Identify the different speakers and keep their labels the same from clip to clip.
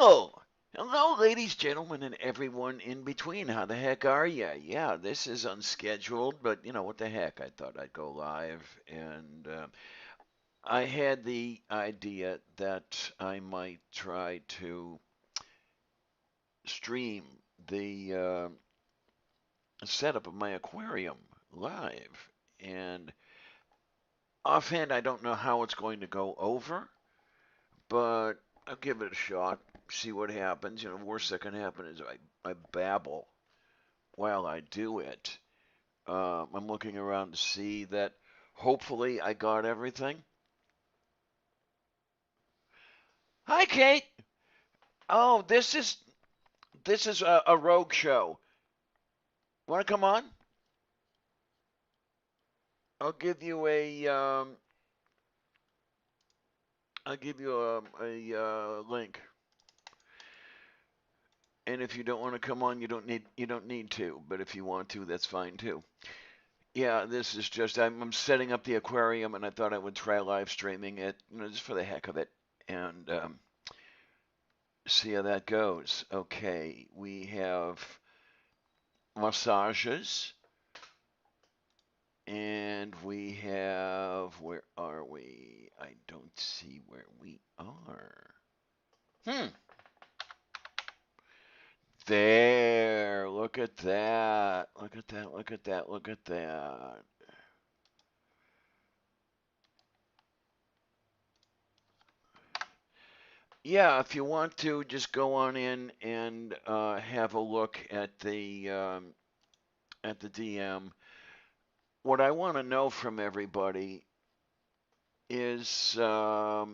Speaker 1: Well, hello, ladies, gentlemen, and everyone in between. How the heck are ya? Yeah, this is unscheduled, but you know what the heck? I thought I'd go live, and I had the idea that I might try to stream the setup of my aquarium live. And offhand, I don't know how it's going to go over, but I'll give it a shot, see what happens. You know, worst that can happen is I babble while I do it. I'm looking around to see that hopefully I got everything. Hi, Kate. Oh, this is a rogue show. Want to come on? I'll give you a I'll give you a link. And if you don't want to come on, you don't need to. But if you want to, that's fine too. Yeah, this is just I'm setting up the aquarium, and I thought I would try live streaming it, you know, just for the heck of it, and see how that goes. Okay, we have massages, and we have, where are we? I don't see where we are. Hmm. There. Look at that. Look at that. Look at that. Look at that. Yeah, if you want to, just go on in and have a look at the DM. What I want to know from everybody is, I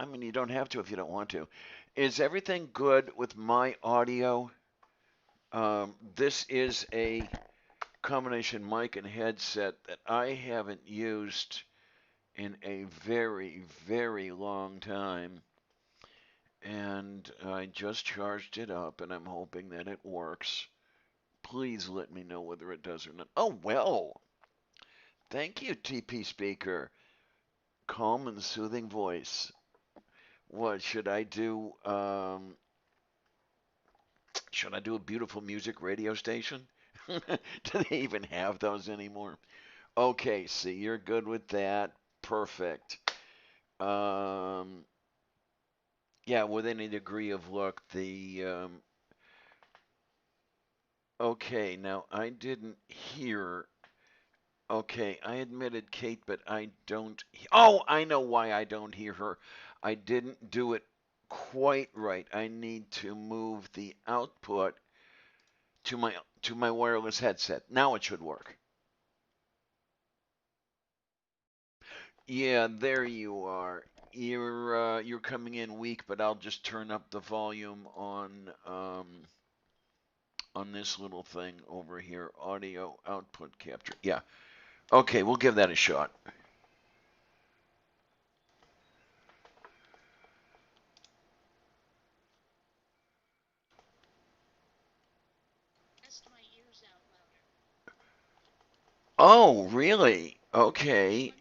Speaker 1: mean, you don't have to if you don't want to. Is everything good with my audio? This is a combination mic and headset that I haven't used in a very, very long time. And I just charged it up and I'm hoping that it works. Please let me know whether it does or not. Oh, well. Thank you, TP Speaker. Calm and soothing voice. What should I do? Should I do a beautiful music radio station? Do they even have those anymore? Okay, see, you're good with that. Perfect. Um, yeah, with any degree of luck, okay, now I didn't hear. Okay, I admitted Kate, but I don't. Oh, I know why I don't hear her. I didn't do it quite right. I need to move the output to my wireless headset. Now it should work. Yeah, there you are. You're coming in weak, but I'll just turn up the volume on this little thing over here, audio output capture. Yeah. Okay, we'll give that a shot. Oh, really? Okay.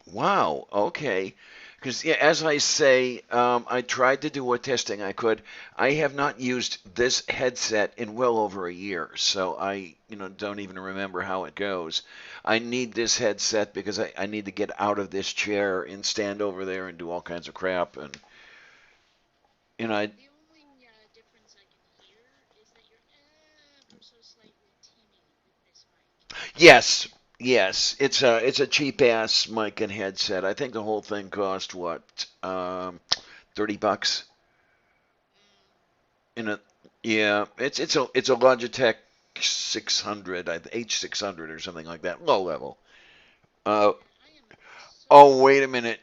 Speaker 1: Wow. Okay. Because yeah, as I say, I tried to do what testing I could. I have not used this headset in well over a year, so I, you know, don't even remember how it goes. I need this headset because I need to get out of this chair and stand over there and do all kinds of crap. And you know, yes, yes, it's a cheap ass mic and headset. I think the whole thing cost what, 30 bucks. In a Yeah, it's a Logitech 600, H600 or something like that, low level. Uh, oh, wait a minute,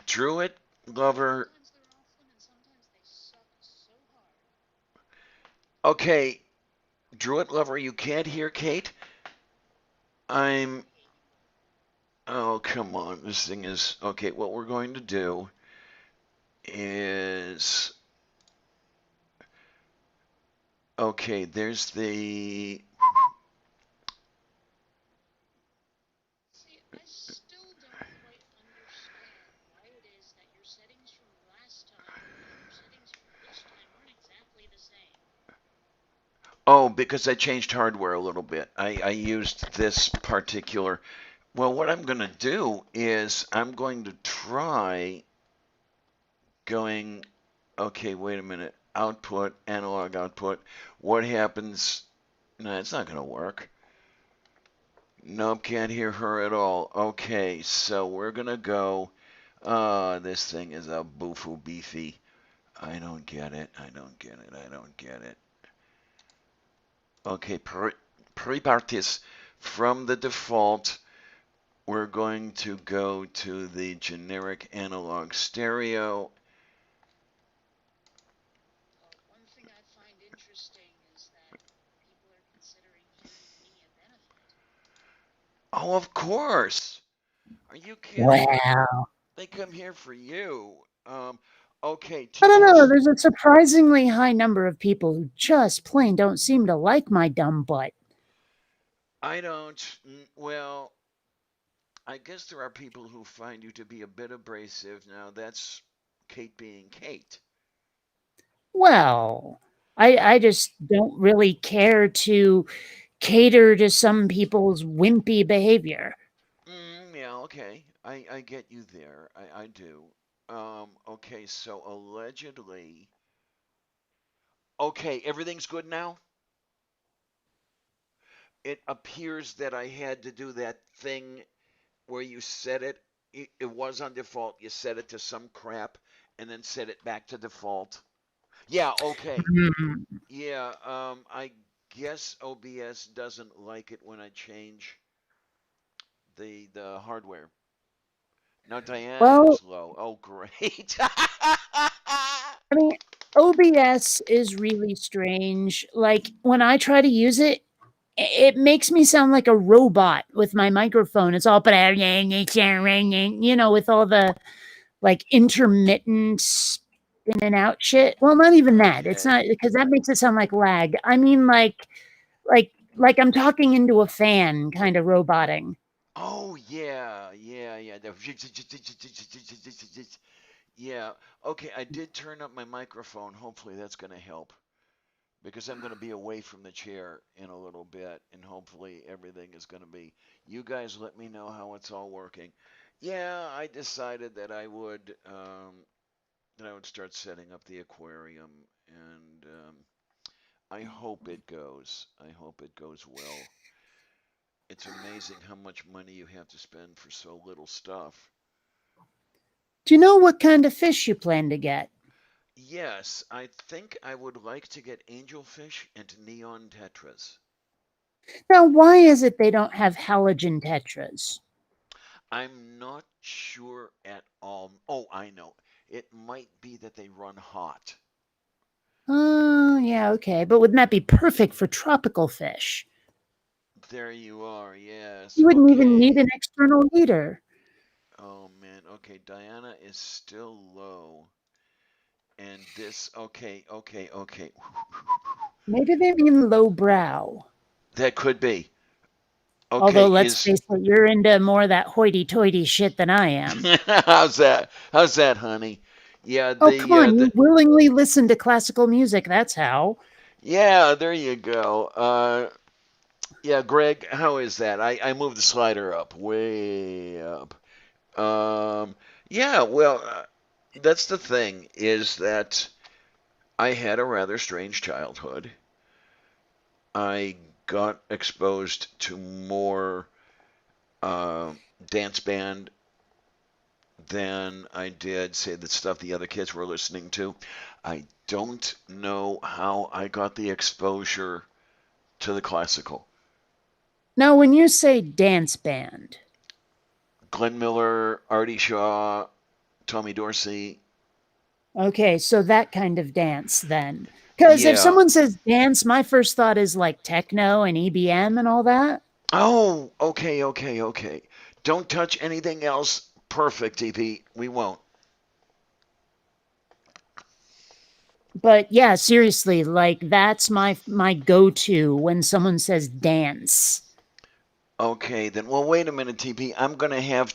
Speaker 1: Druid lover. Okay, Druid lover, you can't hear Kate. I'm. Oh, come on, this thing is okay. What we're going to do is Okay, there's the.
Speaker 2: See, I still don't quite understand why it is that your settings from last time and your settings from this time aren't exactly the same.
Speaker 1: Oh, because I changed hardware a little bit. I used this particular. Well, what I'm going to do is I'm going to try going. Okay, wait a minute. Output, analog output. What happens? No, it's not going to work. Nope, can't hear her at all. Okay, so we're going to go. This thing is a boofoo beefy. I don't get it. I don't get it. I don't get it. Okay, pre-partis from the default, we're going to go to the generic analog stereo.
Speaker 2: One thing I find interesting is that people are considering hearing me a benefit.
Speaker 1: Oh, of course. Are you kidding?
Speaker 3: Well,
Speaker 1: They come here for you. Okay,
Speaker 3: I don't know.
Speaker 1: TH.
Speaker 3: There's a surprisingly high number of people who just plain don't seem to like my dumb butt.
Speaker 1: I don't. Well, I guess there are people who find you to be a bit abrasive. Now, that's Kate being Kate.
Speaker 3: Well, I just don't really care to cater to some people's wimpy behavior.
Speaker 1: Yeah, okay. I get you there. I do. Okay, so allegedly. Okay, everything's good now? It appears that I had to do that thing where you set it. It was on default. You set it to some crap and then set it back to default. Yeah, okay.
Speaker 3: Hmm.
Speaker 1: Yeah, I guess OBS doesn't like it when I change the hardware. Now Diana
Speaker 3: Well,
Speaker 1: is low. Oh, great.
Speaker 3: I mean, OBS is really strange. Like when I try to use it, it makes me sound like a robot with my microphone. It's all, you know, with all the like intermittent in and out shit. Well, not even that. It's
Speaker 1: Okay.
Speaker 3: not because that makes it sound like lag. I mean like I'm talking into a fan kind of roboting.
Speaker 1: Oh yeah, yeah, yeah. Yeah. Okay, I did turn up my microphone. Hopefully that's going to help because I'm going to be away from the chair in a little bit and hopefully everything is going to be. You guys let me know how it's all working. Yeah, I decided that I would start setting up the aquarium and I hope it goes. I hope it goes well. It's amazing how much money you have to spend for so little stuff.
Speaker 3: Do you know what kind of fish you plan to get?
Speaker 1: Yes, I think I would like to get angelfish and neon tetras.
Speaker 3: Now, why is it they don't have halogen tetras?
Speaker 1: I'm not sure at all. Oh, I know. It might be that they run hot.
Speaker 3: Oh, yeah, okay. But wouldn't that be perfect for tropical fish?
Speaker 1: There you are. Yes.
Speaker 3: You wouldn't even need
Speaker 1: Okay.
Speaker 3: an external heater.
Speaker 1: Oh man. Okay, Diana is still low. And this, okay, okay, okay.
Speaker 3: Maybe they mean lowbrow.
Speaker 1: That could be. Okay,
Speaker 3: Although, let's
Speaker 1: is
Speaker 3: face it, you're into more of that hoity-toity shit than I am.
Speaker 1: how's that? How's that, honey? Yeah,
Speaker 3: Oh, come on, you willingly listen to classical music, that's how.
Speaker 1: yeah, there you go. Yeah, Greg, how is that? I moved the slider up, way up. Um, yeah, well, that's the thing is that I had a rather strange childhood. I got exposed to more uh, dance band than I did, say, the stuff the other kids were listening to. I don't know how I got the exposure to the classical.
Speaker 3: Now, when you say dance band,
Speaker 1: Glenn Miller, Artie Shaw, Tommy Dorsey.
Speaker 3: okay, so that kind of dance then. Because if
Speaker 1: Yeah.
Speaker 3: someone says dance, my first thought is like techno and EBM and all that.
Speaker 1: Oh, okay, okay, okay. Don't touch anything else. Perfect, TP. We won't.
Speaker 3: But yeah, seriously, like that's my go-to when someone says dance.
Speaker 1: Okay, then. Well, wait a minute, TP. I'm going to have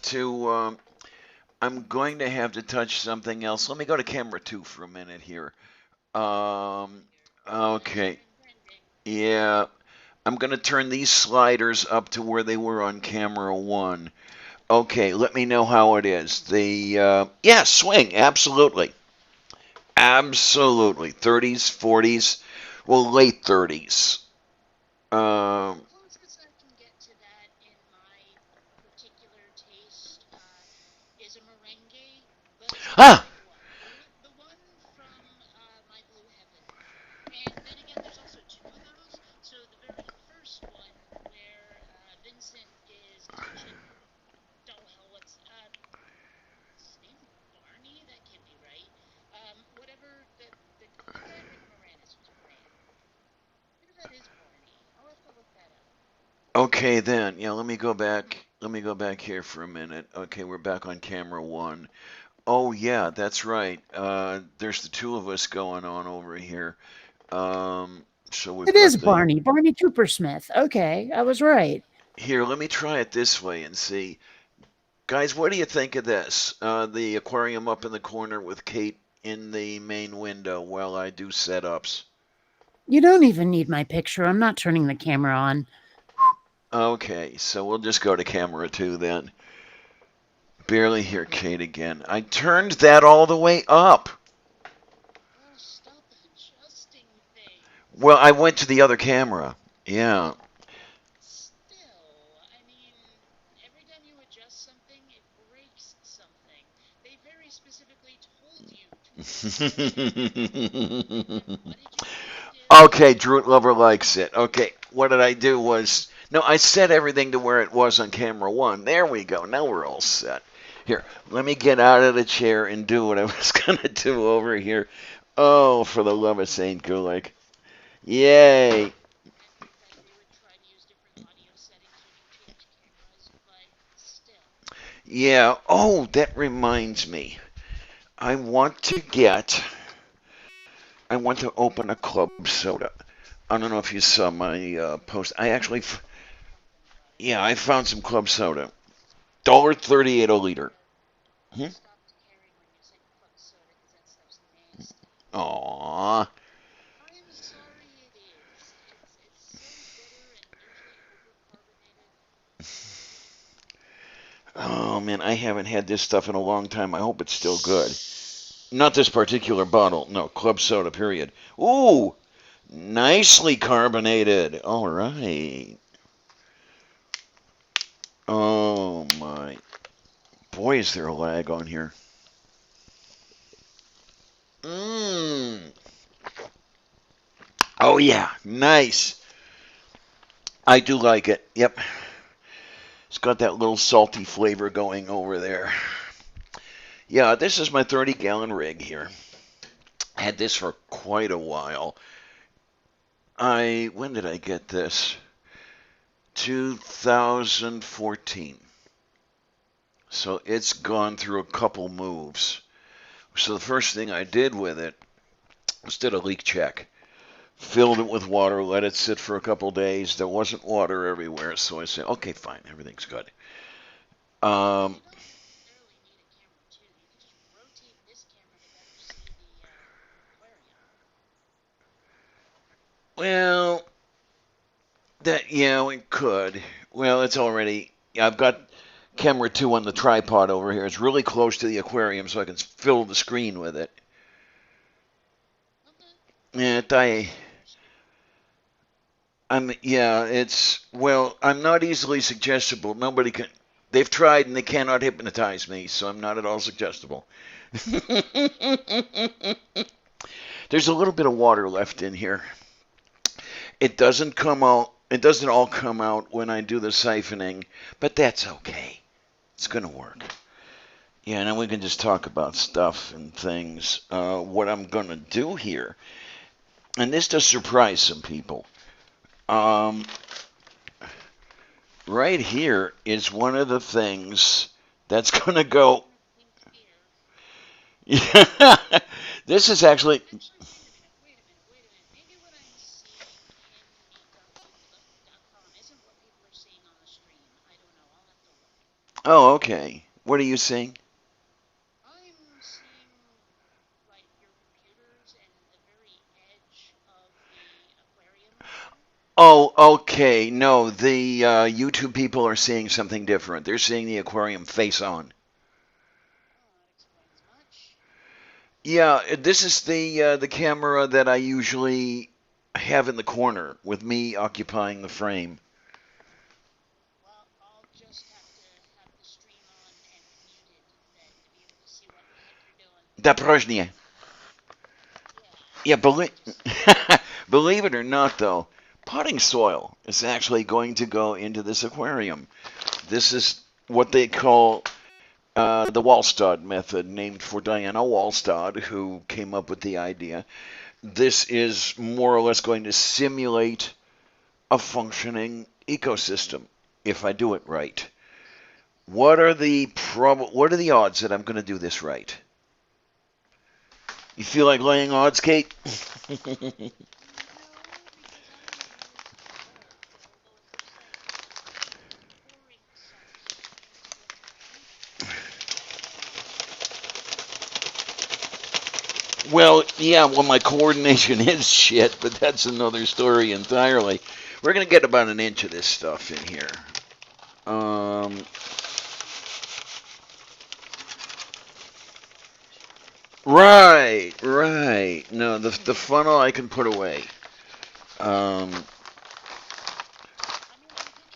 Speaker 1: to touch something else. Let me go to camera two for a minute here. Um, okay.
Speaker 2: Testing pending.
Speaker 1: Yeah, I'm going to turn these sliders up to where they were on camera one. Okay, let me know how it is. Yeah, swing, absolutely. Absolutely. 30s, 40s, well, late 30s.
Speaker 2: The
Speaker 1: Um,
Speaker 2: closest I can get to that in my particular taste is a merengue, but a
Speaker 1: ah,
Speaker 2: specific one. The one from My Blue Heaven. And then again, there's also two of those. So the very first one, where Vincent is touching, oh hell, what's his name? Barney? That can't be right. Whatever the guy from Moranis. Who's Moran? Maybe that is Barney. I'll have to look that up.
Speaker 1: okay, then. Yeah, let me go back. Let me go back here for a minute. Okay, we're back on camera one. Oh, yeah, that's right. There's the two of us going on over here. So we've
Speaker 3: It is
Speaker 1: got the.
Speaker 3: Barney, Barney Coopersmith. Okay, I was right.
Speaker 1: Here, let me try it this way and see. Guys, what do you think of this? The aquarium up in the corner with Kate in the main window while I do setups.
Speaker 3: You don't even need my picture. I'm not turning the camera on.
Speaker 1: Okay, so we'll just go to camera two then. Barely hear Kate again. I turned that all the way up.
Speaker 2: Oh, stop adjusting things.
Speaker 1: Well, I went to the other camera. Yeah.
Speaker 2: Still, I mean, every time you adjust something, it breaks something. They very specifically told you to adjust things. And what did you think you did?
Speaker 1: Okay, Drew Lover likes it. Okay, what did I do was. No, I set everything to where it was on camera one. There we go. Now we're all set. Here, let me get out of the chair and do what I was going to do over here. Oh, for the love of St. Gulick. Yay.
Speaker 2: I think that they would try to use different audio settings when you change cameras, but still.
Speaker 1: Yeah. Oh, that reminds me. I want to get. I want to open a club soda. I don't know if you saw my post. Yeah, I found some club soda. $1.38 a liter.
Speaker 2: I
Speaker 1: Hmm?
Speaker 2: stopped caring when you said club soda because that stuff's nasty.
Speaker 1: Aww.
Speaker 2: I'm sorry it is. It's so bitter and usually overcarbonated.
Speaker 1: Oh man, I haven't had this stuff in a long time. I hope it's still good. Not this particular bottle. No, club soda, period. Ooh, nicely carbonated. All right. Oh my. Boy, is there a lag on here. Mmm. Oh yeah, nice. I do like it. Yep. It's got that little salty flavor going over there. Yeah, this is my 30-gallon rig here. I had this for quite a while. When did I get this? 2014. So it's gone through a couple moves. So the first thing I did with it was did a leak check. Filled it with water, let it sit for a couple days. There wasn't water everywhere, so I said, okay, fine, everything's good.
Speaker 2: Well,
Speaker 1: Um,
Speaker 2: you don't necessarily need a camera too. You could just rotate this camera to better see the aquarium.
Speaker 1: well, yeah, we could. Well, it's already. Yeah, I've got camera two on the tripod over here. It's really close to the aquarium, so I can fill the screen with it.
Speaker 2: Okay.
Speaker 1: Yeah,
Speaker 2: Maybe I'll give it a shot.
Speaker 1: I'm not easily suggestible. Nobody can. They've tried and they cannot hypnotize me, so I'm not at all suggestible. There's a little bit of water left in here. It doesn't come out. It doesn't all come out when I do the siphoning, but that's okay. It's gonna work. Yeah, now we can just talk about stuff and things. What I'm gonna do here, and this does surprise some people. Um, right here is one of the things that's gonna go.
Speaker 2: Camera pink here.
Speaker 1: Yeah, this is
Speaker 2: Did you
Speaker 1: actually
Speaker 2: mention?
Speaker 1: Oh, okay. What are you seeing?
Speaker 2: I'm seeing like your computers and the very edge of the aquarium over there.
Speaker 1: Oh, okay. No, the YouTube people are seeing something different. They're seeing the aquarium face on.
Speaker 2: Oh, that explains much.
Speaker 1: Yeah, this is the camera that I usually have in the corner with me occupying the frame.
Speaker 2: Well, I'll just have to have the stream on and muted then to be able to see what in the heck you're doing.
Speaker 1: Da prożnie.
Speaker 2: Yeah,
Speaker 1: Yeah,
Speaker 2: I
Speaker 1: believe
Speaker 2: just.
Speaker 1: believe it or not, though, potting soil is actually going to go into this aquarium. This is what they call the Wallstad method, named for Diana Wallstad, who came up with the idea. This is more or less going to simulate a functioning ecosystem if I do it right. What are the odds that I'm going to do this right? You feel like laying odds, Kate?
Speaker 2: No, because I only use gold. Although it looks like you're pouring something into the frame.
Speaker 1: Well, yeah, well, my coordination is shit, but that's another story entirely. We're going to get about an inch of this stuff in here. Um, right, right. No, the funnel I can put away. Um,
Speaker 2: I mean, I'm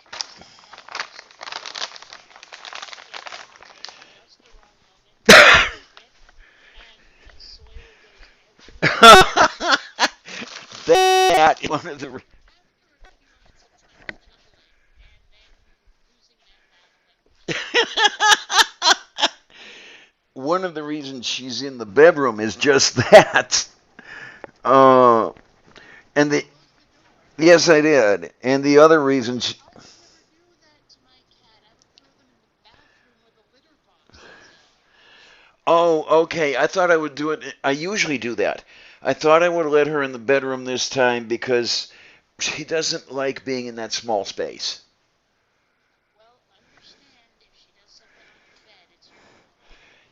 Speaker 2: picturing just like getting like just the wrong moment for it to rip, and the soil goes everywhere.
Speaker 1: that is one of the
Speaker 2: After a few moments of trying to juggle it, and then losing that battle and failing.
Speaker 1: one of the reasons she's in the bedroom is just that. Uh, and
Speaker 2: Did you
Speaker 1: the
Speaker 2: close the door?
Speaker 1: yes, I did. And the other reason she,
Speaker 2: I would never do that to my cat. I would throw them in the bathroom where the litter box is at.
Speaker 1: oh, okay. I thought I would do it. I usually do that. I thought I would let her in the bedroom this time because she doesn't like being in that small space.
Speaker 2: Well, understand if she does something on your bed, it's your fault.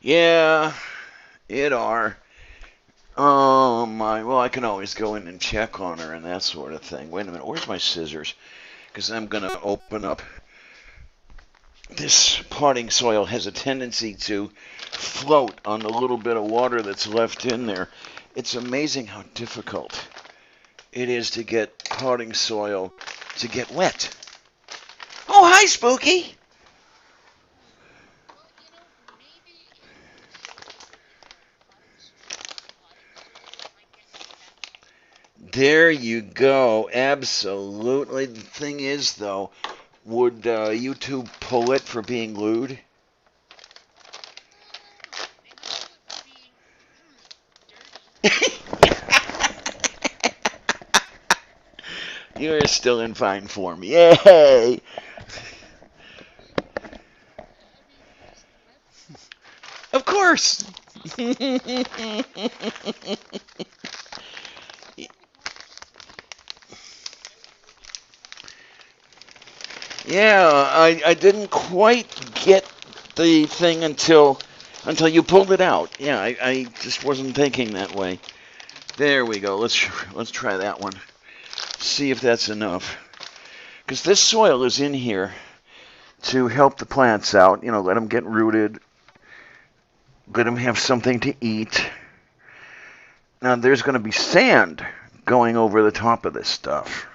Speaker 1: Yeah, it are. Oh my. Well, I can always go in and check on her and that sort of thing. Wait a minute. Where's my scissors? Because I'm going to open up. This potting soil has a tendency to float on the little bit of water that's left in there. It's amazing how difficult it is to get potting soil to get wet. Oh, hi, Spooky.
Speaker 2: Well, maybe if you shake a different potting soil or potting soil, it might get in the bathroom.
Speaker 1: There you go. Absolutely. The thing is, though, would YouTube pull it for being lewd?
Speaker 2: I don't know. They might pull it for being dirty.
Speaker 1: You're still in fine form. Yay!
Speaker 2: I mean, just let me.
Speaker 1: Of course.
Speaker 2: It's only part of studying very living things.
Speaker 1: Yeah, I didn't quite get the thing until you pulled it out. Yeah, I just wasn't thinking that way. There we go. Let's try that one. See if that's enough. Because this soil is in here to help the plants out. Let them get rooted, let them have something to eat. Now there's going to be sand going over the top of this stuff,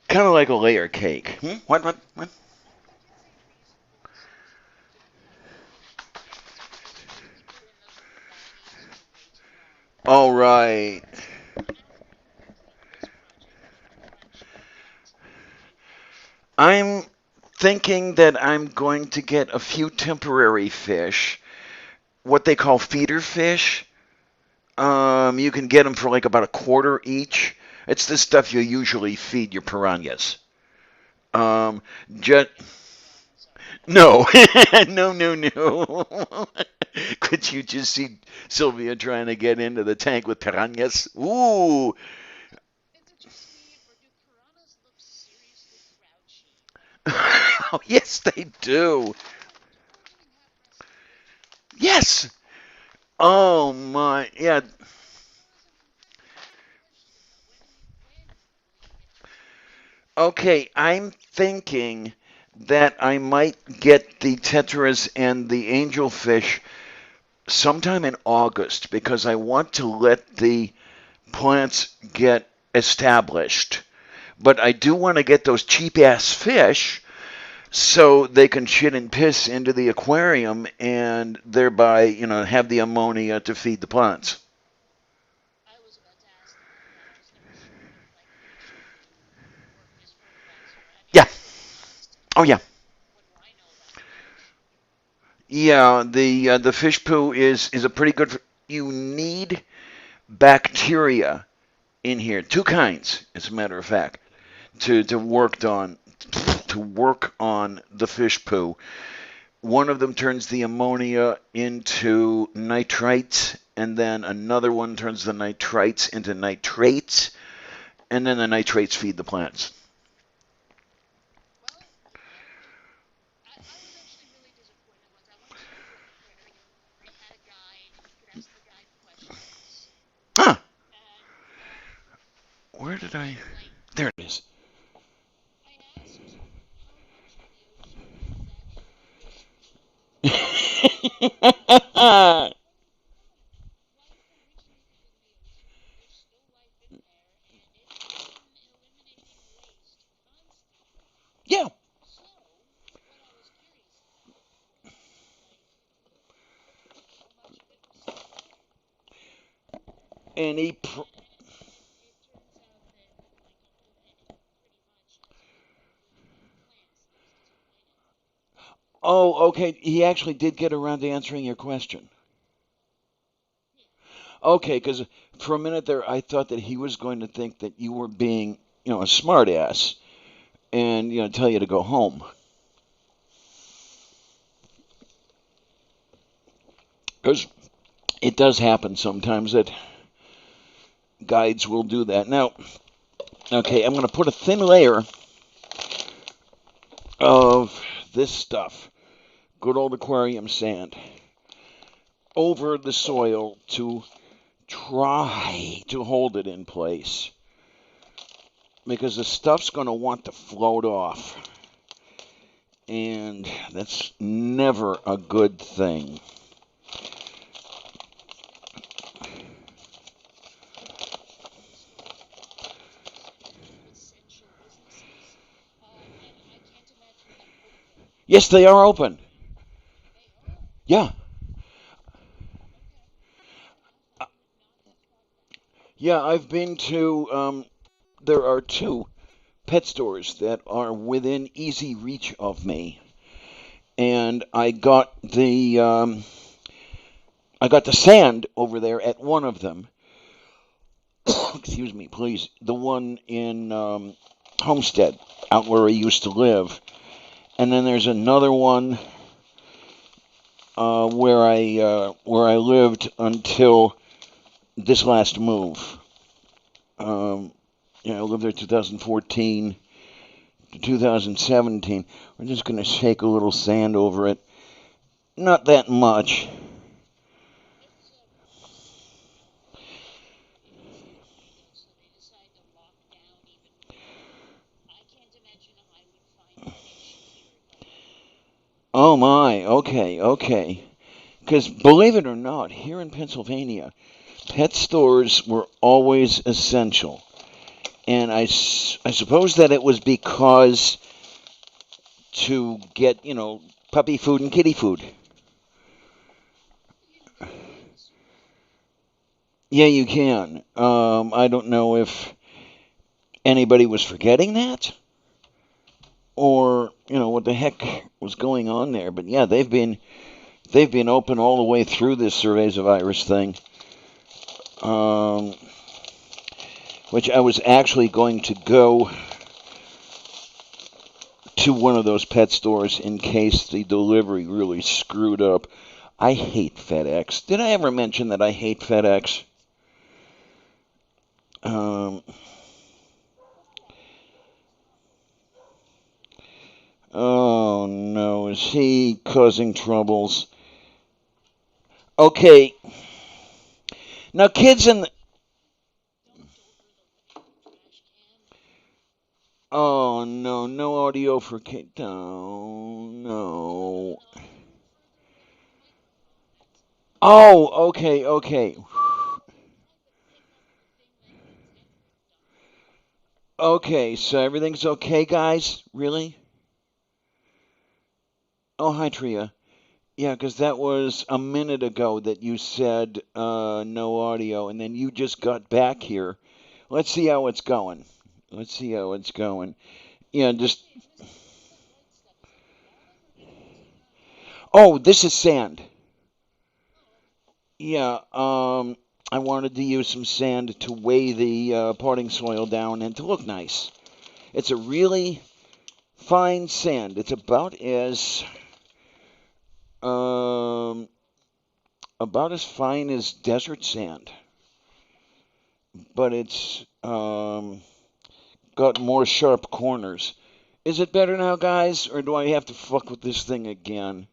Speaker 1: kind of like a layer cake. What? What? What?
Speaker 2: That's a reasonable assumption. It's just it's put in those little baggies for way too long.
Speaker 1: All right.
Speaker 2: After you complete this project, can you crunch it yet?
Speaker 1: I'm thinking that I'm going to get a few temporary fish, what they call feeder fish. You can get them for like about a quarter each. It's the stuff you usually feed your piranhas. Um, just
Speaker 2: Piranhas, are they?
Speaker 1: no, no, no, no. Could you just see Sylvia trying to get into the tank with piranhas? Ooh.
Speaker 2: Is it just me, or do piranhas look seriously grouchy?
Speaker 1: Yes, they do. Yes. Oh my. Yeah. Okay, I'm thinking that I might get the tetras and the angelfish sometime in August because I want to let the plants get established. But I do want to get those cheap ass fish so they can shit and piss into the aquarium and thereby, have the ammonia to feed the plants.
Speaker 2: I was about to ask that. I was never sure if like fish poo worked as fertilizer. I mean,
Speaker 1: Yeah.
Speaker 2: I'm sure it does,
Speaker 1: Oh yeah.
Speaker 2: but what do I know about fish?
Speaker 1: Yeah, the fish poo is a pretty good. You need bacteria in here, two kinds, as a matter of fact, to work on the fish poo. One of them turns the ammonia into nitrites, and then another one turns the nitrites into nitrates, and then the nitrates feed the plants.
Speaker 2: Well, I was actually really disappointed once. I went to an aquarium and they had a guide and you could ask the guide questions.
Speaker 1: Huh?
Speaker 2: And
Speaker 1: Where did I?
Speaker 2: he like
Speaker 1: There it is.
Speaker 2: I asked how much of the ocean is actually fish poo. Why is there originated in the ocean if there's still life in there and it's eliminating waste constantly?
Speaker 1: Yeah.
Speaker 2: So, what I was curious about was like how much of it was still there.
Speaker 1: Any.
Speaker 2: And it turns out that like pretty much as a result of doing that, plants these disappointed.
Speaker 1: Oh, okay. He actually did get around to answering your question.
Speaker 2: Yeah.
Speaker 1: Okay, because for a minute there, I thought that he was going to think that you were being, a smart ass and, tell you to go home. Because it does happen sometimes that guides will do that. Now, okay, I'm going to put a thin layer of this stuff, good old aquarium sand, over the soil to try to hold it in place. Because the stuff's going to want to float off. And that's never a good thing.
Speaker 2: So, these essential businesses, and I can't imagine them open.
Speaker 1: Yes, they are open.
Speaker 2: They are.
Speaker 1: Yeah.
Speaker 2: Okay. I would not have thought that.
Speaker 1: Yeah, I've been to, there are two pet stores that are within easy reach of me. And I got the sand over there at one of them. Excuse me, please. The one in Homestead, out where I used to live. And then there's another one where I lived until this last move. Um, I lived there 2014 to 2017. We're just going to shake a little sand over it. Not that much.
Speaker 2: It's inside of me though, so they decide to lock down even more. I can't imagine I would find fish here though.
Speaker 1: Oh my, okay, okay. Because believe it or not, here in Pennsylvania, pet stores were always essential. And I suppose that it was because to get, puppy food and kitty food.
Speaker 2: You can get that in the stores.
Speaker 1: Yeah, you can. I don't know if anybody was forgetting that or, what the heck was going on there. But yeah, they've been open all the way through this surveys of virus thing. Um, which I was actually going to go to one of those pet stores in case the delivery really screwed up. I hate FedEx. Did I ever mention that I hate FedEx? Um, oh is he causing troubles? Okay. Now, kids in the. Oh, no. No audio for Kate. No. No. Oh, okay, okay. Okay, so everything's okay, guys? Really? Oh, hi, Tria. Yeah, because that was a minute ago that you said no audio, and then you just got back here. Let's see how it's going. Let's see how it's going. Yeah, just. Oh, this is sand. Yeah, I wanted to use some sand to weigh the potting soil down and to look nice. It's a really fine sand. It's um, about as fine as desert sand, but it's got more sharp corners. Is it better now, guys, or do I have to fuck with this thing again?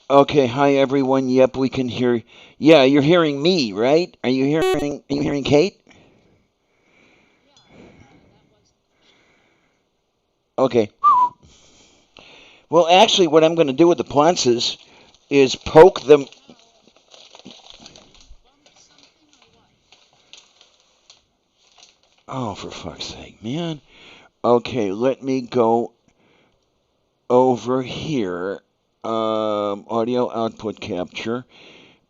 Speaker 1: Okay, hi everyone. Yep, we can hear. Yeah, you're hearing me, right? Are you hearing Kate? Okay. Well, actually, what I'm going to do with the plances is poke them. Oh, for fuck's sake, man. Okay, let me go over here. Audio output capture.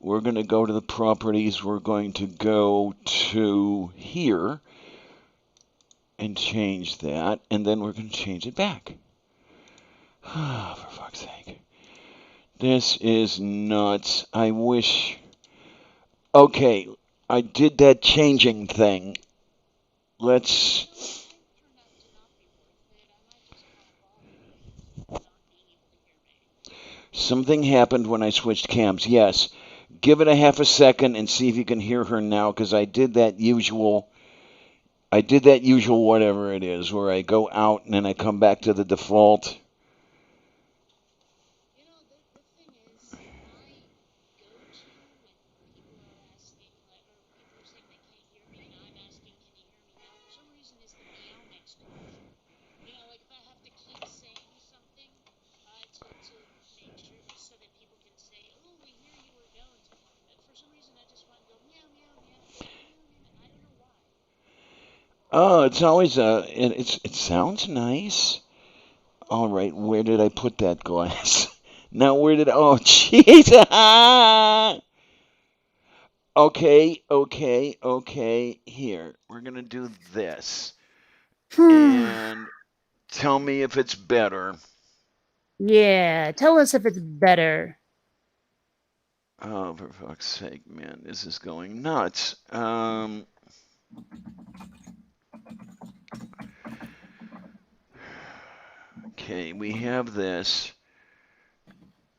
Speaker 1: We're going to go to the properties. We're going to go to here and change that, and then we're going to change it back. For fuck's sake. This is nuts. I wish. Okay, I did that changing thing. Let's. Something happened when I switched cams. Yes. Give it a half a second and see if you can hear her now, because I did that usual. I did that usual whatever it is, where I go out and then I come back to the default. Oh, it's always it sounds nice. All right, where did I put that glass? Now where did oh jeez. Okay, okay, okay. Here. We're going to do this. And tell me if it's better.
Speaker 3: Yeah, tell us if it's better.
Speaker 1: Oh, for fuck's sake, man, this is going nuts. Okay, we have this.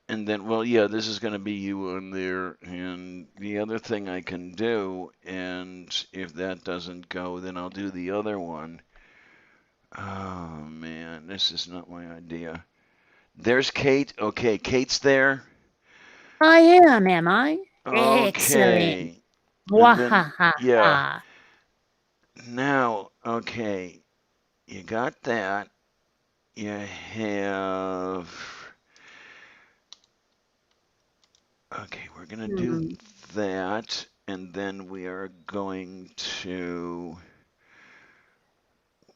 Speaker 1: And then, well, yeah, this is going to be you on there. And the other thing I can do, and if that doesn't go, then I'll do the other one. Oh, man, this is not my idea. There's Kate. Okay, Kate's there.
Speaker 3: I am I? Excellent.
Speaker 1: Okay. And then, yeah.
Speaker 3: Wahahaha.
Speaker 1: Now, okay, you got that. You have. Okay, we're going to do
Speaker 3: Hmm.
Speaker 1: that. And then we are going to.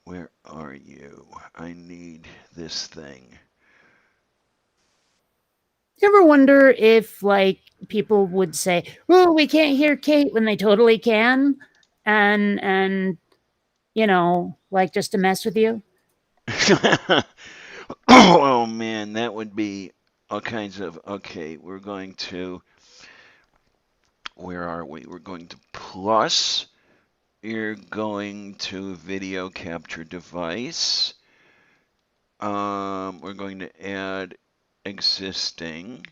Speaker 1: Where are you? I need this thing.
Speaker 3: You ever wonder if, like, people would say, "Oh, we can't hear Kate," when they totally can, and like, just to mess with you?
Speaker 1: Oh man, that would be all kinds of. Okay, we're going to. Where are we? We're going to plus. You're going to video capture device. We're going to add existing.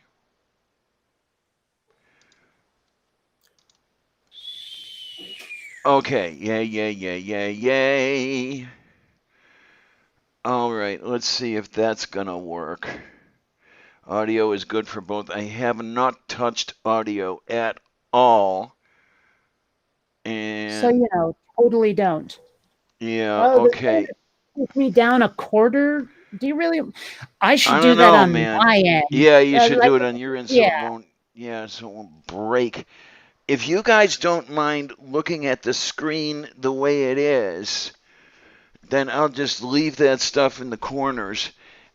Speaker 1: Okay, yay, yay, yay, yay, yay. All right, let's see if that's gonna work. Audio is good for both. I have not touched audio at all.
Speaker 3: So,
Speaker 1: And
Speaker 3: totally don't.
Speaker 1: yeah,
Speaker 3: Oh, they're trying
Speaker 1: okay.
Speaker 3: to take me down a quarter? Do you really I should
Speaker 1: I
Speaker 3: do
Speaker 1: don't
Speaker 3: that
Speaker 1: know,
Speaker 3: on
Speaker 1: man.
Speaker 3: my end.
Speaker 1: Yeah, you should
Speaker 3: Like,
Speaker 1: do it on your end so
Speaker 3: yeah,
Speaker 1: it won't, yeah, so it won't break. If you guys don't mind looking at the screen the way it is, then I'll just leave that stuff in the corners.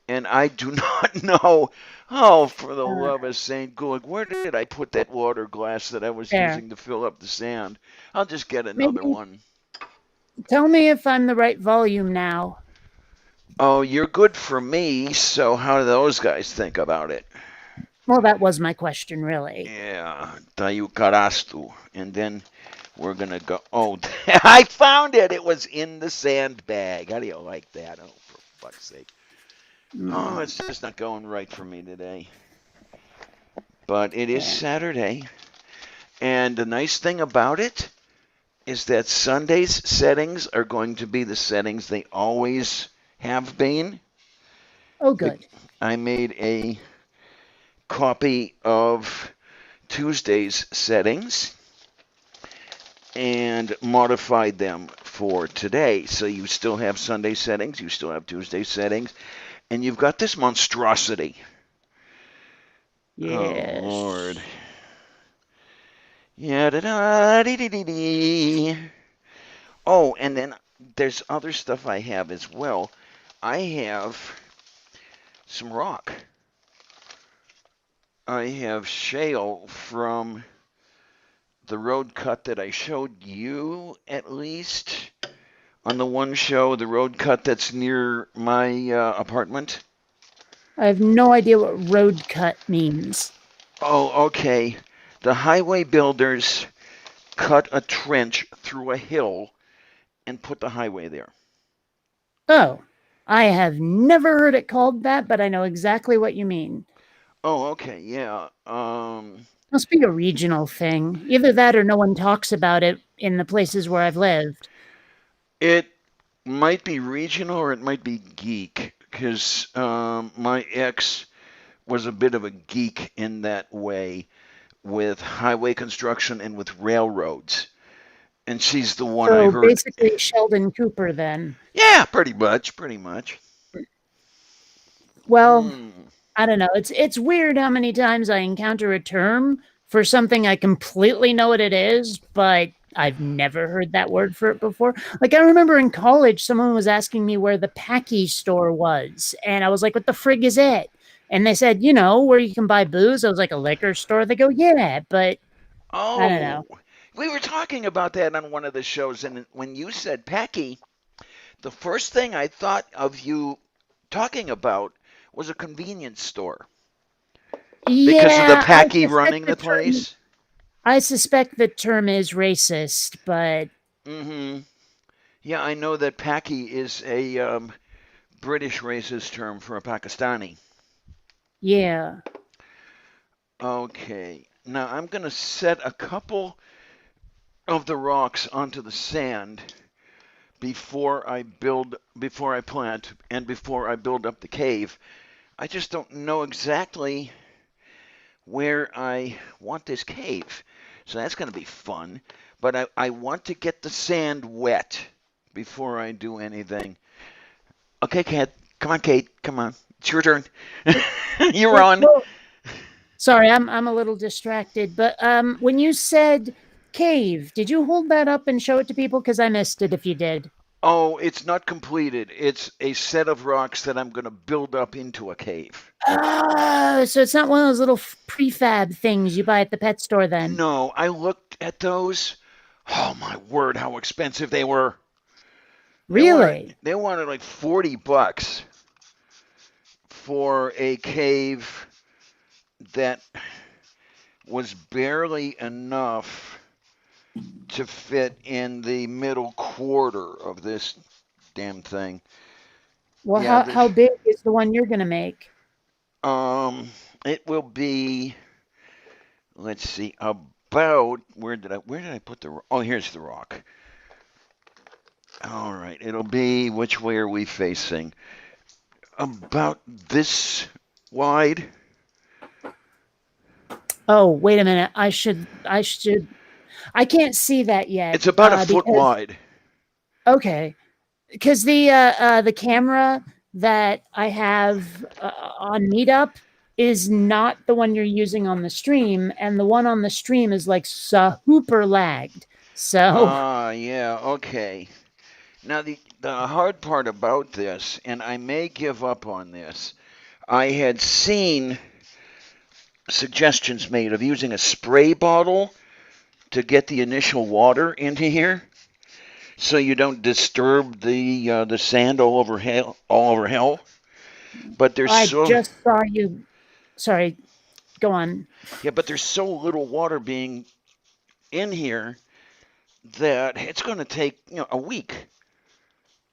Speaker 1: And I do not know. Oh, for the
Speaker 3: uh,
Speaker 1: love of Saint Gulag, where did I put that water glass that I was
Speaker 3: there.
Speaker 1: using to fill up the sand? I'll just get another
Speaker 3: Maybe
Speaker 1: one.
Speaker 3: tell me if I'm the right volume now.
Speaker 1: Oh, you're good for me, so how do those guys think about it?
Speaker 3: Well, that was my question, really.
Speaker 1: Yeah, tayo karastu. And then we're gonna go. Oh, I found it. It was in the sandbag. How do you like that? Oh, for fuck's sake. Oh,
Speaker 3: Mm,
Speaker 1: it's just not going right for me today. But it is
Speaker 3: yeah.
Speaker 1: Saturday. And the nice thing about it is that Sunday's settings are going to be the settings they always have been.
Speaker 3: Oh, good.
Speaker 1: I made a copy of Tuesday's settings and modified them for today. So you still have Sunday settings, you still have Tuesday settings, and you've got this monstrosity. Oh, Lord.
Speaker 3: Yes.
Speaker 1: Yeah, da da dee dee dee dee. Oh, and then there's other stuff I have as well. I have some rock. I have shale from the road cut that I showed you, at least on the one show, the road cut that's near my apartment.
Speaker 3: I have no idea what road cut means.
Speaker 1: Oh, okay. The highway builders cut a trench through a hill and put the highway there.
Speaker 3: Oh, I have never heard it called that, but I know exactly what you mean.
Speaker 1: Oh, okay, yeah.
Speaker 3: Must be a regional thing. Either that or no one talks about it in the places where I've lived.
Speaker 1: It might be regional or it might be geek, because my ex was a bit of a geek in that way with highway construction and with railroads. And she's the one I
Speaker 3: So
Speaker 1: heard.
Speaker 3: basically, Sheldon Cooper then.
Speaker 1: Yeah, pretty much, pretty much.
Speaker 3: Well,
Speaker 1: Hmm.
Speaker 3: I don't know. It's weird how many times I encounter a term for something I completely know what it is, but I've never heard that word for it before. Like I remember in college, someone was asking me where the Packy store was, and I was like, "What the frig is it?" And they said, where you can buy booze. I was like, "A liquor store." They go, "Yeah," but I don't
Speaker 1: Oh,
Speaker 3: know.
Speaker 1: we were talking about that on one of the shows, and when you said Packy, the first thing I thought of you talking about was a convenience store because of the
Speaker 3: Yeah,
Speaker 1: Packy running the place.
Speaker 3: I suspect the term is racist, but
Speaker 1: Mm-hmm. Yeah, I know that Packy is a British racist term for a Pakistani.
Speaker 3: yeah.
Speaker 1: Okay, now I'm going to set a couple of the rocks onto the sand before I plant, and before I build up the cave. I just don't know exactly where I want this cave. So that's going to be fun. But I want to get the sand wet before I do anything. Okay, Kate. Come on, Kate. Come on. It's your turn. You're on.
Speaker 3: Well, sorry, I'm a little distracted, but when you said cave, did you hold that up and show it to people? Because I missed it if you did.
Speaker 1: Oh, it's not completed. It's a set of rocks that I'm going to build up into a cave.
Speaker 3: Oh, so it's not one of those little prefab things you buy at the pet store then.
Speaker 1: No, I looked at those. Oh my word, how expensive they were.
Speaker 3: Really?
Speaker 1: They wanted like $40 for a cave that was barely enough to fit in the middle quarter of this damn thing.
Speaker 3: Well,
Speaker 1: Yeah,
Speaker 3: how big is the one you're gonna make?
Speaker 1: um it will be, let's see, about where did I put the, oh, here's the rock. All right, it'll be, which way are we facing? About this wide.
Speaker 3: Oh, wait a minute. I can't see that yet
Speaker 1: It's about a foot
Speaker 3: because
Speaker 1: wide.
Speaker 3: okay, because the camera that I have on Meetup is not the one you're using on the stream, and the one on the stream is like super lagged. So
Speaker 1: Ah, yeah, okay. Now the hard part about this, and I may give up on this, I had seen suggestions made of using a spray bottle to get the initial water into here, so you don't disturb the sand all over hell. But there's
Speaker 3: I
Speaker 1: so
Speaker 3: just saw you. Sorry, go on.
Speaker 1: yeah, but there's so little water being in here that it's going to take a week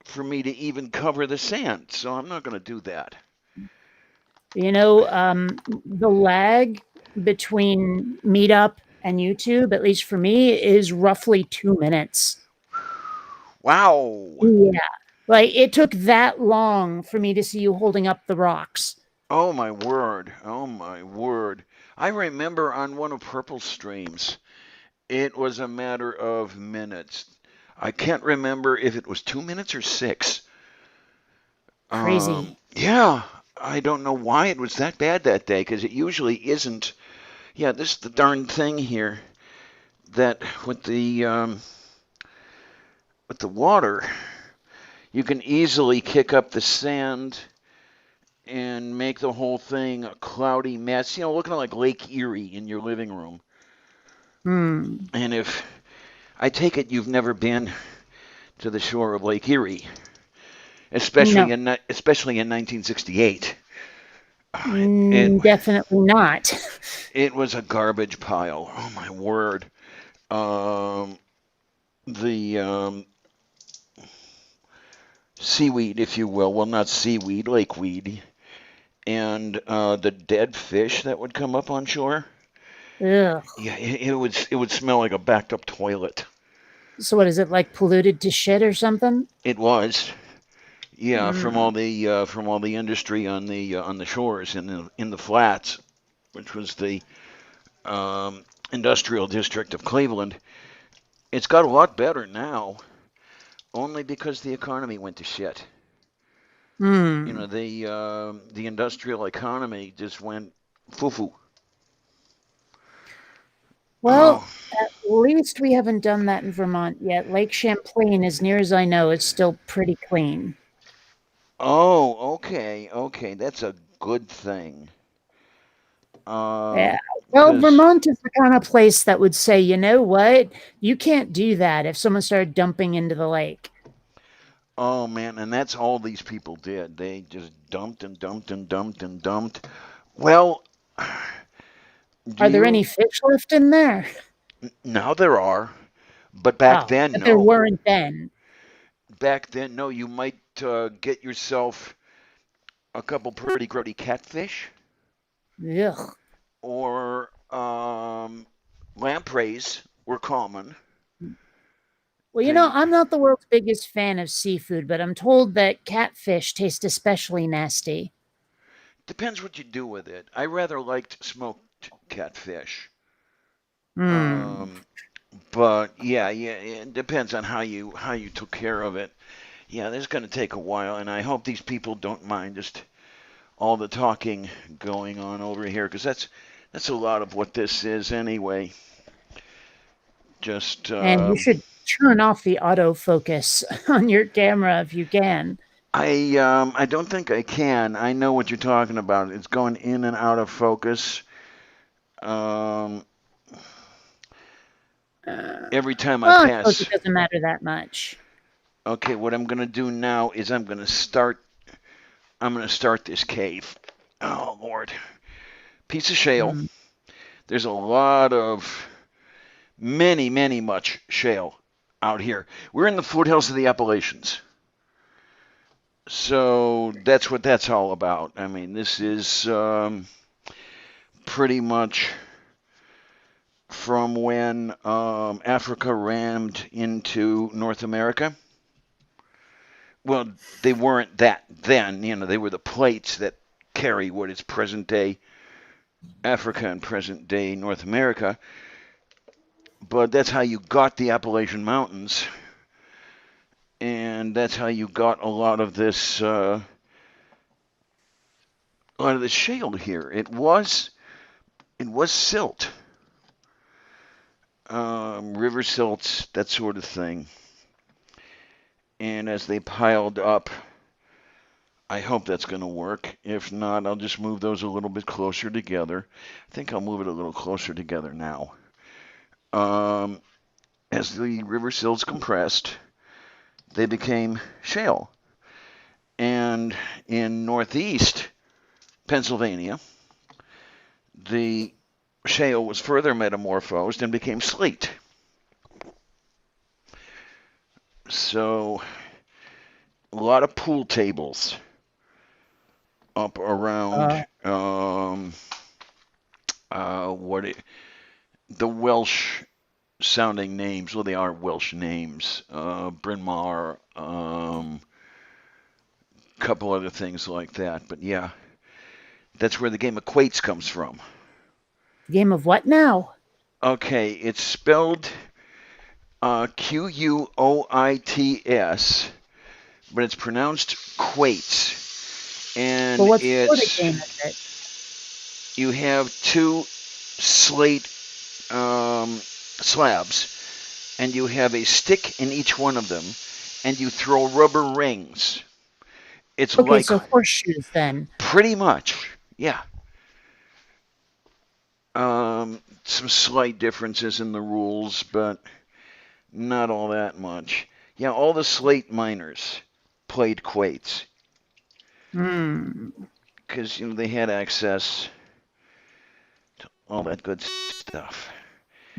Speaker 1: for me to even cover the sand. So I'm not going to do that.
Speaker 3: You know, the lag between Meetup and YouTube, at least for me, is roughly 2 minutes.
Speaker 1: Wow.
Speaker 3: Yeah. Like it took that long for me to see you holding up the rocks.
Speaker 1: Oh my word. Oh my word. I remember on one of Purple's streams, it was a matter of minutes. I can't remember if it was 2 minutes or six.
Speaker 3: Crazy.
Speaker 1: Yeah, I don't know why it was that bad that day because it usually isn't. Yeah, this is the darn thing here that with the water, you can easily kick up the sand and make the whole thing a cloudy mess. Looking like Lake Erie in your living room.
Speaker 3: Hmm.
Speaker 1: And if I take it you've never been to the shore of Lake Erie,
Speaker 3: No,
Speaker 1: especially in 1968. It
Speaker 3: definitely not.
Speaker 1: it was a garbage pile. Oh my word. Um, the seaweed, if you will, well, not seaweed, lakeweed, and the dead fish that would come up on shore.
Speaker 3: Ugh.
Speaker 1: Yeah, it would smell like a backed up toilet.
Speaker 3: So what is it like polluted to shit or something?
Speaker 1: It was. Yeah,
Speaker 3: Mm.
Speaker 1: from all the industry on the shores in the flats, which was the industrial district of Cleveland. It's got a lot better now, only because the economy went to shit.
Speaker 3: Hmm.
Speaker 1: The industrial economy just went foo-foo.
Speaker 3: Well,
Speaker 1: Oh,
Speaker 3: at least we haven't done that in Vermont yet. Lake Champlain, as near as I know, is still pretty clean.
Speaker 1: oh, okay, okay, that's a good thing.
Speaker 3: Yeah. Well,
Speaker 1: Because
Speaker 3: Vermont is the kind of place that would say, you know what? You can't do that if someone started dumping into the lake.
Speaker 1: oh man, and that's all these people did. They just dumped and dumped and dumped and dumped. Well, do
Speaker 3: Are there any
Speaker 1: you?
Speaker 3: fish left in there?
Speaker 1: Now there are, but back
Speaker 3: Oh,
Speaker 1: then,
Speaker 3: but there
Speaker 1: no.
Speaker 3: weren't then.
Speaker 1: Back then, no. You might get yourself a couple pretty grody catfish
Speaker 3: Ugh.
Speaker 1: or lampreys were common.
Speaker 3: Well,
Speaker 1: They
Speaker 3: I'm not the world's biggest fan of seafood, but I'm told that catfish taste especially nasty.
Speaker 1: depends what you do with it. I rather liked smoked catfish.
Speaker 3: Hmm.
Speaker 1: Um, but yeah, it depends on how you took care of it. Yeah, this is going to take a while, and I hope these people don't mind just all the talking going on over here, because that's a lot of what this is anyway. Just
Speaker 3: And you should turn off the autofocus on your camera if you can.
Speaker 1: I don't think I can. I know what you're talking about. It's going in and out of focus. Um, every time I
Speaker 3: Well, I suppose
Speaker 1: pass.
Speaker 3: it doesn't matter that much.
Speaker 1: Okay, what I'm gonna do now is I'm gonna start this cave. Oh Lord, piece of shale.
Speaker 3: Hmm.
Speaker 1: There's a lot of many much shale out here. We're in the foothills of the Appalachians. So that's what that's all about. I mean, this is pretty much from when Africa rammed into North America. well, they weren't that then. They were the plates that carry what is present day Africa and present day North America. But that's how you got the Appalachian Mountains, and that's how you got a lot of this shale here. It was silt, river silts, that sort of thing. And as they piled up, I hope that's going to work. If not, I'll just move those a little bit closer together. I think I'll move it a little closer together now. As the river silts compressed, they became shale. And in northeast Pennsylvania, the shale was further metamorphosed and became slate. So a lot of pool tables up around the Welsh sounding names. Well, they are Welsh names. Bryn Mawr, couple other things like that. But yeah, that's where the game of quates comes from.
Speaker 3: Game of what now?
Speaker 1: Okay, it's spelled Quoits, but it's pronounced quates. And
Speaker 3: Well, what sort of game is it?
Speaker 1: You have two slate slabs, and you have a stick in each one of them, and you throw rubber rings. It's
Speaker 3: Okay,
Speaker 1: like
Speaker 3: so horseshoes then.
Speaker 1: pretty much, yeah. Some slight differences in the rules, but not all that much. Yeah, all the slate miners played quates because they had access to all that good stuff.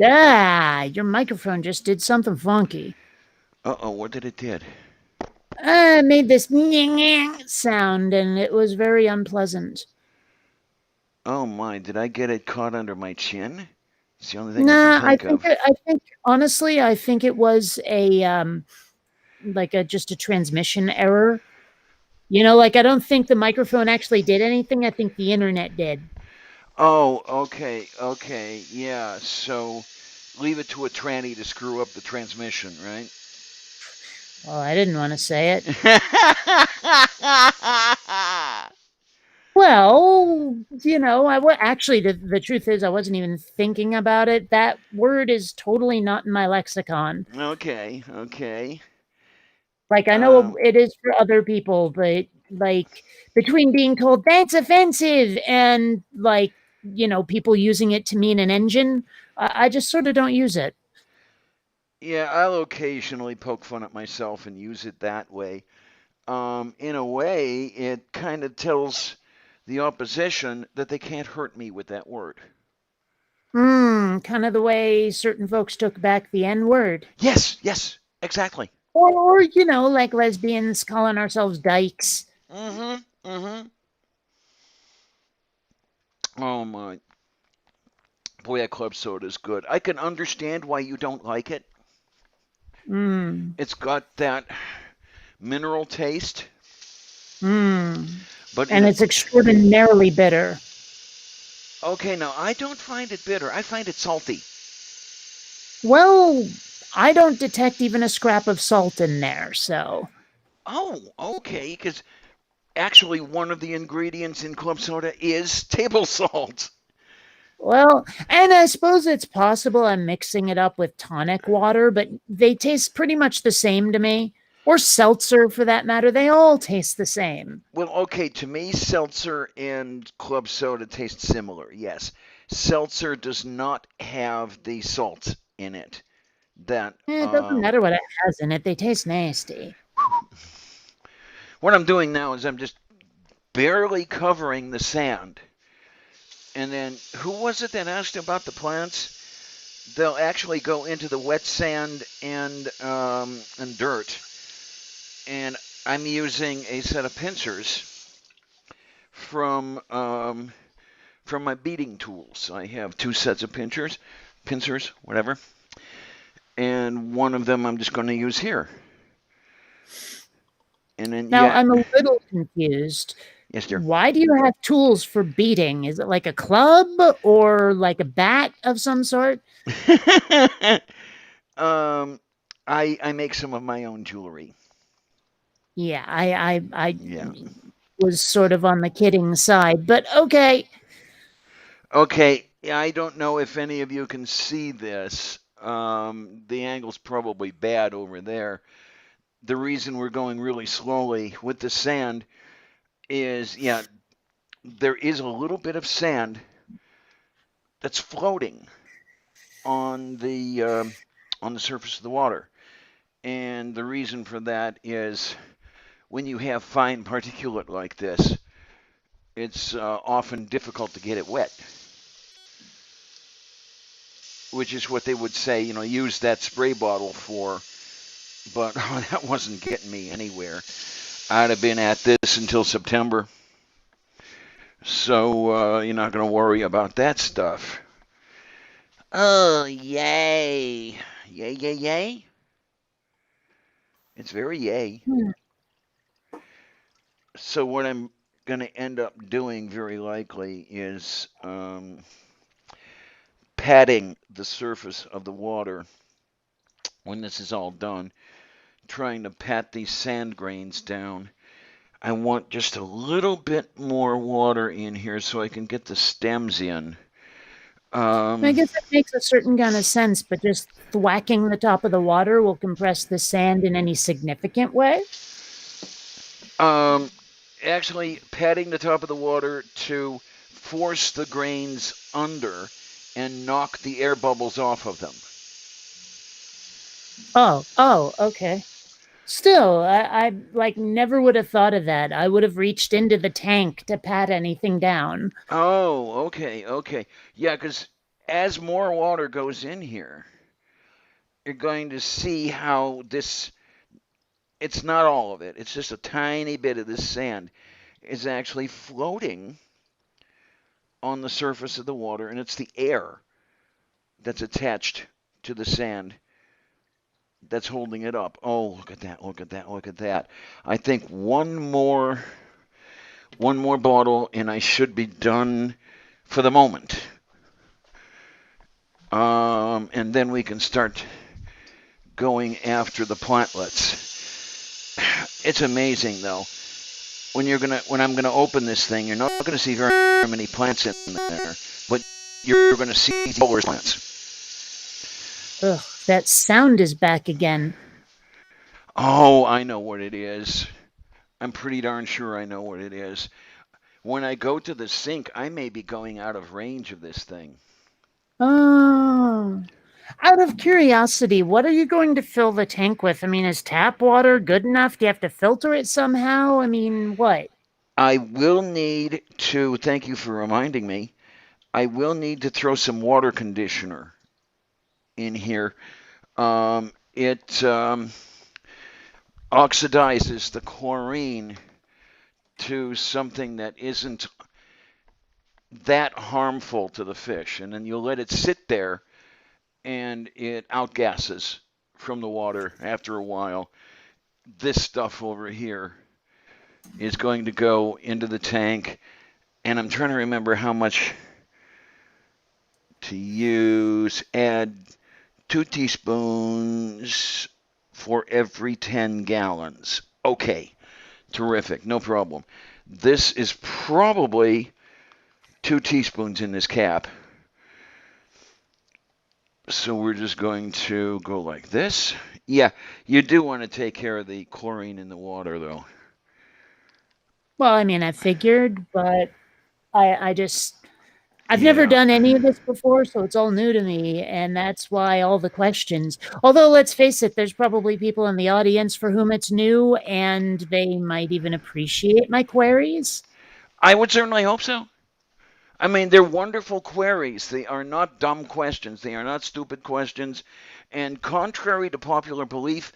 Speaker 3: Ah, your microphone just did something funky.
Speaker 1: Uh-oh, what did it did?
Speaker 3: It made this sound, and it was very unpleasant.
Speaker 1: Oh my, did I get it caught under my chin? It's the only thing
Speaker 3: Nah,
Speaker 1: I can think of.
Speaker 3: I think honestly, I think it was just a transmission error. I don't think the microphone actually did anything. I think the internet did.
Speaker 1: Oh, okay, yeah. So leave it to a tranny to screw up the transmission, right?
Speaker 3: Well, I didn't want to say it. Well, actually, the truth is, I wasn't even thinking about it. That word is totally not in my lexicon.
Speaker 1: Okay.
Speaker 3: Like, I know it is for other people, but like between being told that's offensive and people using it to mean an engine, I just sort of don't use it.
Speaker 1: Yeah, I'll occasionally poke fun at myself and use it that way. In a way, it kind of tells the opposition that they can't hurt me with that word.
Speaker 3: Kind of the way certain folks took back the N word.
Speaker 1: Yes, exactly.
Speaker 3: Or like lesbians calling ourselves dykes.
Speaker 1: Mm-hmm. Oh my. Boy, that club soda is good. I can understand why you don't like it. It's got that mineral taste.
Speaker 3: But it's extraordinarily bitter.
Speaker 1: Okay, now I don't find it bitter. I find it salty.
Speaker 3: Well, I don't detect even a scrap of salt in there, so.
Speaker 1: Oh, okay, because actually one of the ingredients in club soda is table salt.
Speaker 3: Well, and I suppose it's possible I'm mixing it up with tonic water, but they taste pretty much the same to me. Or seltzer, for that matter. They all taste the same.
Speaker 1: Well, okay, to me, seltzer and club soda taste similar, yes. Seltzer does not have the salt in it.
Speaker 3: It doesn't matter what it has in it. They taste nasty.
Speaker 1: What I'm doing now is I'm just barely covering the sand. And then, who was it that asked about the plants? They'll actually go into the wet sand and dirt. And I'm using a set of pincers from my beading tools. I have two sets of pincers, whatever. And one of them I'm just going to use here. And then
Speaker 3: Now,
Speaker 1: yeah,
Speaker 3: I'm a little confused.
Speaker 1: yes, dear.
Speaker 3: Why do you have tools for beating? Is it like a club or like a bat of some sort?
Speaker 1: um, I make some of my own jewelry.
Speaker 3: Yeah, I
Speaker 1: Yeah.
Speaker 3: was sort of on the kidding side, but okay.
Speaker 1: Okay. Yeah, I don't know if any of you can see this. The angle's probably bad over there. The reason we're going really slowly with the sand is, yeah, there is a little bit of sand that's floating on the surface of the water, and the reason for that is when you have fine particulate like this, it's often difficult to get it wet, which is what they would say, use that spray bottle for. But that wasn't getting me anywhere. I'd have been at this until September. So you're not going to worry about that stuff. Oh, yay. Yay, yay, yay. It's very yay.
Speaker 3: Hmm.
Speaker 1: So what I'm going to end up doing very likely is patting the surface of the water when this is all done, trying to pat these sand grains down. I want just a little bit more water in here so I can get the stems in.
Speaker 3: I
Speaker 1: Um,
Speaker 3: guess it makes a certain kind of sense, but just thwacking the top of the water will compress the sand in any significant way?
Speaker 1: um, actually, patting the top of the water to force the grains under and knock the air bubbles off of them.
Speaker 3: Oh, okay. Still, I like never would have thought of that. I would have reached into the tank to pat anything down.
Speaker 1: Oh, okay, okay. Yeah, because as more water goes in here, you're going to see how this, it's not all of it, it's just a tiny bit of this sand is actually floating on the surface of the water, and it's the air that's attached to the sand that's holding it up. Oh, look at that, look at that, look at that. I think one more bottle and I should be done for the moment. And then we can start going after the plantlets. It's amazing though. When I'm gonna open this thing, you're not gonna see very many plants in there, but you're gonna see bowlers plants.
Speaker 3: Ugh, that sound is back again.
Speaker 1: Oh, I know what it is. I'm pretty darn sure I know what it is. When I go to the sink, I may be going out of range of this thing.
Speaker 3: Oh. Out of curiosity, what are you going to fill the tank with? I mean, is tap water good enough? Do you have to filter it somehow? I mean, what?
Speaker 1: I will need to, thank you for reminding me, I will need to throw some water conditioner in here. It oxidizes the chlorine to something that isn't that harmful to the fish. And then you'll let it sit there and it outgasses from the water after a while. This stuff over here is going to go into the tank. And I'm trying to remember how much to use. Add 2 teaspoons for every 10 gallons. Okay, terrific, no problem. This is probably 2 teaspoons in this cap. So we're just going to go like this. Yeah, you do want to take care of the chlorine in the water, though.
Speaker 3: Well, I mean, I figured, but I just I've never
Speaker 1: Yeah.
Speaker 3: done any of this before, so it's all new to me, and that's why all the questions. Although, let's face it, there's probably people in the audience for whom it's new, and they might even appreciate my queries.
Speaker 1: I would certainly hope so. I mean, they're wonderful queries. They are not dumb questions. They are not stupid questions. And contrary to popular belief,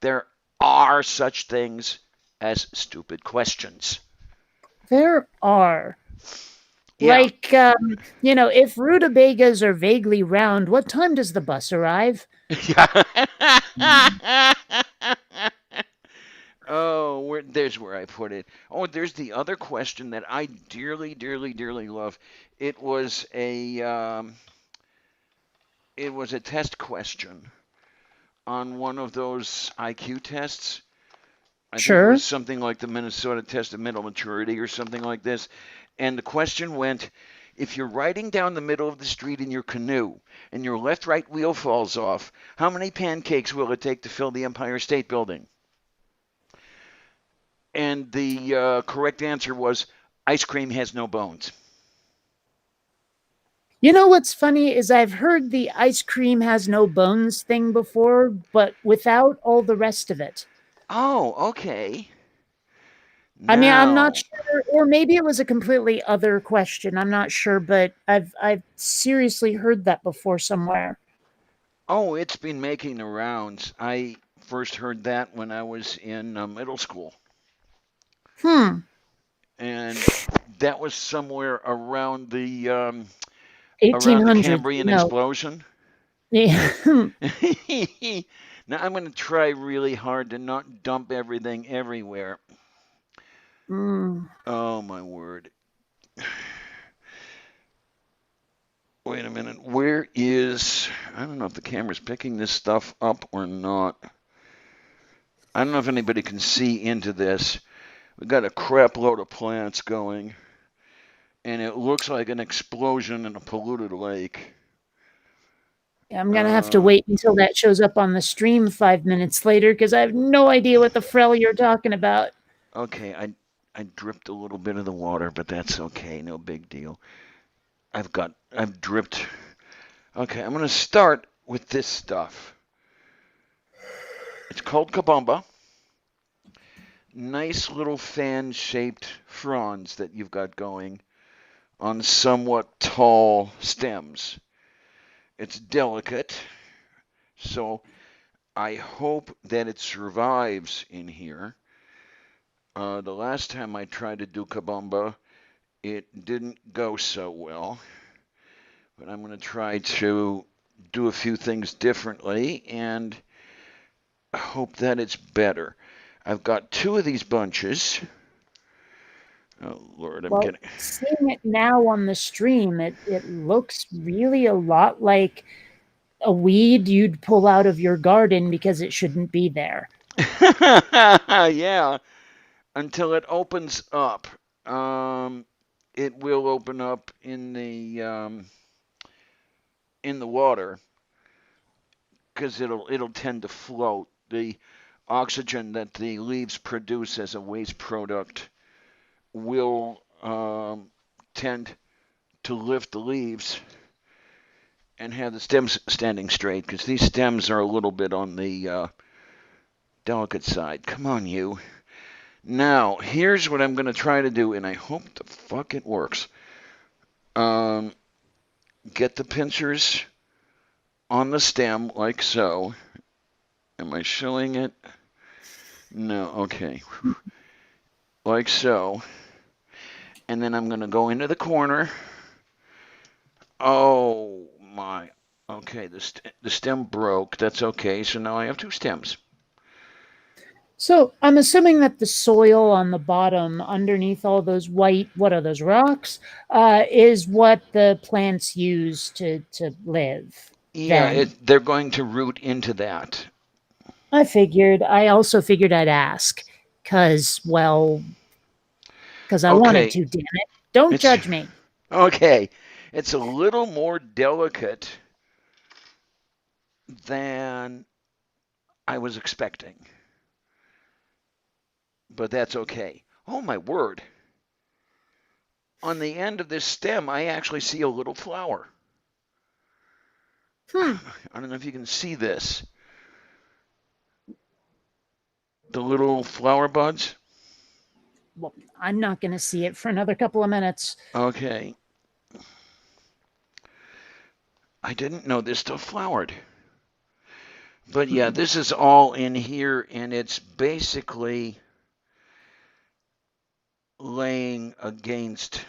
Speaker 1: there are such things as stupid questions.
Speaker 3: There are.
Speaker 1: Yeah.
Speaker 3: Like, if rutabagas are vaguely round, what time does the bus arrive?
Speaker 1: Yeah. Oh there's where I put it. Oh, there's the other question that I dearly, dearly, dearly love. It was a um, it was a test question on one of those IQ tests. I think it was
Speaker 3: Sure.
Speaker 1: something like the Minnesota Test of Mental Maturity or something like this. And the question went, if you're riding down the middle of the street in your canoe and your left right wheel falls off, how many pancakes will it take to fill the Empire State Building? And the correct answer was ice cream has no bones.
Speaker 3: You know what's funny is I've heard the ice cream has no bones thing before, but without all the rest of it.
Speaker 1: Oh, okay.
Speaker 3: I mean, I'm not
Speaker 1: Now,
Speaker 3: sure, or maybe it was a completely other question. I'm not sure, but I've seriously heard that before somewhere.
Speaker 1: oh, it's been making the rounds. I first heard that when I was in middle school.
Speaker 3: Hmm.
Speaker 1: And that was somewhere around the
Speaker 3: 1800s.
Speaker 1: Cambrian
Speaker 3: No.
Speaker 1: explosion.
Speaker 3: Yeah.
Speaker 1: Now I'm going to try really hard to not dump everything everywhere.
Speaker 3: Mm.
Speaker 1: Oh my word. Wait a minute. Where is. I don't know if the camera's picking this stuff up or not. I don't know if anybody can see into this. We've got a crap load of plants going, and it looks like an explosion in a polluted lake.
Speaker 3: I'm gonna have to
Speaker 1: Uh,
Speaker 3: wait until that shows up on the stream 5 minutes later because I have no idea what the frell you're talking about.
Speaker 1: okay, I dripped a little bit of the water, but that's okay, no big deal. I've dripped. Okay, I'm gonna start with this stuff. It's called kabamba. Nice little fan-shaped fronds that you've got going on somewhat tall stems. It's delicate, so I hope that it survives in here. The last time I tried to do kabamba, it didn't go so well, but I'm going to try to do a few things differently and hope that it's better. I've got two of these bunches. Oh, Lord, I'm
Speaker 3: Well,
Speaker 1: getting.
Speaker 3: seeing it now on the stream, it looks really a lot like a weed you'd pull out of your garden because it shouldn't be there.
Speaker 1: Yeah, until it opens up. Um, it will open up in the water because it'll tend to float. The oxygen that the leaves produce as a waste product will tend to lift the leaves and have the stems standing straight because these stems are a little bit on the delicate side. Come on, you. Now, here's what I'm going to try to do, and I hope the fuck it works. Um, get the pincers on the stem like so. Am I showing it? No, okay. Like so. And then I'm going to go into the corner. Oh my. Okay, the stem broke. That's okay. So now I have two stems.
Speaker 3: So I'm assuming that the soil on the bottom, underneath all those white, what are those rocks, is what the plants use to live.
Speaker 1: Yeah,
Speaker 3: Then
Speaker 1: they're going to root into that.
Speaker 3: I figured. I also figured I'd ask, cause well, cause I wanted
Speaker 1: Okay,
Speaker 3: to. Damn it! Don't
Speaker 1: it's
Speaker 3: judge me.
Speaker 1: okay. It's a little more delicate than I was expecting, but that's okay. Oh my word. On the end of this stem, I actually see a little flower.
Speaker 3: Hmm.
Speaker 1: I don't know if you can see this. The little flower buds.
Speaker 3: Well, I'm not going to see it for another couple of minutes.
Speaker 1: Okay. I didn't know this stuff flowered. But yeah,
Speaker 3: Hmm.
Speaker 1: this is all in here, and it's basically laying against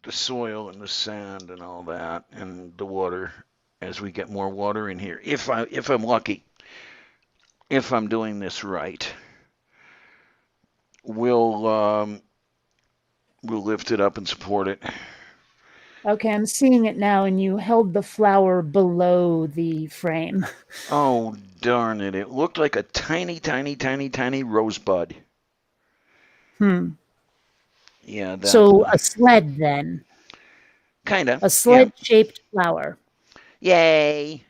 Speaker 1: the soil and the sand and all that, and the water as we get more water in here. If I'm lucky, if I'm doing this right, we'll we'll lift it up and support it.
Speaker 3: Okay, I'm seeing it now, and you held the flower below the frame.
Speaker 1: Oh, darn it. It looked like a tiny, tiny, tiny, tiny rosebud.
Speaker 3: Hmm.
Speaker 1: Yeah, that.
Speaker 3: So a sled then.
Speaker 1: Kind of.
Speaker 3: A
Speaker 1: Yeah.
Speaker 3: sled-shaped flower.
Speaker 1: Yay.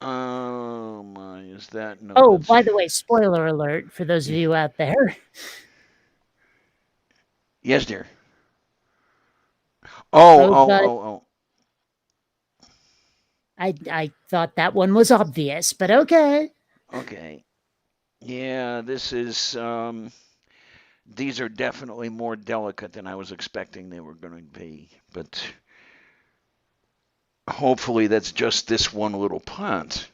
Speaker 1: Oh, my. Is that? No,
Speaker 3: Oh,
Speaker 1: that's.
Speaker 3: by the way, spoiler alert for those of you out there.
Speaker 1: Yes, dear. Oh, oh,
Speaker 3: Rosebud.
Speaker 1: oh,
Speaker 3: I thought that one was obvious, but okay.
Speaker 1: oh. Okay. Yeah, this is. These are definitely more delicate than I was expecting they were going to be. But hopefully that's just this one little plant.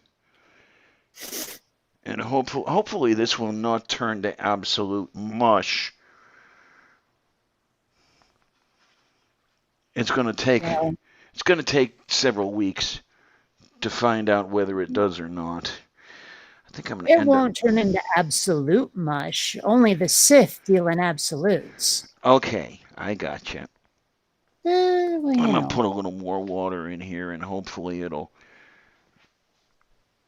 Speaker 1: And hopefully this will not turn to absolute mush. It's going to take
Speaker 3: Well,
Speaker 1: it's going to take several weeks to find out whether it does or not. I think I'm going to
Speaker 3: it
Speaker 1: end up.
Speaker 3: won't turn into absolute mush. Only the Sith deal in absolutes.
Speaker 1: Okay, I got you.
Speaker 3: Well,
Speaker 1: I'm
Speaker 3: you
Speaker 1: going to put a
Speaker 3: know.
Speaker 1: little more water in here and hopefully it'll.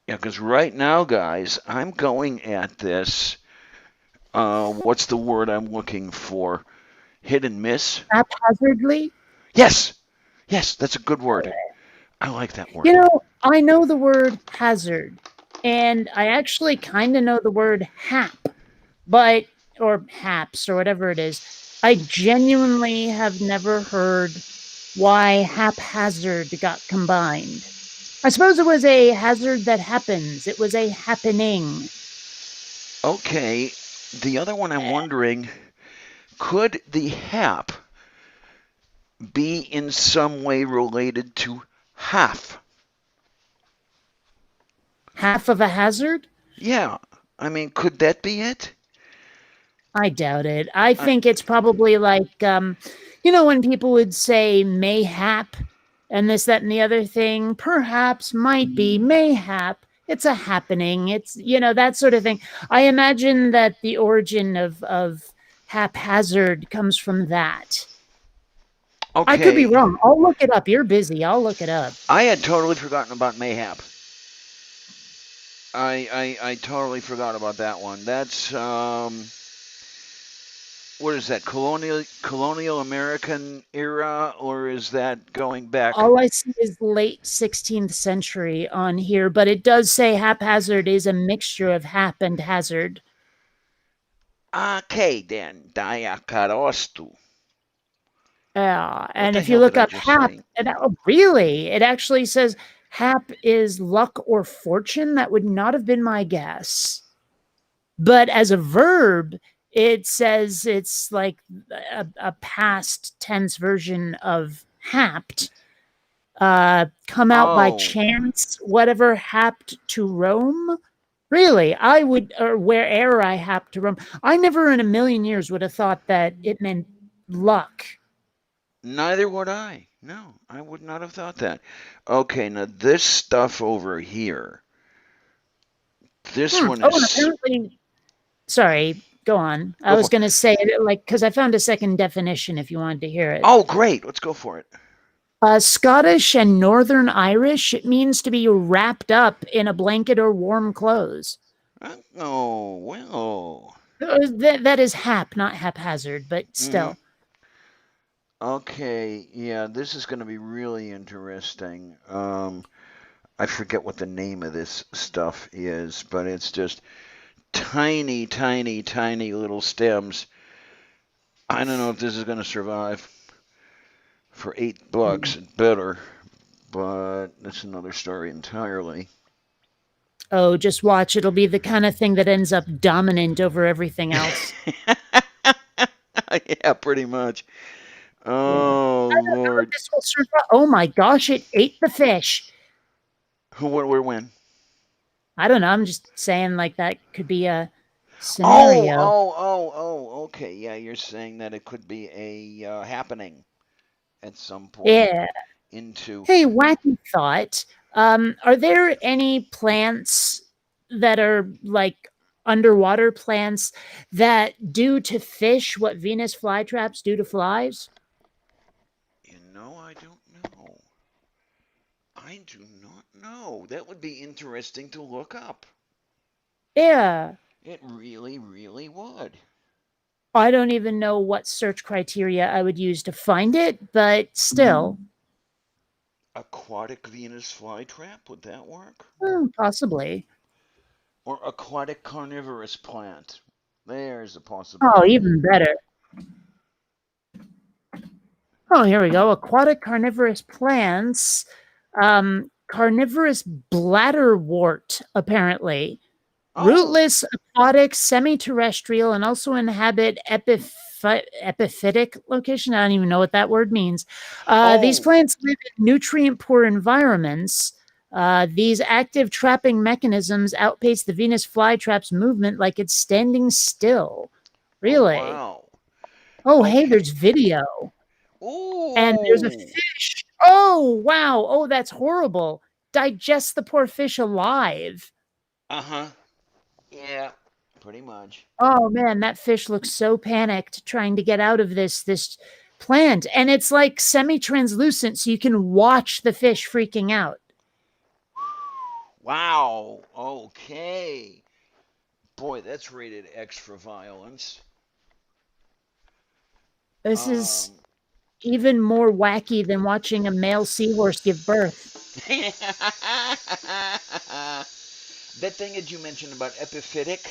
Speaker 1: Yeah, because right now, guys, I'm going at this. What's the word I'm looking for? Hit and miss?
Speaker 3: Haphazardly?
Speaker 1: Yes! Yes, that's a good word. I like that
Speaker 3: You
Speaker 1: word.
Speaker 3: know, I know the word hazard, and I actually kind of know the word hap, but, or haps, or whatever it is. I genuinely have never heard why haphazard got combined. I suppose it was a hazard that happens. It was a happening.
Speaker 1: Okay, the other one I'm wondering, could the hap be in some way related to half?
Speaker 3: Half of a hazard?
Speaker 1: Yeah, I mean, could that be it?
Speaker 3: I doubt it. I
Speaker 1: I,
Speaker 3: think it's probably like, when people would say mayhap and this, that, and the other thing, perhaps, might be, mayhap. It's a happening. It's, that sort of thing. I imagine that the origin of haphazard comes from that. I could be
Speaker 1: okay,
Speaker 3: wrong. I'll look it up. You're busy. I'll look it up.
Speaker 1: I had totally forgotten about mayhap. I totally forgot about that one. That's what is that, colonial American era, or is that going back?
Speaker 3: All I see is late 16th century on here, but it does say haphazard is a mixture of hap and hazard.
Speaker 1: Okay, then, diakarostu.
Speaker 3: Yeah,
Speaker 1: What
Speaker 3: and
Speaker 1: the
Speaker 3: if you
Speaker 1: hell did
Speaker 3: look
Speaker 1: I
Speaker 3: up
Speaker 1: just
Speaker 3: hap,
Speaker 1: say?
Speaker 3: oh, really, it actually says hap is luck or fortune. That would not have been my guess. But as a verb, it says it's like a past tense version of happed. Come out by
Speaker 1: Oh,
Speaker 3: chance, whatever happed to roam. Really, I would, or where'er I hap to roam. I never in a million years would have thought that it meant luck.
Speaker 1: neither would I. No, I would not have thought that. Okay, now this stuff over here. This one
Speaker 3: Oh, and
Speaker 1: is.
Speaker 3: apparently, sorry, go on. I
Speaker 1: Go
Speaker 3: was
Speaker 1: for it.
Speaker 3: going to say, like, because I found a second definition if you wanted to hear it.
Speaker 1: Oh, great. Let's go for it.
Speaker 3: Scottish and Northern Irish, it means to be wrapped up in a blanket or warm clothes.
Speaker 1: Oh, well.
Speaker 3: That is hap, not haphazard, but
Speaker 1: Mm-hmm.
Speaker 3: still.
Speaker 1: Okay, yeah, this is going to be really interesting. I forget what the name of this stuff is, but it's just tiny, tiny, tiny little stems. I don't know if this is going to survive for $8. It's better, but that's another story entirely.
Speaker 3: Oh, just watch. It'll be the kind of thing that ends up dominant over everything else.
Speaker 1: Yeah, pretty much.
Speaker 3: Yeah.
Speaker 1: Oh
Speaker 3: I don't know if
Speaker 1: Lord,
Speaker 3: this will survive. Oh my gosh, it ate the fish.
Speaker 1: who, what, where, when?
Speaker 3: I don't know. I'm just saying, like, that could be a
Speaker 1: Oh,
Speaker 3: scenario.
Speaker 1: oh, oh, oh. Okay, yeah, you're saying that it could be a happening at some point
Speaker 3: Yeah.
Speaker 1: into.
Speaker 3: Hey, wacky thought. Are there any plants that are like underwater plants that do to fish what Venus flytraps do to flies?
Speaker 1: You know, I don't know. I do not know. That would be interesting to look up.
Speaker 3: Yeah.
Speaker 1: It really, really would.
Speaker 3: I don't even know what search criteria I would use to find it, but still,
Speaker 1: Aquatic Venus flytrap, would that work?
Speaker 3: possibly.
Speaker 1: Or aquatic carnivorous plant. There's a
Speaker 3: Oh,
Speaker 1: possibility.
Speaker 3: even better. Oh, here we go. Aquatic carnivorous plants. Carnivorous bladderwort, apparently.
Speaker 1: Oh,
Speaker 3: Rootless, aquatic, semi-terrestrial, and also inhabit epiphytic location. I don't even know what that word means. These
Speaker 1: oh,
Speaker 3: plants live in nutrient-poor environments. These active trapping mechanisms outpace the Venus flytrap's movement like it's standing still.
Speaker 1: oh,
Speaker 3: Really?
Speaker 1: wow.
Speaker 3: Oh, hey, there's
Speaker 1: Okay.
Speaker 3: video. And there's a
Speaker 1: Ooh.
Speaker 3: fish. Oh, wow. Oh, that's horrible. Digest the poor fish alive.
Speaker 1: Uh-huh. Yeah, pretty much.
Speaker 3: Oh man, that fish looks so panicked trying to get out of this plant. And it's like semi-translucent, so you can watch the fish freaking out.
Speaker 1: Wow. Okay. Boy, that's rated X for violence.
Speaker 3: This is
Speaker 1: Um,
Speaker 3: even more wacky than watching a male seahorse give birth.
Speaker 1: that thing that you mentioned about epiphytic,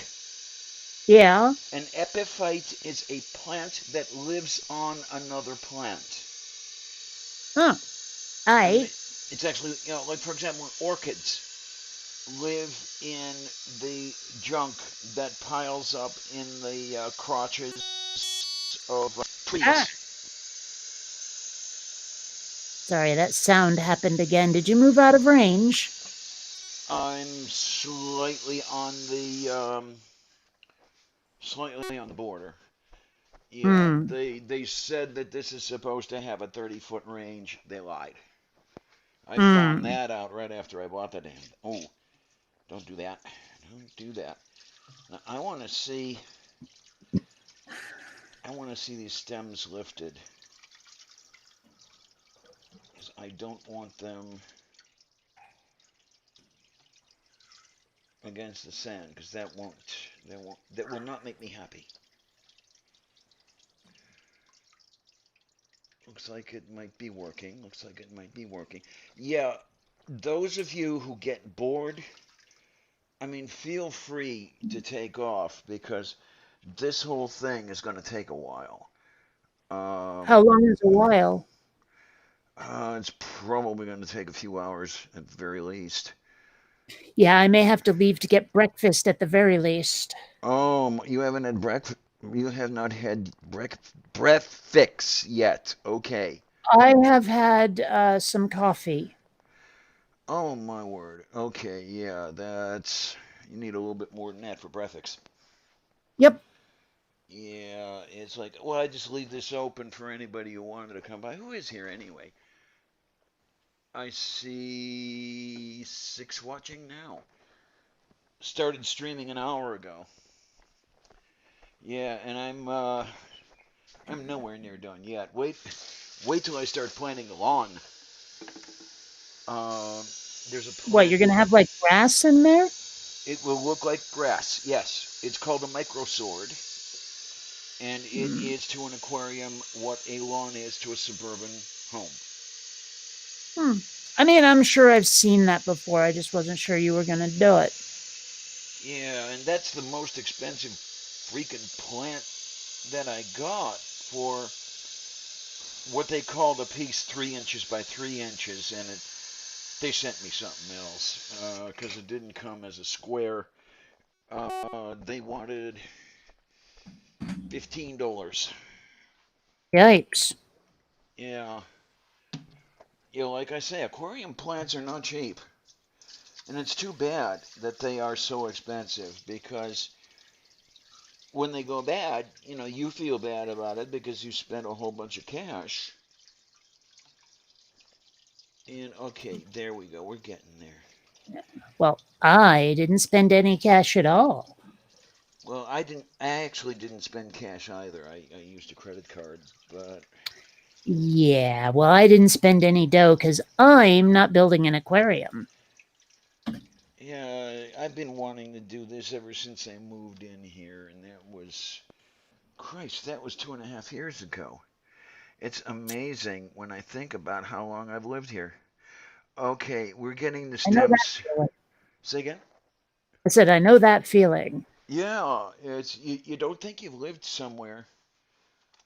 Speaker 3: Yeah.
Speaker 1: an epiphyte is a plant that lives on another plant.
Speaker 3: Huh.
Speaker 1: I mean,
Speaker 3: I.
Speaker 1: it's actually, like for example, orchids live in the junk that piles up in the crotches of
Speaker 3: Ah.
Speaker 1: trees.
Speaker 3: Sorry, that sound happened again. Did you move out of range?
Speaker 1: I'm slightly on the border. Yeah,
Speaker 3: Hmm.
Speaker 1: they said that this is supposed to have a 30-foot range. They lied. I found
Speaker 3: Hmm.
Speaker 1: that out right after I bought the damn. Oh, don't do that. Don't do that. Now, I want to see these stems lifted because I don't want them against the sand because that will not make me happy. Looks like it might be working. Looks like it might be working. Yeah, those of you who get bored, I mean, feel free to take off because this whole thing is going to take a while. Um,
Speaker 3: How long is a while?
Speaker 1: it's probably going to take a few hours at the very least.
Speaker 3: Yeah, I may have to leave to get breakfast at the very least.
Speaker 1: You haven't had breakfast. You have not had breath fix yet. Okay.
Speaker 3: I have had some coffee.
Speaker 1: Oh my word. Okay, yeah, that's you need a little bit more than that for breathix.
Speaker 3: Yep.
Speaker 1: Yeah, it's like, well, I just leave this open for anybody who wanted to come by. Who is here anyway? I see six watching now. Started streaming an hour ago. Yeah, and I'm nowhere near done yet. Wait till I start planting the lawn. Um, there's a
Speaker 3: What,
Speaker 1: plant.
Speaker 3: you're gonna have like grass in there?
Speaker 1: It will look like grass. Yes, it's called a micro sword, and it
Speaker 3: Hmm.
Speaker 1: is to an aquarium what a lawn is to a suburban home.
Speaker 3: Hmm. I mean, I'm sure I've seen that before. I just wasn't sure you were gonna do it.
Speaker 1: Yeah, and that's the most expensive freaking plant that I got for what they called a piece 3 inches by 3 inches, and they sent me something else because it didn't come as a square. They wanted $15.
Speaker 3: Yikes.
Speaker 1: Yeah, like I say, aquarium plants are not cheap, and it's too bad that they are so expensive because when they go bad, you feel bad about it because you spent a whole bunch of cash. And okay, there we go. We're getting there.
Speaker 3: Well, I didn't spend any cash at all.
Speaker 1: Well, I didn't. I actually didn't spend cash either. I used a credit card, but
Speaker 3: Yeah, well, I didn't spend any dough because I'm not building an aquarium.
Speaker 1: yeah, I've been wanting to do this ever since I moved in here, and that was Christ. That was 2.5 years ago. It's amazing when I think about how long I've lived here. Okay, we're getting the
Speaker 3: I know that
Speaker 1: stems.
Speaker 3: feeling.
Speaker 1: Say again?
Speaker 3: I said, I know that feeling.
Speaker 1: Yeah, it's you don't think you've lived somewhere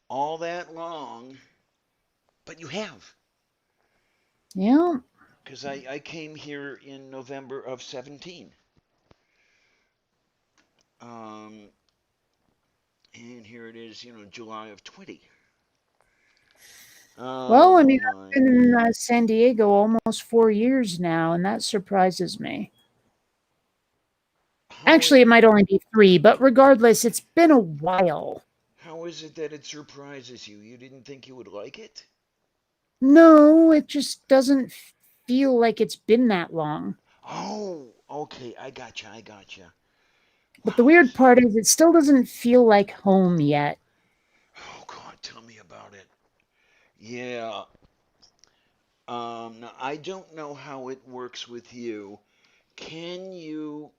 Speaker 1: all that long, but you have.
Speaker 3: Yeah.
Speaker 1: Because I came here in November of 17. Um, and here it is, July of 20.
Speaker 3: Well, I
Speaker 1: Oh
Speaker 3: mean, I've
Speaker 1: my.
Speaker 3: been in San Diego almost 4 years now, and that surprises me.
Speaker 1: How
Speaker 3: Actually, it might only be three, but regardless, it's been a while.
Speaker 1: how is it that it surprises you? You didn't think you would like it?
Speaker 3: No, it just doesn't feel like it's been that long.
Speaker 1: Oh, okay, I gotcha, I gotcha.
Speaker 3: But the
Speaker 1: Wow.
Speaker 3: weird part is, it still doesn't feel like home yet.
Speaker 1: Oh God, tell me about it. Yeah. Now I don't know how it works with you. Can you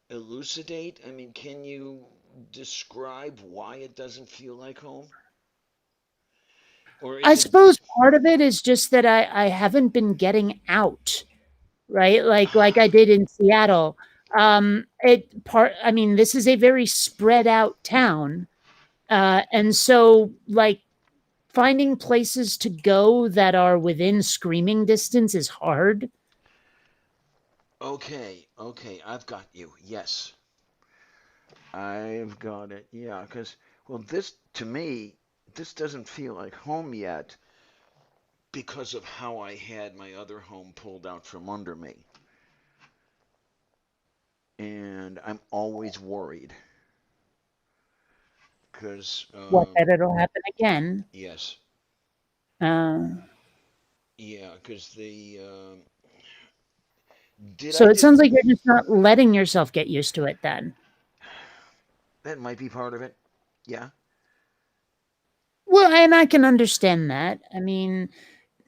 Speaker 1: elucidate? I mean, can you describe why it doesn't feel like home? Or
Speaker 3: I
Speaker 1: is it
Speaker 3: suppose part of it is just that I haven't been getting out, right? Like I did in Seattle. I mean, this is a very spread out town. And so like finding places to go that are within screaming distance is hard.
Speaker 1: okay, okay, I've got you. Yes. I've got it. Yeah, because well, this to me, this doesn't feel like home yet because of how I had my other home pulled out from under me, and I'm always worried because
Speaker 3: What, that it'll happen again.
Speaker 1: yes,
Speaker 3: Uh,
Speaker 1: yeah, because the did I
Speaker 3: so it
Speaker 1: did
Speaker 3: sounds like you're just not letting yourself get used to it then.
Speaker 1: that might be part of it. Yeah.
Speaker 3: Well, and I can understand that. I mean,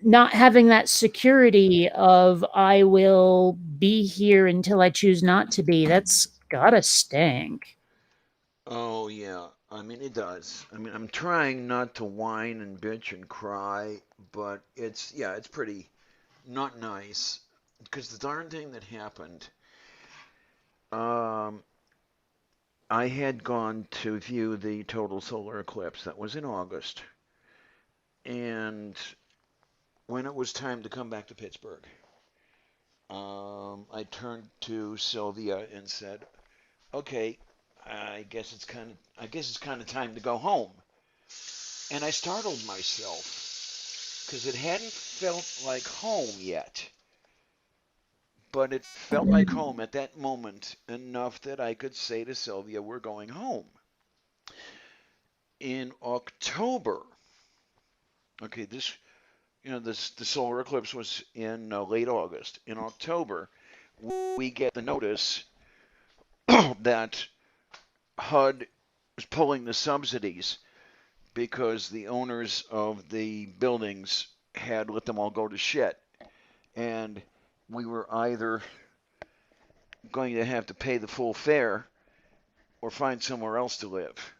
Speaker 3: not having that security of I will be here until I choose not to be, that's gotta stink.
Speaker 1: Oh yeah. I mean it does. I mean I'm trying not to whine and bitch and cry, but it's yeah, it's pretty not nice because the darn thing that happened, um, I had gone to view the total solar eclipse. That was in August, and when it was time to come back to Pittsburgh, I turned to Sylvia and said, "Okay, I guess it's kind of time to go home." And I startled myself because it hadn't felt like home yet. But it felt like
Speaker 3: Mm.
Speaker 1: home at that moment enough that I could say to Sylvia, "We're going home." In October, okay, this the solar eclipse was in late August. In October, we get the notice that HUD was pulling the subsidies because the owners of the buildings had let them all go to shit, and we were either going to have to pay the full fare or find somewhere else to live.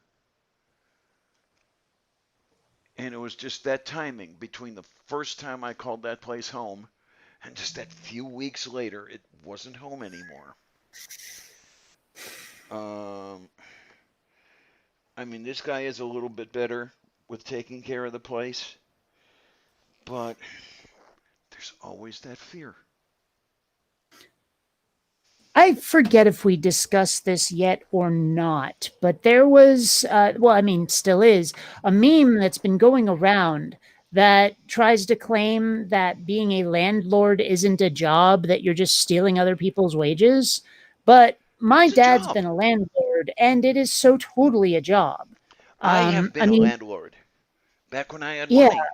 Speaker 1: And it was just that timing between the first time I called that place home and just that few weeks later, it wasn't home anymore. Um, I mean, this guy is a little bit better with taking care of the place, but there's always that fear.
Speaker 3: I forget if we discussed this yet or not, but there was, well, I mean, still is, a meme that's been going around that tries to claim that being a landlord isn't a job, that you're just stealing other people's wages. But my
Speaker 1: It's a
Speaker 3: dad's
Speaker 1: job.
Speaker 3: been a landlord, and it is so totally a job.
Speaker 1: I have
Speaker 3: I
Speaker 1: been a
Speaker 3: mean,
Speaker 1: landlord back when I had
Speaker 3: yeah,
Speaker 1: money.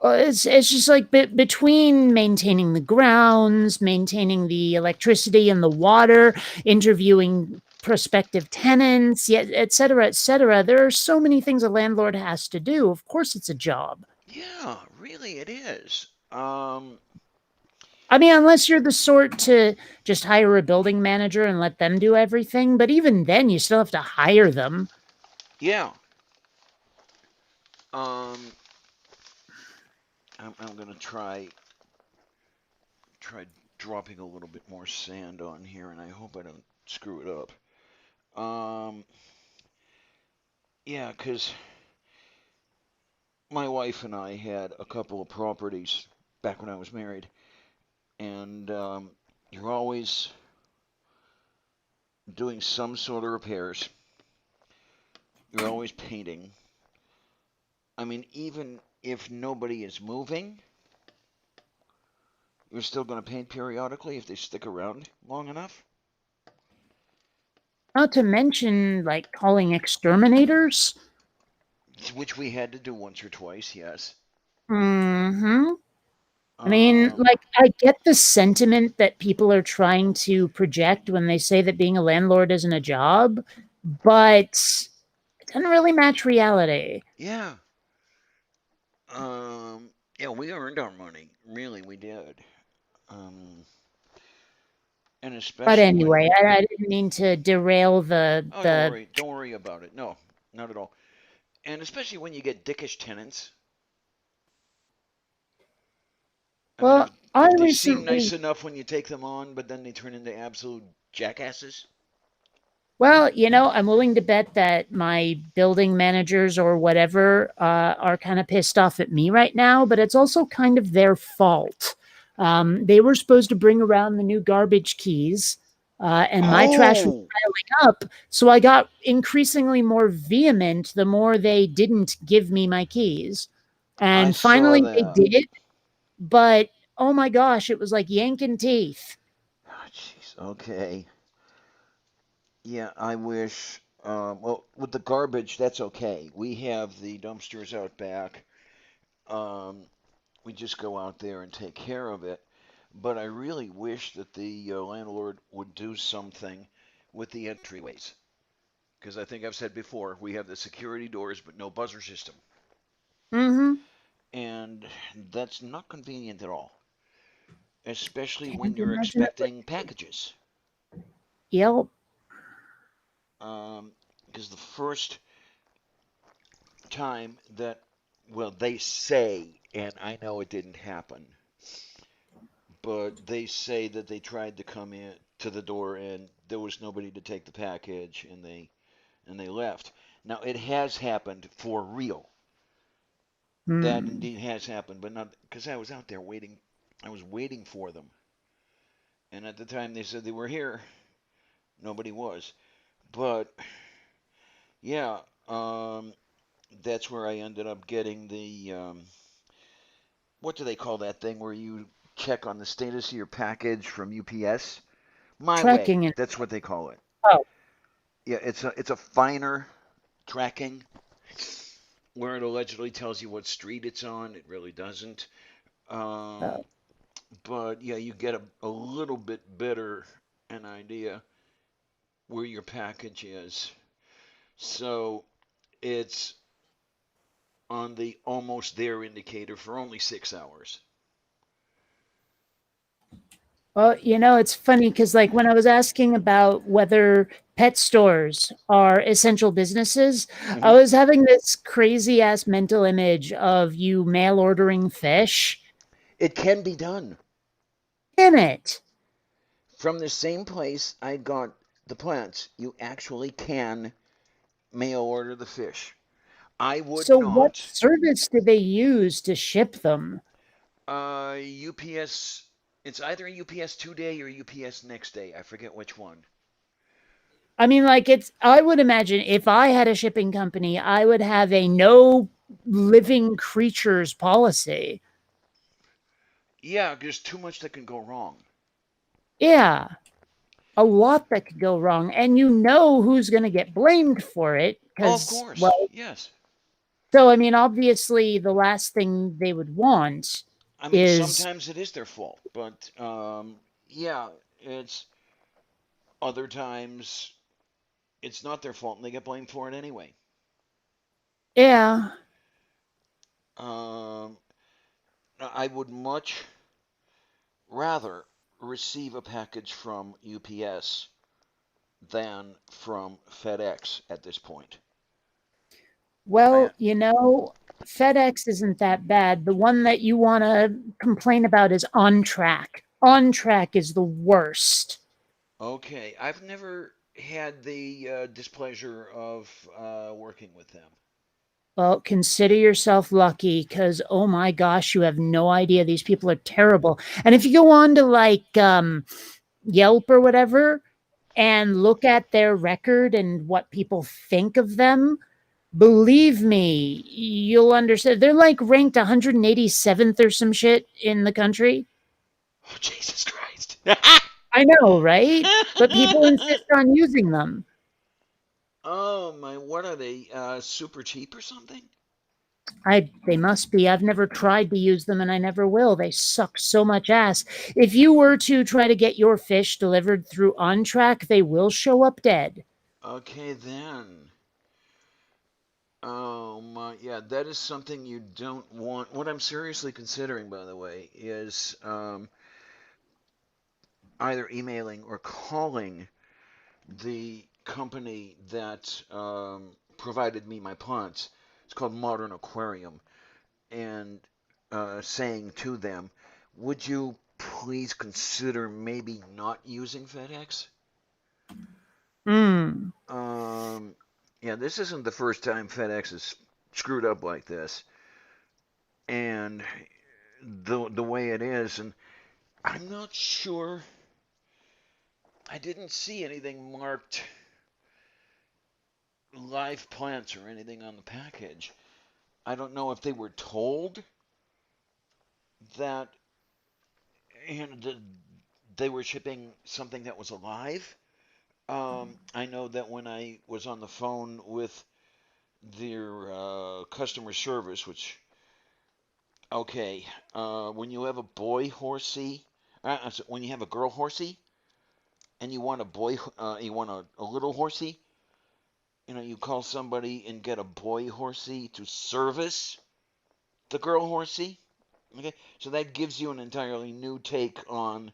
Speaker 3: Well, it's just like between maintaining the grounds, maintaining the electricity and the water, interviewing prospective tenants, yet et cetera, et cetera. There are so many things a landlord has to do. Of course, it's a job.
Speaker 1: Yeah, really, it is.
Speaker 3: I mean, unless you're the sort to just hire a building manager and let them do everything, but even then, you still have to hire them.
Speaker 1: Yeah. Um, I'm gonna try dropping a little bit more sand on here, and I hope I don't screw it up. Yeah, 'cause my wife and I had a couple of properties back when I was married, and you're always doing some sort of repairs. You're always painting. I mean, even if nobody is moving, you're still going to paint periodically if they stick around long enough.
Speaker 3: Not to mention, like, calling exterminators.
Speaker 1: Which we had to do once or twice, yes.
Speaker 3: Hmm. I mean,
Speaker 1: Um,
Speaker 3: like, I get the sentiment that people are trying to project when they say that being a landlord isn't a job, but it doesn't really match reality.
Speaker 1: yeah. Yeah, we earned our money. Really, we did. Um, and
Speaker 3: But
Speaker 1: especially when.
Speaker 3: anyway, I didn't mean to derail
Speaker 1: Oh, don't
Speaker 3: the
Speaker 1: worry. Don't worry about it. No, not at all. And especially when you get dickish tenants. I mean,
Speaker 3: well, I
Speaker 1: if they seem nice
Speaker 3: recently
Speaker 1: enough when you take them on, but then they turn into absolute jackasses.
Speaker 3: well, I'm willing to bet that my building managers or whatever are kind of pissed off at me right now, but it's also kind of their fault. They were supposed to bring around the new garbage keys, and my trash was
Speaker 1: Oh,
Speaker 3: piling up. So I got increasingly more vehement the more they didn't give me my keys.
Speaker 1: I
Speaker 3: And
Speaker 1: saw
Speaker 3: finally they
Speaker 1: that.
Speaker 3: did, but oh my gosh, it was like yanking teeth.
Speaker 1: Oh, jeez. Okay. Yeah, I wish. Well, with the garbage, that's okay. We have the dumpsters out back. Um, we just go out there and take care of it. But I really wish that the landlord would do something with the entryways. Because I think I've said before, we have the security doors but no buzzer system.
Speaker 3: Mm-hmm.
Speaker 1: And that's not convenient at all, especially when
Speaker 3: Can't
Speaker 1: you're
Speaker 3: imagine it.
Speaker 1: expecting packages.
Speaker 3: Yep.
Speaker 1: Because the first time that, well, they say, and I know it didn't happen, but they say that they tried to come in to the door and there was nobody to take the package and they left. Now it has happened for real. That
Speaker 3: Hmm.
Speaker 1: indeed has happened, but not because I was out there waiting. I was waiting for them, and at the time they said they were here, nobody was. But yeah, um, that's where I ended up getting the what do they call that thing where you check on the status of your package from UPS? My way.
Speaker 3: Tracking it.
Speaker 1: That's what they call it.
Speaker 3: Oh,
Speaker 1: Yeah, it's a finer tracking where it allegedly tells you what street it's on. It really doesn't. Um,
Speaker 3: oh.
Speaker 1: but yeah, you get a little bit better an idea where your package is. So it's on the almost there indicator for only 6 hours.
Speaker 3: Well, it's funny because, like, when I was asking about whether pet stores are essential businesses, I
Speaker 1: Hmm.
Speaker 3: was having this crazy ass mental image of you mail ordering fish.
Speaker 1: It can be done
Speaker 3: Damn it.
Speaker 1: from the same place I got the plants. You actually can mail order the fish. I would
Speaker 3: So, what
Speaker 1: not.
Speaker 3: service do they use to ship them?
Speaker 1: UPS. It's either a UPS 2 day or UPS next day. I forget which one.
Speaker 3: I mean, like, I would imagine if I had a shipping company, I would have a no living creatures policy.
Speaker 1: Yeah, there's too much that can go wrong.
Speaker 3: Yeah. A lot that could go wrong, and who's going to get blamed for it
Speaker 1: Oh, of
Speaker 3: because,
Speaker 1: course.
Speaker 3: well,
Speaker 1: Yes.
Speaker 3: So, I mean, obviously, the last thing they would want
Speaker 1: I mean,
Speaker 3: is,
Speaker 1: sometimes it is their fault, but yeah, it's other times it's not their fault and they get blamed for it anyway.
Speaker 3: yeah.
Speaker 1: Um, I would much rather receive a package from UPS than from FedEx at this point. I
Speaker 3: Well, FedEx isn't that bad. The one that you want to complain about is On Track. On Track is the worst.
Speaker 1: Okay, I've never had the displeasure of working with them.
Speaker 3: Well, consider yourself lucky because, oh my gosh, you have no idea. These people are terrible. And if you go on to Yelp or whatever and look at their record and what people think of them, believe me, you'll understand. They're like ranked 187th or some shit in the country.
Speaker 1: Oh, Jesus Christ.
Speaker 3: I know, right? But people insist on using them.
Speaker 1: Oh my, what are they? Super cheap or something?
Speaker 3: They must be. I've never tried to use them and I never will. They suck so much ass. If you were to try to get your fish delivered through OnTrack, they will show up dead.
Speaker 1: Okay then. Oh my, yeah, that is something you don't want. What I'm seriously considering, by the way, is either emailing or calling the company that provided me my plants. It's called Modern Aquarium, and saying to them, "Would you please consider maybe not using FedEx?"
Speaker 3: Hmm.
Speaker 1: Um, yeah, this isn't the first time FedEx has screwed up like this, and the way it is, and I'm not sure. I didn't see anything marked live plants or anything on the package. I don't know if they were told that they were shipping something that was alive. I know that when I was on the phone with their customer service, which okay, when you have a boy horsey, when you have a girl horsey, and you want you want a little horsey, you call somebody and get a boy horsey to service the girl horsey. Okay, so that gives you an entirely new take on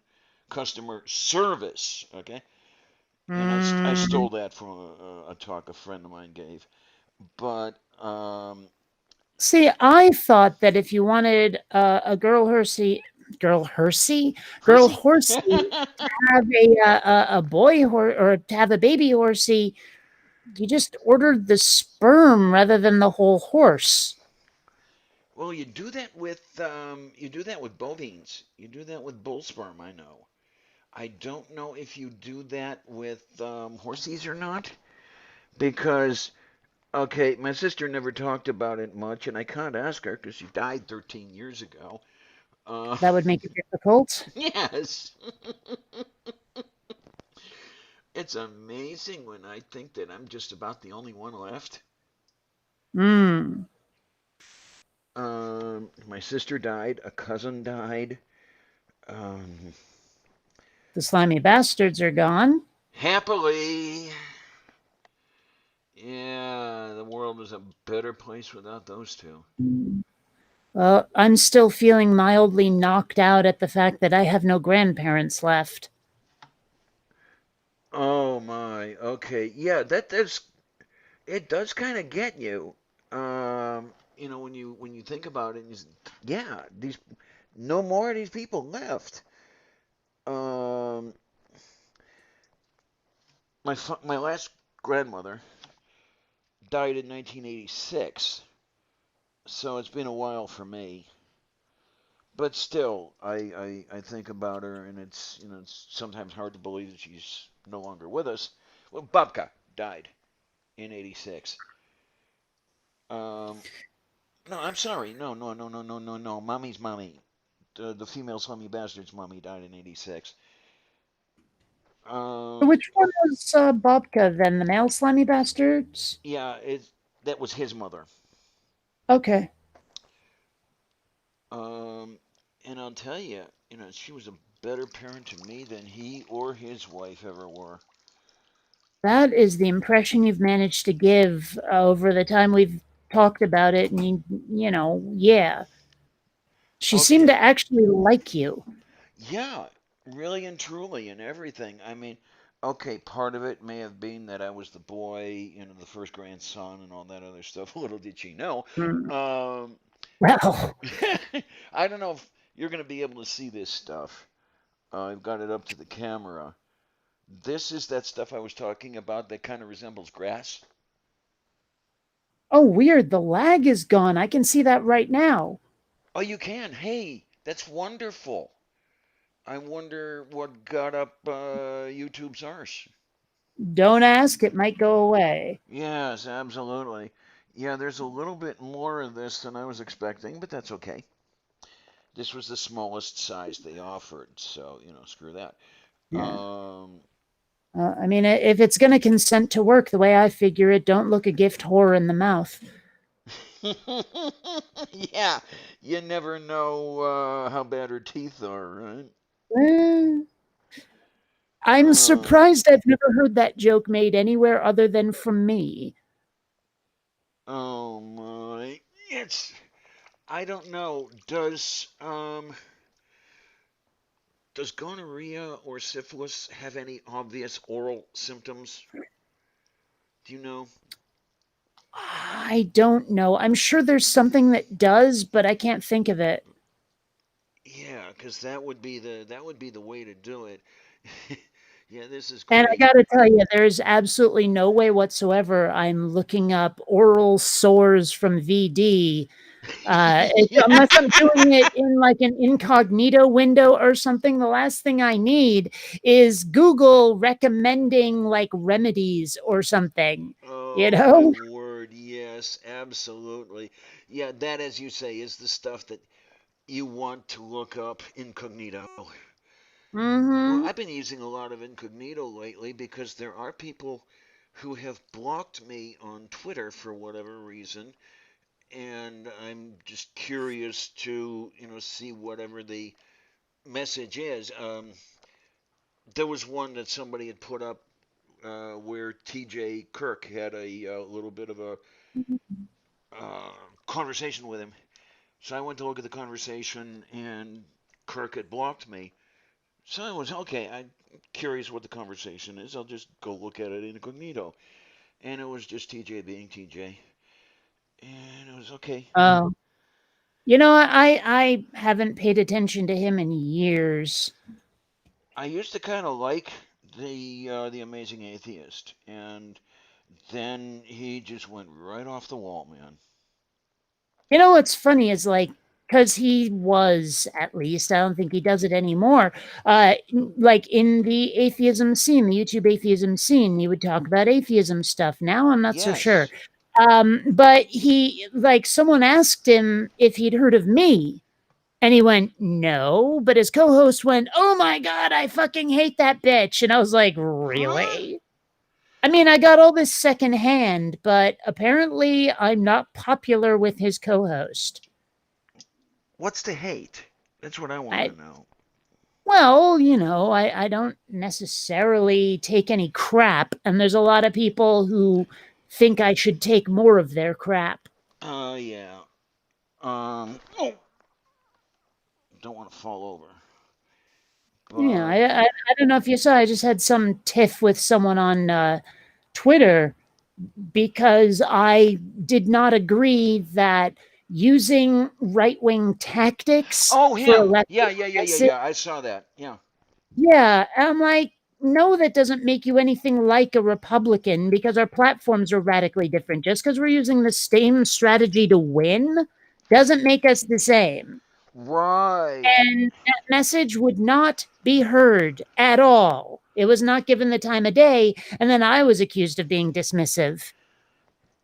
Speaker 1: customer service. Okay, and I
Speaker 3: Mm.
Speaker 1: stole that from a talk a friend of mine gave. But
Speaker 3: See, I thought that if you wanted girl Hersey, girl
Speaker 1: Hersey.
Speaker 3: horsey, have a boy or to have a baby horsey, you just ordered the sperm rather than the whole horse.
Speaker 1: Well, you do that with bovines. You do that with bull sperm. I know. I don't know if you do that with horses or not, because okay, my sister never talked about it much, and I can't ask her because she died 13 years ago. Uh,
Speaker 3: That would make it difficult.
Speaker 1: yes, it's amazing when I think that I'm just about the only one left.
Speaker 3: Mm.
Speaker 1: My sister died, a cousin died. Um,
Speaker 3: The slimy bastards are gone.
Speaker 1: happily, yeah, the world was a better place without those two.
Speaker 3: Well, I'm still feeling mildly knocked out at the fact that I have no grandparents left.
Speaker 1: Oh my, okay, yeah, it does kind of get you. When you think about it, yeah, these no more of these people left. Um, my last grandmother died in 1986, so it's been a while for me. But still, I think about her, and it's sometimes hard to believe that she's no longer with us. Well, Babka died in '86. Um, no, I'm sorry. No, no, no, no, no, no, no. Mommy's mommy, the female slummy bastard's mommy died in '86. Um,
Speaker 3: Which one was Bobka then? The male slimy bastards?
Speaker 1: yeah, that was his mother.
Speaker 3: Okay.
Speaker 1: Um, and I'll tell you, she was a better parent to me than he or his wife ever were.
Speaker 3: That is the impression you've managed to give over the time we've talked about it, and yeah. She seemed to
Speaker 1: Okay.
Speaker 3: actually like you.
Speaker 1: Yeah, really and truly and everything. I mean, okay, part of it may have been that I was the boy, the first grandson and all that other stuff. Little did she know.
Speaker 3: Mm.
Speaker 1: Um,
Speaker 3: Well,
Speaker 1: I don't know if you're going to be able to see this stuff. I've got it up to the camera. This is that stuff I was talking about that kind of resembles grass.
Speaker 3: oh, weird. The lag is gone. I can see that right now.
Speaker 1: Oh, you can. Hey, that's wonderful. I wonder what got up YouTube's arse.
Speaker 3: Don't ask, it might go away.
Speaker 1: Yes, absolutely. Yeah, there's a little bit more of this than I was expecting, but that's okay. This was the smallest size they offered, so, screw that.
Speaker 3: Yeah.
Speaker 1: Um,
Speaker 3: I mean, if it's going to consent to work the way I figure it, don't look a gift horror in the mouth.
Speaker 1: yeah, you never know how bad her teeth are, right?
Speaker 3: Eh, I'm
Speaker 1: Uh,
Speaker 3: surprised I've never heard that joke made anywhere other than from me.
Speaker 1: oh my. I don't know. Does gonorrhea or syphilis have any obvious oral symptoms? Do you know?
Speaker 3: I don't know. I'm sure there's something that does, but I can't think of it.
Speaker 1: Yeah, because that would be the way to do it. Yeah, this is
Speaker 3: And I
Speaker 1: great.
Speaker 3: gotta tell you, there's absolutely no way whatsoever I'm looking up oral sores from VD.
Speaker 1: Yeah.
Speaker 3: Unless I'm doing it in like an incognito window or something, the last thing I need is Google recommending like remedies or something, you
Speaker 1: Oh my
Speaker 3: know?
Speaker 1: word, yes, absolutely. Yeah, that, as you say, is the stuff that you want to look up incognito. Well,
Speaker 3: Mm-hmm.
Speaker 1: I've been using a lot of incognito lately because there are people who have blocked me on Twitter for whatever reason, and I'm just curious to, see whatever the message is. There was one that somebody had put up where T.J. Kirk had a little bit of a uh, conversation with him. So I went to look at the conversation, and Kirk had blocked me. So I was okay. I'm curious what the conversation is. I'll just go look at it incognito, and it was just TJ being TJ, and it was okay.
Speaker 3: Oh. I haven't paid attention to him in years.
Speaker 1: I used to kind of like the Amazing Atheist, and then he just went right off the wall, man.
Speaker 3: You know what's funny is like because he was at least I don't think he does it anymore. Like in the atheism scene, the YouTube atheism scene, he would talk about atheism stuff. Now I'm not so sure.
Speaker 1: Yes.
Speaker 3: But he like someone asked him if he'd heard of me, and he went no. But his co-host went, "Oh my god, I fucking hate that bitch," and I was like,
Speaker 1: Huh?
Speaker 3: really? I mean, I got all this secondhand, but apparently I'm not popular with his co-host.
Speaker 1: What's the hate? That's what I want
Speaker 3: I
Speaker 1: to know.
Speaker 3: Well, I don't necessarily take any crap, and there's a lot of people who think I should take more of their crap.
Speaker 1: Yeah. Oh, don't want to fall over,
Speaker 3: Yeah,
Speaker 1: but
Speaker 3: I don't know if you saw. I just had some tiff with someone on Twitter because I did not agree that using right wing tactics
Speaker 1: oh,
Speaker 3: for
Speaker 1: him.
Speaker 3: elected
Speaker 1: Yeah, yeah, yeah, yeah,
Speaker 3: offices.
Speaker 1: yeah. I saw that. Yeah.
Speaker 3: Yeah, I'm like, no, that doesn't make you anything like a Republican because our platforms are radically different. Just because we're using the same strategy to win doesn't make us the same.
Speaker 1: Right.
Speaker 3: And that message would not be heard at all. It was not given the time of day. And then I was accused of being dismissive.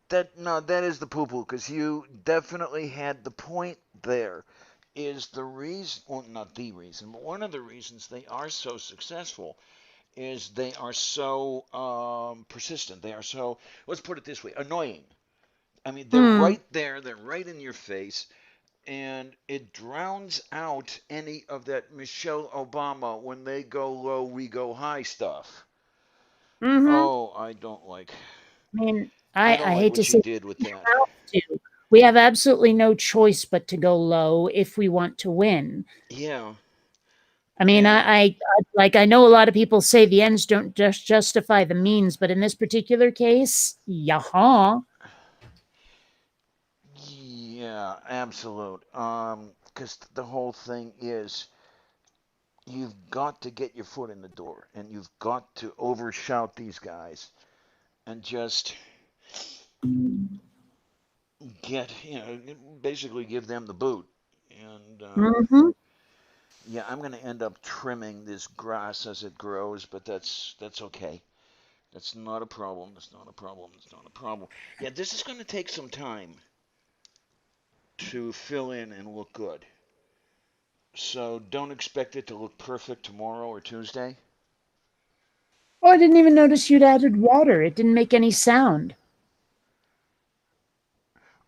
Speaker 1: That no, that is the poo poo because you definitely had the point there. Is the reason, well, not the reason, but one of the reasons they are so successful is they are so persistent. They are so, let's put it this way, annoying. I mean, they're
Speaker 3: Hmm.
Speaker 1: right there, they're right in your face, and it drowns out any of that Michelle Obama when they go low, we go high stuff.
Speaker 3: Mhm.
Speaker 1: Oh, I don't like.
Speaker 3: I mean,
Speaker 1: I don't
Speaker 3: I
Speaker 1: like
Speaker 3: hate
Speaker 1: what
Speaker 3: to
Speaker 1: she
Speaker 3: say
Speaker 1: did with
Speaker 3: we
Speaker 1: that.
Speaker 3: have to. We have absolutely no choice but to go low if we want to win.
Speaker 1: Yeah,
Speaker 3: I mean,
Speaker 1: and
Speaker 3: like, I know a lot of people say the ends don't just justify the means, but in this particular case, yaha.
Speaker 1: yeah, absolute. Because the whole thing is you've got to get your foot in the door, and you've got to overshout these guys and just basically give them the boot. And
Speaker 3: Mhm.
Speaker 1: yeah, I'm going to end up trimming this grass as it grows, but that's okay. That's not a problem. That's not a problem. That's not a problem. Yeah, this is going to take some time to fill in and look good. So don't expect it to look perfect tomorrow or Tuesday.
Speaker 3: Oh, I didn't even notice you'd added water. It didn't make any sound.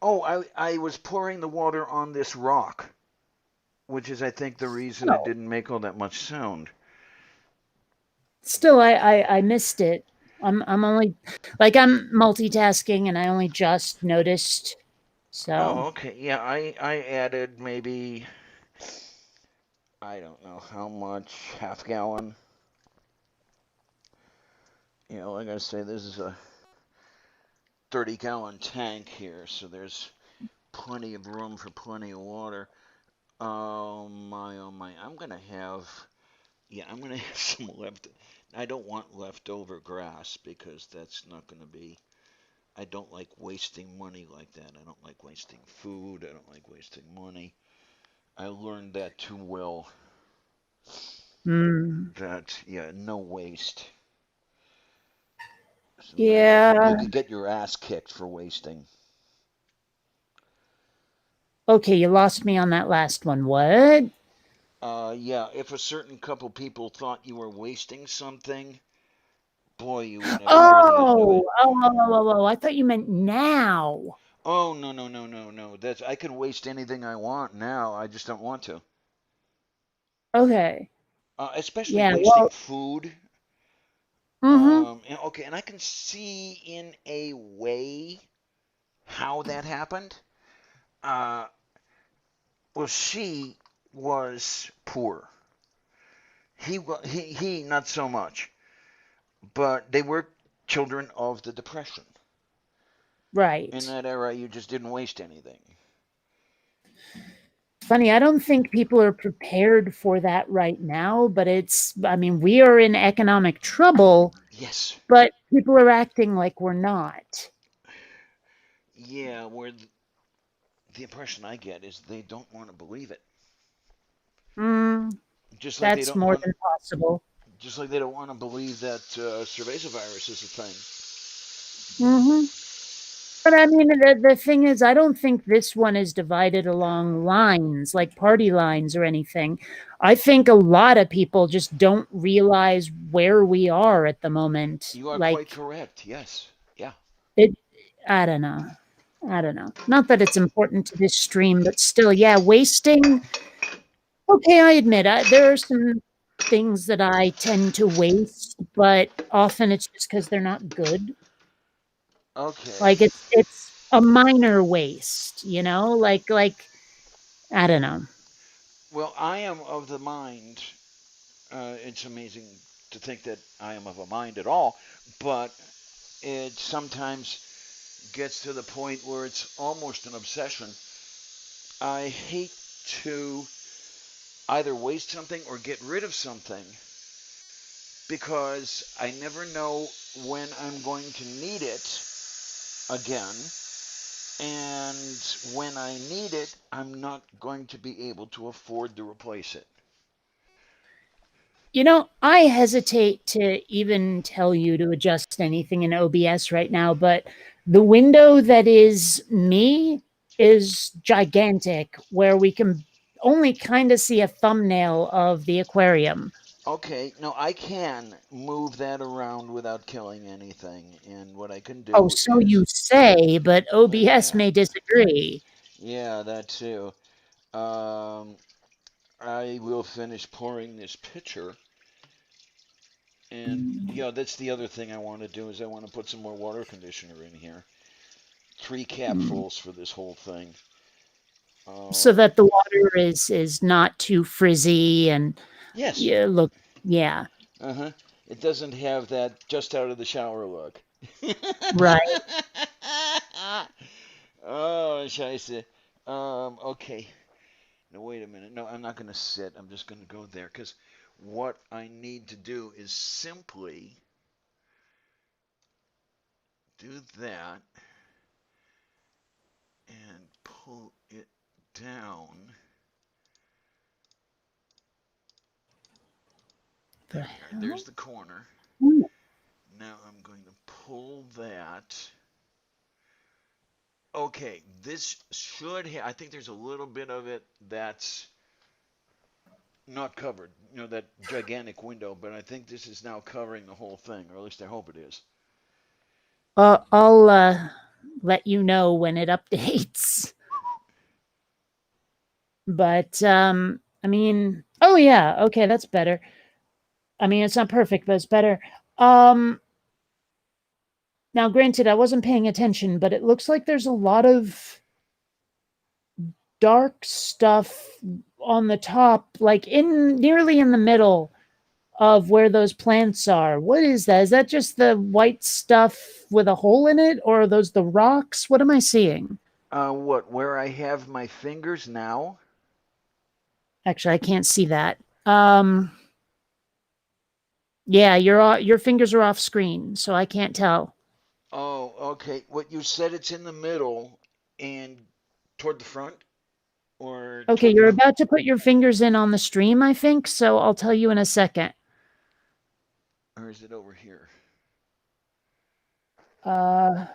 Speaker 1: Oh, I was pouring the water on this rock, which is I think the reason it
Speaker 3: Oh,
Speaker 1: didn't make all that much sound.
Speaker 3: still, I missed it. I'm only like I'm multitasking, and I only just noticed. So,
Speaker 1: Oh, okay. Yeah, I added maybe I don't know how much, half gallon. Like I say, this is a 30-gallon tank here, so there's plenty of room for plenty of water. Oh my, I'm gonna have some left. I don't want leftover grass because that's not gonna be. I don't like wasting money like that. I don't like wasting food. I don't like wasting money. I learned that too well.
Speaker 3: mm,
Speaker 1: That yeah, no waste. So
Speaker 3: yeah.
Speaker 1: you could get your ass kicked for wasting.
Speaker 3: Okay, you lost me on that last one. What?
Speaker 1: Yeah, if a certain couple people thought you were wasting something, boy, you would never hear the end of
Speaker 3: Oh,
Speaker 1: it.
Speaker 3: I thought you meant now.
Speaker 1: Oh no no no no no. That's I can waste anything I want now. I just don't want to.
Speaker 3: Okay.
Speaker 1: Especially
Speaker 3: Yeah,
Speaker 1: wasting
Speaker 3: well,
Speaker 1: food.
Speaker 3: mhm.
Speaker 1: Okay, and I can see in a way how that happened. Uh, well, she was poor. He not so much, but they were children of the Depression. In
Speaker 3: Right.
Speaker 1: that era, you just didn't waste anything.
Speaker 3: Funny, I don't think people are prepared for that right now, but I mean, we are in economic trouble,
Speaker 1: Yes,
Speaker 3: but people are acting like we're not.
Speaker 1: yeah. Where the impression I get is they don't want to believe it.
Speaker 3: Mm,
Speaker 1: Just like they
Speaker 3: that's
Speaker 1: don't
Speaker 3: more
Speaker 1: want,
Speaker 3: than possible.
Speaker 1: just like they don't want to believe that cerveza virus is a thing.
Speaker 3: Mhm. But I mean, the thing is, I don't think this one is divided along lines, like party lines or anything. I think a lot of people just don't realize where we are at the moment.
Speaker 1: You are quite
Speaker 3: Like,
Speaker 1: correct. Yes. Yeah.
Speaker 3: it, I don't know. I don't know. Not that it's important to this stream, but still, yeah, wasting. Okay, I admit there are some things that I tend to waste, but often it's just because they're not good.
Speaker 1: Okay.
Speaker 3: Like it's a minor waste, you know? Like I don't know.
Speaker 1: Well, I am of the mind. It's amazing to think that I am of a mind at all, but it sometimes gets to the point where it's almost an obsession. I hate to either waste something or get rid of something because I never know when I'm going to need it again. And when I need it, I'm not going to be able to afford to replace it.
Speaker 3: You know, I hesitate to even tell you to adjust anything in OBS right now, but the window that is me is gigantic where we can only kind of see a thumbnail of the aquarium.
Speaker 1: Okay, no, I can move that around without killing anything, and what I can
Speaker 3: Oh,
Speaker 1: do
Speaker 3: so you
Speaker 1: is,
Speaker 3: say, but OBS
Speaker 1: yeah,
Speaker 3: may disagree.
Speaker 1: yeah, that too. Um, I will finish pouring this pitcher, and yeah, that's the other thing I want to do is I want to put some more water conditioner in here. 3
Speaker 3: Mm.
Speaker 1: capfuls for this whole thing.
Speaker 3: So
Speaker 1: Um,
Speaker 3: that the water is not too frizzy and
Speaker 1: yes,
Speaker 3: yeah, look, yeah,
Speaker 1: uh-huh. It doesn't have that just out of the shower look.
Speaker 3: right.
Speaker 1: Oh, scheiße. Okay. Now, wait a minute. No, I'm not going to sit. I'm just going to go there because what I need to do is simply do that and pull it down.
Speaker 3: The
Speaker 1: There we are. There's
Speaker 3: hell?
Speaker 1: the corner.
Speaker 3: Ooh,
Speaker 1: Now I'm going to pull that. Okay, this should I think there's a little bit of it that's not covered, that gigantic window, but I think this is now covering the whole thing, or at least I hope it is.
Speaker 3: I'll let you know when it updates. But I mean, oh yeah, okay, that's better. I mean, it's not perfect, but it's better. Um, Now, granted, I wasn't paying attention, but it looks like there's a lot of dark stuff on the top, like in nearly in the middle of where those plants are. What is that? Is that just the white stuff with a hole in it, or are those the rocks? What am I seeing?
Speaker 1: What? Where I have my fingers now?
Speaker 3: Actually, I can't see that. Yeah, your fingers are off screen, so I can't tell.
Speaker 1: Oh, okay. What you said it's in the middle and toward the front or
Speaker 3: Okay,
Speaker 1: toward the
Speaker 3: you're about to put your fingers in on the stream, I think, so I'll tell you in a second.
Speaker 1: or is it over here?
Speaker 3: Uh,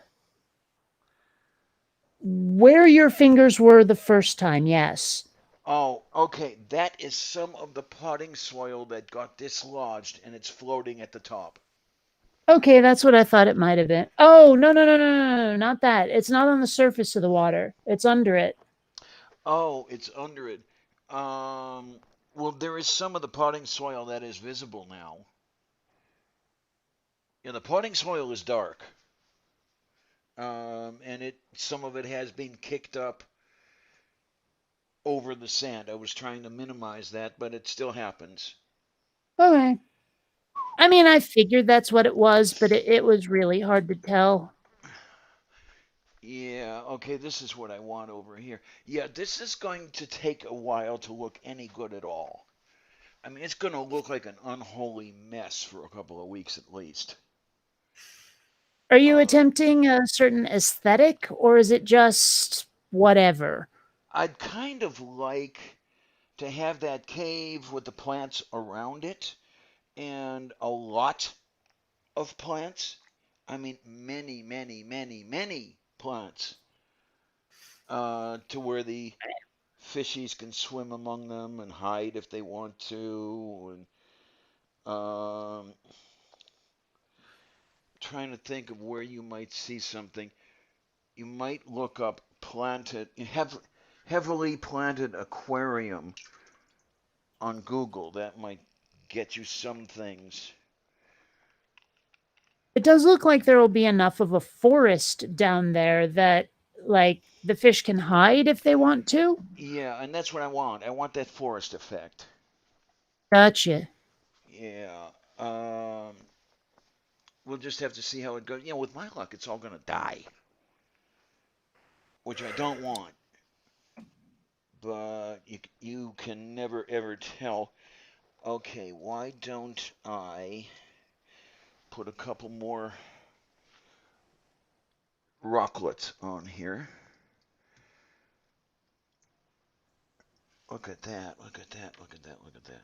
Speaker 3: where your fingers were the first time, yes.
Speaker 1: Oh, okay. That is some of the potting soil that got dislodged and it's floating at the top.
Speaker 3: Okay, that's what I thought it might have been. Oh, no, no, no, no, no, no, not that. It's not on the surface of the water. It's under it.
Speaker 1: Oh, it's under it. Um, well, there is some of the potting soil that is visible now. Yeah, the potting soil is dark. And some of it has been kicked up over the sand. I was trying to minimize that, but it still happens.
Speaker 3: Okay. I mean, I figured that's what it was, but it was really hard to tell.
Speaker 1: Yeah, okay, this is what I want over here. Yeah, this is going to take a while to look any good at all. I mean, it's going to look like an unholy mess for a couple of weeks at least.
Speaker 3: Are you
Speaker 1: Uh,
Speaker 3: attempting a certain aesthetic, or is it just whatever?
Speaker 1: I'd kind of like to have that cave with the plants around it and a lot of plants. I mean, many, many, many, many plants to where the fishies can swim among them and hide if they want to. And trying to think of where you might see something. You might look up heavily planted aquarium on Google. That might get you some things.
Speaker 3: It does look like there will be enough of a forest down there that, like, the fish can hide if they want to.
Speaker 1: Yeah, and that's what I want. I want that forest effect.
Speaker 3: Gotcha.
Speaker 1: Yeah. We'll just have to see how it goes. With my luck, it's all going to die, which I don't want. But you can never ever tell. Okay, why don't I put a couple more rocklets on here? Look at that, look at that, look at that, look at that.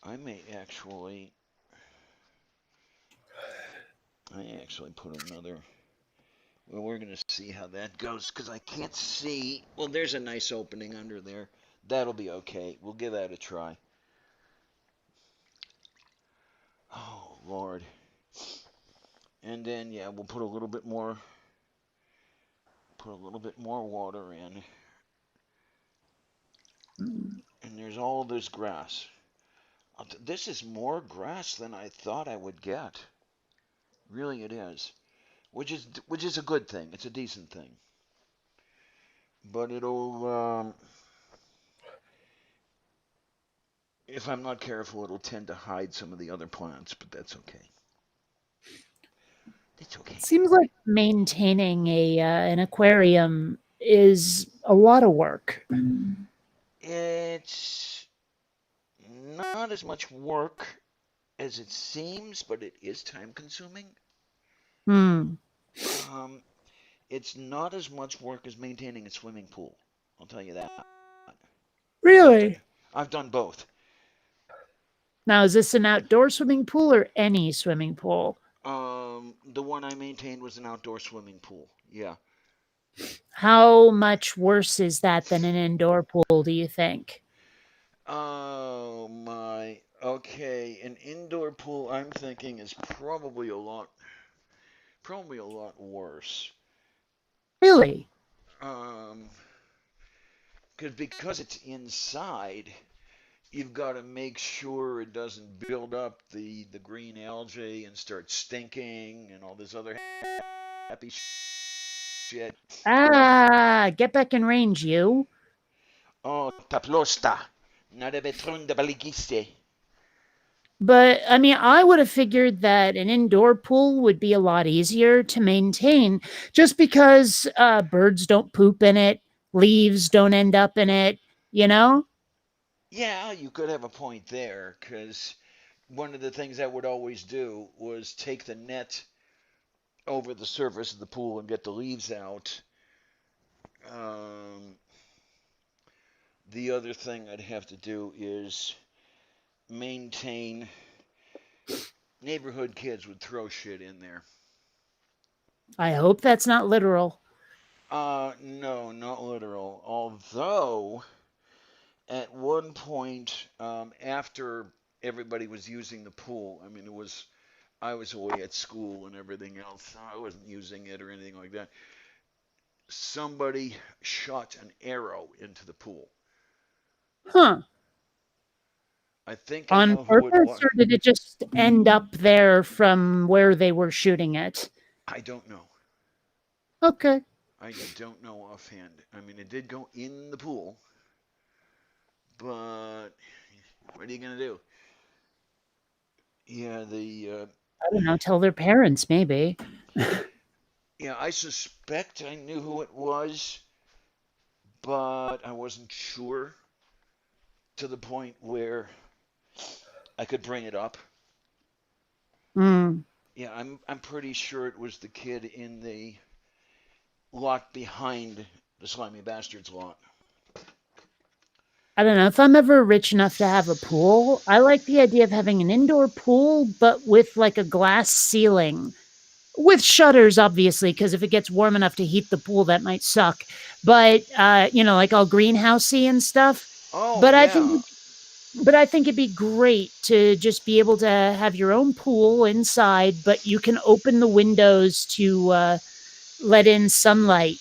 Speaker 1: I may actually put another. Well, we're going to see how that goes because I can't see. Well, there's a nice opening under there. That'll be okay. We'll give that a try. Oh Lord. And then yeah, we'll put a little bit more water in. And there's all this grass. This is more grass than I thought I would get. Really, it is. Which is a good thing. It's a decent thing. But if I'm not careful, it'll tend to hide some of the other plants. But that's okay. It's okay.
Speaker 3: Seems like maintaining an aquarium is a lot of work.
Speaker 1: It's not as much work as it seems, but it is time consuming.
Speaker 3: Hmm.
Speaker 1: Um, it's not as much work as maintaining a swimming pool. I'll tell you that. Because
Speaker 3: Really?
Speaker 1: I've done both.
Speaker 3: Now, is this an outdoor swimming pool or any swimming pool?
Speaker 1: The one I maintained was an outdoor swimming pool. Yeah.
Speaker 3: How much worse is that than an indoor pool, do you think?
Speaker 1: Oh my. Okay, an indoor pool I'm thinking is probably a lot worse.
Speaker 3: Really?
Speaker 1: Um, because it's inside, you've got to make sure it doesn't build up the green algae and start stinking and all this other happy shit.
Speaker 3: Ah, get back in range, you.
Speaker 1: Oh, taplosta. Nada betron de baligiste.
Speaker 3: But I mean, I would have figured that an indoor pool would be a lot easier to maintain just because birds don't poop in it, leaves don't end up in it, you know?
Speaker 1: Yeah, you could have a point there, because one of the things I would always do was take the net over the surface of the pool and get the leaves out. Um, the other thing I'd have to do is maintain. Neighborhood kids would throw shit in there.
Speaker 3: I hope that's not literal.
Speaker 1: No, not literal. Although, at one point, after everybody was using the pool, I mean, I was away at school and everything else, so I wasn't using it or anything like that. Somebody shot an arrow into the pool.
Speaker 3: Huh.
Speaker 1: I think I
Speaker 3: On
Speaker 1: know who it
Speaker 3: purpose,
Speaker 1: was.
Speaker 3: or did it just end up there from where they were shooting it?
Speaker 1: I don't know.
Speaker 3: Okay.
Speaker 1: I don't know offhand. I mean, it did go in the pool, but what are you gonna do? Yeah,
Speaker 3: I don't know. Tell their parents, maybe.
Speaker 1: yeah, I suspect I knew who it was, but I wasn't sure to the point where I could bring it up.
Speaker 3: Hmm.
Speaker 1: Yeah, I'm pretty sure it was the kid in the lot behind the Slimy Bastards lot.
Speaker 3: I don't know. If I'm ever rich enough to have a pool, I like the idea of having an indoor pool, but with like a glass ceiling with shutters, obviously, because if it gets warm enough to heat the pool, that might suck. But like all greenhousey and stuff.
Speaker 1: Oh
Speaker 3: But I think
Speaker 1: yeah.
Speaker 3: but I think it'd be great to just be able to have your own pool inside, but you can open the windows to let in sunlight.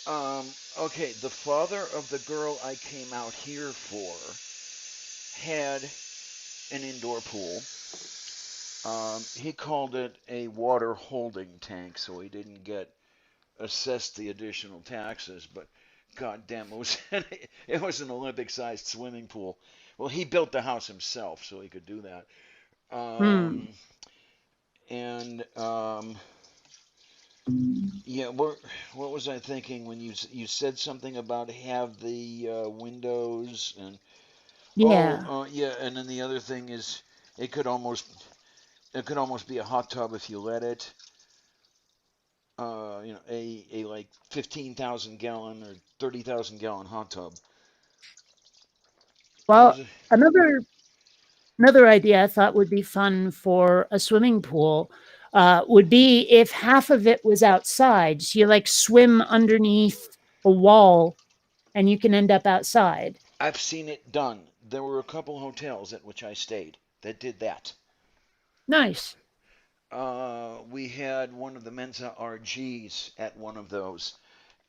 Speaker 1: Um. Okay. The father of the girl I came out here for had an indoor pool. He called it a water holding tank, so he didn't get assessed the additional taxes. But goddamn, it was an Olympic-sized swimming pool. Well, he built the house himself, so he could do that.
Speaker 3: Hmm.
Speaker 1: And yeah, what was I thinking when you said something about have the windows and
Speaker 3: Yeah.
Speaker 1: yeah, and then the other thing is it could almost it could almost be a hot tub if you let it. A like 15,000 gallon or 30,000 gallon hot tub. What was
Speaker 3: Well,
Speaker 1: it?
Speaker 3: another idea I thought would be fun for a swimming pool would be if half of it was outside. So you like swim underneath a wall and you can end up outside.
Speaker 1: I've seen it done. There were a couple hotels at which I stayed that did that.
Speaker 3: Nice.
Speaker 1: We had one of the Mensa RGs at one of those.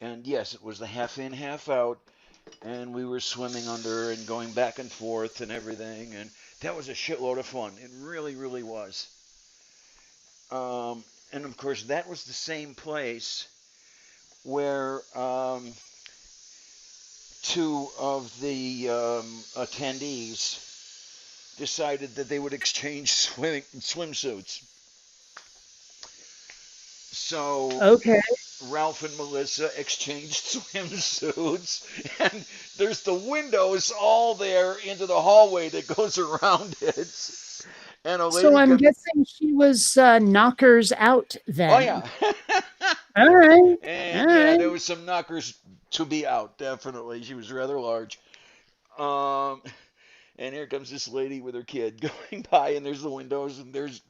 Speaker 1: And yes, it was the half in, half out. And we were swimming under and going back and forth and everything. And that was a shitload of fun. It really, really was. And of course, that was the same place where two of the attendees decided that they would exchange swimsuits. So
Speaker 3: Okay.
Speaker 1: Ralph and Melissa exchanged swimsuits, and there's the windows all there into the hallway that goes around it. And a
Speaker 3: So
Speaker 1: lady
Speaker 3: I'm
Speaker 1: comes,
Speaker 3: guessing she was knockers out
Speaker 1: oh
Speaker 3: then.
Speaker 1: yeah,
Speaker 3: All right. All
Speaker 1: and yeah,
Speaker 3: right.
Speaker 1: there was some knockers to be out. Definitely, she was rather large. Um, and here comes this lady with her kid going by, and there's the windows, and there's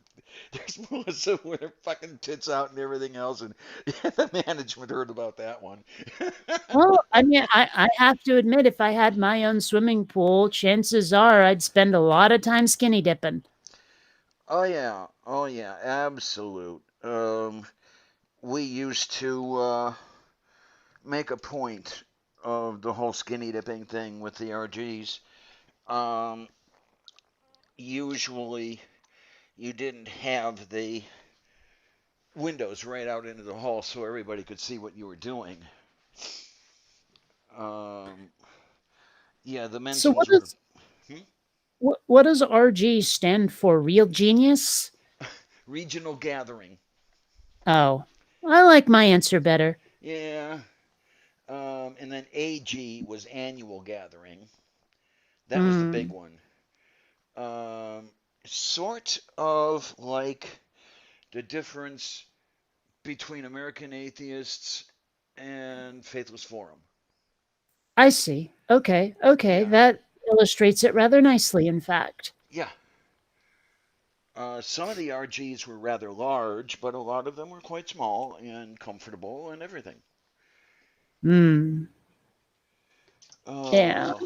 Speaker 1: Melissa with her fucking tits out and everything else, and the management heard about that one.
Speaker 3: Well, I mean, I have to admit, if I had my own swimming pool, chances are I'd spend a lot of time skinny dipping.
Speaker 1: Oh yeah, absolute. We used to make a point of the whole skinny dipping thing with the RGs. Um, Usually, you didn't have the windows right out into the hall so everybody could see what you were doing. Um, yeah, the men's
Speaker 3: So
Speaker 1: ones were. Hmm?
Speaker 3: what does RG stand for? Real genius?
Speaker 1: Regional gathering.
Speaker 3: Oh, I like my answer better.
Speaker 1: Yeah. And then AG was annual gathering. That was the big
Speaker 3: Hmm.
Speaker 1: one. Um, Sort of like the difference between American Atheists and Faithless Forum.
Speaker 3: I see. Okay. Okay.
Speaker 1: Yeah.
Speaker 3: That illustrates it rather nicely, in fact.
Speaker 1: Yeah. Some of the RGs were rather large, but a lot of them were quite small and comfortable and everything.
Speaker 3: Hmm. Yeah.
Speaker 1: Oh,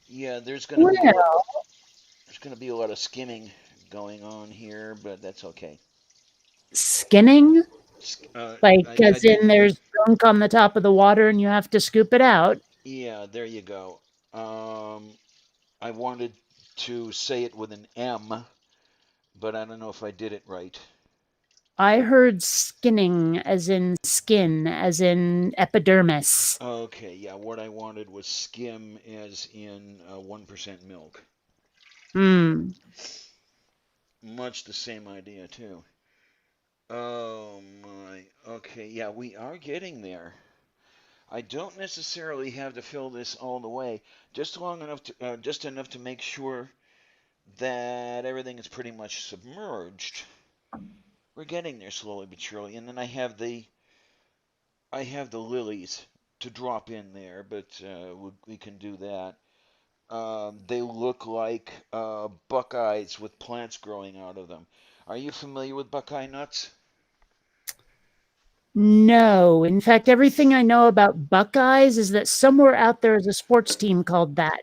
Speaker 1: yeah.
Speaker 3: Well,
Speaker 1: There's gonna be a lot of skimming going on here, but that's okay.
Speaker 3: skinning?
Speaker 1: Uh,
Speaker 3: Like,
Speaker 1: I
Speaker 3: as in
Speaker 1: didn't.
Speaker 3: there's junk on the top of the water and you have to scoop it out?
Speaker 1: Yeah, there you go. I wanted to say it with an M, but I don't know if I did it right.
Speaker 3: I heard skinning as in skin, as in epidermis.
Speaker 1: Okay, yeah, what I wanted was skim as in 1% milk.
Speaker 3: Hmm.
Speaker 1: Much the same idea, too. Oh my. Okay, yeah, we are getting there. I don't necessarily have to fill this all the way, just enough to make sure that everything is pretty much submerged. We're getting there slowly but surely, and then I have the lilies to drop in there, but we can do that. They look like buckeyes with plants growing out of them. Are you familiar with buckeye nuts?
Speaker 3: No. In fact, everything I know about Buckeyes is that somewhere out there is a sports team called that.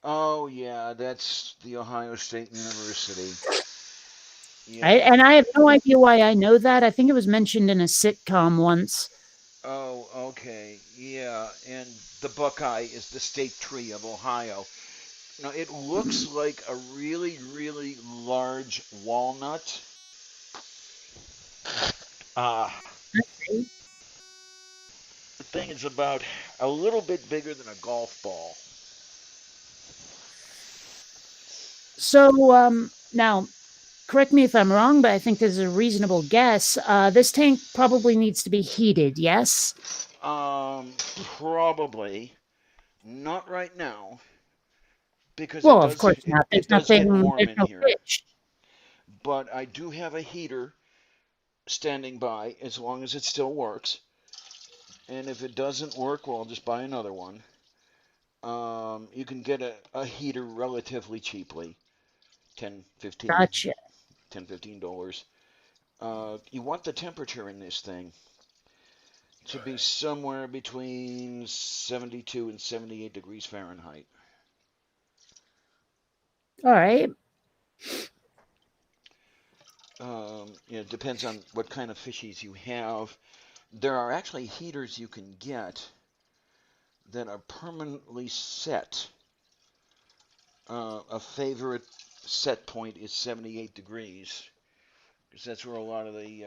Speaker 1: Oh yeah, that's the Ohio State University.
Speaker 3: I,
Speaker 1: Yeah.
Speaker 3: and I have no idea why I know that. I think it was mentioned in a sitcom once.
Speaker 1: Oh, okay. Yeah, and the buckeye is the state tree of Ohio. Now it looks like a really, really large walnut. Ah, the thing is about a little bit bigger than a golf ball.
Speaker 3: So, now, correct me if I'm wrong, but I think this is a reasonable guess. This tank probably needs to be heated, yes?
Speaker 1: Um, Probably not right now because
Speaker 3: Well, of course not.
Speaker 1: it does get warm
Speaker 3: There's
Speaker 1: in
Speaker 3: no
Speaker 1: here.
Speaker 3: fish.
Speaker 1: But I do have a heater standing by as long as it still works. And if it doesn't work, well, I'll just buy another one. You can get a heater relatively cheaply, 10, 15,
Speaker 3: Gotcha.
Speaker 1: 10, $15. You want the temperature in this thing. to be somewhere between 72 and 78 degrees Fahrenheit.
Speaker 3: All right.
Speaker 1: It depends on what kind of fishies you have. There are actually heaters you can get that are permanently set. A favorite set point is 78 degrees because that's where a lot of the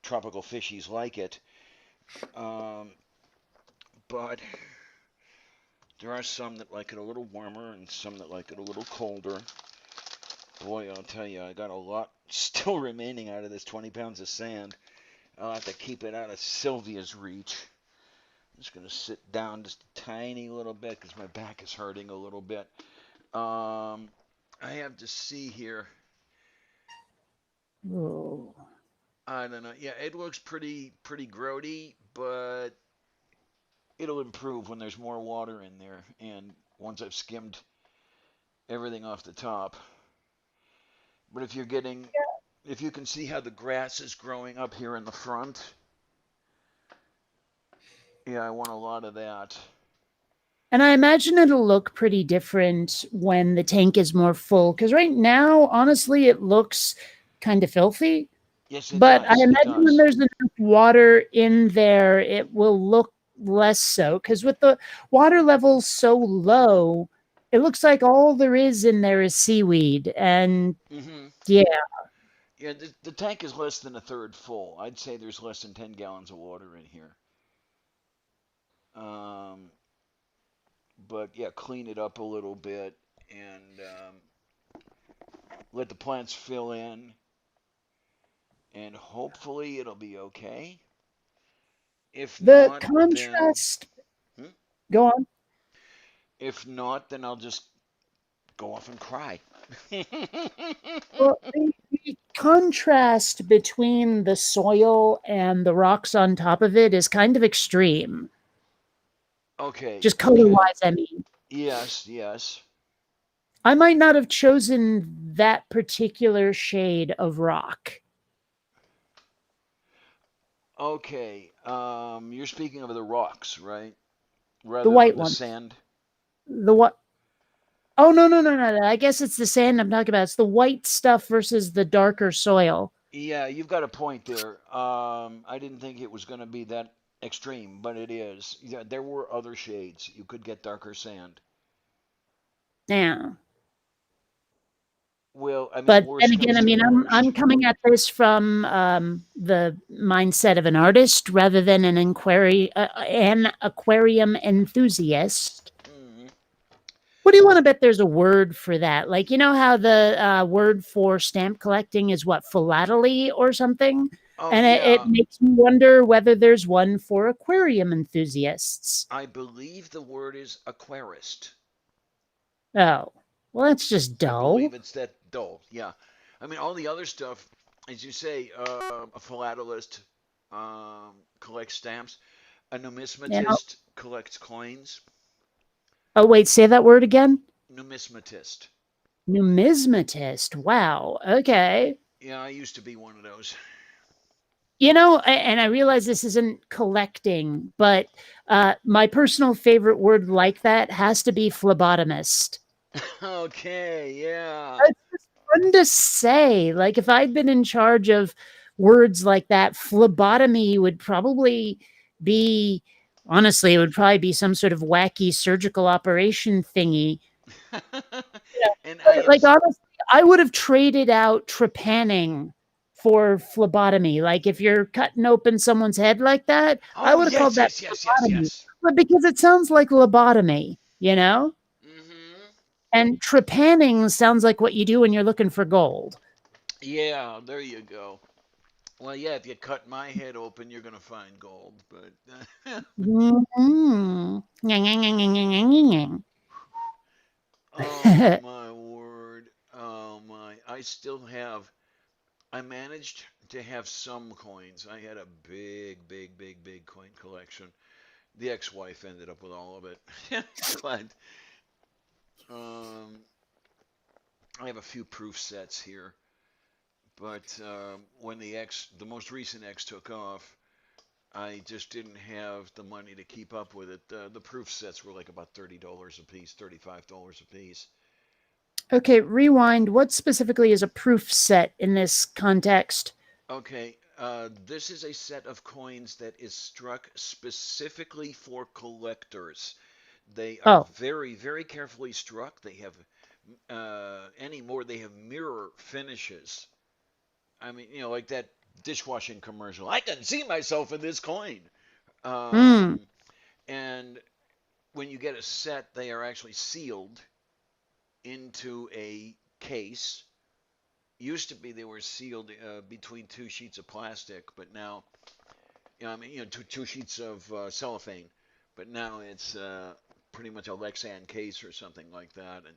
Speaker 1: tropical fishies like it. Um, but there are some that like it a little warmer and some that like it a little colder. Boy, I'll tell you, I got a lot still remaining out of this 20 pounds of sand. I'll have to keep it out of Sylvia's reach. I'm just going to sit down just a tiny little bit because my back is hurting a little bit. I have to see here.
Speaker 3: Oh.
Speaker 1: I don't know. Yeah, it looks pretty grody, but it'll improve when there's more water in there and once I've skimmed everything off the top. But if you can see how the grass is growing up here in the front, yeah, I want a lot of that.
Speaker 3: And I imagine it'll look pretty different when the tank is more full. Because right now, honestly, it looks kind of filthy.
Speaker 1: Yes, it
Speaker 3: But I
Speaker 1: does. It
Speaker 3: imagine when
Speaker 1: does.
Speaker 3: there's enough water in there, it will look less so. Because with the water levels so low, it looks like all there is in there is seaweed. And
Speaker 1: Hmm.
Speaker 3: yeah,
Speaker 1: Yeah, the tank is less than a third full. I'd say there's less than 10 gallons of water in here. Um, but yeah, clean it up a little bit and let the plants fill in, and hopefully it'll be okay. If
Speaker 3: the
Speaker 1: not, then
Speaker 3: contrast,
Speaker 1: hmm?
Speaker 3: go on.
Speaker 1: If not, then I'll just go off and cry.
Speaker 3: Well, the contrast between the soil and the rocks on top of it is kind of extreme.
Speaker 1: Okay,
Speaker 3: Just color
Speaker 1: okay.
Speaker 3: wise, I mean.
Speaker 1: Yes, yes.
Speaker 3: I might not have chosen that particular shade of rock.
Speaker 1: Okay. You're speaking of the rocks, right?
Speaker 3: The
Speaker 1: Rather than
Speaker 3: white
Speaker 1: the
Speaker 3: one.
Speaker 1: sand.
Speaker 3: The what? Oh, no, no, no, no. I guess it's the sand I'm talking about. It's the white stuff versus the darker soil.
Speaker 1: Yeah, you've got a point there. I didn't think it was going to be that extreme, but it is. Yeah, there were other shades. You could get darker sand.
Speaker 3: Yeah.
Speaker 1: Well, I mean,
Speaker 3: But then
Speaker 1: worst
Speaker 3: again,
Speaker 1: comes
Speaker 3: I
Speaker 1: to
Speaker 3: mean,
Speaker 1: worst.
Speaker 3: I'm coming at this from the mindset of an artist rather than an aquarium enthusiast.
Speaker 1: Mm.
Speaker 3: What do you want to bet there's a word for that? Like, you know how the word for stamp collecting is what, philately or something?
Speaker 1: Oh,
Speaker 3: And it
Speaker 1: yeah.
Speaker 3: makes me wonder whether there's one for aquarium enthusiasts.
Speaker 1: I believe the word is aquarist.
Speaker 3: Oh, well, that's just
Speaker 1: I believe
Speaker 3: dull.
Speaker 1: it's that dull. Yeah. I mean, all the other stuff, as you say, a philatelist collects stamps. A
Speaker 3: You know?
Speaker 1: numismatist collects coins.
Speaker 3: Oh, wait, say that word again.
Speaker 1: Numismatist.
Speaker 3: Numismatist. Wow. Okay.
Speaker 1: Yeah, I used to be one of those.
Speaker 3: You know, and I realize this isn't collecting, but my personal favorite word like that has to be phlebotomist.
Speaker 1: Okay, yeah.
Speaker 3: It's just fun to say. Like if I'd been in charge of words like that, phlebotomy would probably be honestly, it would probably be some sort of wacky surgical operation thingy.
Speaker 1: And I am.
Speaker 3: Like honestly, I would have traded out trepanning for phlebotomy. Like if you're cutting open someone's head like that, I
Speaker 1: Oh,
Speaker 3: would have called
Speaker 1: yes,
Speaker 3: that
Speaker 1: yes, yes, yes,
Speaker 3: phlebotomy.
Speaker 1: yes.
Speaker 3: But because it sounds like lobotomy, you know?
Speaker 1: Hmm.
Speaker 3: And trepanning sounds like what you do when you're looking for gold.
Speaker 1: Yeah, there you go. Well, yeah, if you cut my head open, you're going to find gold. But,
Speaker 3: Mhm.
Speaker 1: oh, my word. Oh, my. I managed to have some coins. I had a big coin collection. The ex-wife ended up with all of it. But um, I have a few proof sets here. But when the most recent X took off, I just didn't have the money to keep up with it. The proof sets were like about $30 a piece, $35 a piece.
Speaker 3: Okay, rewind. What specifically is a proof set in this context?
Speaker 1: Okay, this is a set of coins that is struck specifically for collectors. They are
Speaker 3: Oh,
Speaker 1: very, very carefully struck. They have anymore. They have mirror finishes. I mean, like that dishwashing commercial. I can see myself in this coin.
Speaker 3: hmm.
Speaker 1: Um, and when you get a set, they are actually sealed into a case. Used to be they were sealed between two sheets of plastic, but now, I mean, two sheets of cellophane, but now it's pretty much a Lexan case or something like that. And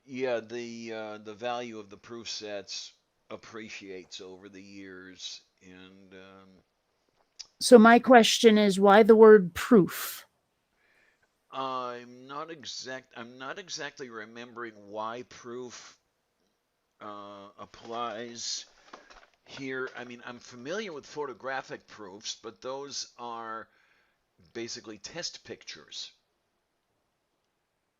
Speaker 1: yeah, the value of the proof sets appreciates over the years, and
Speaker 3: So my question is, why the word proof?
Speaker 1: I'm not exactly remembering why proof applies here. I mean, I'm familiar with photographic proofs, but those are basically test pictures.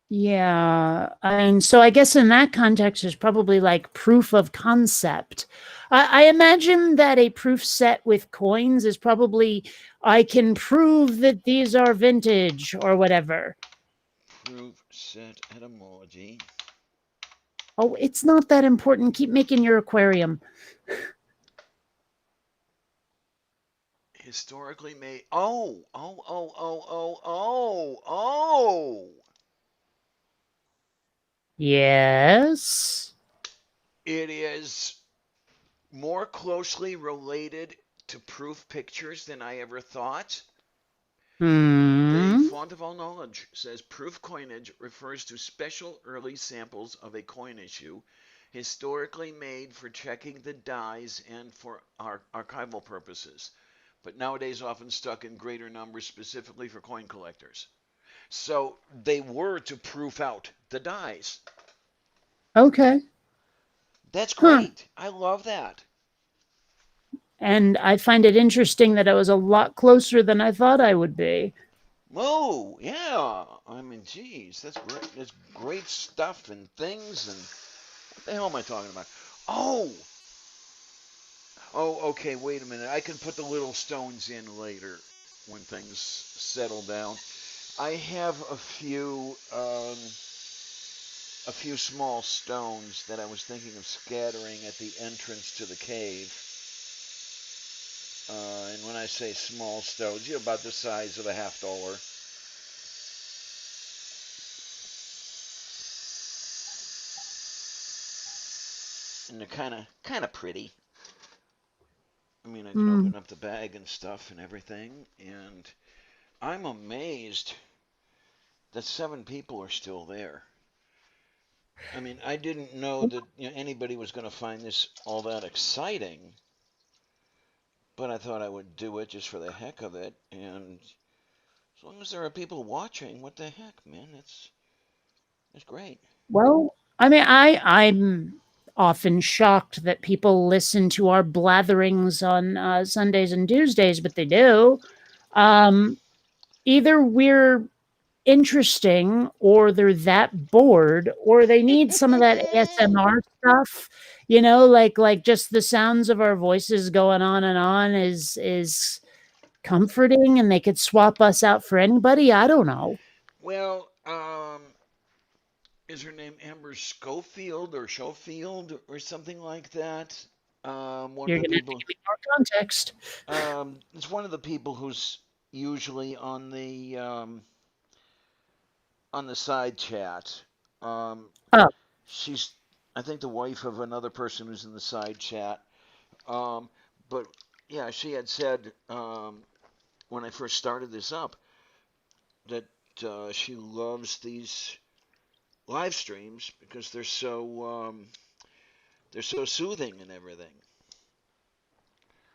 Speaker 3: Yeah, I mean, so I guess in that context, there's probably like proof of concept. I imagine that a proof set with coins is probably, I can prove that these are vintage or whatever.
Speaker 1: Proof set etymology.
Speaker 3: Oh, it's not that important. Keep making your aquarium.
Speaker 1: Historically made. Oh.
Speaker 3: Yes.
Speaker 1: It is more closely related to proof pictures than I ever thought. The
Speaker 3: Hmm.
Speaker 1: font of all knowledge says proof coinage refers to special early samples of a coin issue, historically made for checking the dies and for archival purposes, but nowadays often stuck in greater numbers specifically for coin collectors. So they were to proof out the dies.
Speaker 3: Okay.
Speaker 1: That's
Speaker 3: Huh.
Speaker 1: great. I love that.
Speaker 3: And I find it interesting that I was a lot closer than I thought I would be.
Speaker 1: Whoa, yeah. I mean, geez, that's great. That's great stuff and things. And what the hell am I talking about? Oh, okay. Wait a minute. I can put the little stones in later when things settle down. I have a few small stones that I was thinking of scattering at the entrance to the cave. And when I say small stones, about the size of a $50. And they're kind of pretty. I mean, I can
Speaker 3: Hmm.
Speaker 1: open up the bag and stuff and everything, and I'm amazed that 7 people are still there. I mean, I didn't know that anybody was going to find this all that exciting, but I thought I would do it just for the heck of it. And as long as there are people watching, what the heck, man? It's great.
Speaker 3: Well, I mean, I'm often shocked that people listen to our blatherings on Sundays and Tuesdays, but they do. Um, Either we're interesting, or they're that bored, or they need some of that ASMR stuff. Like just the sounds of our voices going on is comforting, and they could swap us out for anybody. I don't know.
Speaker 1: Well, is her name Amber Schofield or something like that? One of
Speaker 3: You're
Speaker 1: the
Speaker 3: gonna have to
Speaker 1: people.
Speaker 3: give me more context.
Speaker 1: It's one of the people who's usually on the side chat. Um,
Speaker 3: Oh,
Speaker 1: she's, I think, the wife of another person who's in the side chat. Um, but yeah, she had said when I first started this up that she loves these live streams because they're so soothing and everything.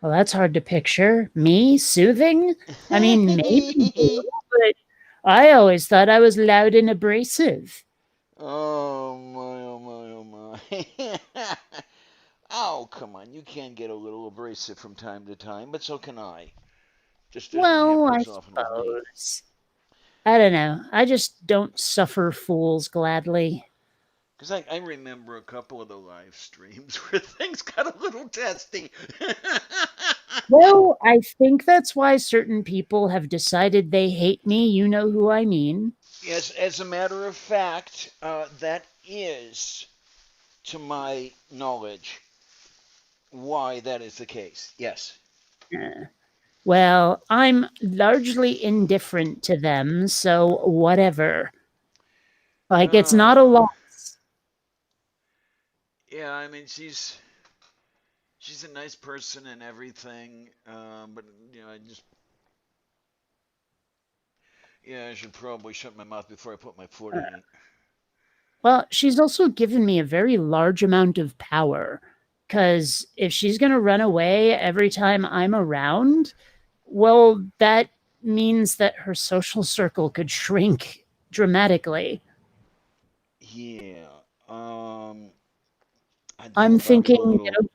Speaker 3: well, that's hard to picture. Me soothing? I mean, maybe you, but I always thought I was loud and abrasive.
Speaker 1: Oh my, oh my, oh my. Oh, come on. You can get a little abrasive from time to time, but so can I. Just doesn't
Speaker 3: Well,
Speaker 1: happen
Speaker 3: I
Speaker 1: as often with me.
Speaker 3: suppose. I don't know. I just don't suffer fools gladly.
Speaker 1: Because I remember a couple of the live streams where things got a little testy.
Speaker 3: Well, I think that's why certain people have decided they hate me. You know who I mean.
Speaker 1: Yes, as a matter of fact, that is, to my knowledge, why that is the case. Yes.
Speaker 3: Uh, well, I'm largely indifferent to them, so whatever. Like, it's not a
Speaker 1: Uh,
Speaker 3: loss.
Speaker 1: yeah, I mean, she's a nice person and everything, but I just I should probably shut my mouth before I put my foot
Speaker 3: Uh,
Speaker 1: in it.
Speaker 3: Well, she's also given me a very large amount of power. Because if she's going to run away every time I'm around, well, that means that her social circle could shrink dramatically.
Speaker 1: Yeah. I'd go
Speaker 3: I'm
Speaker 1: about it a
Speaker 3: thinking,
Speaker 1: little.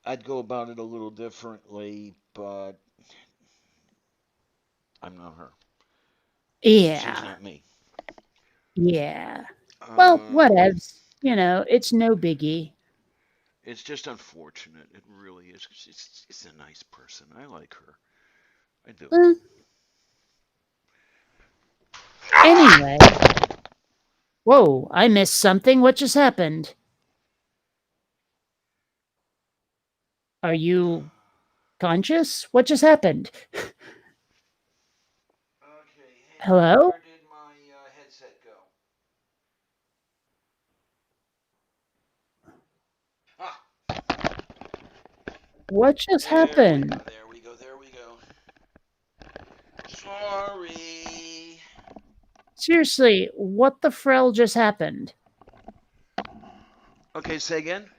Speaker 1: I'd go about it a little differently, but I'm not her. She's
Speaker 3: yeah,
Speaker 1: not me.
Speaker 3: yeah. Well,
Speaker 1: Um,
Speaker 3: whatevs. It's no biggie.
Speaker 1: it's just unfortunate. It really is. She's a nice person. I like her. I do.
Speaker 3: Eh, anyway. Whoa, I missed something. What just happened? Are you conscious? What just happened?
Speaker 1: Okay, hang on.
Speaker 3: Hello?
Speaker 1: Where did my headset go? Ah,
Speaker 3: What just
Speaker 1: there we go.
Speaker 3: happened?
Speaker 1: There we go. There we go. Sorry.
Speaker 3: Seriously, what the frell just happened?
Speaker 1: Okay, say again.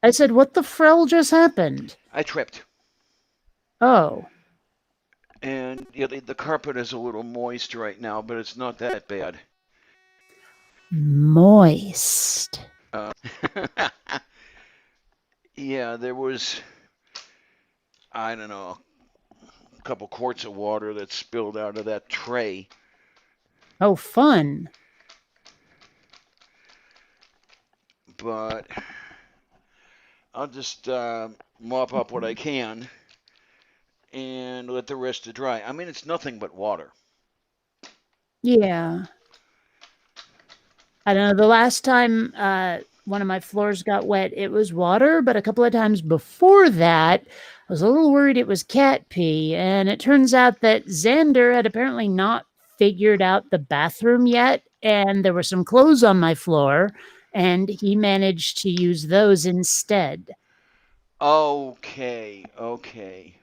Speaker 3: I said, what the frell just happened?
Speaker 1: I tripped,
Speaker 3: Oh,
Speaker 1: and the carpet is a little moist right now, but it's not that bad.
Speaker 3: moist.
Speaker 1: Uh, yeah, there was, I don't know, a couple quarts of water that spilled out of that tray,
Speaker 3: Oh, fun.
Speaker 1: but I'll just mop up what I can and let the rest to dry. I mean, it's nothing but water.
Speaker 3: Yeah. I don't know. The last time one of my floors got wet, it was water, but a couple of times before that, I was a little worried it was cat pee. And it turns out that Xander had apparently not figured out the bathroom yet. And there were some clothes on my floor, and he managed to use those instead.
Speaker 1: Okay, okay.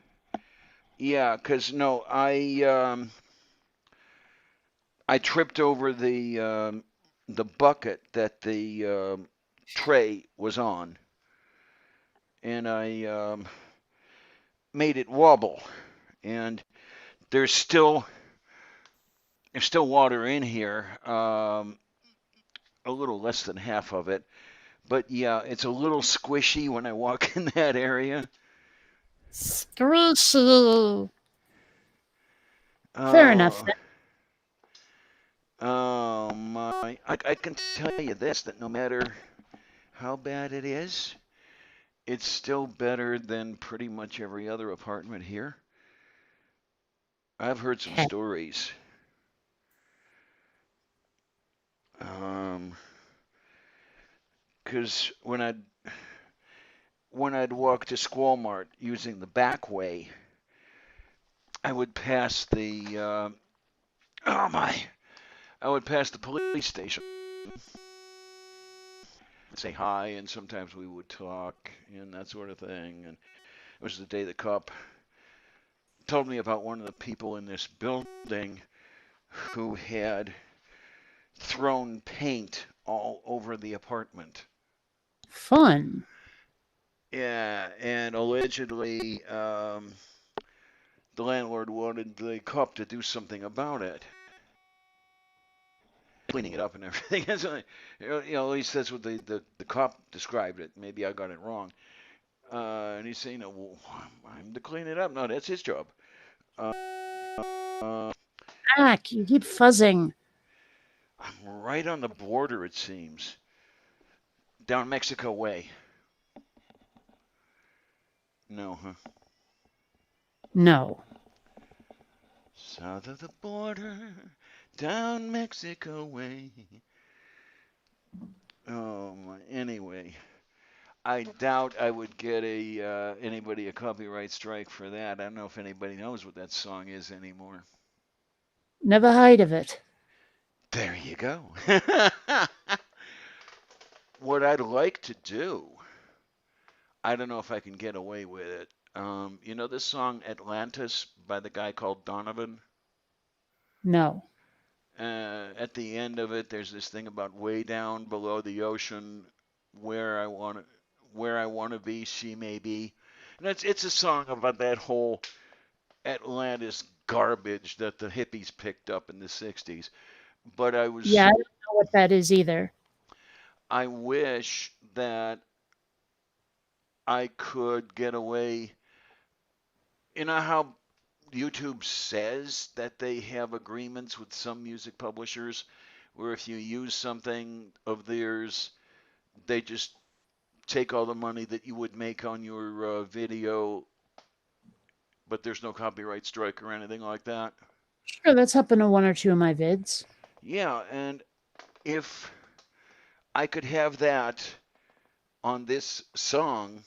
Speaker 1: Yeah, 'cause no, I tripped over the bucket that the tray was on, and I made it wobble. And there's still there's still water in here, a little less than half of it. But yeah, it's a little squishy when I walk in that area.
Speaker 3: Squishy. Fair enough
Speaker 1: Uh,
Speaker 3: then.
Speaker 1: oh my! I can tell you this: that no matter how bad it is, it's still better than pretty much every other apartment here. I've heard some
Speaker 3: Heck,
Speaker 1: stories. Um, 'Cause when I'd walk to Squall Mart using the back way, I would pass the oh my! I would pass the police station, say hi, and sometimes we would talk and that sort of thing. And it was the day the cop told me about one of the people in this building who had thrown paint all over the apartment.
Speaker 3: fun.
Speaker 1: Yeah, and allegedly the landlord wanted the cop to do something about it. cleaning it up and everything. At least that's what the cop described it. Maybe I got it wrong. And he's saying, well, I'm to clean it up. No, that's his job. Uh,
Speaker 3: Back, you keep fuzzing.
Speaker 1: I'm right on the border, it seems. Down Mexico way. No, huh?
Speaker 3: No.
Speaker 1: South of the border, down Mexico way. Oh, anyway. I doubt I would get anybody a copyright strike for that. I don't know if anybody knows what that song is anymore.
Speaker 3: Never heard of it.
Speaker 1: There you go. What I'd like to do, I don't know if I can get away with it. You know this song Atlantis by the guy called Donovan?
Speaker 3: No.
Speaker 1: At the end of it, there's this thing about way down below the ocean, where I want to, where I want to be, she may be. And it's a song about that whole Atlantis garbage that the hippies picked up in the 60s. But
Speaker 3: Yeah, I don't know what that is either.
Speaker 1: I wish that I could get away. You know how YouTube says that they have agreements with some music publishers where if you use something of theirs, they just take all the money that you would make on your video, but there's no copyright strike or anything like that.
Speaker 3: Sure, that's happened to one or two of my vids.
Speaker 1: Yeah, and if I could have that on this song,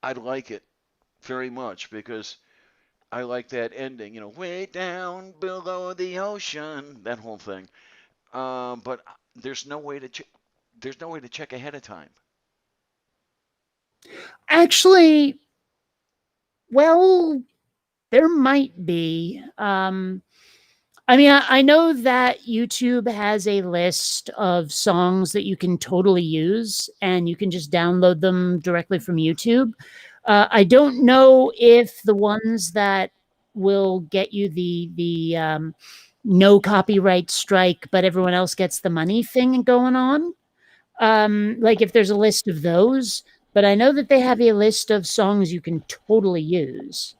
Speaker 1: I'd like it very much because I like that ending, way down below the ocean, that whole thing. But there's no way to there's no way to check ahead of time.
Speaker 3: Actually, well, there might be. I mean, I know that YouTube has a list of songs that you can totally use, and you can just download them directly from YouTube. I don't know if the ones that will get you the no copyright strike, but everyone else gets the money thing going on. Like if there's a list of those, but I know that they have a list of songs you can totally use.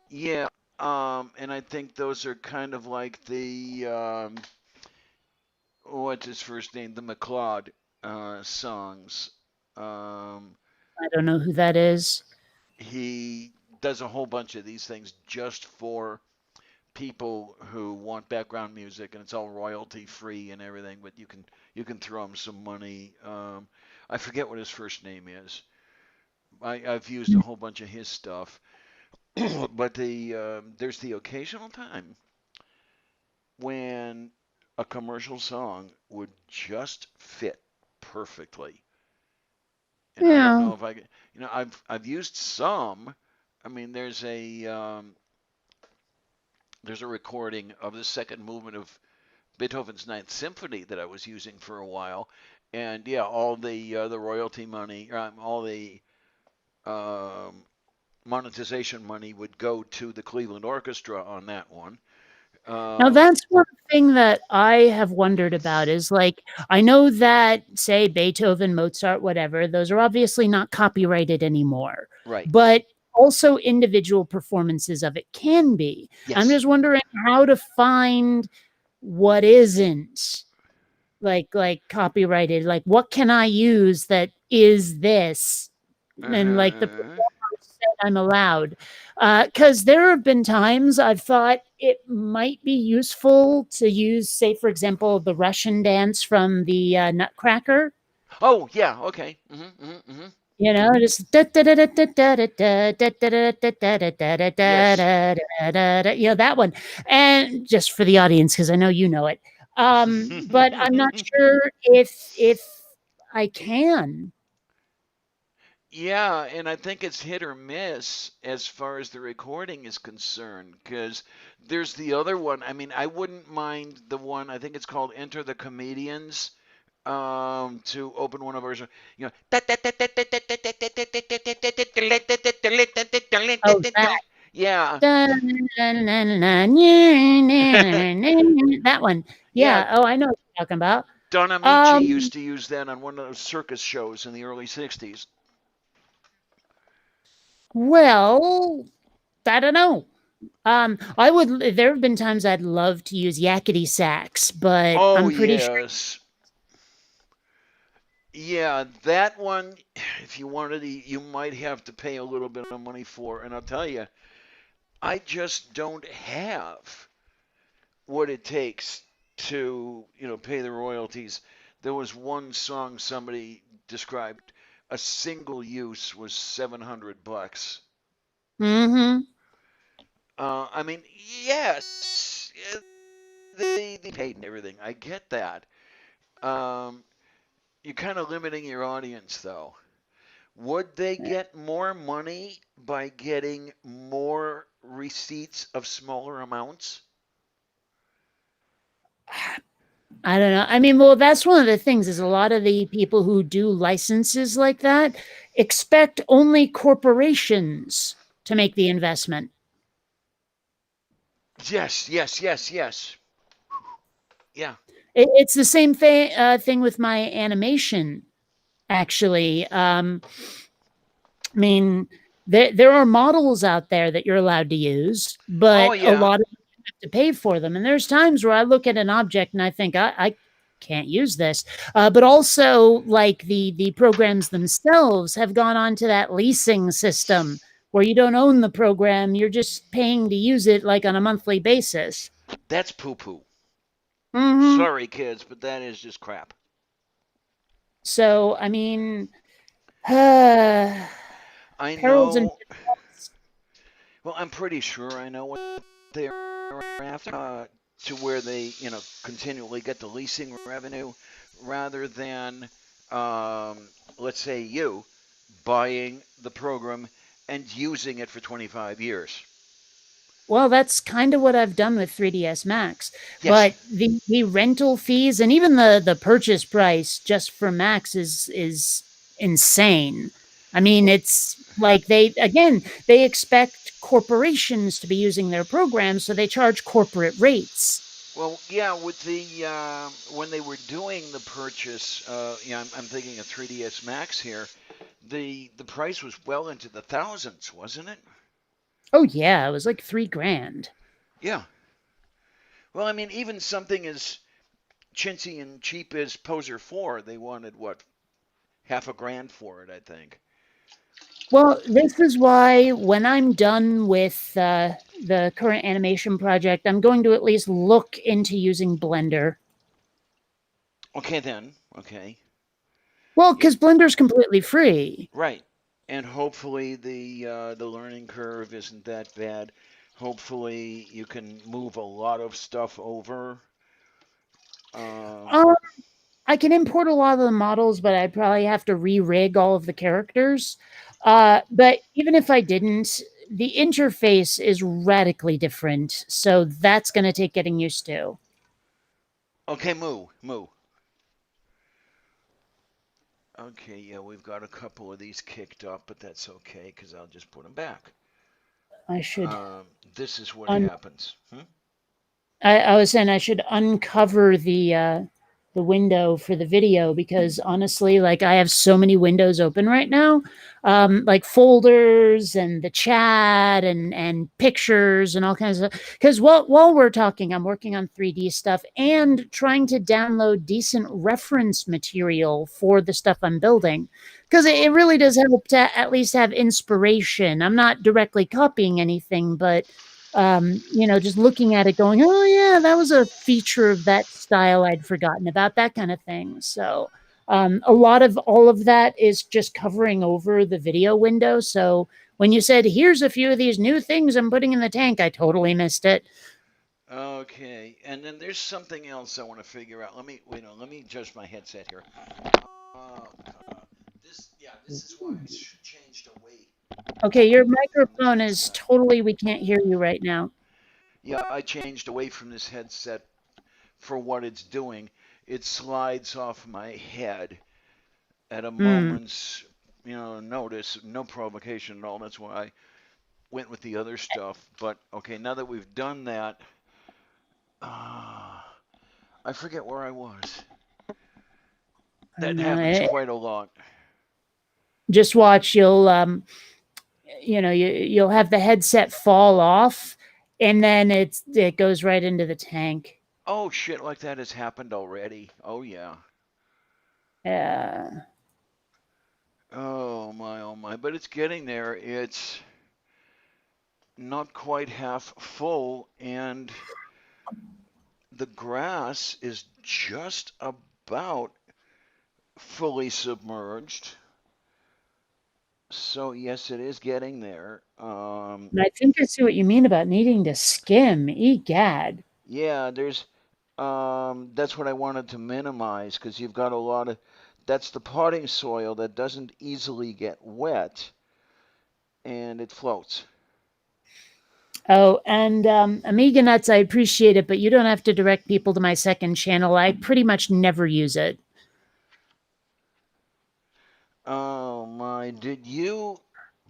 Speaker 1: Yeah, and I think those are kind of like the what's his first name, the McLeod songs. Um,
Speaker 3: I don't know who that is.
Speaker 1: he does a whole bunch of these things just for people who want background music, and it's all royalty free and everything. But you can throw him some money. I forget what his first name is. I've used a whole bunch of his stuff, but there's the occasional time when a commercial song would just fit perfectly. And I don't
Speaker 3: Yeah.
Speaker 1: know if I could, I've used some. I mean, there's a recording of the second movement of Beethoven's Ninth Symphony that I was using for a while, and yeah, all the royalty money, all the um, monetization money would go to the Cleveland Orchestra on that one.
Speaker 3: Now
Speaker 1: Um,
Speaker 3: that's one thing that I have wondered about is like I know that say Beethoven, Mozart, whatever, those are obviously not copyrighted anymore.
Speaker 1: right.
Speaker 3: But also individual performances of it can be. I'm
Speaker 1: Yes.
Speaker 3: just wondering how to find what isn't like copyrighted. Like what can I use that is this? And like the
Speaker 1: Uh-huh.
Speaker 3: said I'm allowed. Because there have been times I've thought it might be useful to use, say, for example, the Russian dance from the Nutcracker.
Speaker 1: Oh yeah. Okay. Mm-hmm.
Speaker 3: You know, just
Speaker 1: Yes.
Speaker 3: you know that one, and just for the audience because I know you know it. But I'm not sure if I can.
Speaker 1: Yeah, and I think it's hit or miss as far as the recording is concerned, because there's the other one. I mean, I wouldn't mind the one, I think it's called Enter the Comedians, to open one of ours,
Speaker 3: Oh, that.
Speaker 1: yeah.
Speaker 3: That one.
Speaker 1: Yeah,
Speaker 3: Yeah. Oh, I know what you're talking about.
Speaker 1: Don Amici
Speaker 3: Um,
Speaker 1: used to use that on one of those circus shows in the early 60s.
Speaker 3: well, I don't know. I would. There have been times I'd love to use yakety sax, but
Speaker 1: Oh,
Speaker 3: I'm pretty sure.
Speaker 1: yes. Yeah, that one, if you wanted to, you might have to pay a little bit of money for. And I'll tell you, I just don't have what it takes to, pay the royalties. There was one song somebody described, a single use was $700.
Speaker 3: Mm-hmm.
Speaker 1: I mean, yes, they paid and everything. I get that. Um, you're kind of limiting your audience, though. Would they get more money by getting more receipts of smaller amounts?
Speaker 3: I don't know. I mean, well, that's one of the things is a lot of the people who do licenses like that expect only corporations to make the investment.
Speaker 1: Yes, yes, yes, yes. Yeah.
Speaker 3: It's the same thing with my animation, actually. I mean, there are models out there that you're allowed to use,
Speaker 1: Oh,
Speaker 3: but a
Speaker 1: yeah.
Speaker 3: lot of you have to pay for them. And there's times where I look at an object and I think I can't use this. But also, like the programs themselves have gone on to that leasing system where you don't own the program, you're just paying to use it like on a monthly basis.
Speaker 1: That's poo poo.
Speaker 3: Hmm.
Speaker 1: Sorry, kids, but that is just crap.
Speaker 3: So, I mean, perils
Speaker 1: I
Speaker 3: and
Speaker 1: know.
Speaker 3: pitfalls.
Speaker 1: Well, I'm pretty sure I know what they're after, to where they, continually get the leasing revenue rather than, let's say, you buying the program and using it for 25 years.
Speaker 3: Well, that's kind of what I've done with 3ds Max,
Speaker 1: Yes.
Speaker 3: but the rental fees and even the purchase price just for Max is insane. I mean,
Speaker 1: Well,
Speaker 3: it's like they expect corporations to be using their programs, so they charge corporate rates.
Speaker 1: well, yeah. With the when they were doing the purchase, yeah, I'm thinking of 3ds Max here. The price was well into the thousands, wasn't it?
Speaker 3: Oh yeah, it was like 3 grand.
Speaker 1: Yeah. Well, I mean, even something as chintzy and cheap as Poser 4, they wanted what, half a grand for it, I think.
Speaker 3: Well, this is why when I'm done with the current animation project, I'm going to at least look into using Blender.
Speaker 1: Okay, then. Okay.
Speaker 3: Well,
Speaker 1: Yeah,
Speaker 3: because Blender's completely free.
Speaker 1: right. And hopefully the learning curve isn't that bad. Hopefully you can move a lot of stuff over. Um,
Speaker 3: Um, I can import a lot of the models, but I'd probably have to re-rig all of the characters. But even if I didn't, the interface is radically different, so that's going to take getting used to.
Speaker 1: okay, moo, moo. Okay, yeah, we've got a couple of these kicked up, but that's okay because I'll just put them back.
Speaker 3: I should
Speaker 1: Um, this is what
Speaker 3: un-
Speaker 1: happens. Hmm?
Speaker 3: I was saying I should uncover the window for the video because honestly, like I have so many windows open right now, like folders and the chat and pictures and all kinds of. Because while we're talking, I'm working on 3D stuff and trying to download decent reference material for the stuff I'm building. Because it really does help to at least have inspiration. I'm not directly copying anything, but just looking at it going, oh yeah, that was a feature of that style I'd forgotten about, that kind of thing. So a lot of all of that is just covering over the video window. So when you said, here's a few of these new things I'm putting in the tank, I totally missed it.
Speaker 1: Okay, and then there's something else I want to figure out. Let me wait. No, let me adjust my headset here. Uh, this is why I changed away
Speaker 3: Okay, your
Speaker 1: from this
Speaker 3: microphone is
Speaker 1: headset.
Speaker 3: totally, we can't hear you right now.
Speaker 1: Yeah, I changed away from this headset for what it's doing. It slides off my head at a
Speaker 3: Hmm.
Speaker 1: moment's, notice, no provocation at all. That's why I went with the other stuff. But okay, now that we've done that, uh, I forget where I was.
Speaker 3: I don't
Speaker 1: That
Speaker 3: know.
Speaker 1: happens quite a lot.
Speaker 3: Just watch. You'll have the headset fall off, and then it goes right into the tank.
Speaker 1: Oh, shit like that has happened already. Oh, yeah.
Speaker 3: Yeah.
Speaker 1: Oh, my, oh, my. But it's getting there. It's not quite half full, and the grass is just about fully submerged. So, yes, it is getting there.
Speaker 3: And I think I see what you mean about needing to skim. Egad.
Speaker 1: Yeah, that's what I wanted to minimize because you've got a lot of, that's the potting soil that doesn't easily get wet and it floats.
Speaker 3: Oh, and Amiga Nuts, I appreciate it, but you don't have to direct people to my second channel. I pretty much never use it.
Speaker 1: Oh my, did you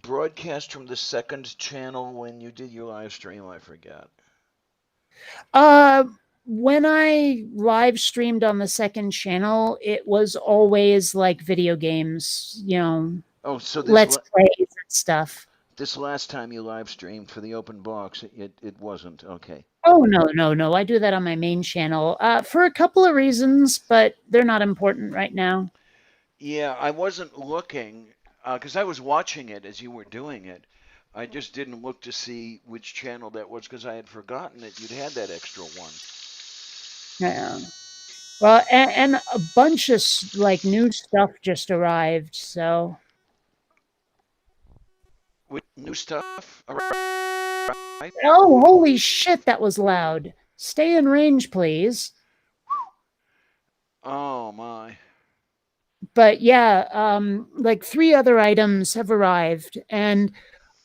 Speaker 1: broadcast from the second channel when you did your live stream? I forget.
Speaker 3: Uh, when I live streamed on the second channel, it was always like video games,
Speaker 1: Oh, so
Speaker 3: let's plays and stuff.
Speaker 1: this last time you live streamed for the open box, it wasn't. Okay.
Speaker 3: Oh, no, no, no. I do that on my main channel for a couple of reasons, but they're not important right now.
Speaker 1: Yeah, I wasn't looking because I was watching it as you were doing it. I just didn't look to see which channel that was because I had forgotten that you'd had that extra one.
Speaker 3: Yeah. Well, and a bunch of like new stuff just arrived, so.
Speaker 1: With new stuff arrived.
Speaker 3: Oh, holy shit, that was loud. Stay in range, please.
Speaker 1: Oh my.
Speaker 3: But yeah, like 3 other items have arrived, and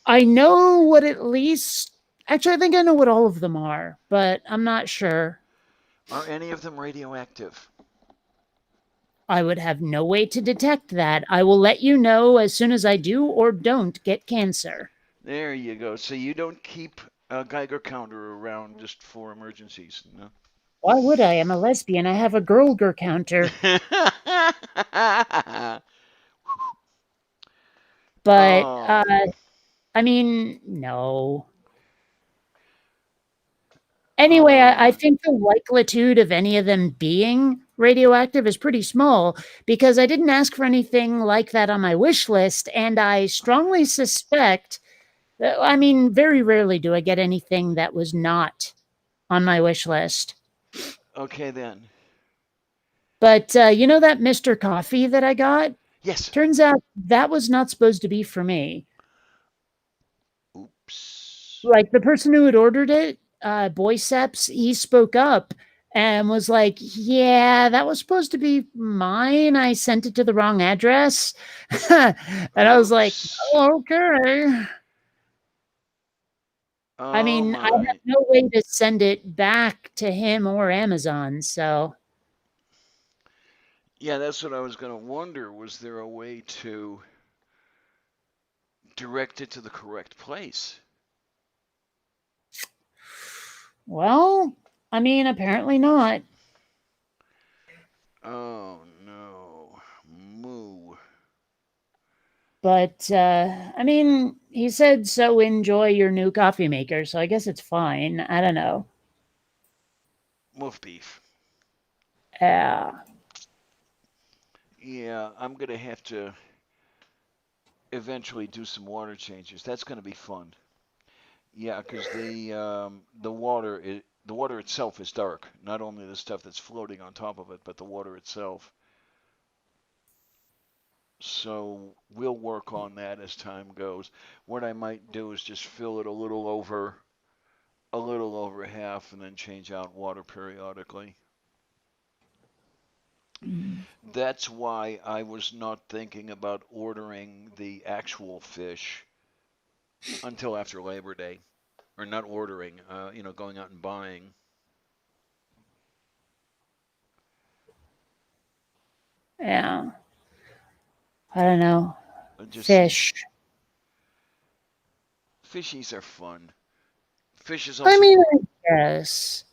Speaker 3: I know what at least actually, I think I know what all of them are, but I'm not sure.
Speaker 1: Are any of them radioactive?
Speaker 3: I would have no way to detect that. I will let you know as soon as I do or don't get cancer.
Speaker 1: There you go. So you don't keep a Geiger counter around just for emergencies, no?
Speaker 3: Why would I? I'm a lesbian. I have a Girlger counter. But
Speaker 1: Oh.
Speaker 3: I mean, no. Anyway, I
Speaker 1: Oh.
Speaker 3: think the likelihood of any of them being radioactive is pretty small because I didn't ask for anything like that on my wish list, and I strongly suspect that, I mean, very rarely do I get anything that was not on my wish list.
Speaker 1: Okay then.
Speaker 3: But that Mr. Coffee that I got?
Speaker 1: Yes.
Speaker 3: Turns out that was not supposed to be for me.
Speaker 1: Oops.
Speaker 3: Like the person who had ordered it, Boyceps, he spoke up and was like, "Yeah, that was supposed to be mine. I sent it to the wrong address." And I was like,
Speaker 1: Oops.
Speaker 3: "Oh, okay." I
Speaker 1: Oh
Speaker 3: mean, I have
Speaker 1: my.
Speaker 3: no way to send it back to him or Amazon, so
Speaker 1: Yeah, that's what I was going to wonder. Was there a way to direct it to the correct place?
Speaker 3: well, I mean, apparently not.
Speaker 1: Oh no. Moo.
Speaker 3: But I mean, he said, "So enjoy your new coffee maker." So I guess it's fine. I don't know.
Speaker 1: Wolf beef.
Speaker 3: Yeah.
Speaker 1: Yeah, I'm going to have to eventually do some water changes. That's going to be fun. Yeah, because the water itself is dark. Not only the stuff that's floating on top of it, but the water itself. So we'll work on that as time goes. What I might do is just fill it a little over half, and then change out water periodically.
Speaker 3: Mm.
Speaker 1: That's why I was not thinking about ordering the actual fish until after Labor Day, or not ordering, going out and buying.
Speaker 3: Yeah. I don't know.
Speaker 1: It just seems
Speaker 3: Fish.
Speaker 1: fishies are fun. Fish is
Speaker 3: I
Speaker 1: also
Speaker 3: mean, I guess.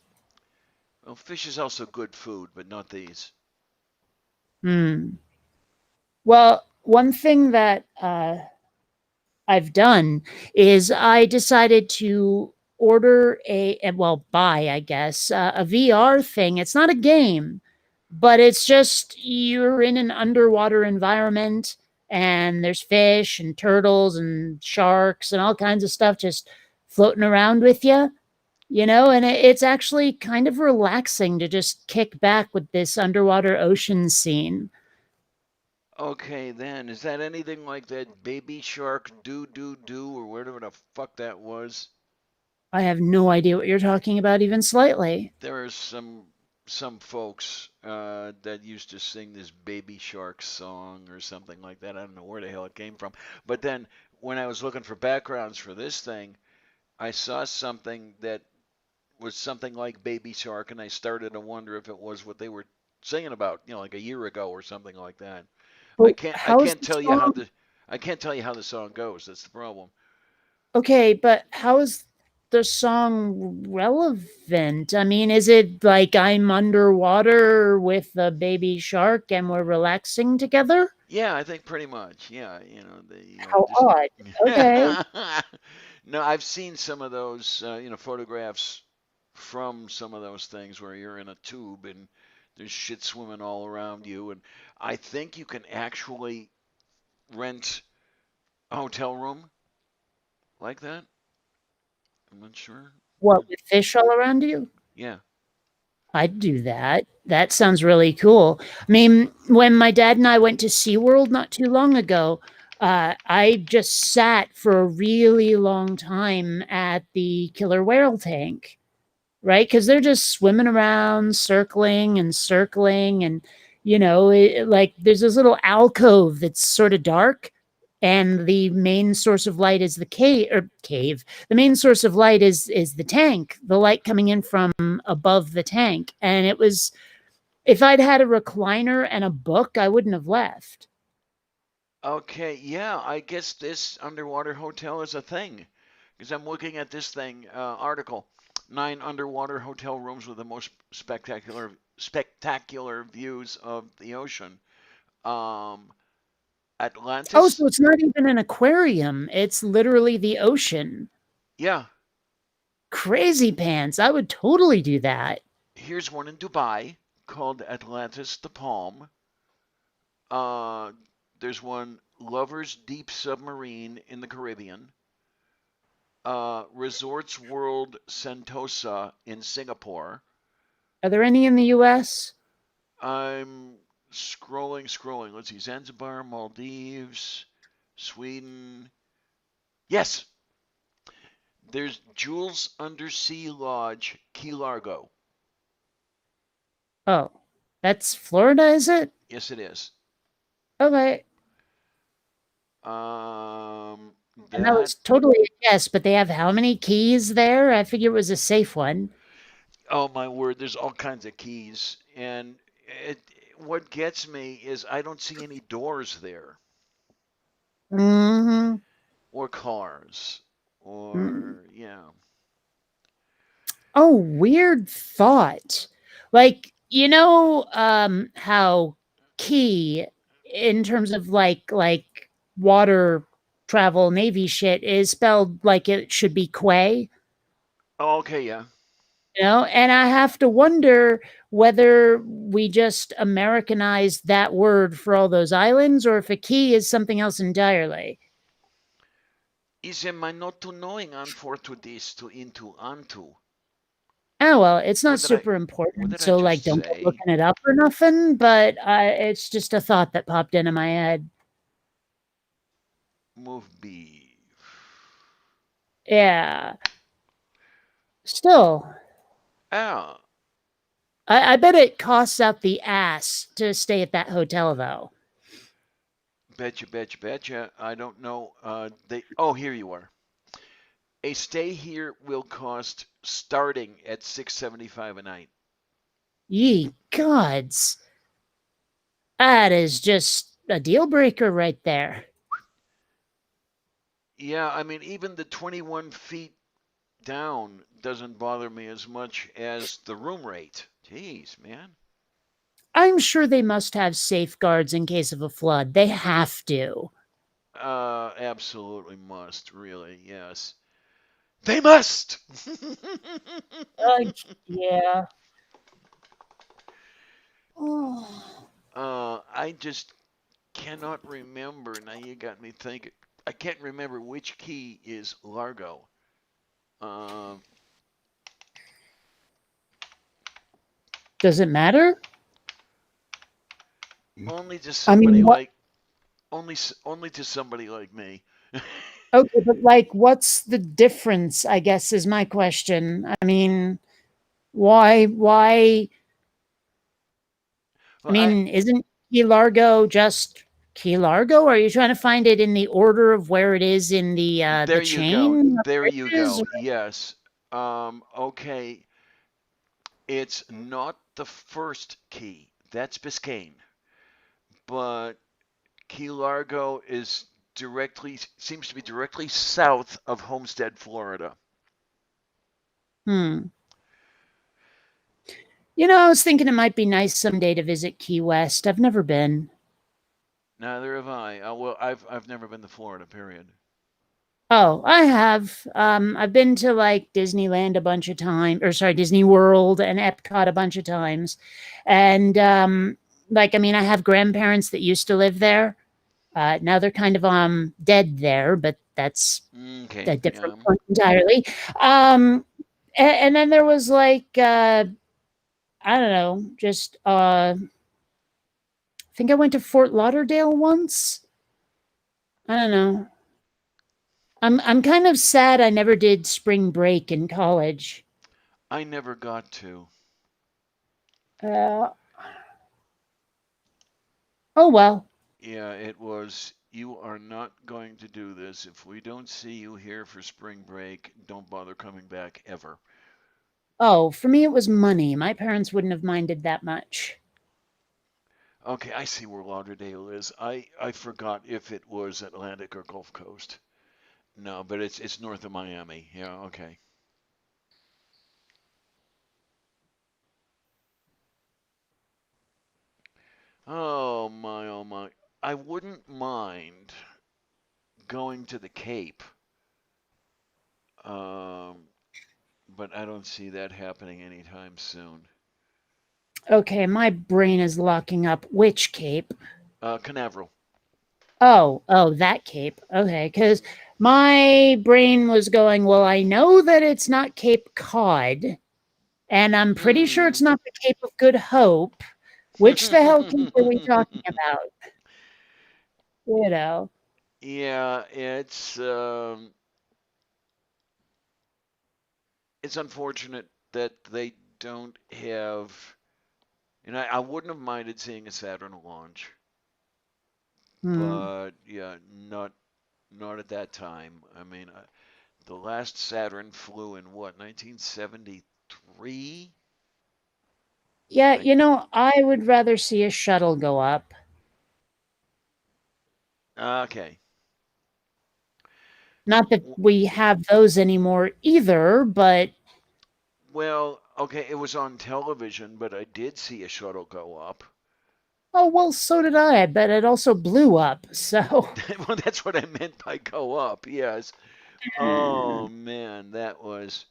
Speaker 1: Well, fish is also good food, but not these.
Speaker 3: Hmm. Well, one thing that I've done is I decided to order well, buy, I guess, a VR thing. It's not a game, but it's just you're in an underwater environment and there's fish and turtles and sharks and all kinds of stuff just floating around with you, and it's actually kind of relaxing to just kick back with this underwater ocean scene.
Speaker 1: Okay, then, is that anything like that Baby Shark Do Do Do or whatever the fuck that was?
Speaker 3: I have no idea what you're talking about, even slightly.
Speaker 1: There are some folks that used to sing this Baby Shark song or something like that. I don't know where the hell it came from. But then when I was looking for backgrounds for this thing, I saw something that was something like Baby Shark, and I started to wonder if it was what they were singing about, like a year ago or something like that. I
Speaker 3: But
Speaker 1: can't I
Speaker 3: how's
Speaker 1: can't
Speaker 3: the
Speaker 1: tell you how
Speaker 3: song?
Speaker 1: the I can't tell you how the song goes. That's the problem.
Speaker 3: Okay, but how is the song relevant? I mean, is it like I'm underwater with a baby shark and we're relaxing together?
Speaker 1: Yeah, I think pretty much. Yeah, the
Speaker 3: How
Speaker 1: just
Speaker 3: odd. Okay.
Speaker 1: no, I've seen some of those photographs from some of those things where you're in a tube and there's shit swimming all around you, and I think you can actually rent a hotel room like that. I'm not sure.
Speaker 3: What, with fish all around you?
Speaker 1: Yeah.
Speaker 3: I'd do that. That sounds really cool. I mean, when my dad and I went to SeaWorld not too long ago, I just sat for a really long time at the killer whale tank, right? Because they're just swimming around, circling and circling. And, like there's this little alcove that's sort of dark. And the main source of light is the cave. The main source of light is the tank, the light coming in from above the tank. And it was, if I'd had a recliner and a book, I wouldn't have left.
Speaker 1: Okay, yeah, I guess this underwater hotel is a thing. Because I'm looking at this thing article, 9 underwater hotel rooms with the most spectacular views of the ocean. Um,
Speaker 3: Oh,
Speaker 1: Atlantis,
Speaker 3: so it's not even an aquarium. It's literally the ocean.
Speaker 1: yeah.
Speaker 3: Crazy pants. I would totally do that.
Speaker 1: Here's one in Dubai called Atlantis the Palm. Uh, there's one Lovers Deep Submarine in the Caribbean. Resorts World Sentosa in Singapore.
Speaker 3: Are there any in the US?
Speaker 1: I'm scrolling. Let's see. Zanzibar, Maldives, Sweden. Yes, there's Jules Undersea Lodge, Key Largo.
Speaker 3: Oh, that's Florida, is it?
Speaker 1: Yes, it is.
Speaker 3: Okay.
Speaker 1: Um,
Speaker 3: And that
Speaker 1: that.
Speaker 3: was totally a guess, but they have how many keys there? I figure it was a safe one.
Speaker 1: Oh my word! There's all kinds of keys, and it. What gets me is I don't see any doors there,
Speaker 3: Mhm.
Speaker 1: or cars,
Speaker 3: Mm.
Speaker 1: or yeah.
Speaker 3: Oh, weird thought. Like, how key in terms of like water travel navy shit is spelled like it should be quay,
Speaker 1: Oh, okay, yeah.
Speaker 3: and I have to wonder whether we just Americanized that word for all those islands or if a key is something else entirely.
Speaker 1: Is a not to knowing on for to this to into onto.
Speaker 3: Oh, well, it's not
Speaker 1: What did I
Speaker 3: super
Speaker 1: what
Speaker 3: important,
Speaker 1: did I
Speaker 3: so,
Speaker 1: just
Speaker 3: like, don't go
Speaker 1: say?
Speaker 3: looking it up or nothing, but, it's just a thought that popped into my head.
Speaker 1: Move beef.
Speaker 3: Yeah. Still,
Speaker 1: Ah,
Speaker 3: I bet it costs out the ass to stay at that hotel, though.
Speaker 1: betcha. I don't know. They. Oh, here you are. A stay here will cost starting at 675 a night.
Speaker 3: Ye gods. That is just a deal breaker right there.
Speaker 1: Yeah, I mean even the 21 feet down doesn't bother me as much as the room rate. Jeez, man.
Speaker 3: I'm sure they must have safeguards in case of a flood. They have to.
Speaker 1: Absolutely must, really, yes. They must!
Speaker 3: Uh, yeah. Oh.
Speaker 1: I just cannot remember. Now you got me thinking. I can't remember which key is Largo. Um,
Speaker 3: Does it matter?
Speaker 1: only to
Speaker 3: I
Speaker 1: somebody
Speaker 3: mean, what?
Speaker 1: like only to somebody like me.
Speaker 3: Okay, but like, what's the difference? I guess is my question. I mean, why? I
Speaker 1: Well, I
Speaker 3: mean, isn't Key Largo just Key Largo? Are you trying to find it in the order of where it is in the
Speaker 1: there you go.
Speaker 3: chain of
Speaker 1: There you
Speaker 3: bridges?
Speaker 1: go. Yes. Okay. It's not the first key. That's Biscayne. But Key Largo is directly seems to be directly south of Homestead, Florida.
Speaker 3: Hmm. You know, I was thinking it might be nice someday to visit Key West. I've never been.
Speaker 1: Neither have I. Well, I've never been to Florida. Period.
Speaker 3: Oh, I have. I've been to like Disneyland a bunch of times, or sorry, Disney World and Epcot a bunch of times, and like I mean, I have grandparents that used to live there. Now they're kind of dead there, but that's
Speaker 1: Okay.
Speaker 3: a different
Speaker 1: Yeah.
Speaker 3: point entirely. Um, and then there was like I don't know, just I think I went to Fort Lauderdale once. I don't know. I'm kind of sad I never did spring break in college.
Speaker 1: I never got to.
Speaker 3: Uh, oh well.
Speaker 1: Yeah, it was. You are not going to do this. If we don't see you here for spring break, don't bother coming back ever.
Speaker 3: Oh, for me it was money. My parents wouldn't have minded that much.
Speaker 1: Okay, I see where Lauderdale is. I forgot if it was Atlantic or Gulf Coast. No, but it's north of Miami. Yeah, okay. Oh my, oh my. I wouldn't mind going to the Cape, um, but I don't see that happening anytime soon.
Speaker 3: Okay, my brain is locking up. Which cape?
Speaker 1: Canaveral.
Speaker 3: Oh, that cape. Okay, because my brain was going, well, I know that it's not Cape Cod, and I'm pretty sure
Speaker 1: Hmm.
Speaker 3: it's not the Cape of Good Hope. Which the hell cape are we talking about? You know.
Speaker 1: Yeah, it's unfortunate that they don't have. And I wouldn't have minded seeing a Saturn launch,
Speaker 3: Hmm.
Speaker 1: but yeah, not at that time. I mean, the last Saturn flew in what, 1973?
Speaker 3: Yeah,
Speaker 1: I
Speaker 3: you know, I would rather see a shuttle go up.
Speaker 1: okay.
Speaker 3: Not that we have those anymore either, but
Speaker 1: Well, okay, it was on television, but I did see a shuttle go up.
Speaker 3: oh well, so did I. But it also blew up. So
Speaker 1: Well, that's what I meant by go up. Yes.
Speaker 3: hmm,
Speaker 1: Oh man, that was.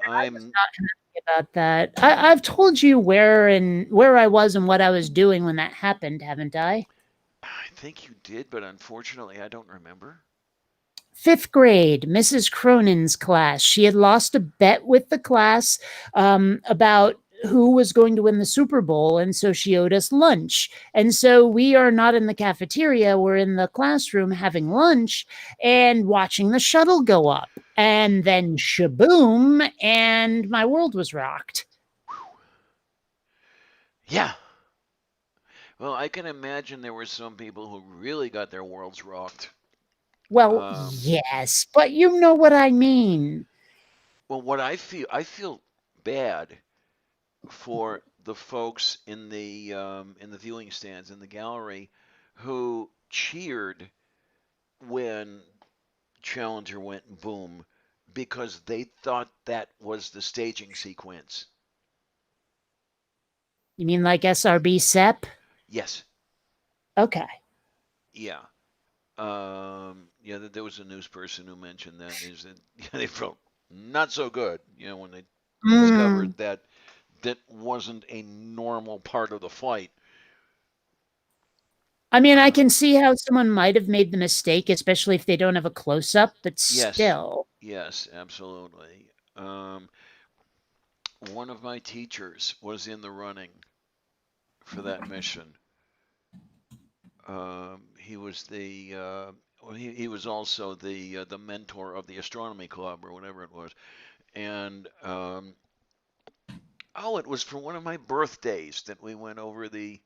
Speaker 3: I was
Speaker 1: I'm.
Speaker 3: not happy about that. I've told you where I was and what I was doing when that happened, haven't I?
Speaker 1: I think you did, but unfortunately, I don't remember.
Speaker 3: Fifth grade, Mrs. Cronin's class. She had lost a bet with the class about who was going to win the Super Bowl. And so she owed us lunch. And so we are not in the cafeteria, we're in the classroom having lunch and watching the shuttle go up. And then shaboom, and my world was rocked.
Speaker 1: Yeah. Well, I can imagine there were some people who really got their worlds rocked.
Speaker 3: Well,
Speaker 1: Um,
Speaker 3: yes, but you know what I mean.
Speaker 1: well, what I feel bad for the folks in the viewing stands in the gallery who cheered when Challenger went boom. because they thought that was the staging sequence.
Speaker 3: You mean like SRB SEP?
Speaker 1: Yes.
Speaker 3: Okay.
Speaker 1: Yeah. Yeah, there was a news person who mentioned that is that yeah, they felt not so good, when they
Speaker 3: Mm.
Speaker 1: discovered that that wasn't a normal part of the flight.
Speaker 3: I mean, I
Speaker 1: Uh,
Speaker 3: can see how someone might have made the mistake, especially if they don't have a close up, but
Speaker 1: yes,
Speaker 3: still.
Speaker 1: yes, absolutely. One of my teachers was in the running for that mission. He was well, he was also the mentor of the astronomy club or whatever it was, and oh, it was for one of my birthdays that we went over the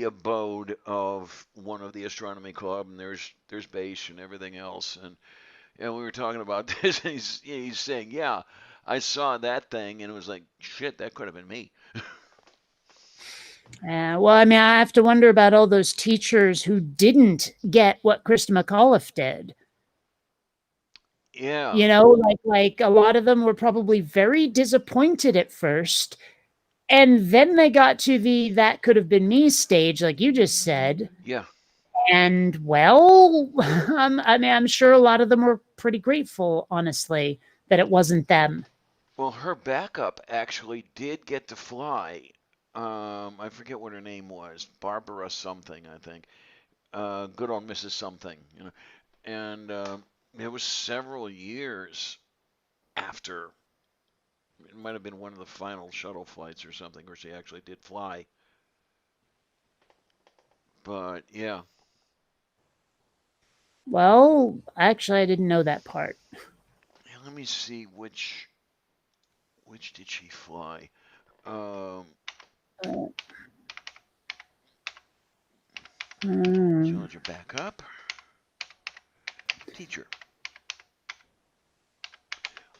Speaker 1: abode of one of the astronomy club, and there's base and everything else, and we were talking about this, and he's saying, yeah, I saw that thing, and it was like, shit, that could have been me.
Speaker 3: Well, I mean, I have to wonder about all those teachers who didn't get what Krista McAuliffe did.
Speaker 1: Yeah,
Speaker 3: You know, like a lot of them were probably very disappointed at first, and then they got to the "that could have been me" stage, like you just said,
Speaker 1: yeah.
Speaker 3: and well, I mean, I'm sure a lot of them were pretty grateful, honestly, that it wasn't them.
Speaker 1: Well, her backup actually did get to fly. I forget what her name was, Barbara something, I think. Good old Mrs. Something. And it was several years after. It might have been one of the final shuttle flights or something where she actually did fly. But yeah,
Speaker 3: Well, actually, I didn't know that part.
Speaker 1: let me see which did she fly.
Speaker 3: Uh, mm.
Speaker 1: Challenger backup, teacher.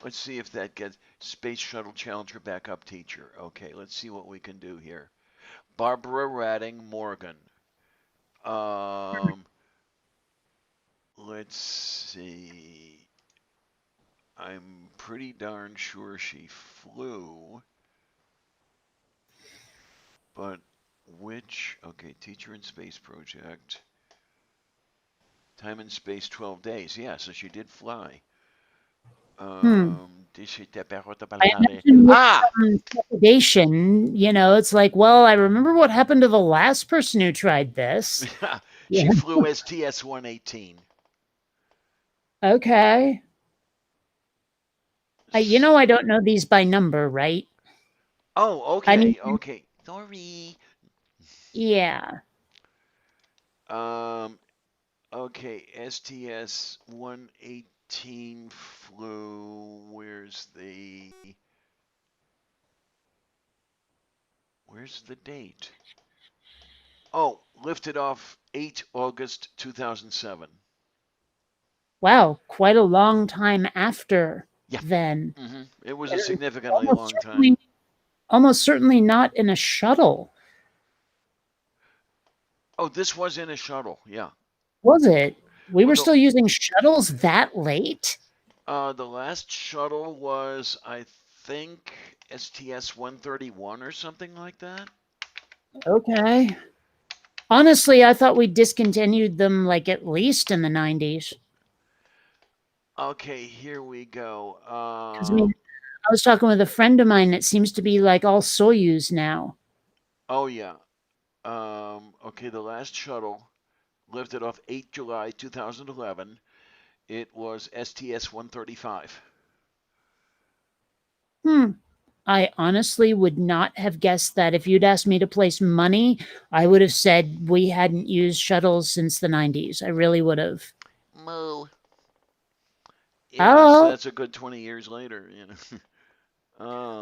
Speaker 1: Let's see if that gets Space Shuttle Challenger backup teacher. Okay, let's see what we can do here. Barbara Radding Morgan. Um, let's see. I'm pretty darn sure she flew, but which? Okay, teacher in space project. Time in space 12 days. Yeah, so she did fly.
Speaker 3: Hmm.
Speaker 1: Did she
Speaker 3: I imagine with
Speaker 1: Ah!
Speaker 3: some trepidation, it's like, well, I remember what happened to the last person who tried this. Yeah.
Speaker 1: She flew STS 118.
Speaker 3: Okay. I don't know these by number, right?
Speaker 1: Oh,
Speaker 3: I mean,
Speaker 1: okay, okay. Sorry.
Speaker 3: yeah.
Speaker 1: Um, okay, STS 118 flew. Where's the date? Oh, lifted off 8 August 2007.
Speaker 3: Wow, quite a long time after
Speaker 1: Yeah.
Speaker 3: then.
Speaker 1: It was a
Speaker 3: And
Speaker 1: significantly
Speaker 3: almost
Speaker 1: long time.
Speaker 3: certainly almost certainly not in a shuttle,
Speaker 1: Oh, this was in a shuttle. Yeah.
Speaker 3: was it? We
Speaker 1: Well,
Speaker 3: were still using shuttles that late?
Speaker 1: the last shuttle was, I think, STS 131 or something like that.
Speaker 3: Okay. Honestly, I thought we discontinued them, like, at least in the 90s.
Speaker 1: Okay, here we go.
Speaker 3: 'Cause, I mean, I was talking with a friend of mine that seems to be, like, all Soyuz now.
Speaker 1: Oh yeah. Okay, the last shuttle lifted off 8 July 2011. It was STS 135.
Speaker 3: Hmm. I honestly would not have guessed that. If you'd asked me to place money, I would have said we hadn't used shuttles since the 90s. I really would have.
Speaker 1: Moo. Yeah, so
Speaker 3: Oh,
Speaker 1: that's a good 20 years later.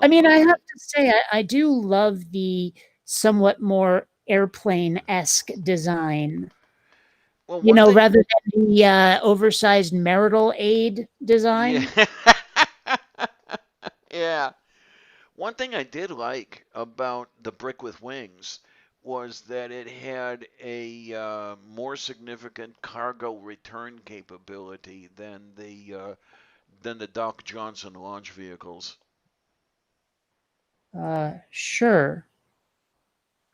Speaker 3: I
Speaker 1: Oh
Speaker 3: mean, I have
Speaker 1: my.
Speaker 3: to say, I do love the somewhat more airplane-esque design,
Speaker 1: Well, one
Speaker 3: rather than the oversized marital aid
Speaker 1: yeah.
Speaker 3: design.
Speaker 1: Yeah. One thing I did like about the brick with wings was that it had a more significant cargo return capability than than the Doc Johnson launch vehicles.
Speaker 3: Sure.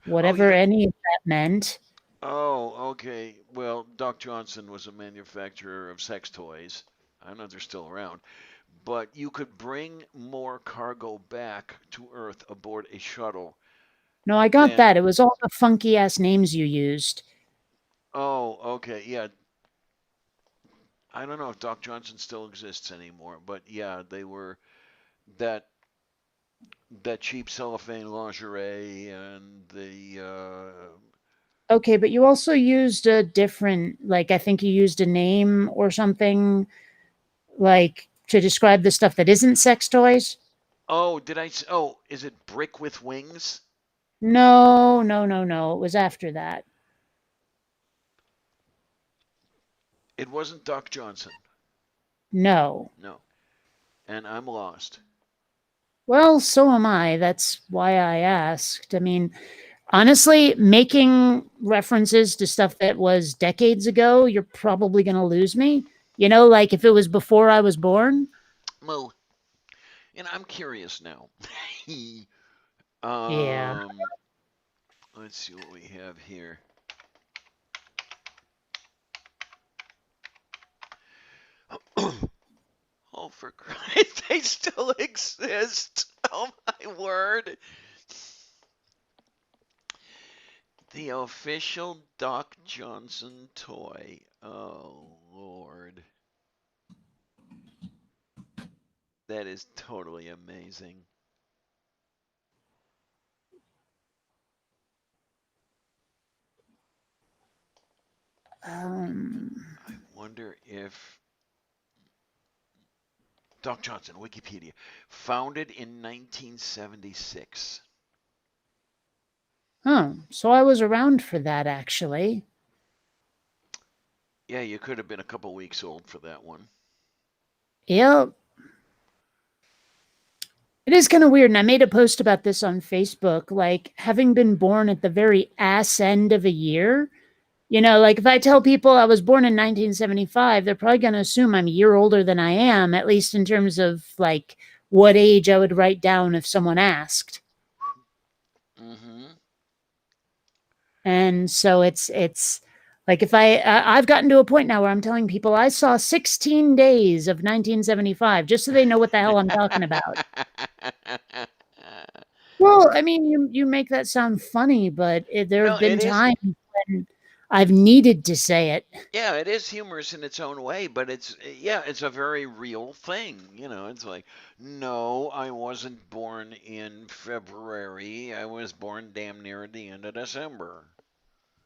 Speaker 1: Oh, you
Speaker 3: Whatever
Speaker 1: don't.
Speaker 3: any of that meant.
Speaker 1: Oh, okay. Well, Doc Johnson was a manufacturer of sex toys. I don't know if they're still around, but you could bring more cargo back to Earth aboard a shuttle
Speaker 3: No, I got
Speaker 1: than.
Speaker 3: that. It was all the funky ass names you used.
Speaker 1: Oh, okay. Yeah, I don't know if Doc Johnson still exists anymore, but yeah, they were that that cheap cellophane lingerie and the
Speaker 3: Okay, but you also used a different, like, I think you used a name or something, like, to describe the stuff that isn't sex toys.
Speaker 1: oh, oh, is it Brick with Wings?
Speaker 3: No, no, no, no. It was after that.
Speaker 1: It wasn't Doc Johnson.
Speaker 3: No.
Speaker 1: No. And I'm lost.
Speaker 3: Well, so am I. That's why I asked. I mean, honestly, making references to stuff that was decades ago, you're probably going to lose me. You know, like if it was before I was born.
Speaker 1: Well, I'm curious now.
Speaker 3: Yeah.
Speaker 1: um, let's see what we have here. Oh, for Christ, they still exist. Oh, my word. The official Doc Johnson toy. Oh, Lord. That is totally amazing.
Speaker 3: Um,
Speaker 1: I wonder if Doc Johnson, Wikipedia, founded in 1976.
Speaker 3: huh. So I was around for that actually.
Speaker 1: Yeah, you could have been a couple weeks old for that one.
Speaker 3: Yep. It is kind of weird. And I made a post about this on Facebook. Like, having been born at the very ass end of a year, you know, like if I tell people I was born in 1975, they're probably going to assume I'm a year older than I am, at least in terms of like what age I would write down if someone asked.
Speaker 1: Mm-hmm.
Speaker 3: And so it's like if I've gotten to a point now where I'm telling people I saw 16 days of 1975 just so they know what the hell I'm talking about. Well, I mean, you make that sound funny, but there
Speaker 1: No,
Speaker 3: have been
Speaker 1: it is.
Speaker 3: times when I've needed to say it.
Speaker 1: Yeah, it is humorous in its own way, but yeah, it's a very real thing. It's like, no, I wasn't born in February. I was born damn near at the end of December.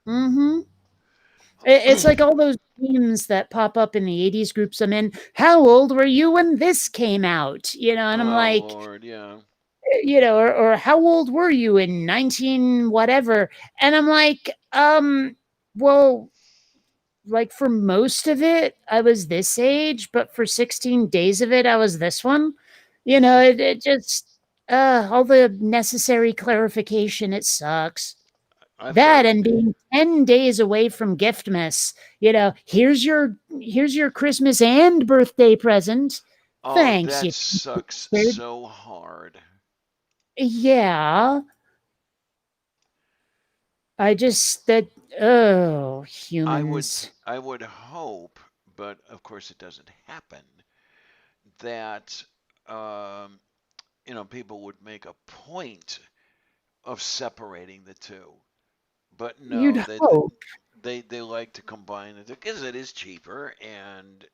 Speaker 3: Mhm. It's like all those memes that pop up in the 80s groups I'm in. How old were you when this came out? You know, and I'm
Speaker 1: Oh
Speaker 3: like,
Speaker 1: Lord, yeah.
Speaker 3: you know, or how old were you in 19 whatever? And I'm like, well, like for most of it, I was this age, but for 16 days of it, I was this one. You know, it just, all the necessary clarification, it sucks.
Speaker 1: I've got
Speaker 3: That
Speaker 1: it.
Speaker 3: and being 10 days away from Giftmas. You know, here's your Christmas and birthday present.
Speaker 1: Oh,
Speaker 3: Thanks,
Speaker 1: that
Speaker 3: you
Speaker 1: sucks
Speaker 3: bastard.
Speaker 1: so hard.
Speaker 3: Yeah. I just that oh,
Speaker 1: I would
Speaker 3: humans.
Speaker 1: I would hope, but of course it doesn't happen, that um, people would make a point of separating the two. But
Speaker 3: You'd
Speaker 1: no, they they
Speaker 3: hope.
Speaker 1: they, they like to combine it because it is cheaper and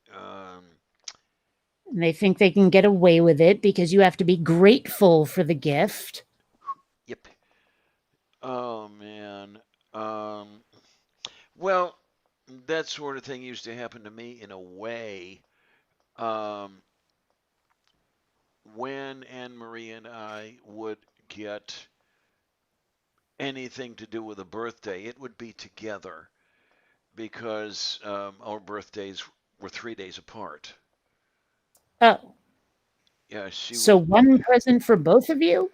Speaker 3: And they think they can get away with it because you have to be grateful for the gift.
Speaker 1: yep. Oh man. Um, well, that sort of thing used to happen to me in a way. Um, when Anne Marie and I would get anything to do with a birthday, it would be together because our birthdays were 3 days apart.
Speaker 3: Oh,
Speaker 1: Yeah, she
Speaker 3: so
Speaker 1: would.
Speaker 3: one present for both of you?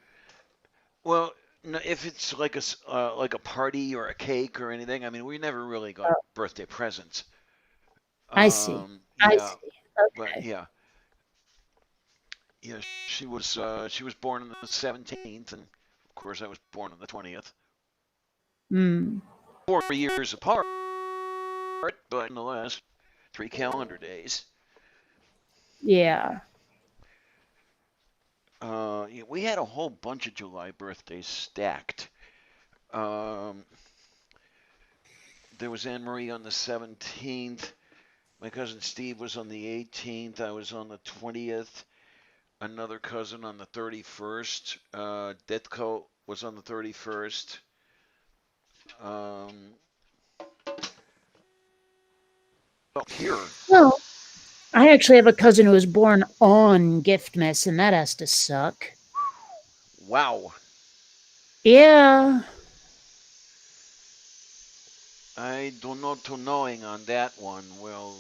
Speaker 1: Well, no, if it's like a party or a cake or anything, I mean, we never really got birthday presents.
Speaker 3: I see. I
Speaker 1: Yeah,
Speaker 3: see.
Speaker 1: but
Speaker 3: Okay.
Speaker 1: yeah. Yeah, she was born on the 17th, and of course I was born on the 20th.
Speaker 3: Hmm.
Speaker 1: 4 years apart, but nonetheless, 3 calendar days.
Speaker 3: Yeah.
Speaker 1: Yeah, we had a whole bunch of July birthdays stacked. Um, there was Anne Marie on the 17th. My cousin Steve was on the 18th. I was on the 20th. Another cousin on the 31st. Décor was on the 31st. Um, oh, here.
Speaker 3: Well, I actually have a cousin who was born on Giftmas, and that has to suck.
Speaker 1: Wow.
Speaker 3: Yeah.
Speaker 1: I don't know to knowing on that one. Well,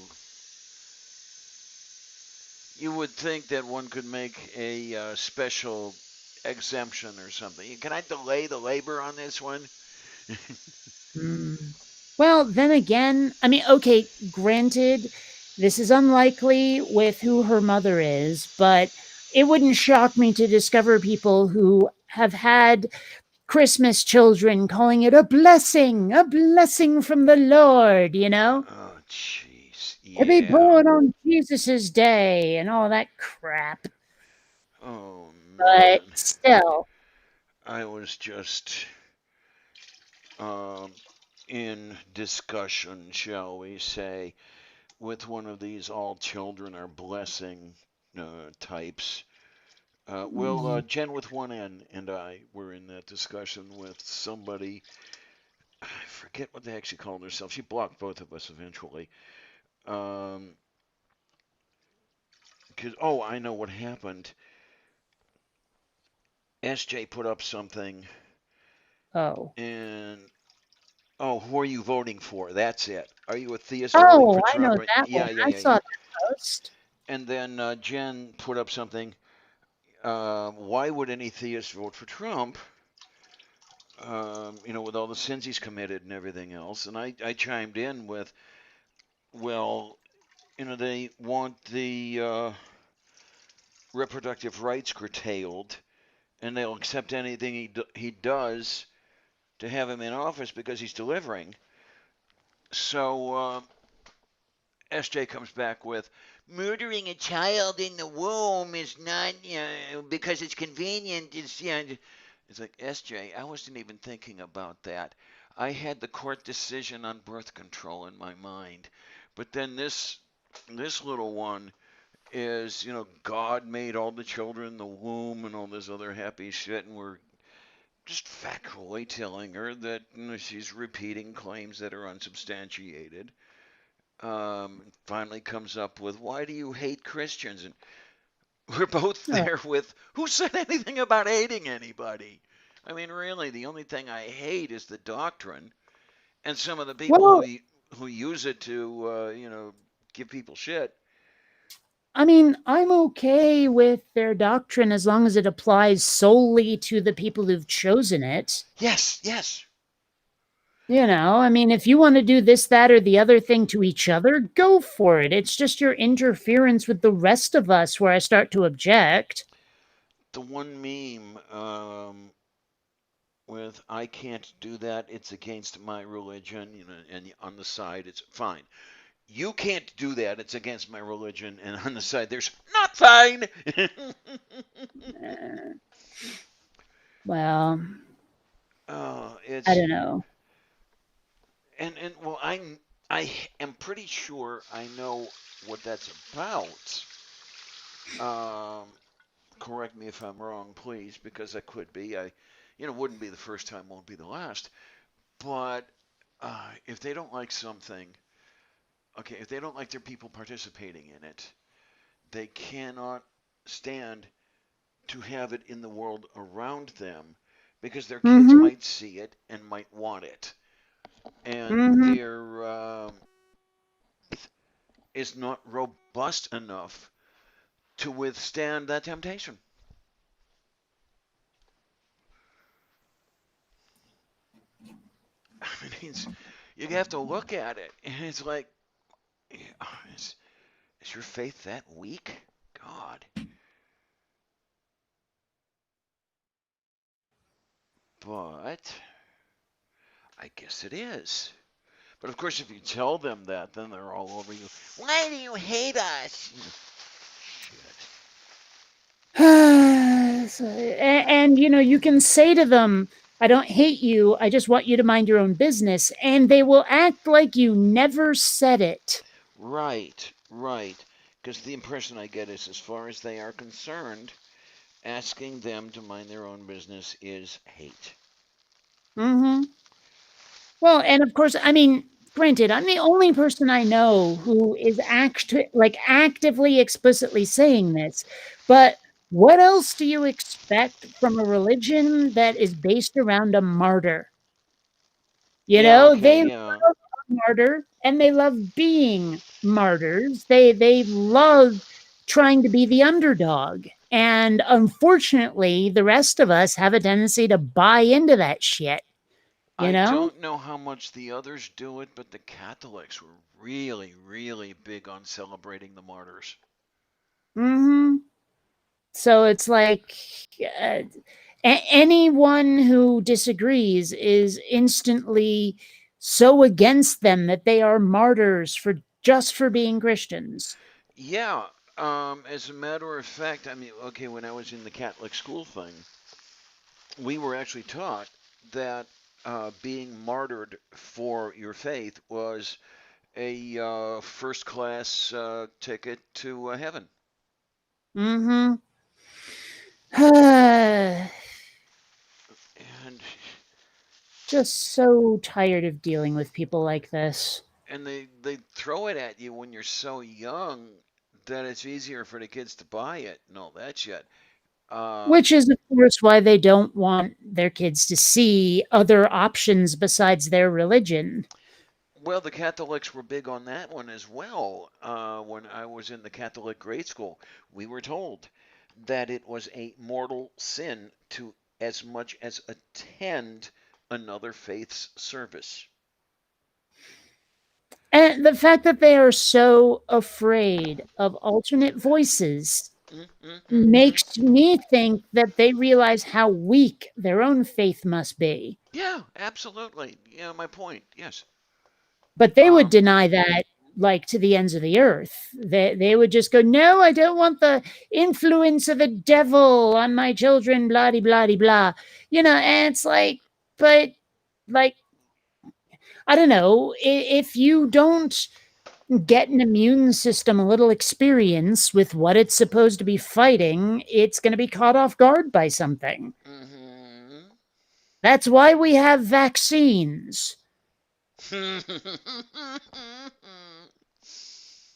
Speaker 1: you would think that one could make a special exemption or something. Can I delay the labor on this one?
Speaker 3: Hmm. Well, then again, I mean, okay, granted, this is unlikely with who her mother is, but it wouldn't shock me to discover people who have had Christmas children calling it a blessing from the Lord, you know?
Speaker 1: Oh, jeez.
Speaker 3: To be
Speaker 1: Yeah.
Speaker 3: born on Jesus's day and all that crap.
Speaker 1: Oh,
Speaker 3: But
Speaker 1: man.
Speaker 3: still,
Speaker 1: I was just um, in discussion, shall we say, with one of these all children are blessing types.
Speaker 3: mm,
Speaker 1: Jen with one N and I were in that discussion with somebody. I forget what they actually called herself. She blocked both of us eventually. Um, oh, I know what happened. SJ put up something,
Speaker 3: oh.
Speaker 1: and oh, who are you voting for? That's it. Are you a theist voting
Speaker 3: Oh,
Speaker 1: for
Speaker 3: I know
Speaker 1: Trump? Right?
Speaker 3: that one.
Speaker 1: Yeah, yeah,
Speaker 3: I
Speaker 1: yeah,
Speaker 3: saw
Speaker 1: yeah.
Speaker 3: that post.
Speaker 1: And then Jen put up something. Why would any theist vote for Trump? With all the sins he's committed and everything else. And I chimed in with, well, they want the reproductive rights curtailed, and they'll accept anything he does to have him in office because he's delivering. So SJ comes back with, murdering a child in the womb is not, because it's convenient. It's like, SJ, I wasn't even thinking about that. I had the court decision on birth control in my mind. But then this little one is, God made all the children in the womb and all this other happy shit, and we're just factually telling her that she's repeating claims that are unsubstantiated. Finally comes up with, why do you hate Christians? And we're both
Speaker 3: Oh,
Speaker 1: there with, who said anything about hating anybody? I mean, really, the only thing I hate is the doctrine and some of the people
Speaker 3: well,
Speaker 1: who use it to, give people shit.
Speaker 3: I mean, I'm okay with their doctrine as long as it applies solely to the people who've chosen it.
Speaker 1: Yes, yes.
Speaker 3: You know, I mean, if you want to do this, that, or the other thing to each other, go for it. It's just your interference with the rest of us where I start to object.
Speaker 1: The one meme with I can't do that, it's against my religion, and on the side it's fine. You can't do that, it's against my religion, and on the side there's not fine.
Speaker 3: Eh, well, I
Speaker 1: It's
Speaker 3: don't know.
Speaker 1: and well, I am pretty sure I know what that's about. Um, Correct me if I'm wrong, please, because I could be. Wouldn't be the first time, won't be the last. But if they don't like something, okay, if they don't like their people participating in it, they cannot stand to have it in the world around them because their kids
Speaker 3: Mhm.
Speaker 1: might see it and might want it, and
Speaker 3: Mhm.
Speaker 1: their is not robust enough to withstand that temptation. I mean, you have to look at it, and it's like, is, is your faith that weak? God. but I guess it is. But of course, if you tell them that, then they're all over you. Why do you hate us? Shit.
Speaker 3: And you can say to them, I don't hate you. I just want you to mind your own business. And they will act like you never said it.
Speaker 1: Right, right. Because the impression I get is, as far as they are concerned, asking them to mind their own business is hate.
Speaker 3: Mm-hmm. Well, and of course, I mean, granted, I'm the only person I know who is actively, explicitly saying this. But what else do you expect from a religion that is based around a martyr?
Speaker 1: Yeah, okay,
Speaker 3: They
Speaker 1: yeah.
Speaker 3: love a martyr and they love being martyrs. They love trying to be the underdog. And unfortunately, the rest of us have a tendency to buy into that shit, you
Speaker 1: I
Speaker 3: know?
Speaker 1: don't know how much the others do it, but the Catholics were really, really big on celebrating the martyrs.
Speaker 3: Mhm. So it's like uh, anyone who disagrees is instantly so against them that they are martyrs for being Christians.
Speaker 1: Yeah, as a matter of fact, I mean, okay, when I was in the Catholic school thing, we were actually taught that being martyred for your faith was a first class ticket to heaven.
Speaker 3: Mhm.
Speaker 1: And
Speaker 3: Just so tired of dealing with people like this.
Speaker 1: and they throw it at you when you're so young that it's easier for the kids to buy it and all that shit.
Speaker 3: Which
Speaker 1: Um,
Speaker 3: is, of course, why they don't want their kids to see other options besides their religion.
Speaker 1: well, the Catholics were big on that one as well. When I was in the Catholic grade school, we were told that it was a mortal sin to as much as attend another faith's service.
Speaker 3: And the fact that they are so afraid of alternate voices
Speaker 1: Mm-hmm.
Speaker 3: makes me think that they realize how weak their own faith must be.
Speaker 1: Yeah, absolutely. Yeah, my point. Yes.
Speaker 3: But they would
Speaker 1: Um,
Speaker 3: deny that like to the ends of the earth. They would just go, no, I don't want the influence of the devil on my children, blah blah blah. And it's like, but like, I don't know, if you don't get an immune system a little experience with what it's supposed to be fighting, it's going to be caught off guard by something.
Speaker 1: mm-hmm.
Speaker 3: That's why we have vaccines.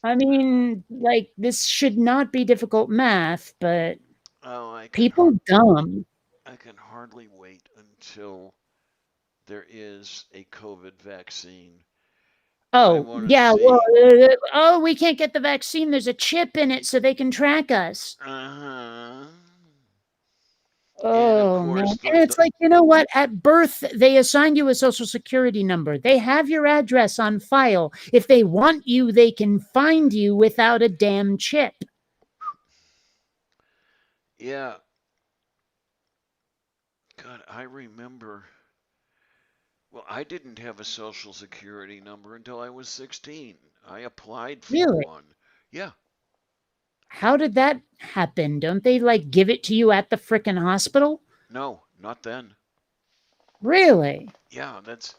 Speaker 3: I mean, like, this should not be difficult math, but
Speaker 1: Oh,
Speaker 3: people dumb.
Speaker 1: I can hardly wait until there is a COVID vaccine. I
Speaker 3: Oh,
Speaker 1: want to
Speaker 3: yeah, well,
Speaker 1: see.
Speaker 3: oh, we can't get the vaccine. There's a chip in it so they can track us.
Speaker 1: Uh-huh. And of
Speaker 3: Oh, man.
Speaker 1: course
Speaker 3: And it's
Speaker 1: the
Speaker 3: like, you know what? At birth, they assign you a social security number. They have your address on file. If they want you, they can find you without a damn chip.
Speaker 1: yeah, God, I remember. Well, I didn't have a social security number until I was 16. I applied for
Speaker 3: Really?
Speaker 1: one. Yeah,
Speaker 3: How did that happen? Don't they like give it to you at the frickin' hospital?
Speaker 1: no, not then.
Speaker 3: Really?
Speaker 1: Yeah, that's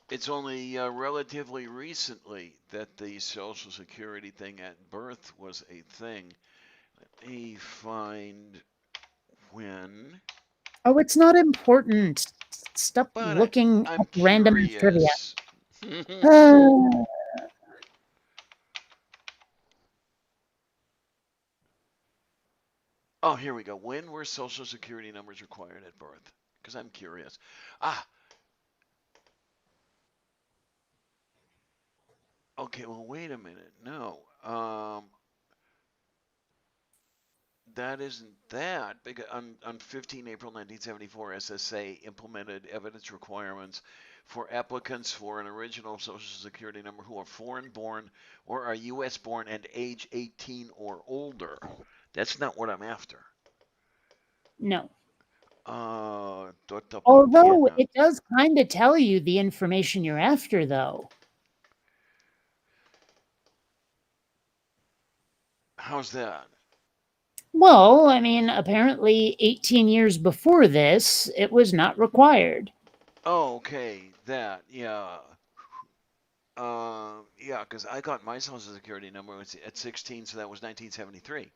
Speaker 1: it's only relatively recently that the social security thing at birth was a thing. Let me find when.
Speaker 3: Oh, it's not important. Stop
Speaker 1: But
Speaker 3: looking
Speaker 1: I'm
Speaker 3: up random trivia.
Speaker 1: curious.
Speaker 3: Uh,
Speaker 1: Oh, here we go. When were social security numbers required at birth? Because I'm curious. Ah, okay. Well, wait a minute. No, that isn't that. Because on 15 April 1974, SSA implemented evidence requirements for applicants for an original social security number who are foreign born or are U.S. born and age 18 or older. That's not what I'm after.
Speaker 3: no. Although
Speaker 1: Totopotieta.
Speaker 3: it does kind of tell you the information you're after, though.
Speaker 1: How's that?
Speaker 3: Well, I mean, apparently 18 years before this, it was not required.
Speaker 1: Oh, okay, that, yeah. Yeah, because I got my social security number at 16, so that was 1973.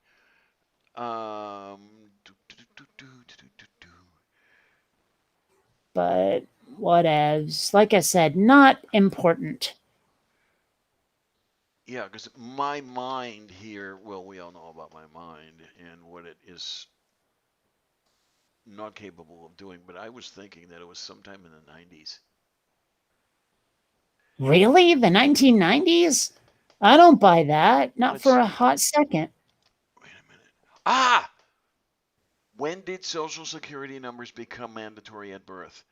Speaker 1: Do, do, do, do, do, do, do, do.
Speaker 3: But whatevs. Like I said, not important.
Speaker 1: Yeah, because my mind here, well, we all know about my mind and what it is not capable of doing, but I was thinking that it was sometime in the 90s.
Speaker 3: Really? The 1990s? I don't buy that. Not for
Speaker 1: Let's
Speaker 3: a hot second.
Speaker 1: wait a minute. Ah! When did social security numbers become mandatory at birth?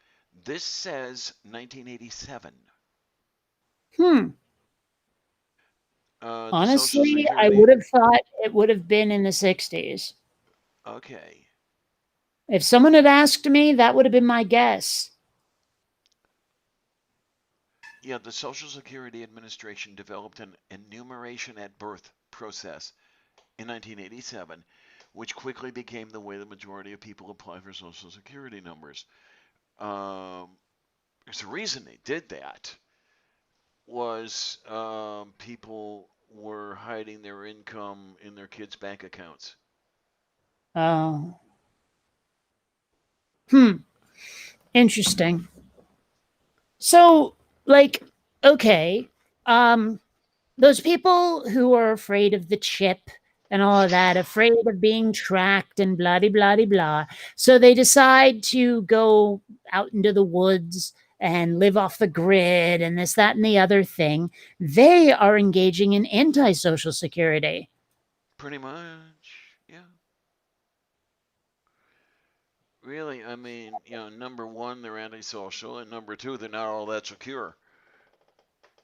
Speaker 1: This says 1987.
Speaker 3: Hmm.
Speaker 1: The social
Speaker 3: Honestly, I
Speaker 1: security.
Speaker 3: would have thought it would have been in the 60s.
Speaker 1: Okay.
Speaker 3: If someone had asked me, that would have been my guess.
Speaker 1: Yeah, the Social Security Administration developed an enumeration at birth process in 1987, which quickly became the way the majority of people apply for Social Security numbers. There's a reason they did that was people were hiding their income in their kids' bank accounts.
Speaker 3: Oh. Hmm. Interesting. So, like, okay, um, those people who are afraid of the chip and all of that, afraid of being tracked and blah de blah de blah. So they decide to go out into the woods and live off the grid and this, that, and the other thing. They are engaging in anti-social security.
Speaker 1: Pretty much, yeah. Really, I mean, number one, they're antisocial, and number two, they're not all that secure.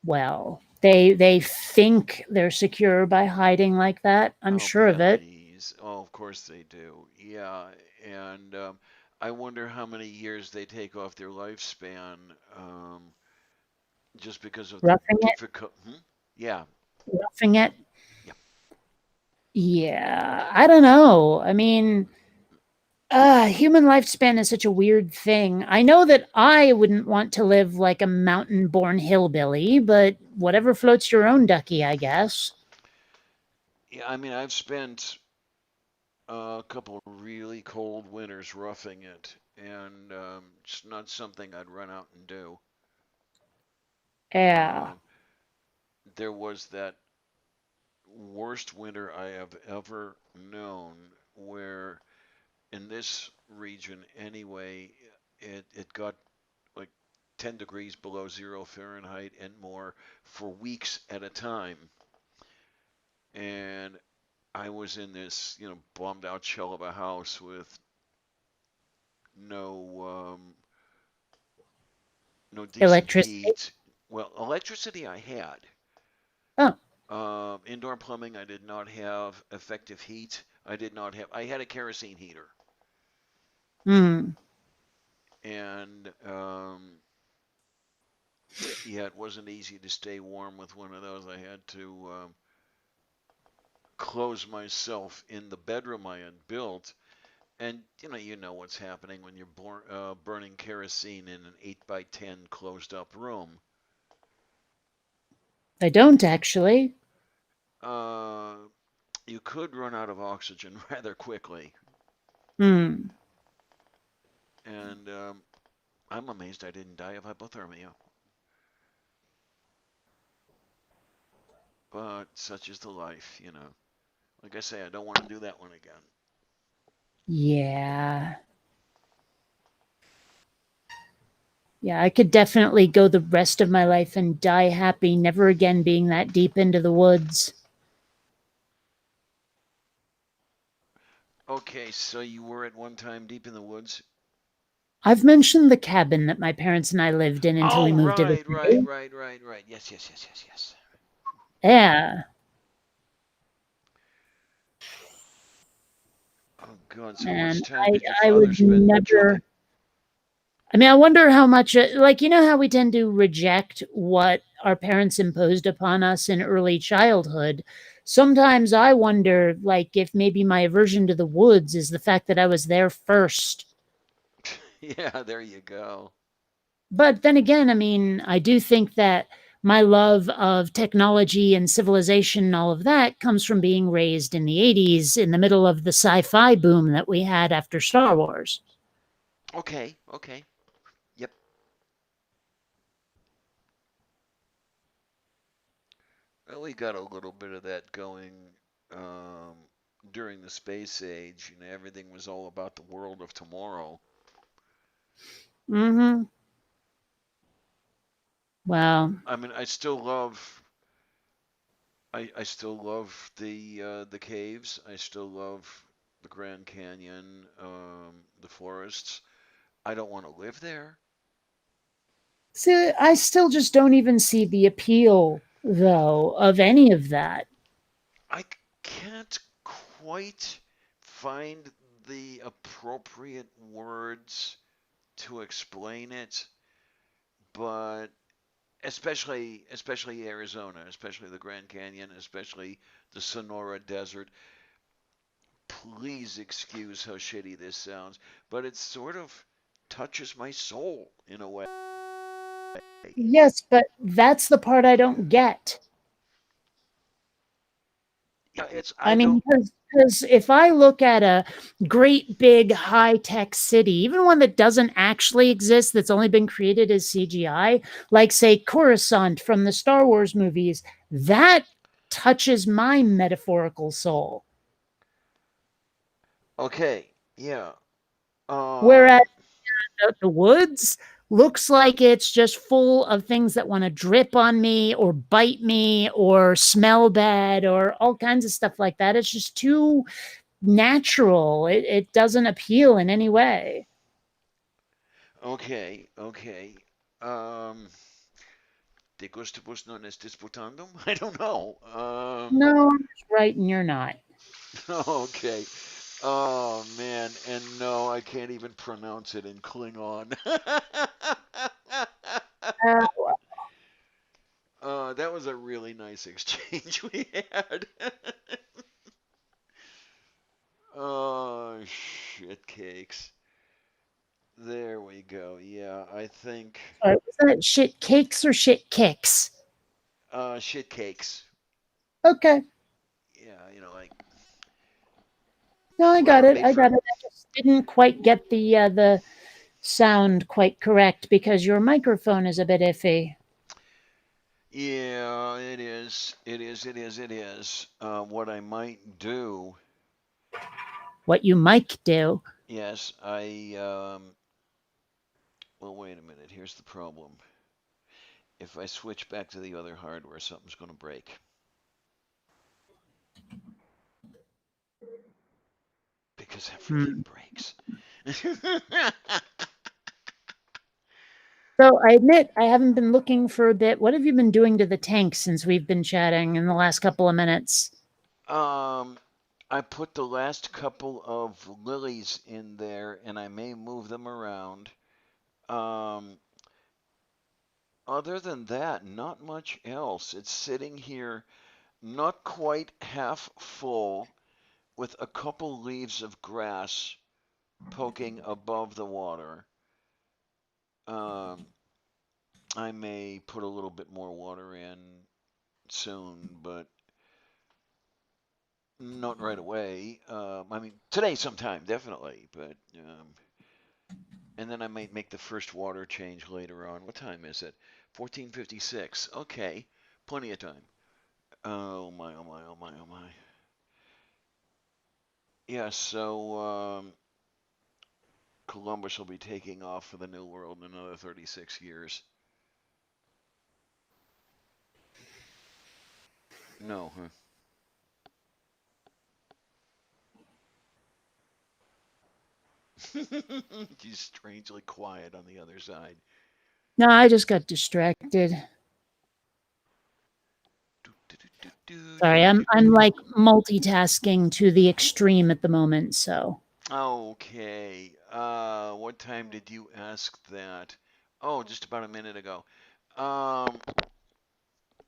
Speaker 3: Well, they think they're secure by hiding like that. I'm
Speaker 1: Oh,
Speaker 3: sure of it.
Speaker 1: please. Oh, of course they do. Yeah, and I wonder how many years they take off their lifespan just because of the
Speaker 3: Roughing it,
Speaker 1: difficult. Hmm? Yeah,
Speaker 3: roughing it.
Speaker 1: yeah.
Speaker 3: Yeah, I don't know. I mean, human lifespan is such a weird thing. I know that I wouldn't want to live like a mountain born hillbilly, but whatever floats your own ducky, I guess.
Speaker 1: Yeah, I mean, I've spent a couple really cold winters roughing it, and it's not something I'd run out and do.
Speaker 3: Yeah.
Speaker 1: Um, there was that worst winter I have ever known where in this region anyway, it got like 10 degrees below 0 Fahrenheit and more for weeks at a time. And I was in this, bombed out shell of a house with no no decent
Speaker 3: Electricity.
Speaker 1: heat. Well, electricity I had.
Speaker 3: Oh.
Speaker 1: Indoor plumbing I did not have. Effective heat I did not have. I had a kerosene heater,
Speaker 3: Hmm.
Speaker 1: and yeah, it wasn't easy to stay warm with one of those. I had to close myself in the bedroom I had built. And you know what's happening when you're burning kerosene in an 8 by 10 closed up room.
Speaker 3: I don't actually.
Speaker 1: Uh, you could run out of oxygen rather quickly.
Speaker 3: Hmm.
Speaker 1: And I'm amazed I didn't die of hypothermia. But such is the life. Like I say, I don't want to do that one again.
Speaker 3: Yeah. Yeah, I could definitely go the rest of my life and die happy, never again being that deep into the woods.
Speaker 1: Okay, so you were at one time deep in the woods.
Speaker 3: I've mentioned the cabin that my parents and I lived in until we
Speaker 1: Oh,
Speaker 3: moved to the
Speaker 1: right, right,
Speaker 3: city.
Speaker 1: right, right, right. Yes, yes, yes, yes, yes.
Speaker 3: Yeah.
Speaker 1: Oh God. So how much
Speaker 3: And
Speaker 1: time did your
Speaker 3: I
Speaker 1: father
Speaker 3: would
Speaker 1: spend
Speaker 3: never.
Speaker 1: drinking?
Speaker 3: I mean, I wonder how much, like, you know, how we tend to reject what our parents imposed upon us in early childhood. Sometimes I wonder, like, if maybe my aversion to the woods is the fact that I was there first.
Speaker 1: Yeah, there you go.
Speaker 3: But then again, I mean, I do think that my love of technology and civilization and all of that comes from being raised in the 80s in the middle of the sci fi boom that we had after Star Wars.
Speaker 1: Okay, okay. Yep. Well, we got a little bit of that going um, during the space age. You know, everything was all about the world of tomorrow.
Speaker 3: Mm hmm. Well,
Speaker 1: I mean, I still love the caves. I still love the Grand Canyon, the forests. I don't want to live there.
Speaker 3: see, I still just don't even see the appeal, though, of any of that.
Speaker 1: I can't quite find the appropriate words to explain it, but especially Arizona, especially the Grand Canyon, especially the Sonora Desert. Please excuse how shitty this sounds, but it sort of touches my soul in a way.
Speaker 3: Yes, but that's the part I don't get.
Speaker 1: Yeah, it's
Speaker 3: I
Speaker 1: I
Speaker 3: mean,
Speaker 1: don't.
Speaker 3: because if I look at a great big high tech city, even one that doesn't actually exist, that's only been created as CGI, like say Coruscant from the Star Wars movies, that touches my metaphorical soul.
Speaker 1: Okay, yeah.
Speaker 3: Whereas
Speaker 1: Um,
Speaker 3: the woods looks like it's just full of things that want to drip on me or bite me or smell bad or all kinds of stuff like that. It's just too natural. It doesn't appeal in any way.
Speaker 1: okay, okay. Um, ¿Te gustibus non es disputandum? I don't know.
Speaker 3: No, I'm just right and you're not.
Speaker 1: Okay. Oh man, and no, I can't even pronounce it in Klingon.
Speaker 3: Uh,
Speaker 1: That was a really nice exchange we had. Oh shit cakes. There we go. Yeah, I think
Speaker 3: sorry, was that shit cakes or shit kicks?
Speaker 1: shit cakes.
Speaker 3: Okay.
Speaker 1: Yeah, you know, like
Speaker 3: No, I got
Speaker 1: whatever.
Speaker 3: it.
Speaker 1: Made
Speaker 3: I
Speaker 1: for
Speaker 3: got it. I just didn't quite get the sound quite correct because your microphone is a bit iffy.
Speaker 1: Yeah, it is. It is. It is. It is. What I might do,
Speaker 3: What you might do.
Speaker 1: yes, well, wait a minute. Here's the problem. If I switch back to the other hardware, something's going to break because everything
Speaker 3: Hmm.
Speaker 1: breaks.
Speaker 3: So I admit I haven't been looking for a bit. What have you been doing to the tank since we've been chatting in the last couple of minutes?
Speaker 1: um, I put the last couple of lilies in there, and I may move them around. Um, Other than that, not much else. It's sitting here, not quite half full, with a couple leaves of grass poking above the water. Um, I may put a little bit more water in soon, but not right away. I mean, today sometime, definitely, but and then I might make the first water change later on. What time is it? 14:56. Okay, plenty of time. Oh my, oh my, oh my, oh my. Yeah, so Columbus will be taking off for the New World in another 36 years. No, huh? He's strangely quiet on the other side.
Speaker 3: No, I just got distracted. Sorry, I'm like multitasking to the extreme at the moment, so.
Speaker 1: Okay. What time did you ask that? Oh, just about a minute ago. Um,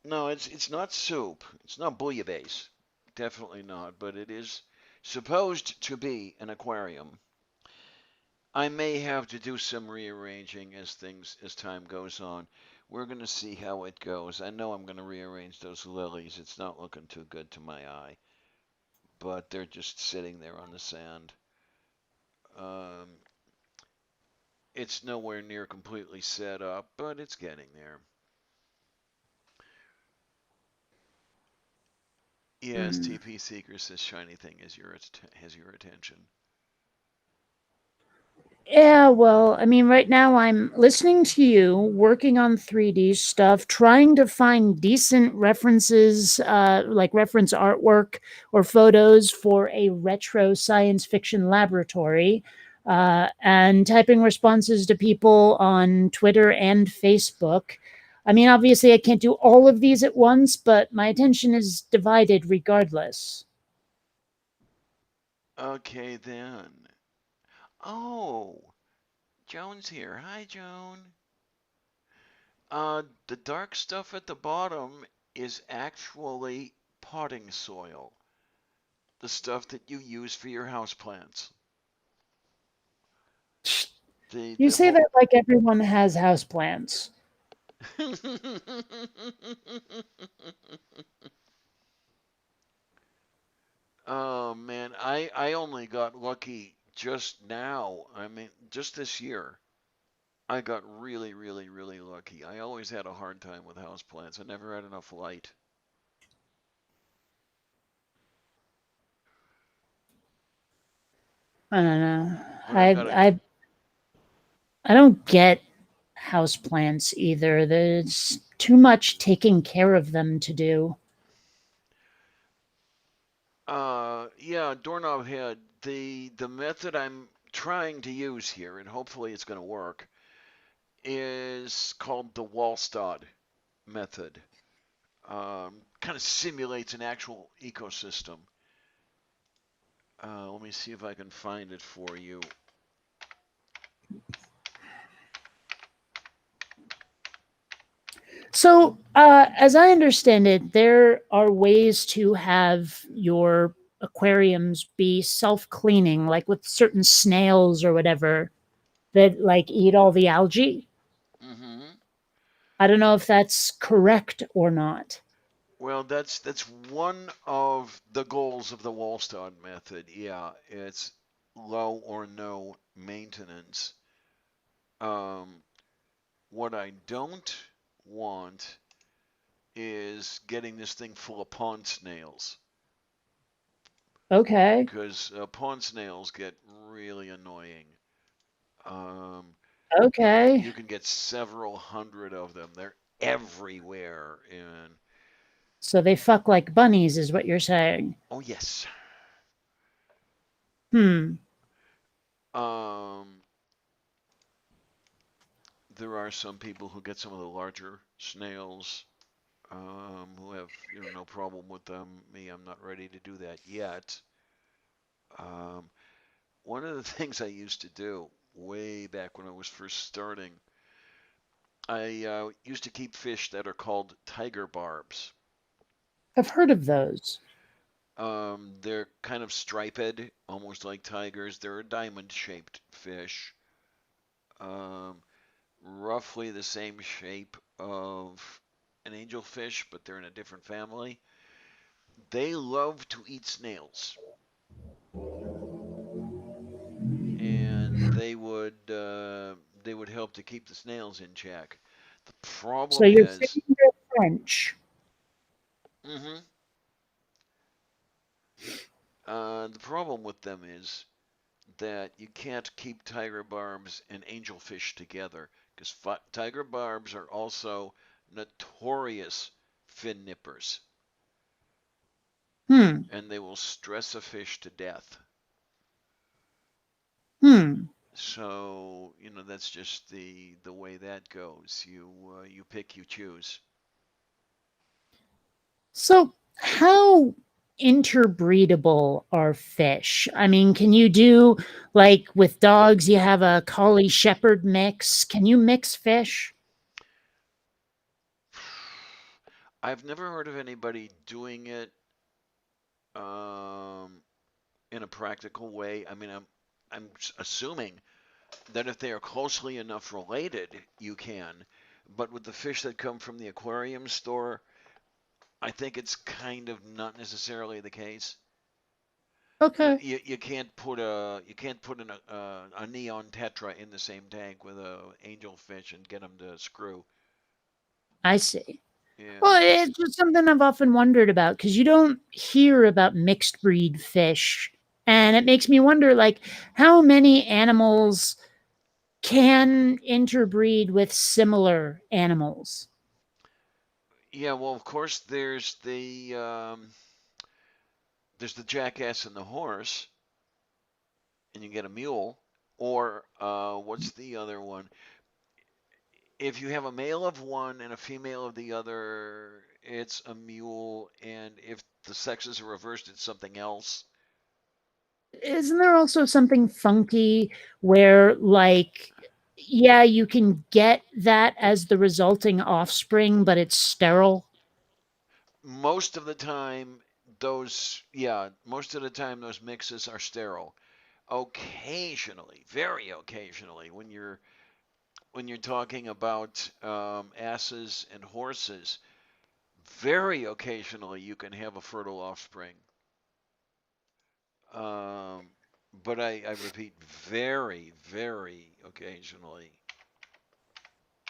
Speaker 1: no, it's not soup. It's not bouillabaisse. Definitely not, but it is supposed to be an aquarium. I may have to do some rearranging as time goes on. We're going to see how it goes. I know I'm going to rearrange those lilies. It's not looking too good to my eye, but they're just sitting there on the sand. Um, it's nowhere near completely set up, but it's getting there. Yes,
Speaker 3: Hmm.
Speaker 1: TP Seeker says shiny thing has your attention.
Speaker 3: Yeah, well, I mean, right now I'm listening to you, working on 3D stuff, trying to find decent references, like reference artwork or photos for a retro science fiction laboratory, and typing responses to people on Twitter and Facebook. I mean, obviously, I can't do all of these at once, but my attention is divided regardless.
Speaker 1: Okay then. Oh, Joan's here. Hi, Joan. The dark stuff at the bottom is actually potting soil, the stuff that you use for your houseplants.
Speaker 3: You
Speaker 1: The
Speaker 3: say
Speaker 1: whole
Speaker 3: that like everyone has houseplants.
Speaker 1: Oh man, I only got lucky just now. I mean, just this year. I got really lucky. I always had a hard time with houseplants. I never had enough light.
Speaker 3: I don't know.
Speaker 1: But I've
Speaker 3: I
Speaker 1: got a
Speaker 3: I I don't get houseplants either. There's too much taking care of them to do.
Speaker 1: yeah, doorknob head. The method I'm trying to use here, and hopefully it's going to work, is called the Wallstad method. Kind of simulates an actual ecosystem. Let me see if I can find it for you.
Speaker 3: So, as I understand it, there are ways to have your aquariums be self-cleaning, like with certain snails or whatever that like eat all the algae.
Speaker 1: Hmm.
Speaker 3: I don't know if that's correct or not.
Speaker 1: Well, that's one of the goals of the Wallstad method. Yeah, it's low or no maintenance. Um, what I don't want is getting this thing full of pond snails
Speaker 3: Okay.
Speaker 1: because pond snails get really annoying. Um,
Speaker 3: Okay.
Speaker 1: you can get several hundred of them. They're everywhere. And
Speaker 3: So they fuck like bunnies, is what you're saying.
Speaker 1: oh yes,
Speaker 3: Hmm.
Speaker 1: um, there are some people who get some of the larger snails who have no problem with them. Me, I'm not ready to do that yet. Um, one of the things I used to do way back when I was first starting, I used to keep fish that are called tiger barbs.
Speaker 3: I've heard of those.
Speaker 1: They're kind of striped, almost like tigers. They're a diamond-shaped fish, um, roughly the same shape of an angelfish, but they're in a different family. They love to eat snails, and they would help to keep the snails in check. The
Speaker 3: So
Speaker 1: problem
Speaker 3: you're
Speaker 1: is,
Speaker 3: saying they're French.
Speaker 1: hmm the problem with them is that you can't keep tiger barbs and angelfish together because tiger barbs are also notorious fin nippers,
Speaker 3: Hmm.
Speaker 1: and they will stress a fish to death.
Speaker 3: Hmm.
Speaker 1: So that's just the way that goes. You pick, you choose.
Speaker 3: So How interbreedable are fish? I mean, can you do like with dogs, you have a collie shepherd mix? Can you mix fish?
Speaker 1: I've never heard of anybody doing it um, in a practical way. I mean, I'm assuming that if they are closely enough related, you can. But with the fish that come from the aquarium store, I think it's kind of not necessarily the case.
Speaker 3: Okay.
Speaker 1: You can't put a neon tetra in the same tank with a angelfish and get them to screw.
Speaker 3: I see.
Speaker 1: Yeah.
Speaker 3: Well, it's just something I've often wondered about because you don't hear about mixed breed fish. And it makes me wonder like how many animals can interbreed with similar animals?
Speaker 1: Yeah, well, of course, there's the jackass and the horse, and you get a mule. Or what's the other one? If you have a male of one and a female of the other, it's a mule, and if the sexes are reversed, it's something else.
Speaker 3: Isn't there also something funky where, like, yeah, you can get that as the resulting offspring, but it's sterile?
Speaker 1: Most of the time, most of the time those mixes are sterile. Occasionally, very occasionally, when you're talking about asses and horses, very occasionally you can have a fertile offspring. Um, but I repeat, very, very occasionally.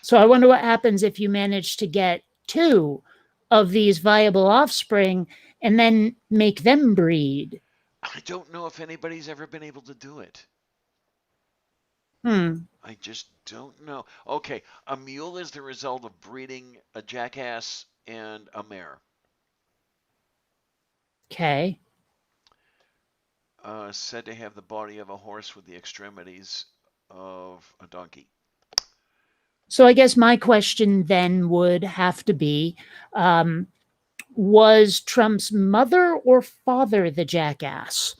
Speaker 3: So I wonder what happens if you manage to get two of these viable offspring and then make them breed.
Speaker 1: I don't know if anybody's ever been able to do it.
Speaker 3: Hmm.
Speaker 1: I just don't know. Okay, a mule is the result of breeding a jackass and a mare.
Speaker 3: Okay.
Speaker 1: Said to have the body of a horse with the extremities of a donkey.
Speaker 3: So I guess my question then would have to be um, was Trump's mother or father the jackass?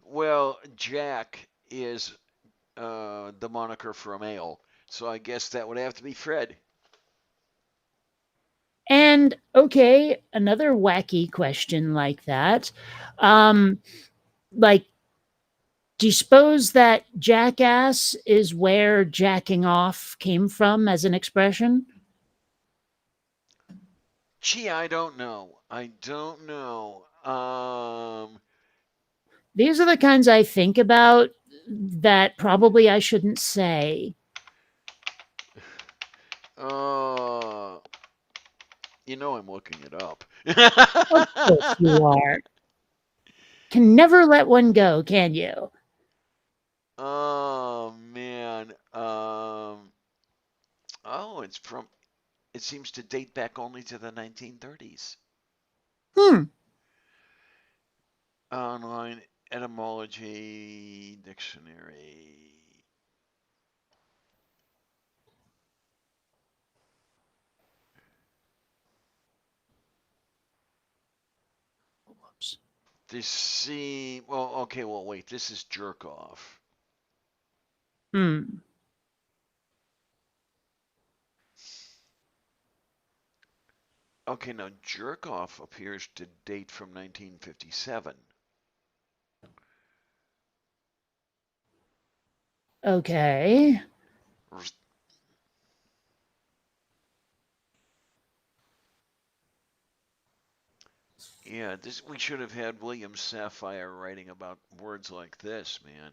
Speaker 1: Well, Jack is the moniker for a male, so I guess that would have to be Fred.
Speaker 3: And okay, another wacky question like that. Um, like, do you suppose that jackass is where jacking off came from as an expression?
Speaker 1: Gee, I don't know. I don't know.
Speaker 3: These are the kinds I think about that probably I shouldn't say.
Speaker 1: Uh, I'm looking it up.
Speaker 3: Of course you are. Can never let one go, can you?
Speaker 1: Oh man. Oh, it seems to date back only to the 1930s.
Speaker 3: Hmm.
Speaker 1: Online etymology dictionary.
Speaker 3: Whoops.
Speaker 1: Okay, well, wait, this is jerk off.
Speaker 3: Hmm.
Speaker 1: Okay, now jerk off appears to date from 1957.
Speaker 3: Okay.
Speaker 1: Yeah, this we should have had William Sapphire writing about words like this, man.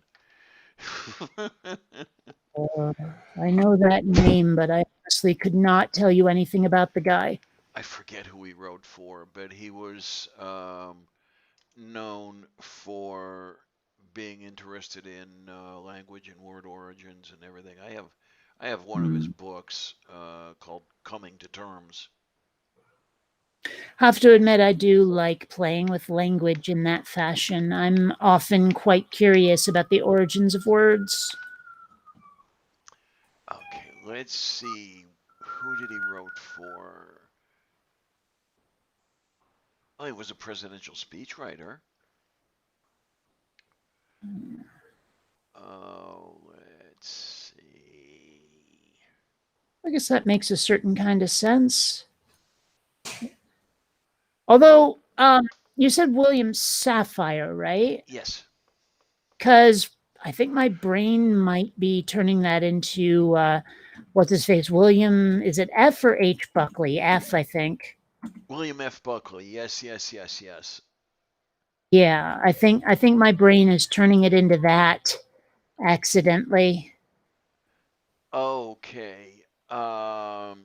Speaker 3: Uh, I know that name, but I honestly could not tell you anything about the guy.
Speaker 1: I forget who he wrote for, but he was known for being interested in language and word origins and everything. I have one of his
Speaker 3: Hmm.
Speaker 1: books called Coming to Terms.
Speaker 3: Have to admit, I do like playing with language in that fashion. I'm often quite curious about the origins of words.
Speaker 1: Okay, let's see. who did he wrote for? Oh, he was a presidential speechwriter. Oh, let's see.
Speaker 3: I guess that makes a certain kind of sense.
Speaker 1: Oh,
Speaker 3: Although, you said William Sapphire, right?
Speaker 1: yes.
Speaker 3: Because I think my brain might be turning that into what's his face? William, is it F or H. Buckley? F, I think.
Speaker 1: William F. Buckley. Yes, yes, yes, yes.
Speaker 3: Yeah, I think my brain is turning it into that accidentally.
Speaker 1: Okay. I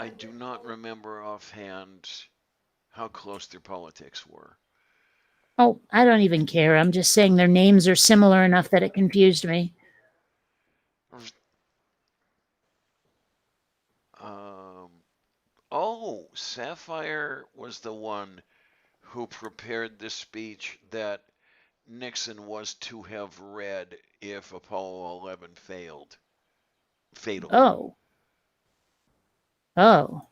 Speaker 1: do not remember offhand how close their politics were.
Speaker 3: Oh, I don't even care. I'm just saying their names are similar enough that it confused me.
Speaker 1: Um, oh, Sapphire was the one who prepared the speech that Nixon was to have read if Apollo 11 failed fatally.
Speaker 3: Oh, oh.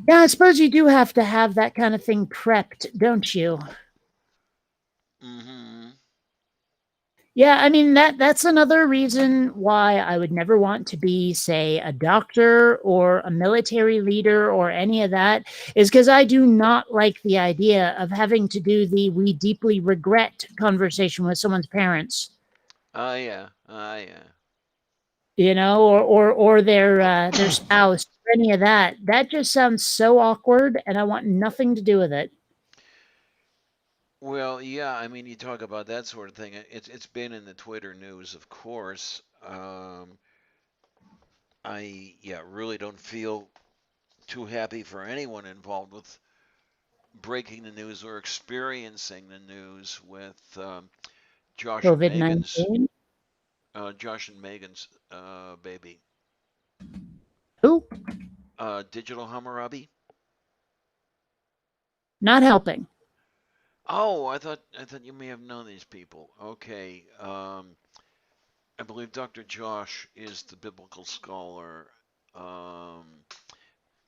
Speaker 3: Yeah, I suppose you do have to have that kind of thing prepped, don't you?
Speaker 1: Mm-hmm.
Speaker 3: Yeah, I mean that's another reason why I would never want to be, say, a doctor or a military leader or any of that, is because I do not like the idea of having to do the "we deeply regret" conversation with someone's parents,
Speaker 1: Ah, yeah. Ah, yeah.
Speaker 3: or their spouse, or any of that. That just sounds so awkward, and I want nothing to do with it.
Speaker 1: Well, yeah, I mean, you talk about that sort of thing. It's been in the Twitter news, of course. I yeah really don't feel too happy for anyone involved with breaking the news or experiencing the news with Josh and
Speaker 3: COVID
Speaker 1: Megan's
Speaker 3: 19.
Speaker 1: baby,
Speaker 3: Ooh,
Speaker 1: Digital Hammurabi.
Speaker 3: not helping.
Speaker 1: Oh, I thought you may have known these people. Okay, I believe Dr. Josh is the biblical scholar. Um,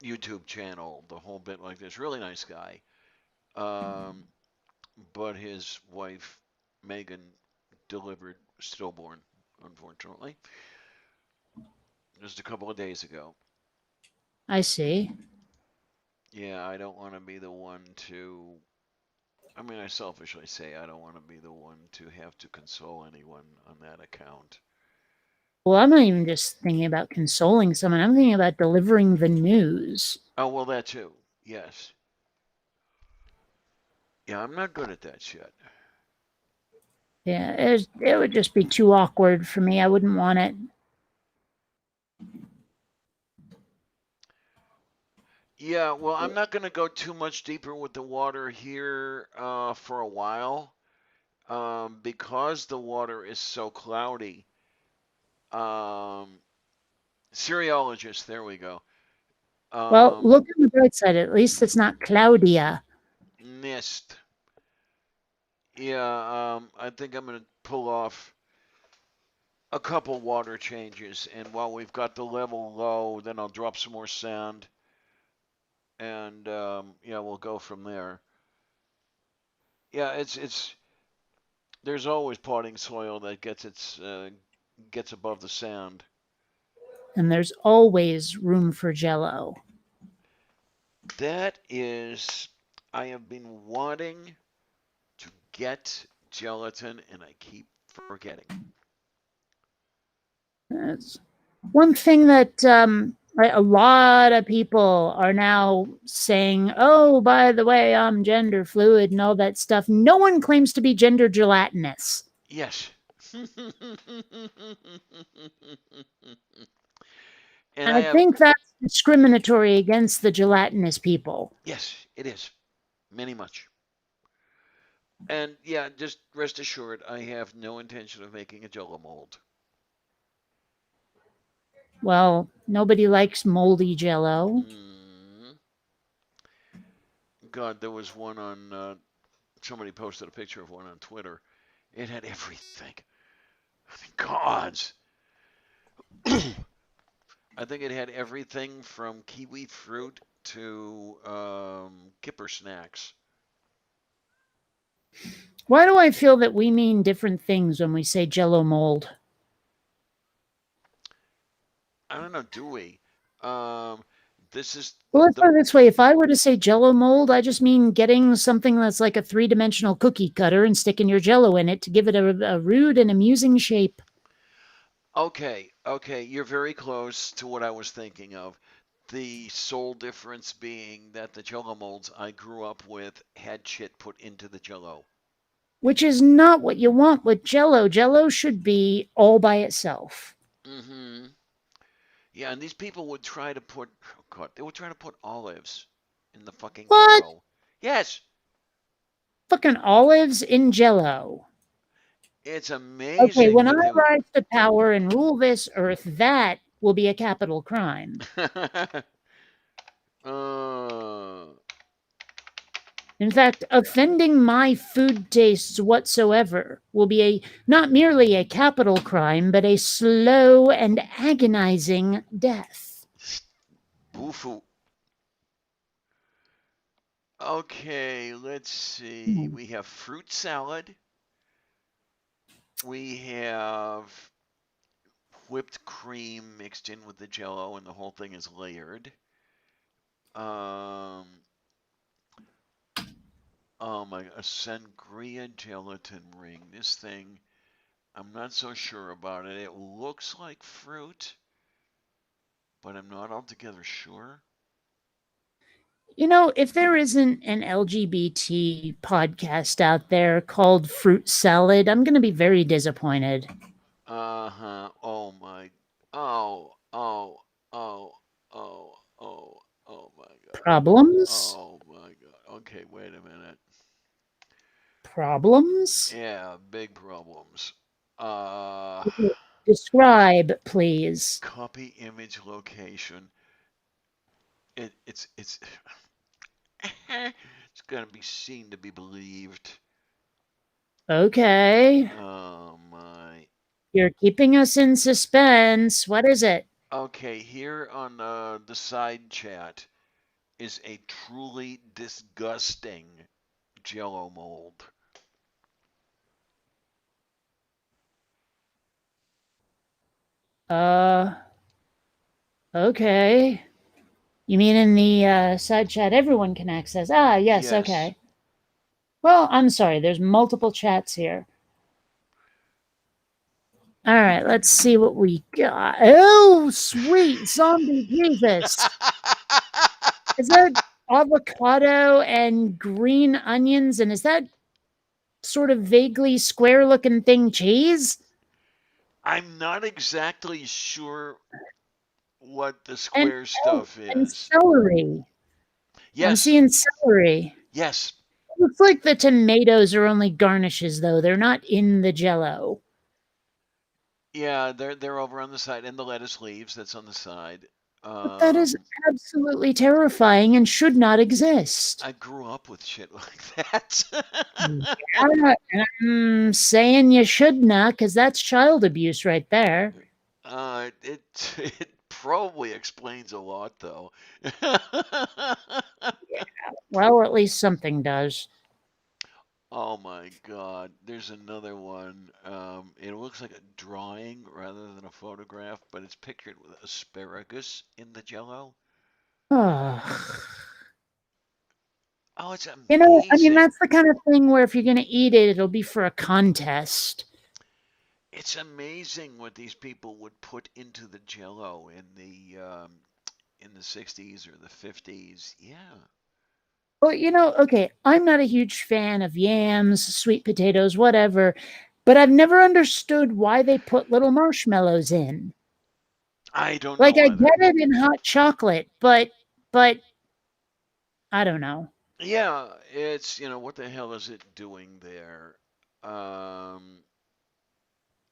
Speaker 1: YouTube channel, the whole bit like this. Really nice guy. Um, but his wife Megan delivered stillborn, unfortunately, just a couple of days ago.
Speaker 3: I see.
Speaker 1: Yeah, I don't want to be the one to. I mean, I selfishly say I don't want to be the one to have to console anyone on that account.
Speaker 3: Well, I'm not even just thinking about consoling someone. I'm thinking about delivering the news.
Speaker 1: Oh, well, that too. Yes. Yeah, I'm not good at that shit.
Speaker 3: Yeah, it would just be too awkward for me. I wouldn't want it.
Speaker 1: Yeah, well, I'm not going to go too much deeper with the water here for a while because the water is so cloudy. Um, Cereologist, there we go.
Speaker 3: Well,
Speaker 1: Um,
Speaker 3: look on the bright side. At least it's not Claudia.
Speaker 1: Mist. Yeah, I think I'm going to pull off a couple water changes, and while we've got the level low, then I'll drop some more sand, and yeah, we'll go from there. Yeah, it's there's always potting soil that gets above the sand.
Speaker 3: And there's always room for jello.
Speaker 1: That is, I have been wanting to get gelatin, and I keep forgetting.
Speaker 3: That's one thing that a lot of people are now saying, oh, by the way, I'm gender fluid and all that stuff. No one claims to be gender gelatinous.
Speaker 1: Yes. And
Speaker 3: And
Speaker 1: I
Speaker 3: I
Speaker 1: have,
Speaker 3: think that's discriminatory against the gelatinous people.
Speaker 1: yes, it is. Many much. And yeah, just rest assured, I have no intention of making a jello mold.
Speaker 3: Well, nobody likes moldy jello.
Speaker 1: Mm. God, there was one on, somebody posted a picture of one on Twitter. It had everything. I mean, gods. I think it had everything from kiwi fruit to kipper snacks.
Speaker 3: Why do I feel that we mean different things when we say jello mold?
Speaker 1: I don't know, do we? Um, this is
Speaker 3: Well, let's
Speaker 1: the
Speaker 3: put it this way. If I were to say jello mold, I just mean getting something that's like a three-dimensional cookie cutter and sticking your jello in it to give it a rude and amusing shape.
Speaker 1: okay, okay, you're very close to what I was thinking of. The sole difference being that the jello molds I grew up with had shit put into the jello.
Speaker 3: Which is not what you want with jello. Jello should be all by itself.
Speaker 1: Mm-hmm. Yeah, and these people would try to put, oh God, they would try to put olives in the fucking
Speaker 3: What?
Speaker 1: jello. Yes,
Speaker 3: Fucking olives in jello.
Speaker 1: it's
Speaker 3: Okay,
Speaker 1: amazing
Speaker 3: when I
Speaker 1: that they would.
Speaker 3: rise to power and rule this earth, that will be a capital crime.
Speaker 1: uh,
Speaker 3: In fact, offending my food tastes whatsoever will be a not merely a capital crime, but a slow and agonizing death.
Speaker 1: Bufu. Okay, let's see.
Speaker 3: Hmm.
Speaker 1: We have fruit salad. We have whipped cream mixed in with the jello, and the whole thing is layered. Um, oh my, a sangria gelatin ring. This thing, I'm not so sure about it. It looks like fruit, but I'm not altogether sure.
Speaker 3: You know, if there isn't an LGBT podcast out there called Fruit Salad, I'm going to be very disappointed.
Speaker 1: Uh-huh. Oh my. Oh, oh, oh, oh, oh, oh my God.
Speaker 3: Problems?
Speaker 1: Oh my God. Okay, wait a minute.
Speaker 3: Problems?
Speaker 1: Yeah, big problems. Uh,
Speaker 3: Describe, please.
Speaker 1: copy image location. It's it's gonna be seen to be believed.
Speaker 3: Okay.
Speaker 1: Oh my.
Speaker 3: You're keeping us in suspense. What is it?
Speaker 1: Okay, here on the side chat is a truly disgusting Jello mold.
Speaker 3: Uh, okay. You mean in the side chat everyone can access? Ah, yes,
Speaker 1: Yes.
Speaker 3: okay. Well, I'm sorry, there's multiple chats here. All right, let's see what we got. Oh, sweet zombie Jesus. Is that avocado and green onions? And is that sort of vaguely square looking thing cheese?
Speaker 1: I'm not exactly sure what the
Speaker 3: And
Speaker 1: square
Speaker 3: oh,
Speaker 1: stuff
Speaker 3: and
Speaker 1: is.
Speaker 3: celery. I'm
Speaker 1: Yes.
Speaker 3: seeing celery.
Speaker 1: Yes.
Speaker 3: Looks like the tomatoes are only garnishes, though. They're not in the jello.
Speaker 1: Yeah, they're over on the side, and the lettuce leaves that's on the side.
Speaker 3: But that is
Speaker 1: Um,
Speaker 3: absolutely terrifying and should not exist.
Speaker 1: I grew up with shit like that.
Speaker 3: Yeah, I'm saying you should not, because that's child abuse right there.
Speaker 1: It probably explains a lot, though.
Speaker 3: Well, at least something does.
Speaker 1: Oh my God, there's another one. It looks like a drawing rather than a photograph, but it's pictured with asparagus in the jello.
Speaker 3: Ugh.
Speaker 1: Oh, it's
Speaker 3: You know, I mean,
Speaker 1: amazing.
Speaker 3: that's the kind of thing where if you're going to eat it, it'll be for a contest.
Speaker 1: It's amazing what these people would put into the jello in the 60s or the 50s. Yeah.
Speaker 3: Well, you know, okay, I'm not a huge fan of yams, sweet potatoes, whatever, but I've never understood why they put little marshmallows in.
Speaker 1: I don't
Speaker 3: Like
Speaker 1: know
Speaker 3: I
Speaker 1: either.
Speaker 3: get it in hot chocolate, but I don't know.
Speaker 1: Yeah, it's, what the hell is it doing there? Um,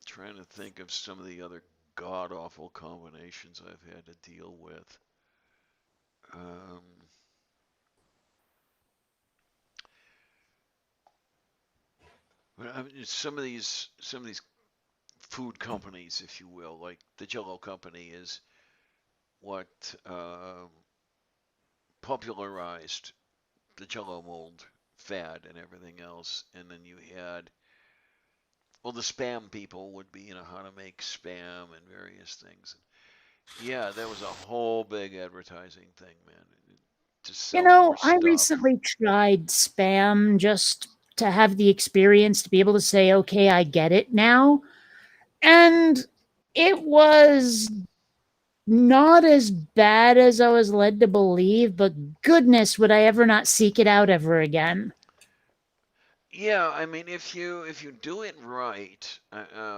Speaker 1: trying to think of some of the other god awful combinations I've had to deal with. Um, but I mean, some of these food companies, if you will. Like the Jello company is what popularized the Jello mold fad and everything else. And then you had, well, the spam people would be, how to make spam and various things. Yeah, that was a whole big advertising thing, man, to sell more
Speaker 3: I
Speaker 1: stuff.
Speaker 3: recently tried spam just to have the experience to be able to say, okay, I get it now. And it was not as bad as I was led to believe, but goodness, would I ever not seek it out ever again?
Speaker 1: Yeah, I mean, if you do it right,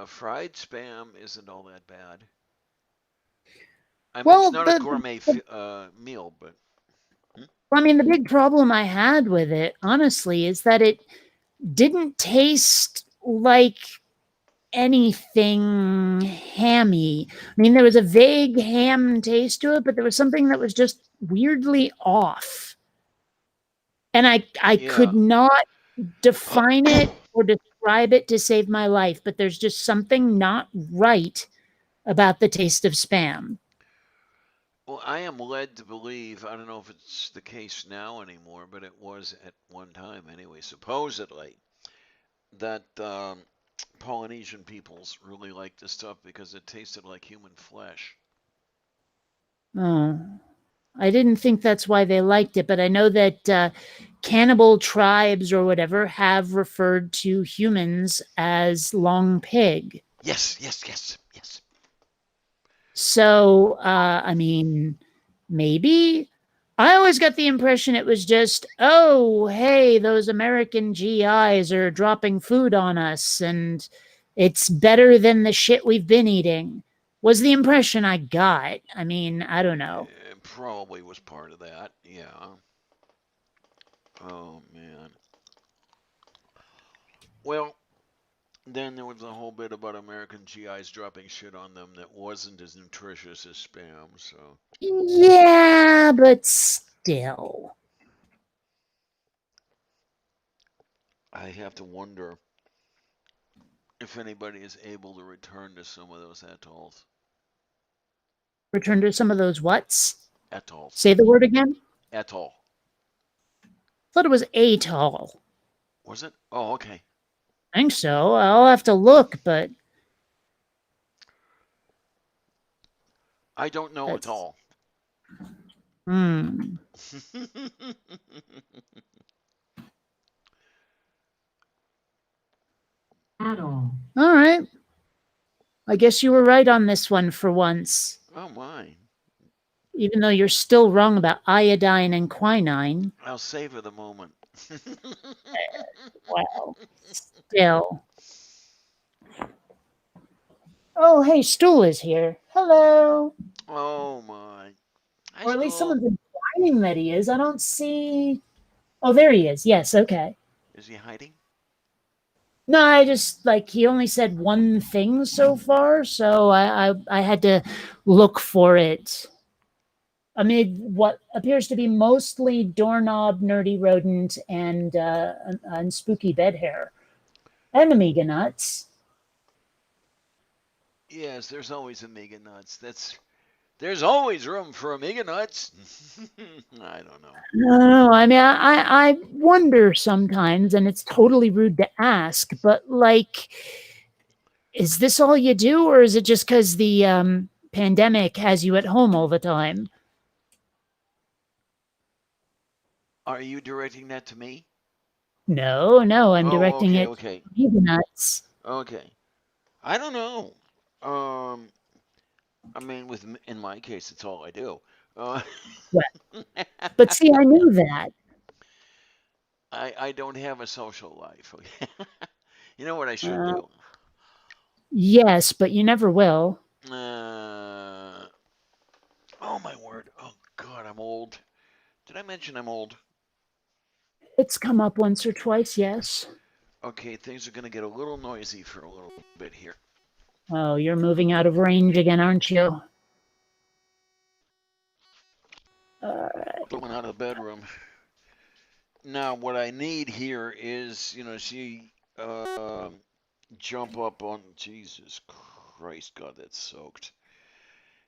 Speaker 1: fried spam isn't all that bad. I mean, it's
Speaker 3: Well,
Speaker 1: not a gourmet meal, but hmm?
Speaker 3: the big problem I had with it, honestly, is that it didn't taste like anything hammy. There was a vague ham taste to it, but there was something that was just weirdly off. And I could
Speaker 1: Yeah.
Speaker 3: not define it or describe it to save my life, but there's just something not right about the taste of spam.
Speaker 1: Well, I am led to believe, I don't know if it's the case now anymore, but it was at one time anyway, supposedly, that Polynesian peoples really liked this stuff because it tasted like human flesh.
Speaker 3: Oh, I didn't think that's why they liked it, but I know that cannibal tribes or whatever have referred to humans as long pig.
Speaker 1: Yes, yes, yes, yes.
Speaker 3: So, maybe. I always got the impression it was just, oh, hey, those American GIs are dropping food on us and it's better than the shit we've been eating. Was the impression I got. I don't know.
Speaker 1: It probably was part of that. Yeah. Oh, man. Well, then there was a whole bit about American GIs dropping shit on them that wasn't as nutritious as spam, so.
Speaker 3: Yeah, but still.
Speaker 1: I have to wonder if anybody is able to return to some of those atolls.
Speaker 3: Return to some of those whats.
Speaker 1: Atolls.
Speaker 3: Say the word again.
Speaker 1: Atoll.
Speaker 3: Thought it was atoll.
Speaker 1: Was it? Oh, okay.
Speaker 3: I think so. I'll have to look, but
Speaker 1: I don't know at
Speaker 3: that's
Speaker 1: all.
Speaker 3: hmm. All right. I guess you were right on this one for once,
Speaker 1: Oh my.
Speaker 3: even though you're still wrong about iodine and quinine.
Speaker 1: I'll savor the moment.
Speaker 3: Wow. Still. Oh, hey, Stool is here. Hello.
Speaker 1: Oh my. Hi,
Speaker 3: Or at least
Speaker 1: Stool.
Speaker 3: someone's implying that he is. I don't see. Oh, there he is. Yes, okay.
Speaker 1: Is he hiding?
Speaker 3: No, I just he only said one thing so far, so I had to look for it amid what appears to be mostly doorknob, nerdy rodent, and spooky bed hair, and Amiga nuts.
Speaker 1: Yes, there's always Amiga nuts. There's always room for Amiga nuts. I don't know.
Speaker 3: No, I wonder sometimes, and it's totally rude to ask, but is this all you do, or is it just because the pandemic has you at home all the time?
Speaker 1: Are you directing that to me?
Speaker 3: No, no, I'm
Speaker 1: Oh,
Speaker 3: directing
Speaker 1: okay,
Speaker 3: it
Speaker 1: okay,
Speaker 3: to Amiga nuts.
Speaker 1: okay. I don't know. Um, I mean, in my case, it's all I do. Uh,
Speaker 3: Well, but see, I knew that.
Speaker 1: I don't have a social life. You know what I should
Speaker 3: Uh,
Speaker 1: do?
Speaker 3: yes, but you never will.
Speaker 1: Uh, oh my word. Oh God, I'm old. Did I mention I'm old?
Speaker 3: It's come up once or twice, yes.
Speaker 1: Okay, things are gonna get a little noisy for a little bit here.
Speaker 3: Oh, you're moving out of range again, aren't you?
Speaker 1: Coming out of the bedroom. Now, what I need here is, see, jump up on Jesus Christ, God, that's soaked.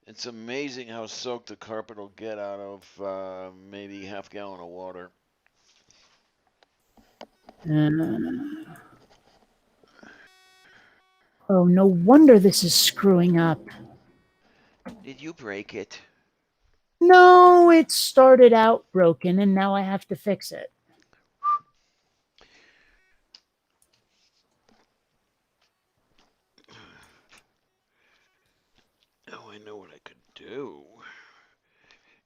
Speaker 1: It's amazing how soaked the carpet will get out of maybe half gallon of water.
Speaker 3: Uh, oh, no wonder this is screwing up.
Speaker 1: Did you break it?
Speaker 3: No, it started out broken and now I have to fix it.
Speaker 1: Oh, I know what I could do.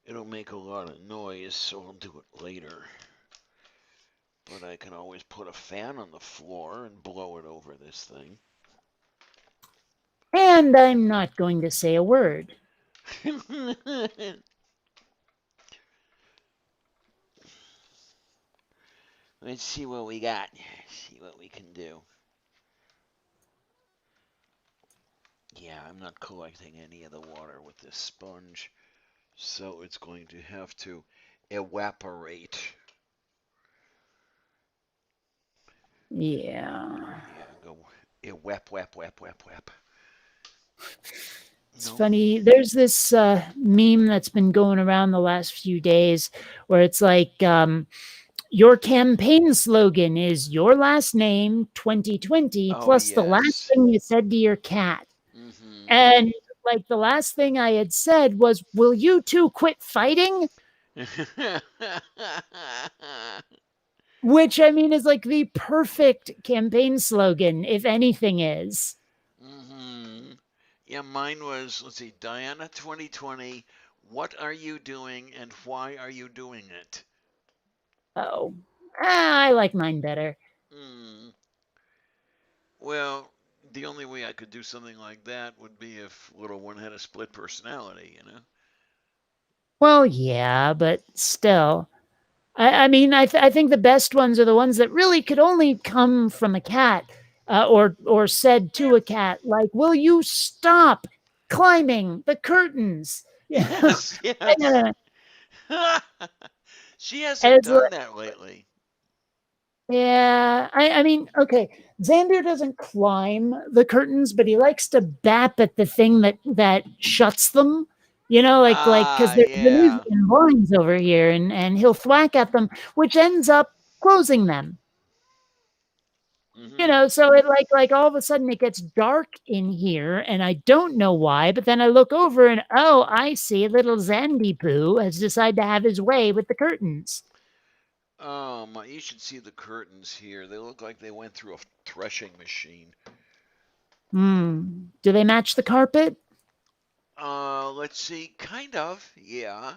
Speaker 1: It'll make a lot of noise, so I'll do it later. But I can always put a fan on the floor and blow it over this thing.
Speaker 3: And I'm not going to say a word.
Speaker 1: Let's see what we got. See what we can do. Yeah, I'm not collecting any of the water with this sponge, so it's going to have to evaporate.
Speaker 3: Yeah.
Speaker 1: Yeah, go wep, wep, wep, wep, wep.
Speaker 3: It's
Speaker 1: No.
Speaker 3: funny. There's this meme that's been going around the last few days where it's like, your campaign slogan is your last name 2020
Speaker 1: Oh,
Speaker 3: plus the last
Speaker 1: yes.
Speaker 3: thing you said to your cat.
Speaker 1: Mm-hmm.
Speaker 3: And like the last thing I had said was, will you two quit fighting? Which I mean is like the perfect campaign slogan, if anything is.
Speaker 1: Mm-hmm. Yeah, mine was, let's see, Diana 2020, what are you doing and why are you doing it?
Speaker 3: Oh, I like mine better.
Speaker 1: Mm. Well, the only way I could do something like that would be if little one had a split personality, you know?
Speaker 3: Well, yeah, but still. I mean, I think the best ones are the ones that really could only come from a cat, or said to a cat, like, "Will you stop climbing the curtains?" Yeah,
Speaker 1: Yes, yes.
Speaker 3: and
Speaker 1: She hasn't
Speaker 3: it's
Speaker 1: done that lately.
Speaker 3: yeah. I mean, okay, Xander doesn't climb the curtains, but he likes to bap at the thing that shuts them. Like because
Speaker 1: Ah,
Speaker 3: there's
Speaker 1: yeah.
Speaker 3: Venusian blinds over here, and he'll thwack at them, which ends up closing them.
Speaker 1: Mm-hmm.
Speaker 3: So it like all of a sudden it gets dark in here and I don't know why, but then I look over and oh, I see little Zandy Poo has decided to have his way with the curtains.
Speaker 1: You should see the curtains here. They look like they went through a threshing machine.
Speaker 3: Hmm. Do they match the carpet?
Speaker 1: Let's see. Kind of, yeah.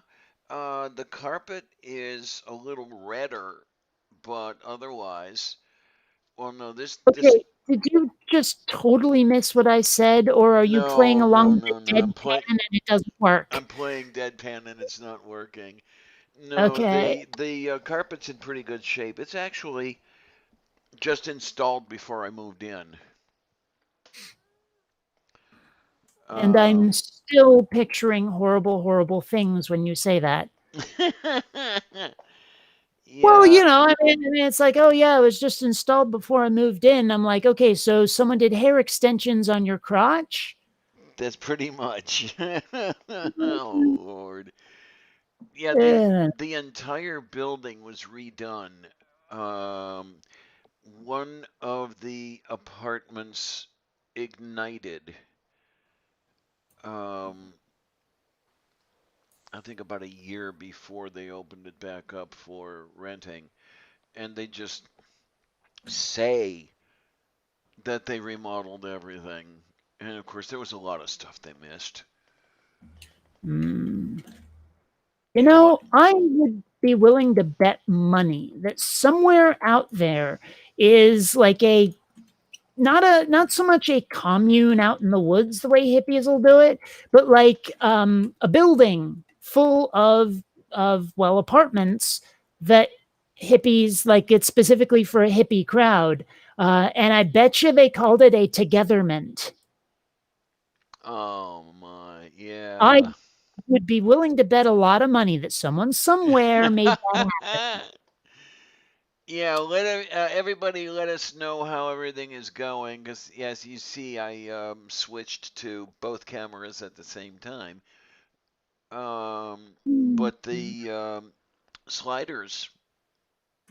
Speaker 1: The carpet is a little redder, but otherwise, well, no, this,
Speaker 3: Okay. Did you just totally miss what I said, or are you playing
Speaker 1: no,
Speaker 3: along
Speaker 1: no,
Speaker 3: with
Speaker 1: no,
Speaker 3: the
Speaker 1: no.
Speaker 3: deadpan and it doesn't work?
Speaker 1: I'm playing deadpan and it's not working. No,
Speaker 3: Okay.
Speaker 1: the carpet's in pretty good shape. It's actually just installed before I moved in.
Speaker 3: And
Speaker 1: Uh,
Speaker 3: I'm still picturing horrible, horrible things when you say that. Well,
Speaker 1: yeah,
Speaker 3: I mean, it's like, oh yeah, it was just installed before I moved in. I'm like, okay, so someone did hair extensions on your crotch?
Speaker 1: that's pretty much. Oh Lord. Yeah,
Speaker 3: Uh,
Speaker 1: the entire building was redone. Um, one of the apartments ignited. Um, I think about a year before they opened it back up for renting, and they just say that they remodeled everything. And of course, there was a lot of stuff they missed.
Speaker 3: mm,
Speaker 1: Yeah, what?
Speaker 3: I would be willing to bet money that somewhere out there is like a not so much a commune out in the woods the way hippies will do it, but like a building full of well apartments that hippies like it's specifically for a hippie crowd. And I bet you they called it a togetherment.
Speaker 1: Oh my,
Speaker 3: I
Speaker 1: yeah.
Speaker 3: would be willing to bet a lot of money that someone somewhere made that happen.
Speaker 1: Yeah, everybody let us know how everything is going. Because, as you see, I switched to both cameras at the same time.
Speaker 3: Hmm.
Speaker 1: But the sliders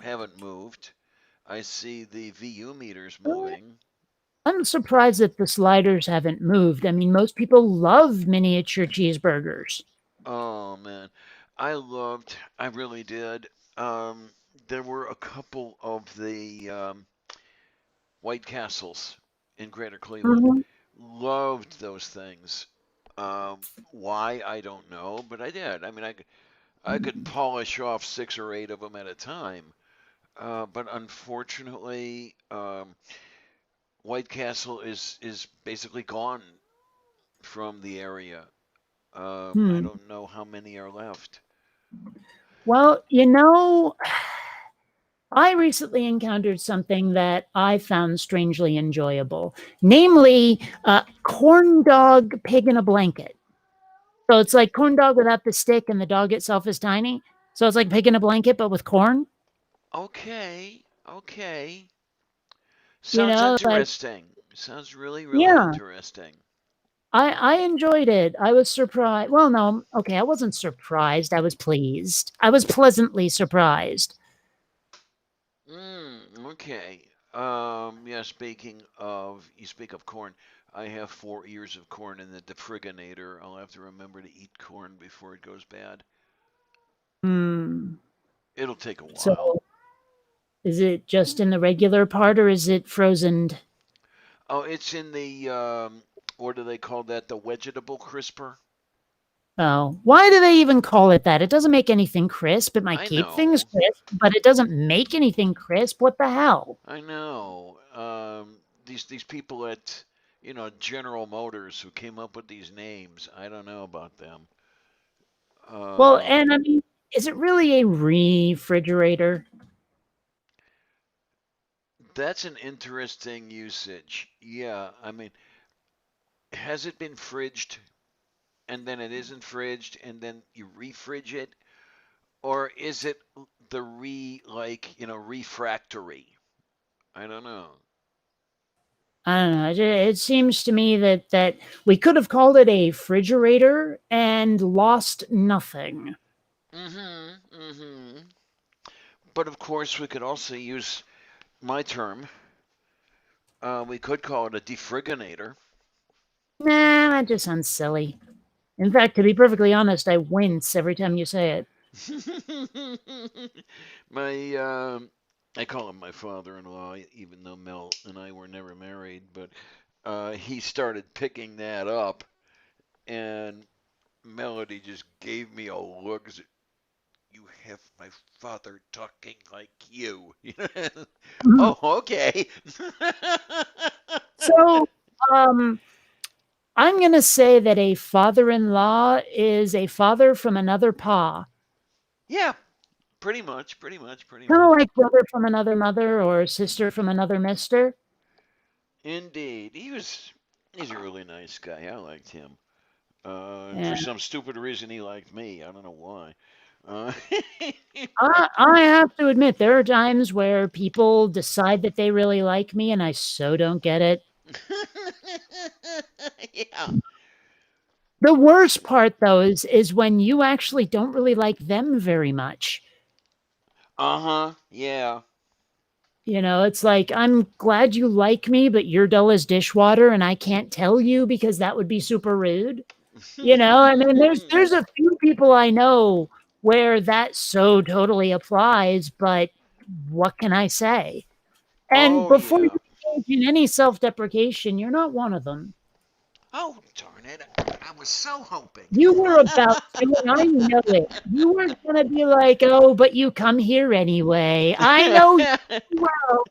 Speaker 1: haven't moved. I see the VU meters
Speaker 3: Well,
Speaker 1: moving.
Speaker 3: I'm surprised that the sliders haven't moved. I mean, most people love miniature cheeseburgers.
Speaker 1: Oh man, I really did. There were a couple of the White Castles in Greater Cleveland.
Speaker 3: Mhm.
Speaker 1: Loved those things. Why I don't know, but I did. I mean, I could polish off six or eight of them at a time. But unfortunately, White Castle is basically gone from the area. I
Speaker 3: Hmm.
Speaker 1: don't know how many are left.
Speaker 3: Well, I recently encountered something that I found strangely enjoyable, namely corn dog pig in a blanket. So it's like corn dog without the stick, and the dog itself is tiny. So it's like pig in a blanket, but with corn.
Speaker 1: Okay, okay. Sounds
Speaker 3: Like,
Speaker 1: interesting. Sounds really, really
Speaker 3: yeah,
Speaker 1: interesting.
Speaker 3: I enjoyed it. I was surprised. Well, no, okay, I wasn't surprised. I was pleased. I was pleasantly surprised.
Speaker 1: Okay. Yeah, you speak of corn. I have 4 ears of corn in the defriginator. I'll have to remember to eat corn before it goes bad.
Speaker 3: Hmm.
Speaker 1: It'll take a while.
Speaker 3: So is it just in the regular part, or is it frozen?
Speaker 1: Oh, it's in the, what do they call that? The vegetable crisper?
Speaker 3: Oh, why do they even call it that? It doesn't make anything crisp. It might
Speaker 1: I
Speaker 3: keep things
Speaker 1: know.
Speaker 3: crisp, but it doesn't make anything crisp. What the hell?
Speaker 1: I know. These people at, General Motors who came up with these names, I don't know about them.
Speaker 3: Well,
Speaker 1: Um,
Speaker 3: and I mean, is it really a refrigerator?
Speaker 1: that's an interesting usage. Yeah, I mean, has it been fridged and then it isn't fridged and then you refridge it? Or is it the refractory? I don't know.
Speaker 3: I don't know. It seems to me that we could have called it a refrigerator and lost nothing.
Speaker 1: Mm-hmm. Mm-hmm. But of course, we could also use my term. We could call it a defriginator.
Speaker 3: Nah, that just sounds silly. In fact, to be perfectly honest, I wince every time you say it.
Speaker 1: my I call him my father-in-law, even though Mel and I were never married. But he started picking that up, and Melody just gave me a look. You have my father talking like you.
Speaker 3: Mhm.
Speaker 1: Oh, okay.
Speaker 3: So, um, I'm gonna say that a father-in-law is a father from another pa.
Speaker 1: Yeah, pretty much, pretty much, pretty
Speaker 3: Kinda
Speaker 1: much.
Speaker 3: like brother from another mother or sister from another mister.
Speaker 1: Indeed, he's a really nice guy. I liked him. For
Speaker 3: Yeah.
Speaker 1: some stupid reason, he liked me. I don't know why. Uh,
Speaker 3: I have to admit, there are times where people decide that they really like me, and I so don't get it.
Speaker 1: yeah.
Speaker 3: The worst part, though, is when you actually don't really like them very much.
Speaker 1: Uh huh. Yeah.
Speaker 3: It's like, "I'm glad you like me, but you're dull as dishwater, and I can't tell you because that would be super rude." I mean, there's a few people I know where that so totally applies, but what can I say? And
Speaker 1: oh
Speaker 3: before you
Speaker 1: yeah.
Speaker 3: engage in any self-deprecation, you're not one of them.
Speaker 1: Oh darn it! I was so hoping.
Speaker 3: You were about to, and I know it. You were gonna be like, "Oh, but you come here anyway." I know you well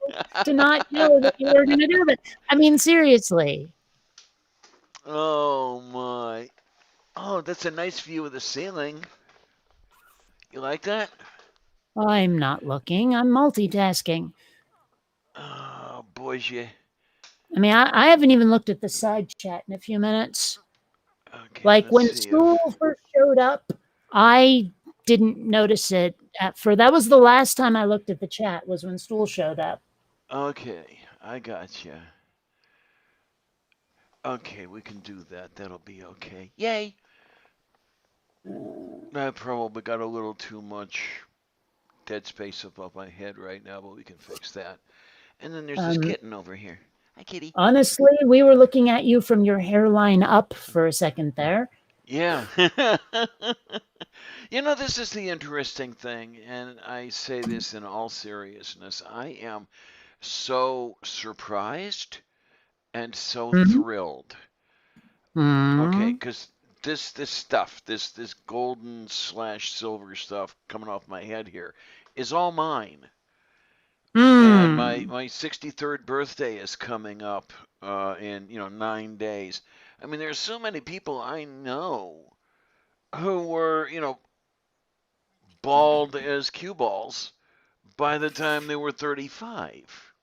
Speaker 3: to not know that you were gonna do that. I mean, seriously.
Speaker 1: oh my. Oh, that's a nice view of the ceiling. You like that?
Speaker 3: I'm not looking, I'm multitasking.
Speaker 1: Oh, boys, you.
Speaker 3: I mean, I haven't even looked at the side chat in a few minutes.
Speaker 1: Okay,
Speaker 3: Like,
Speaker 1: let's
Speaker 3: when
Speaker 1: see if.
Speaker 3: school first showed up, I didn't notice it for that was the last time I looked at the chat was when Stool showed up.
Speaker 1: Okay, I got you. Okay, we can do that. That'll be okay. Yay! I probably got a little too much dead space above my head right now, but we can fix that. And then there's this
Speaker 3: Um,
Speaker 1: kitten over here. Hi, kitty.
Speaker 3: Honestly, we were looking at you from your hairline up for a second there.
Speaker 1: Yeah. This is the interesting thing, and I say this in all seriousness. I am so surprised and so
Speaker 3: Mhm.
Speaker 1: thrilled. Okay,
Speaker 3: Mm.
Speaker 1: because this stuff, this golden slash silver stuff coming off my head here, is all mine. And my
Speaker 3: Mm.
Speaker 1: my 63rd birthday is coming up in 9 days. I mean, there's so many people I know who were bald as cue balls by the time they were 35.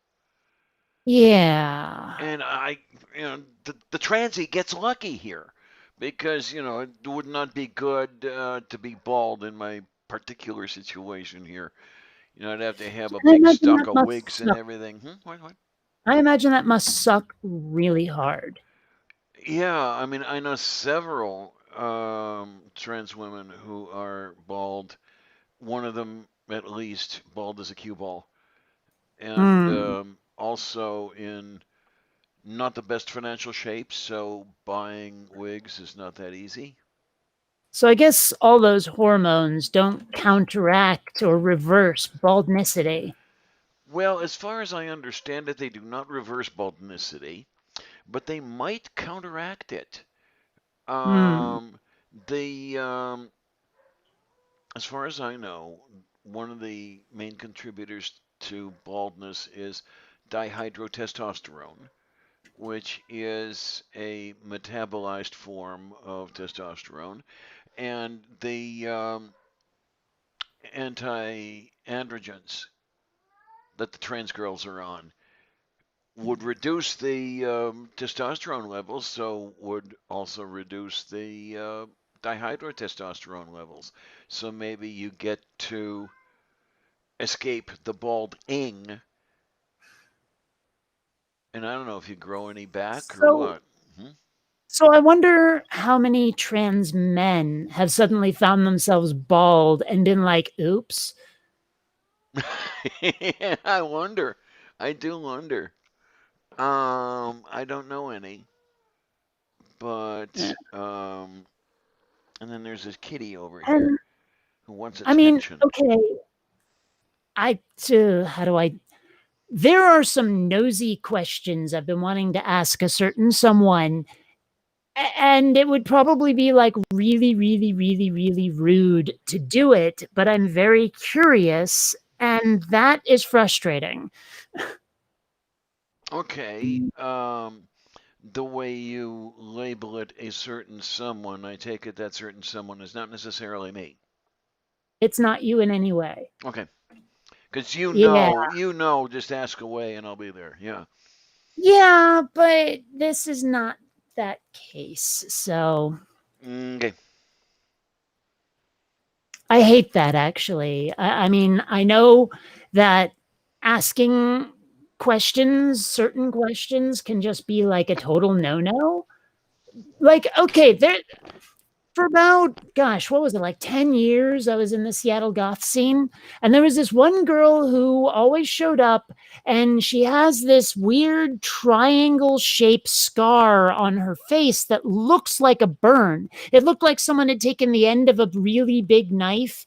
Speaker 3: Yeah.
Speaker 1: And the transy gets lucky here because it would not be good to be bald in my particular situation here. I'd have to have a
Speaker 3: I
Speaker 1: big
Speaker 3: imagine
Speaker 1: stock
Speaker 3: that
Speaker 1: of
Speaker 3: must
Speaker 1: wigs and
Speaker 3: suck.
Speaker 1: everything. What?
Speaker 3: I imagine that must suck really hard.
Speaker 1: Yeah, I mean, I know several trans women who are bald. One of them, at least, bald as a cue ball, and
Speaker 3: Mm.
Speaker 1: also in not the best financial shape, so buying wigs is not that easy.
Speaker 3: So I guess all those hormones don't counteract or reverse baldnicity.
Speaker 1: Well, as far as I understand it, they do not reverse baldnicity, but they might counteract it.
Speaker 3: Hmm.
Speaker 1: Um, the As far as I know, one of the main contributors to baldness is dihydrotestosterone, which is a metabolized form of testosterone, and the anti-androgens that the trans girls are on would reduce the testosterone levels, so would also reduce the dihydrotestosterone levels. So maybe you get to escape the balding, and I don't know if you grow any back or
Speaker 3: So
Speaker 1: what. Hmm?
Speaker 3: so I wonder how many trans men have suddenly found themselves bald and been like, "Oops."
Speaker 1: I wonder. I do wonder. I don't know any, but
Speaker 3: Yeah.
Speaker 1: and then there's this kitty over here
Speaker 3: And
Speaker 1: who wants
Speaker 3: I mean,
Speaker 1: attention.
Speaker 3: okay, how do I there are some nosy questions I've been wanting to ask a certain someone, and it would probably be like really, really, really, really rude to do it, but I'm very curious, and that is frustrating.
Speaker 1: Okay. The way you label it a certain someone, I take it that certain someone is not necessarily me.
Speaker 3: It's not you in any way.
Speaker 1: Okay. Because
Speaker 3: Yeah.
Speaker 1: just ask away and I'll be there. Yeah.
Speaker 3: Yeah, but this is not that case. So
Speaker 1: Okay.
Speaker 3: I hate that actually. I mean, I know that asking certain questions can just be like a total no no. Like, okay, there for about, gosh, what was it, like 10 years, I was in the Seattle goth scene. And there was this one girl who always showed up, and she has this weird triangle shaped scar on her face that looks like a burn. It looked like someone had taken the end of a really big knife,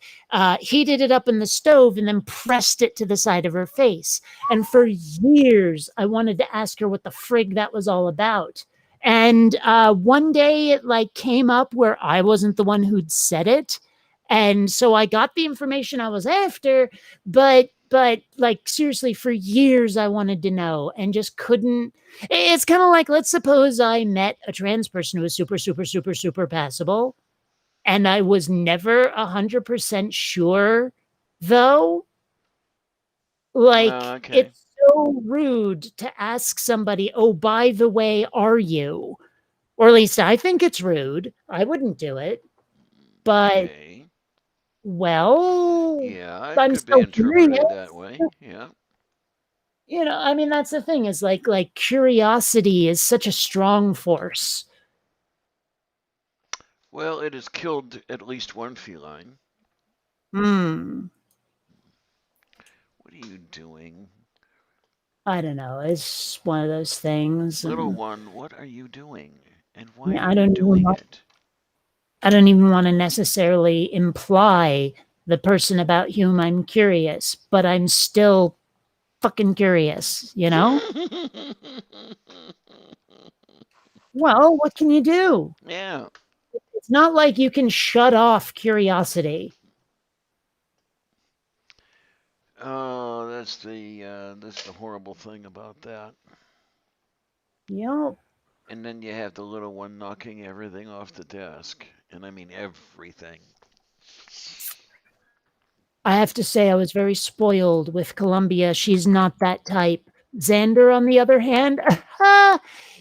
Speaker 3: heated it up in the stove, and then pressed it to the side of her face. And for years, I wanted to ask her what the frig that was all about. And one day it like came up where I wasn't the one who'd said it. And so I got the information I was after, but like seriously for years I wanted to know and just couldn't. It's kind of like, let's suppose I met a trans person who was super super super super passable and I was never 100% sure though, like
Speaker 1: Okay.
Speaker 3: it's so rude to ask somebody, "Oh, by the way, are you?" Or at least I think it's rude. I wouldn't do it. But
Speaker 1: Okay.
Speaker 3: Well,
Speaker 1: Yeah, it
Speaker 3: I'm
Speaker 1: could be
Speaker 3: still
Speaker 1: interpreted
Speaker 3: curious.
Speaker 1: that way. Yeah.
Speaker 3: I mean, that's the thing is like curiosity is such a strong force.
Speaker 1: Well, it has killed at least one feline.
Speaker 3: Hmm.
Speaker 1: What are you doing?
Speaker 3: I don't know. It's one of those things,
Speaker 1: Little
Speaker 3: and
Speaker 1: one, what are you doing? And
Speaker 3: I
Speaker 1: why
Speaker 3: mean,
Speaker 1: are you doing it?
Speaker 3: I don't even want to necessarily imply the person about whom I'm curious, but I'm still fucking curious, you know? Well, what can you do?
Speaker 1: Yeah.
Speaker 3: It's not like you can shut off curiosity.
Speaker 1: Oh, that's the horrible thing about that.
Speaker 3: You know,
Speaker 1: And then you have the little one knocking everything off the desk. And I mean everything.
Speaker 3: I have to say I was very spoiled with Columbia. She's not that type. Xander, on the other hand,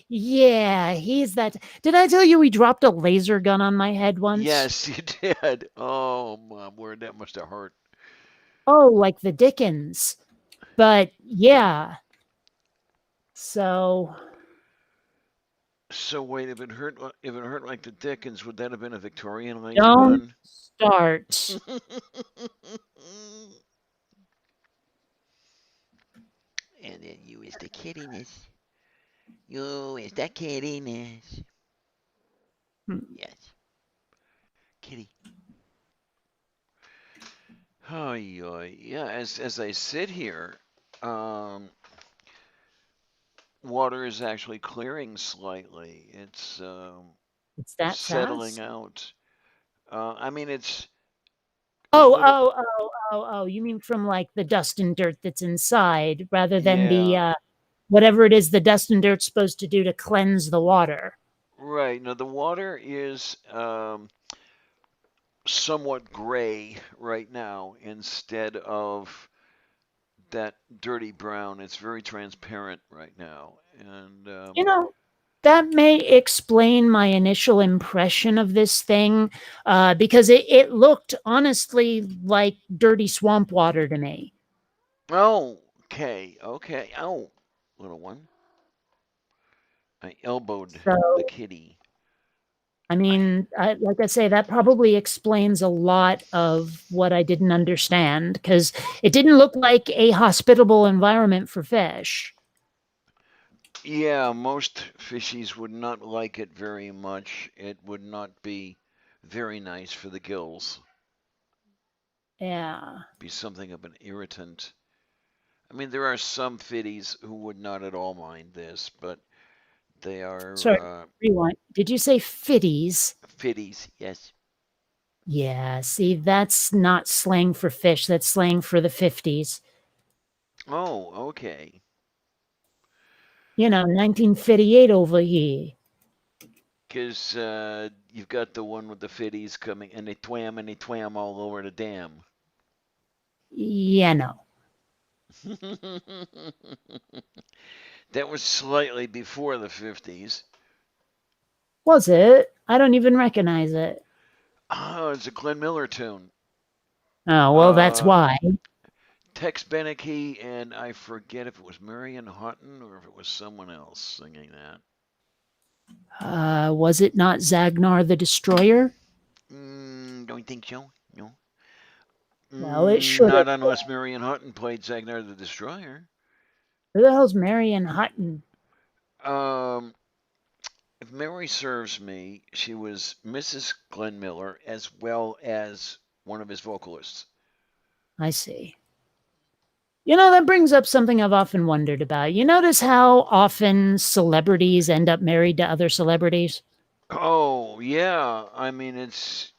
Speaker 3: yeah, he's that. Did I tell you he dropped a laser gun on my head once?
Speaker 1: Yes, you did. Oh, my word, that must have hurt.
Speaker 3: Oh, like the Dickens. But yeah, so
Speaker 1: So wait, if it hurt like the Dickens, would that have been a Victorian laser
Speaker 3: don't
Speaker 1: gun?
Speaker 3: start.
Speaker 1: And then you is the kiddiness. You is the kiddiness.
Speaker 3: Hmm.
Speaker 1: Yes, kitty. Oh, yeah. As I sit here, um, water is actually clearing slightly. It's
Speaker 3: It's that
Speaker 1: settling
Speaker 3: fast?
Speaker 1: out. I mean, it's a
Speaker 3: Oh,
Speaker 1: little.
Speaker 3: oh, oh, oh, oh. You mean from like the dust and dirt that's inside rather than the
Speaker 1: Yeah,
Speaker 3: whatever it is the dust and dirt's supposed to do to cleanse the water.
Speaker 1: right. No, the water is somewhat gray right now instead of that dirty brown. It's very transparent right now, and
Speaker 3: You know, that may explain my initial impression of this thing because it looked honestly like dirty swamp water to me.
Speaker 1: oh, okay, okay. Oh, little one, I elbowed the
Speaker 3: So,
Speaker 1: kitty.
Speaker 3: I
Speaker 1: I
Speaker 3: mean, like I say, that probably explains a lot of what I didn't understand because it didn't look like a hospitable environment for fish.
Speaker 1: Yeah, most fishies would not like it very much. It would not be very nice for the gills.
Speaker 3: Yeah.
Speaker 1: Be something of an irritant. I mean, there are some fitties who would not at all mind this, but they
Speaker 3: Sorry,
Speaker 1: are
Speaker 3: rewind. Did you say fitties?
Speaker 1: fitties. Yes.
Speaker 3: Yeah, see, that's not slang for fish. That's slang for the 50s.
Speaker 1: Oh, okay.
Speaker 3: 1958 over here.
Speaker 1: Because you've got the one with the fitties coming, and they twam all over the dam.
Speaker 3: Yeah, no.
Speaker 1: That was slightly before the 50s.
Speaker 3: Was it? I don't even recognize it.
Speaker 1: Oh, it's a Glenn Miller tune.
Speaker 3: Oh, well, that's
Speaker 1: Uh,
Speaker 3: why.
Speaker 1: Tex Beneke, and I forget if it was Marion Houghton or if it was someone else singing that.
Speaker 3: Was it not Zagnar the Destroyer?
Speaker 1: Don't think so. No.
Speaker 3: Well, it should
Speaker 1: Not
Speaker 3: have.
Speaker 1: unless Marion Houghton played Zagnar the Destroyer.
Speaker 3: Who the hell's Marion Hutton?
Speaker 1: Um, if memory serves me, she was Mrs. Glenn Miller as well as one of his vocalists.
Speaker 3: I see. That brings up something I've often wondered about. You notice how often celebrities end up married to other celebrities?
Speaker 1: Oh, yeah. I mean, it's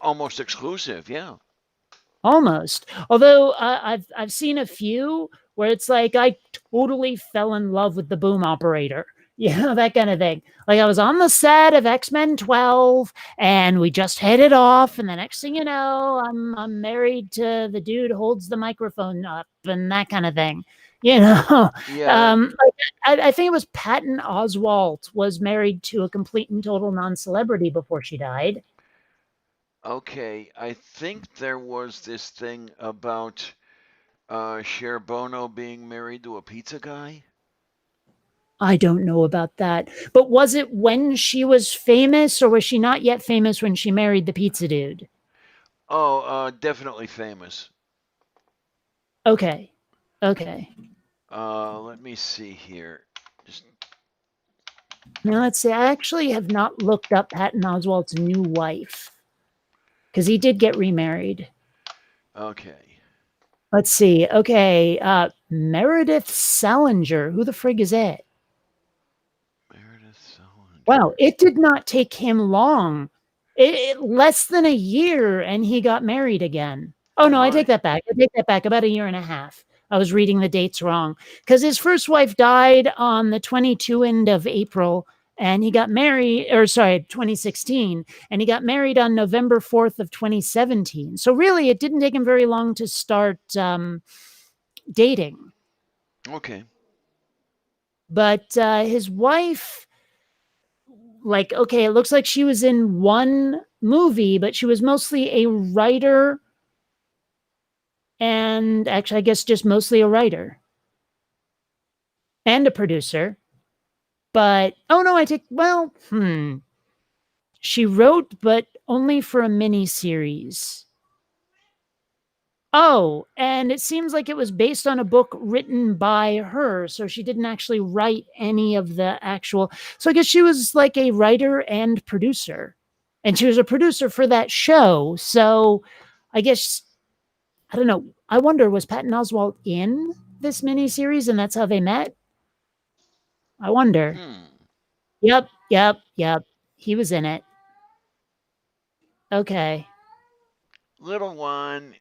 Speaker 1: almost exclusive. Yeah.
Speaker 3: Almost. Although I've seen a few where it's like I totally fell in love with the boom operator. That kind of thing. Like I was on the set of X-Men 12 and we just hit it off and the next thing you know, I'm married to the dude who holds the microphone up and that kind of thing. You know.
Speaker 1: Yeah.
Speaker 3: Like I think it was Patton Oswalt was married to a complete and total non-celebrity before she died.
Speaker 1: Okay, I think there was this thing about Cher Bono being married to a pizza guy.
Speaker 3: I don't know about that. But was it when she was famous, or was she not yet famous when she married the pizza dude?
Speaker 1: Oh, definitely famous.
Speaker 3: Okay. Okay.
Speaker 1: Let me see here. Just
Speaker 3: Now let's see. I actually have not looked up Patton Oswalt's new wife because he did get remarried.
Speaker 1: okay.
Speaker 3: Let's see. Okay. Meredith Salinger. Who the frig is that?
Speaker 1: Meredith
Speaker 3: Wow.
Speaker 1: Salinger.
Speaker 3: It did not take him long. Less than a year, and he got married again. Oh,
Speaker 1: Oh
Speaker 3: no, I take
Speaker 1: my.
Speaker 3: that back. I take that back. About a year and a half. I was reading the dates wrong because his first wife died on the 22nd of April, and he got married, or sorry, 2016, and he got married on November 4th of 2017. So really, it didn't take him very long to start dating.
Speaker 1: Okay.
Speaker 3: But his wife, like, okay, it looks like she was in one movie, but she was mostly a writer, and actually, I guess just mostly a writer and a producer. But oh no, I take well, she wrote, but only for a mini series. Oh, and it seems like it was based on a book written by her, so she didn't actually write any of the actual. So I guess she was like a writer and producer, and she was a producer for that show. So I guess I don't know. I wonder, was Patton Oswalt in this miniseries, and that's how they met? I wonder.
Speaker 1: Hmm.
Speaker 3: Yep, yep, yep. He was in it. Okay.
Speaker 1: Little one.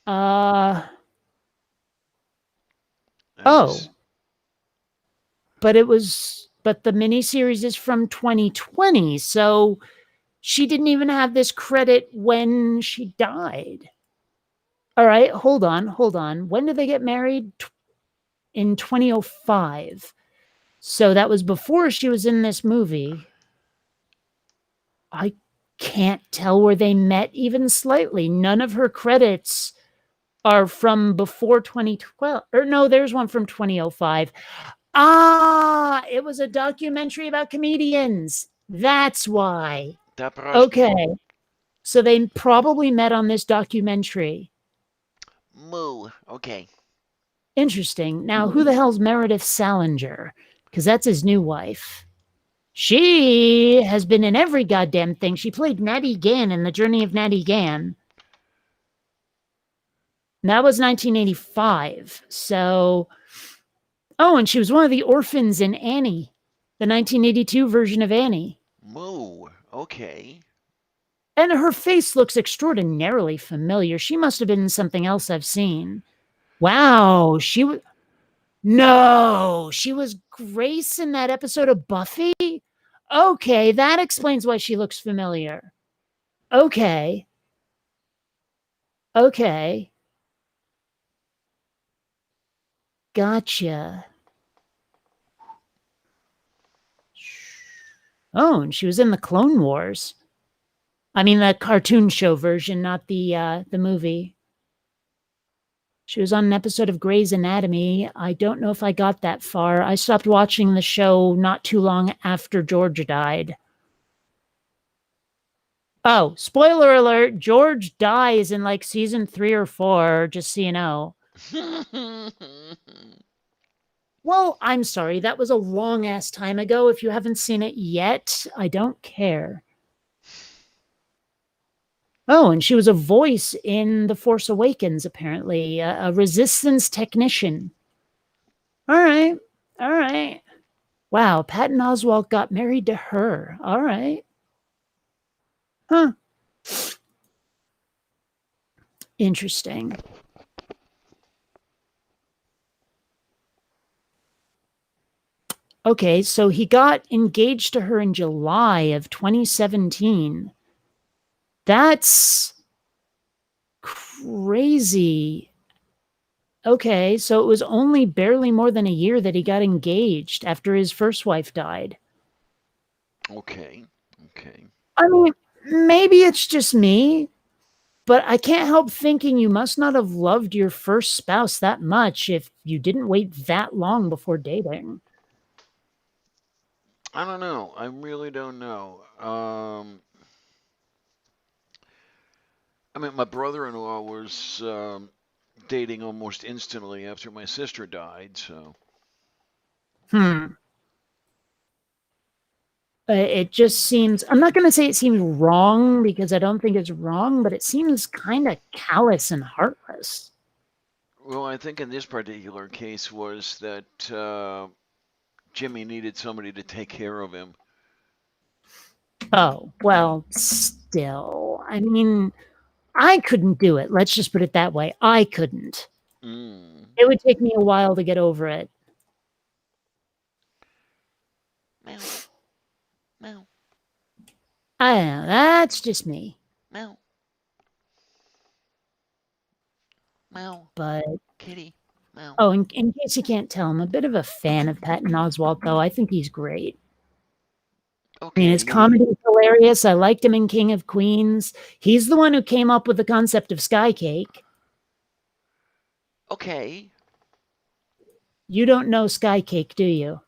Speaker 3: Uh
Speaker 1: I was.
Speaker 3: oh, but the miniseries is from 2020, so she didn't even have this credit when she died. All right, hold on, hold on. When did they get married? In 2005. So that was before she was in this movie. I can't tell where they met even slightly. None of her credits are from before 2012. Or no, there's one from 2005. Ah, it was a documentary about comedians. That's why.
Speaker 1: Taparashni.
Speaker 3: Okay. So they probably met on this documentary.
Speaker 1: Moo. Okay.
Speaker 3: Interesting. Now, who the hell's Meredith Salinger? Because that's his new wife. She has been in every goddamn thing. She played Natty Gann in The Journey of Natty Gann. That was 1985. So, oh, and she was one of the orphans in Annie, the 1982 version of Annie.
Speaker 1: Moo. Okay.
Speaker 3: And her face looks extraordinarily familiar. She must have been in something else I've seen. Wow, she was. No, she was Grace in that episode of Buffy. Okay, that explains why she looks familiar. Okay, okay, gotcha. Oh, and she was in the Clone Wars. I mean, the cartoon show version, not the movie. She was on an episode of Grey's Anatomy. I don't know if I got that far. I stopped watching the show not too long after George died. Oh, spoiler alert, George dies in like season 3 or 4, just so you know. Well, I'm sorry, that was a long ass time ago. If you haven't seen it yet, I don't care. Oh, and she was a voice in The Force Awakens, apparently, a resistance technician. All right. All right. Wow, Patton Oswalt got married to her. All right. Huh. Interesting. Okay, so he got engaged to her in July of 2017. That's crazy. Okay, so it was only barely more than a year that he got engaged after his first wife died.
Speaker 1: okay. Okay.
Speaker 3: I mean, maybe it's just me, but I can't help thinking you must not have loved your first spouse that much if you didn't wait that long before dating.
Speaker 1: I don't know. I really don't know. I mean, my brother-in-law was dating almost instantly after my sister died, so.
Speaker 3: Hmm. It just seems, I'm not going to say it seems wrong because I don't think it's wrong, but it seems kind of callous and heartless.
Speaker 1: Well, I think in this particular case was that Jimmy needed somebody to take care of him.
Speaker 3: Oh, well, still. I mean, I couldn't do it. Let's just put it that way. I couldn't.
Speaker 1: Mm.
Speaker 3: It would take me a while to get over it.
Speaker 1: Meow, meow,
Speaker 3: I don't know. That's just me.
Speaker 1: meow, meow,
Speaker 3: But,
Speaker 1: kitty, meow.
Speaker 3: oh, in case you can't tell, I'm a bit of a fan of Patton Oswalt, though. I think he's great. I mean,
Speaker 1: Okay,
Speaker 3: his comedy is hilarious. I liked him in King of Queens. He's the one who came up with the concept of sky cake.
Speaker 1: okay.
Speaker 3: You don't know sky cake, do you?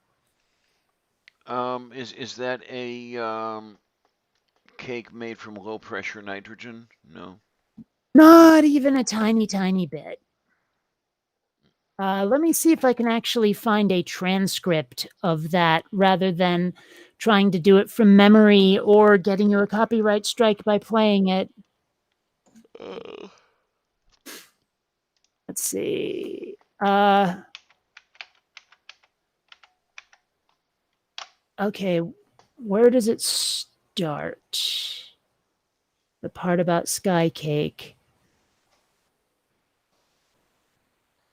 Speaker 1: Is that a cake made from low pressure nitrogen? No.
Speaker 3: Not even a tiny, tiny bit. Let me see if I can actually find a transcript of that rather than trying to do it from memory or getting you a copyright strike by playing it.
Speaker 1: Uh,
Speaker 3: Let's see. Okay, where does it start? The part about sky cake.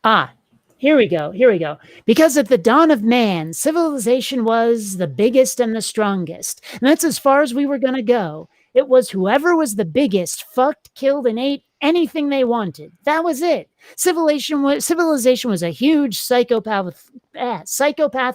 Speaker 3: Ah, here we go. Here we go. Because at the dawn of man, civilization was the biggest and the strongest. And that's as far as we were going to go. It was whoever was the biggest fucked, killed, and ate anything they wanted. That was it. Civilization was a huge psychopath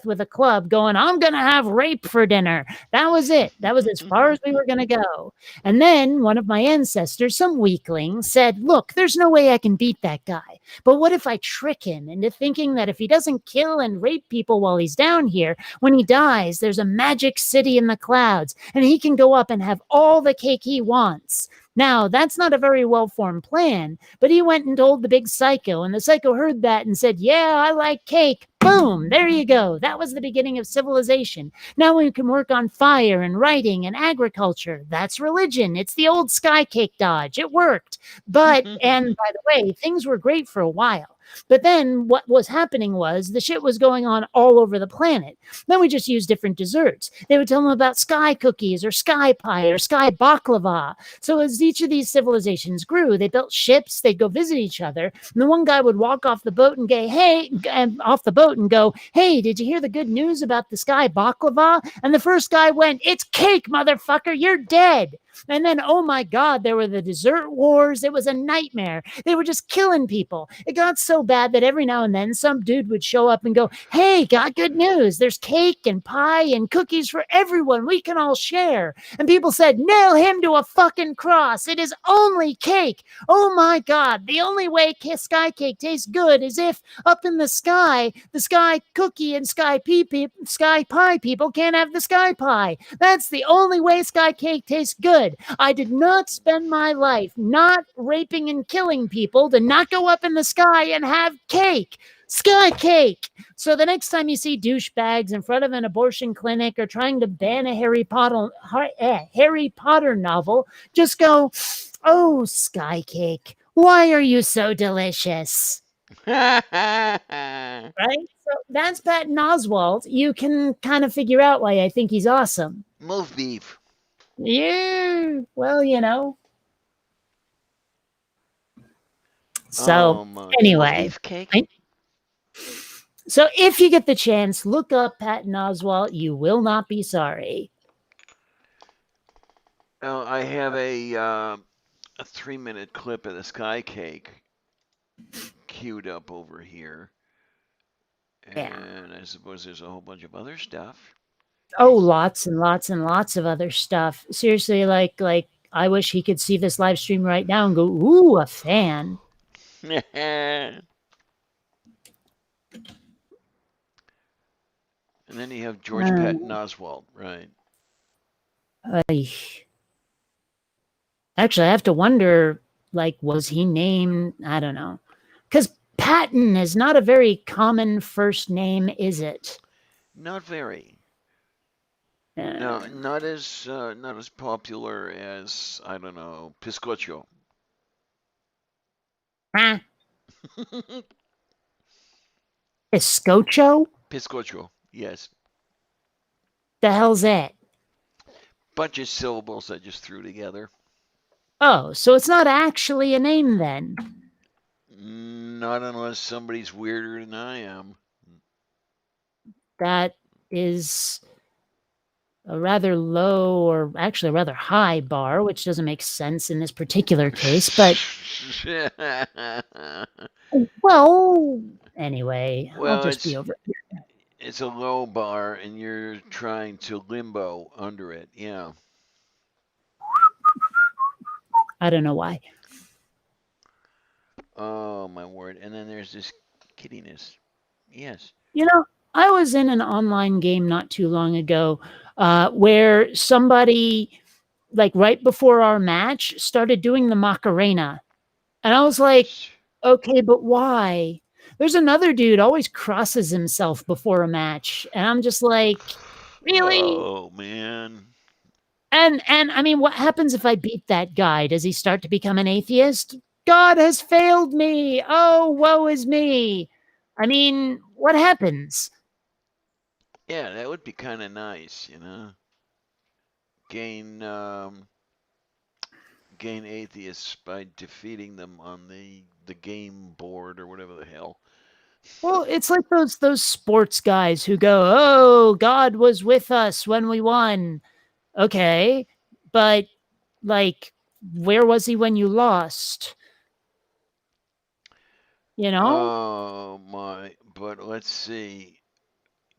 Speaker 3: with a club going, I'm going to have rape for dinner. That was it. That was as far as we were going to go. And then one of my ancestors, some weakling, said, look, there's no way I can beat that guy. But what if I trick him into thinking that if he doesn't kill and rape people while he's down here, when he dies, there's a magic city in the clouds and he can go up and have all the cake he wants? Now, that's not a very well formed plan, but he went and told the big psycho, and the psycho heard that and said, yeah, I like cake. Boom, there you go. That was the beginning of civilization. Now we can work on fire and writing and agriculture. That's religion. It's the old sky cake dodge. It worked. But, and by the way, things were great for a while. But then what was happening was the shit was going on all over the planet. Then we just used different desserts. They would tell them about sky cookies or sky pie or sky baklava. So as each of these civilizations grew, they built ships, they'd go visit each other. And the one guy would walk off the boat and go, hey, and off the boat and go, hey, did you hear the good news about the sky baklava? And the first guy went, it's cake, motherfucker, you're dead. And then, oh my God, there were the dessert wars. It was a nightmare. They were just killing people. It got so bad that every now and then some dude would show up and go, hey, got good news. There's cake and pie and cookies for everyone. We can all share. And people said, nail him to a fucking cross. It is only cake. Oh my God. The only way sky cake tastes good is if up in the sky cookie and sky pie people can't have the sky pie. That's the only way sky cake tastes good. I did not spend my life not raping and killing people to not go up in the sky and have cake. Sky cake. So the next time you see douchebags in front of an abortion clinic or trying to ban a Harry Potter novel, just go, oh, sky cake, why are you so delicious? Right? So that's Patton Oswalt. You can kind of figure out why I think he's awesome.
Speaker 1: Move beef.
Speaker 3: Yeah, well, you know. So,
Speaker 1: Move
Speaker 3: anyway,
Speaker 1: beef cake.
Speaker 3: so if you get the chance, look up Patton Oswalt. You will not be sorry.
Speaker 1: I have a 3-minute clip of the sky cake queued up over here,
Speaker 3: Yeah.
Speaker 1: and I suppose there's a whole bunch of other stuff.
Speaker 3: Oh, lots and lots and lots of other stuff. Seriously, like I wish he could see this live stream right now and go, ooh, a fan.
Speaker 1: And then you have George Patton Oswald, right?
Speaker 3: Actually, I have to wonder, like, was he named? I don't know. Because Patton is not a very common first name, is it?
Speaker 1: Not very. No, not as popular as, I don't know, Piscocho.
Speaker 3: Huh? Piscocho?
Speaker 1: Piscocho, yes.
Speaker 3: The hell's that?
Speaker 1: Bunch of syllables I just threw together.
Speaker 3: Oh, so it's not actually a name then.
Speaker 1: Not unless somebody's weirder than I am.
Speaker 3: That is a rather low or actually a rather high bar, which doesn't make sense in this particular case. But, well, anyway,
Speaker 1: well,
Speaker 3: I'll just be over it.
Speaker 1: It's a low bar, and you're trying to limbo under it. Yeah.
Speaker 3: I don't know why.
Speaker 1: Oh my word! And then there's this kiddiness. Yes.
Speaker 3: You know, I was in an online game not too long ago where somebody, like right before our match, started doing the Macarena. And I was like, okay, but why? There's another dude always crosses himself before a match. And I'm just like, really?
Speaker 1: Oh man.
Speaker 3: And I mean, what happens if I beat that guy? Does he start to become an atheist? God has failed me. Oh, woe is me. I mean, what happens?
Speaker 1: Yeah, that would be kind of nice, you know. Gain gain atheists by defeating them on the game board or whatever the hell.
Speaker 3: Well, it's like those sports guys who go, "Oh, God was with us when we won." Okay, but like, where was he when you lost? You know,
Speaker 1: Oh my! But let's see.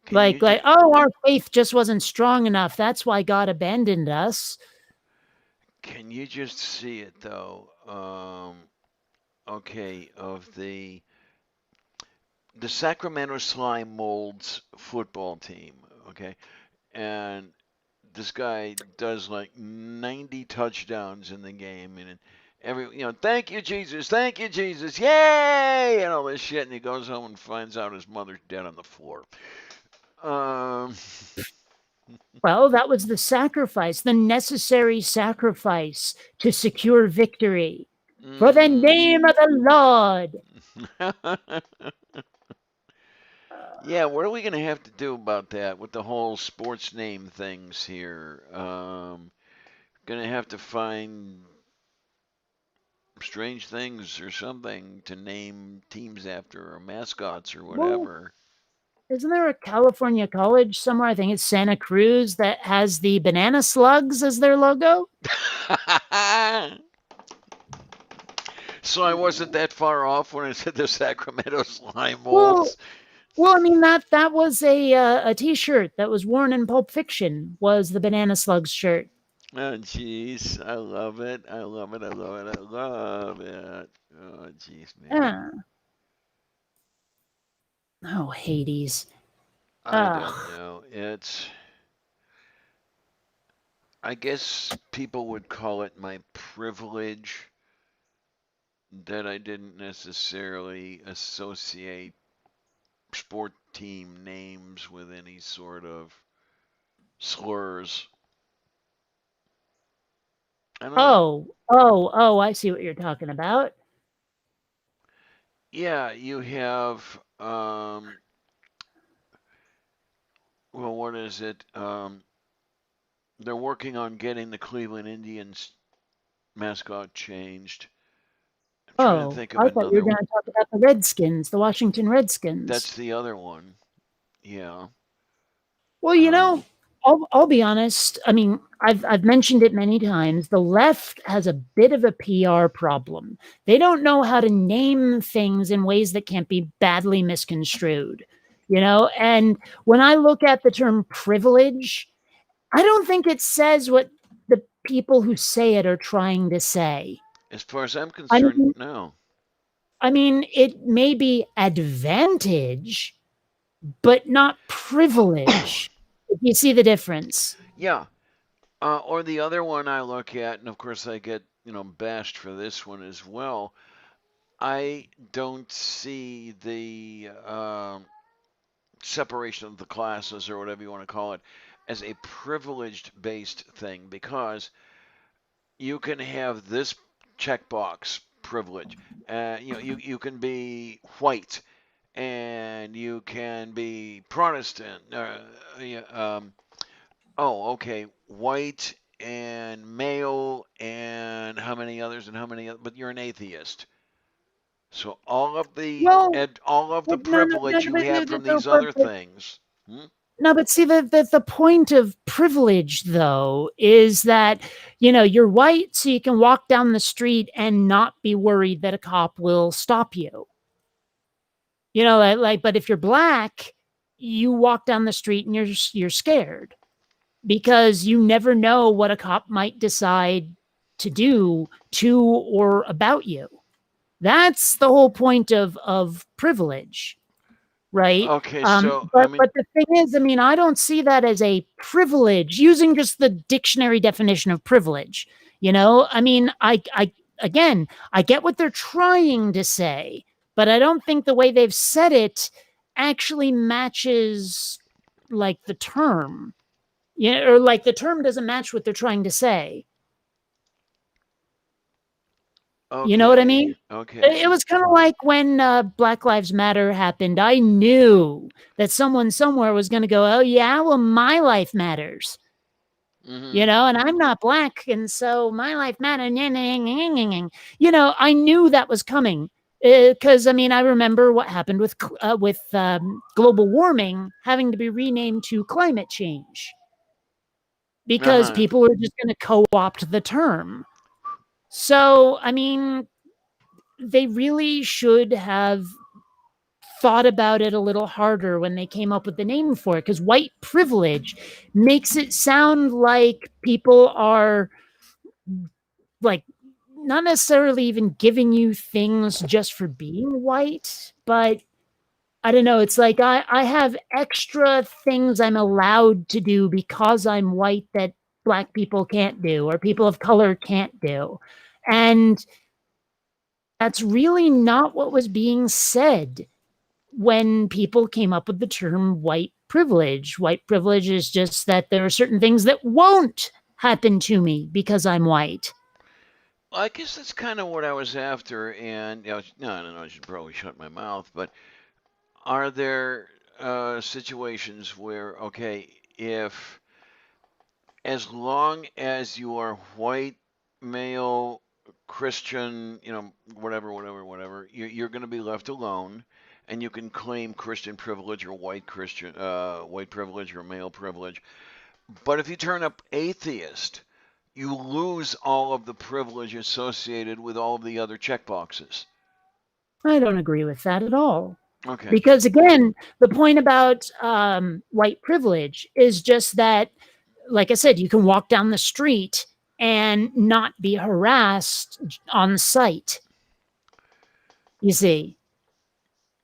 Speaker 1: Can you
Speaker 3: like, oh, our faith just wasn't strong enough. That's why God abandoned us.
Speaker 1: can you just see it though? Okay, of the Sacramento Slime Molds football team, okay? And this guy does like 90 touchdowns in the game and thank you Jesus, yay, and all this shit, and he goes home and finds out his mother's dead on the floor. Um,
Speaker 3: Well, that was the sacrifice, the necessary sacrifice to secure victory. For the name of the Lord.
Speaker 1: Yeah, what are we gonna have to do about that with the whole sports name things here? Gonna have to find strange things or something to name teams after or mascots or
Speaker 3: Well,
Speaker 1: whatever.
Speaker 3: isn't there a California college somewhere? I think it's Santa Cruz that has the banana slugs as their logo.
Speaker 1: So I wasn't that far off when I said the Sacramento slime
Speaker 3: Well,
Speaker 1: molds.
Speaker 3: well, I mean that was a T-shirt that was worn in Pulp Fiction. Was the banana slugs shirt?
Speaker 1: Oh jeez, I love it. I love it. I love it. I love it. Oh jeez, man.
Speaker 3: Ah. Oh, Hades.
Speaker 1: I don't know. I guess people would call it my privilege that I didn't necessarily associate sport team names with any sort of slurs. I don't know.
Speaker 3: Oh, I see what you're talking about.
Speaker 1: Yeah, you have well, what is it? They're working on getting the Cleveland Indians mascot changed. I'm trying to
Speaker 3: Oh,
Speaker 1: think of
Speaker 3: I thought you were
Speaker 1: another.
Speaker 3: going to talk about the Redskins, the Washington
Speaker 1: That's
Speaker 3: Redskins.
Speaker 1: the other one. Yeah.
Speaker 3: Well, I'll be honest. I mean, I've mentioned it many times. The left has a bit of a PR problem. They don't know how to name things in ways that can't be badly misconstrued. And when I look at the term privilege, I don't think it says what the people who say it are trying to say.
Speaker 1: As far as I'm
Speaker 3: I
Speaker 1: concerned,
Speaker 3: mean,
Speaker 1: no.
Speaker 3: it may be advantage, but not privilege. If you see the difference.
Speaker 1: Yeah. Or the other one I look at, and of course I get, bashed for this one as well. I don't see the separation of the classes or whatever you want to call it as a privileged based thing because you can have this checkbox privilege. You can be white and you can be Protestant. Yeah, oh, okay, white and male and how many others and how many but you're an atheist. So
Speaker 3: Well,
Speaker 1: all of the
Speaker 3: no, no, no,
Speaker 1: privilege you have
Speaker 3: no,
Speaker 1: from
Speaker 3: no,
Speaker 1: these other things. Hmm?
Speaker 3: no, but see the point of privilege though is that you're white, so you can walk down the street and not be worried that a cop will stop you. But if you're black, you walk down the street and you're scared because you never know what a cop might decide to do to or about you. That's the whole point of privilege, right?
Speaker 1: Okay, so I
Speaker 3: But
Speaker 1: mean,
Speaker 3: the thing is, I don't see that as a privilege using just the dictionary definition of privilege. I again, I get what they're trying to say, but I don't think the way they've said it actually matches like the term. Or like the term doesn't match what they're trying to say. You know what I
Speaker 1: okay,
Speaker 3: mean? It
Speaker 1: okay.
Speaker 3: was kind of like when Black Lives Matter happened. I knew that someone somewhere was going to go, "Oh yeah, well my life matters,"
Speaker 1: Hmm.
Speaker 3: and I'm not black, and so my life matters. I knew that was coming because I remember what happened with global warming having to be renamed to climate change because
Speaker 1: Uh-huh.
Speaker 3: people are just going to co-opt the term. So they really should have thought about it a little harder when they came up with the name for it because white privilege makes it sound like people are like not necessarily even giving you things just for being white, but I don't know. It's like I have extra things I'm allowed to do because I'm white that black people can't do or people of color can't do. And that's really not what was being said when people came up with the term white privilege. White privilege is just that there are certain things that won't happen to me because I'm white.
Speaker 1: I guess that's kind of what I was after, and no, I don't know. I should probably shut my mouth. But are there situations where, okay, if as long as you are white, male, Christian, whatever, you're going to be left alone, and you can claim Christian privilege or white privilege or male privilege. But if you turn up atheist, you lose all of the privilege associated with all of the other checkboxes.
Speaker 3: I don't agree with that at all.
Speaker 1: Okay.
Speaker 3: Because again, the point about white privilege is just that, like I said, you can walk down the street and not be harassed on sight, you see.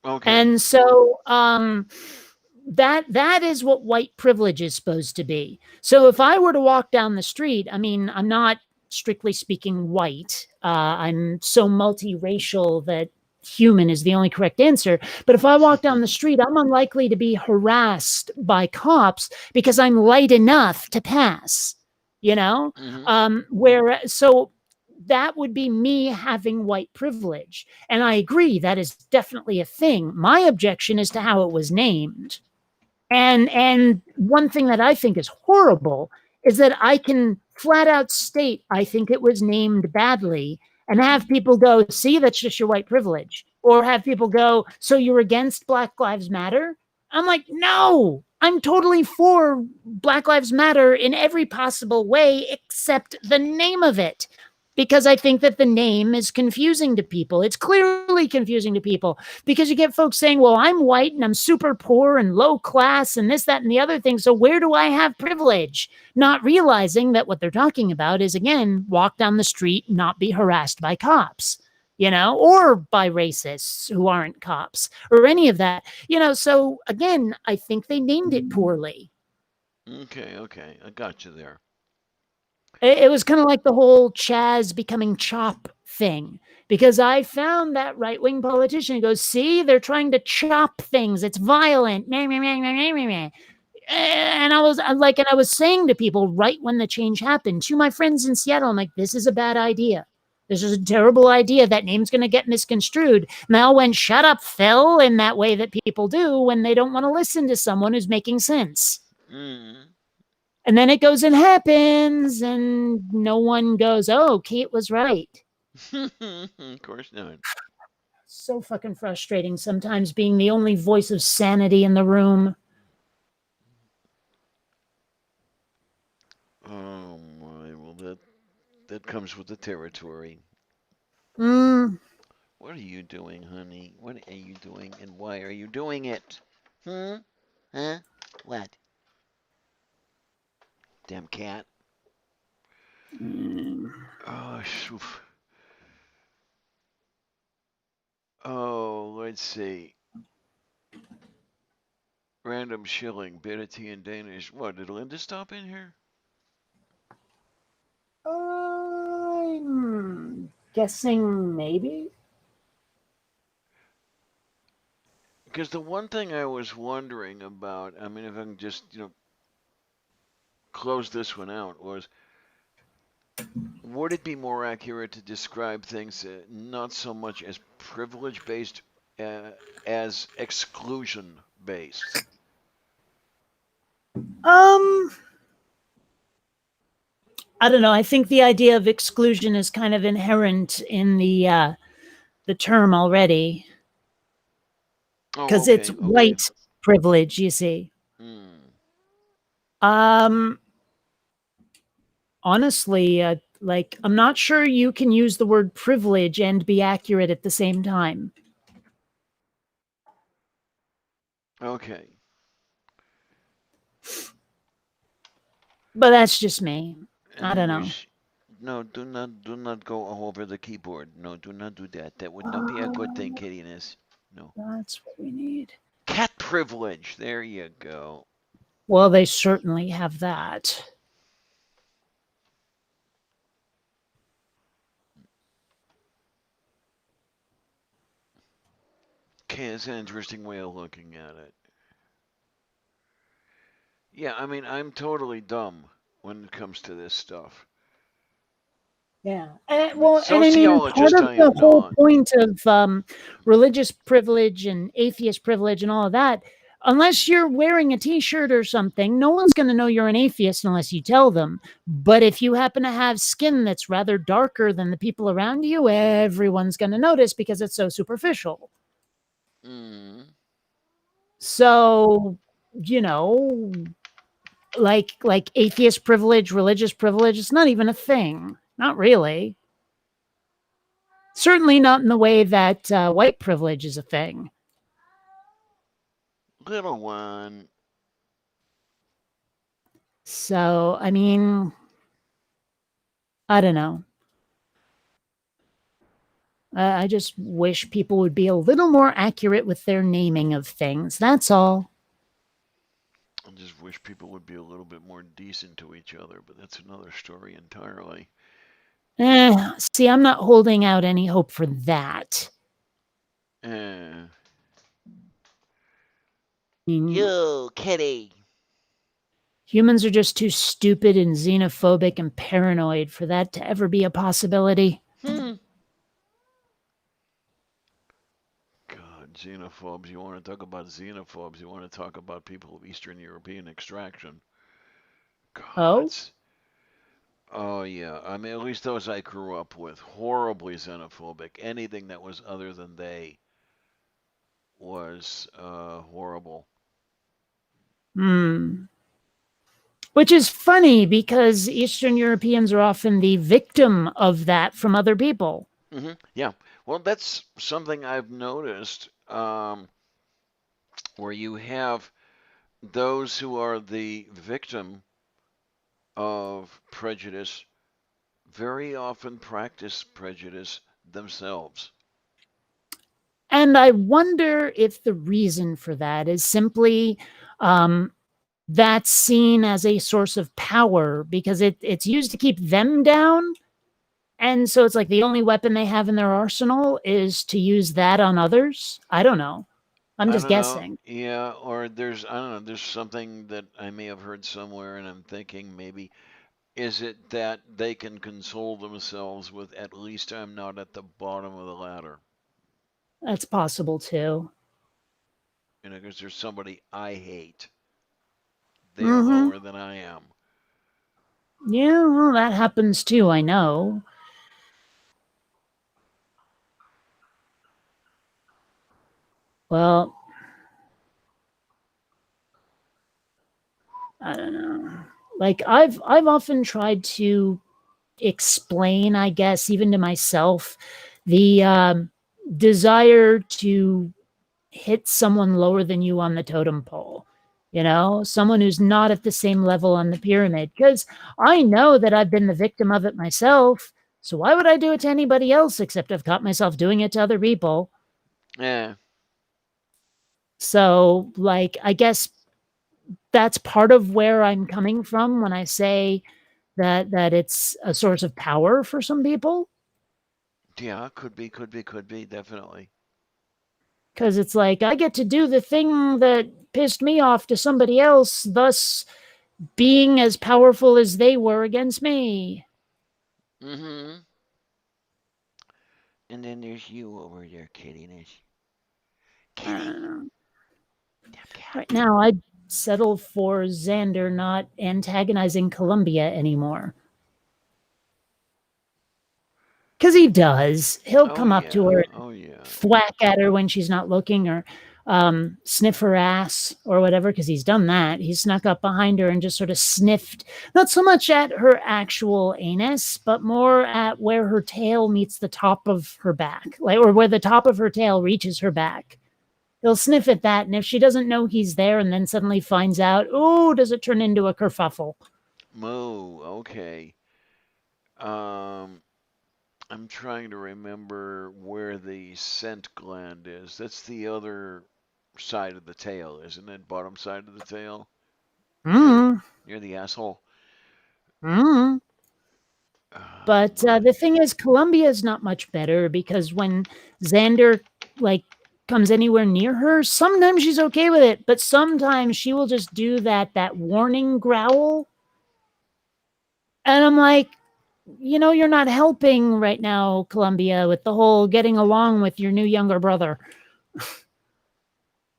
Speaker 1: Okay.
Speaker 3: And so that is what white privilege is supposed to be. So if I were to walk down the street, I'm not strictly speaking white. I'm so multiracial that human is the only correct answer. But if I walk down the street, I'm unlikely to be harassed by cops because I'm light enough to pass. You know,
Speaker 1: Hmm.
Speaker 3: where so that would be me having white privilege. And I agree that is definitely a thing. My objection is to how it was named. And one thing that I think is horrible is that I can flat out state I think it was named badly and have people go, see, that's just your white privilege. Or have people go, so you're against Black Lives Matter? I'm like, no, I'm totally for Black Lives Matter in every possible way except the name of it. because I think that the name is confusing to people. It's clearly confusing to people because you get folks saying, well, I'm white and I'm super poor and low class and this, that, and the other thing. So where do I have privilege? Not realizing that what they're talking about is, again, walk down the street, not be harassed by cops, or by racists who aren't cops or any of that. So again, I think they named it poorly.
Speaker 1: Okay, I got you there.
Speaker 3: It was kind of like the whole Chaz becoming Chop thing. Because I found that right wing politician who goes, see, they're trying to chop things. It's violent. Meh, meh, meh, meh, meh, meh, meh. And I was saying to people right when the change happened, to my friends in Seattle, I'm like, this is a bad idea. This is a terrible idea. That name's going to get misconstrued. And they all went, shut up, Phil, in that way that people do when they don't want to listen to someone who's making sense.
Speaker 1: Mm.
Speaker 3: And then it goes and happens, and no one goes, oh, Kate was right.
Speaker 1: Of course not.
Speaker 3: So fucking frustrating sometimes being the only voice of sanity in the room.
Speaker 1: Oh my, well that comes with the territory.
Speaker 3: Mm.
Speaker 1: What are you doing, honey? What are you doing, and why are you doing it? Hmm? Huh? What? Damn cat.
Speaker 3: Mm.
Speaker 1: Oh, shoof. Oh, let's see. Random shilling, bit of tea in Danish. What, did Linda stop in here?
Speaker 3: I'm guessing maybe.
Speaker 1: Because the one thing I was wondering about, I mean, if I can just, close this one out, was would it be more accurate to describe things not so much as privilege based as exclusion based?
Speaker 3: Um, I don't know. I think the idea of exclusion is kind of inherent in the term already
Speaker 1: Oh,
Speaker 3: because it's
Speaker 1: okay.
Speaker 3: white privilege. You see.
Speaker 1: Hmm.
Speaker 3: Um, honestly, like I'm not sure you can use the word privilege and be accurate at the same time.
Speaker 1: Okay.
Speaker 3: But that's just me. I
Speaker 1: And
Speaker 3: don't know.
Speaker 1: there's no, do not go all over the keyboard. No, do not do that. That would not be a good thing, kittiness. No.
Speaker 3: That's what we need.
Speaker 1: Cat privilege. There you go.
Speaker 3: Well, they certainly have that.
Speaker 1: Okay, it's an interesting way of looking at it. Yeah, I mean, I'm totally dumb when it comes to this stuff.
Speaker 3: Yeah.
Speaker 1: I mean,
Speaker 3: Well, and I mean, part
Speaker 1: sociologist
Speaker 3: of
Speaker 1: I
Speaker 3: the
Speaker 1: am
Speaker 3: whole
Speaker 1: not.
Speaker 3: point of religious privilege and atheist privilege and all of that, unless you're wearing a t shirt or something, no one's going to know you're an atheist unless you tell them. But if you happen to have skin that's rather darker than the people around you, everyone's going to notice because it's so superficial.
Speaker 1: Mm.
Speaker 3: So, you know, like atheist privilege, religious privilege, it's not even a thing. Not really. Certainly not in the way that white privilege is a thing.
Speaker 1: Little one.
Speaker 3: So, I mean, I don't know. I just wish people would be a little more accurate with their naming of things. That's all.
Speaker 1: I just wish people would be a little bit more decent to each other, but that's another story entirely.
Speaker 3: See, I'm not holding out any hope for that.
Speaker 1: Eh.
Speaker 3: I mean,
Speaker 1: Yo, kitty.
Speaker 3: humans are just too stupid and xenophobic and paranoid for that to ever be a possibility.
Speaker 1: Hmm. God, xenophobes. You want to talk about xenophobes? You want to talk about people of Eastern European extraction?
Speaker 3: Oh?
Speaker 1: Gods. Oh yeah. I mean, at least those I grew up with, horribly xenophobic. Anything that was other than they was horrible.
Speaker 3: Hmm. Which is funny because Eastern Europeans are often the victim of that from other people.
Speaker 1: Yeah. Well, that's something I've noticed, where you have those who are the victim of prejudice very often practice prejudice themselves.
Speaker 3: And I wonder if the reason for that is simply um, that's seen as a source of power because it's used to keep them down. And so it's like the only weapon they have in their arsenal is to use that on others. I don't know. I'm
Speaker 1: I
Speaker 3: just
Speaker 1: don't know.
Speaker 3: guessing.
Speaker 1: Yeah, or there's, I don't know, there's something that I may have heard somewhere and I'm thinking maybe, is it that they can console themselves with at least I'm not at the bottom of the ladder?
Speaker 3: That's possible too.
Speaker 1: Because there's somebody I hate. They are
Speaker 3: Mm-hmm.
Speaker 1: lower than I am.
Speaker 3: Yeah, well, that happens too, I know. Well, I don't know. Like I've often tried to explain, I guess, even to myself, the desire to hit someone lower than you on the totem pole. Someone who's not at the same level on the pyramid. Because I know that I've been the victim of it myself. So why would I do it to anybody else except I've caught myself doing it to other people?
Speaker 1: Yeah,
Speaker 3: So, like, I guess that's part of where I'm coming from when I say that it's a source of power for some people.
Speaker 1: yeah, could be, definitely.
Speaker 3: Because it's like I get to do the thing that pissed me off to somebody else, thus being as powerful as they were against me.
Speaker 1: Mm-hmm. And then there's you over there, kittiness.
Speaker 3: I
Speaker 1: Kitty,
Speaker 3: don't know.
Speaker 1: damn cat.
Speaker 3: Right now, I'd settle for Xander not antagonizing Columbia anymore. Because he does. He'll
Speaker 1: Oh
Speaker 3: come up to her
Speaker 1: yeah,
Speaker 3: and
Speaker 1: oh yeah.
Speaker 3: thwack at her when she's not looking or sniff her ass or whatever, because he's done that. He snuck up behind her and just sort of sniffed, not so much at her actual anus, but more at where her tail meets the top of her back, like, or where the top of her tail reaches her back. He'll sniff at that, and if she doesn't know he's there and then suddenly finds out, oh, does it turn into a kerfuffle?
Speaker 1: Moo, okay. Um, I'm trying to remember where the scent gland is. That's the other side of the tail, isn't it? Bottom side of the tail, near the
Speaker 3: Mm,
Speaker 1: near the asshole.
Speaker 3: mm. But
Speaker 1: My,
Speaker 3: the thing is, Columbia is not much better because when Xander like comes anywhere near her, sometimes she's okay with it, but sometimes she will just do that warning growl, and I'm like, you're not helping right now, Columbia, with the whole getting along with your new younger brother.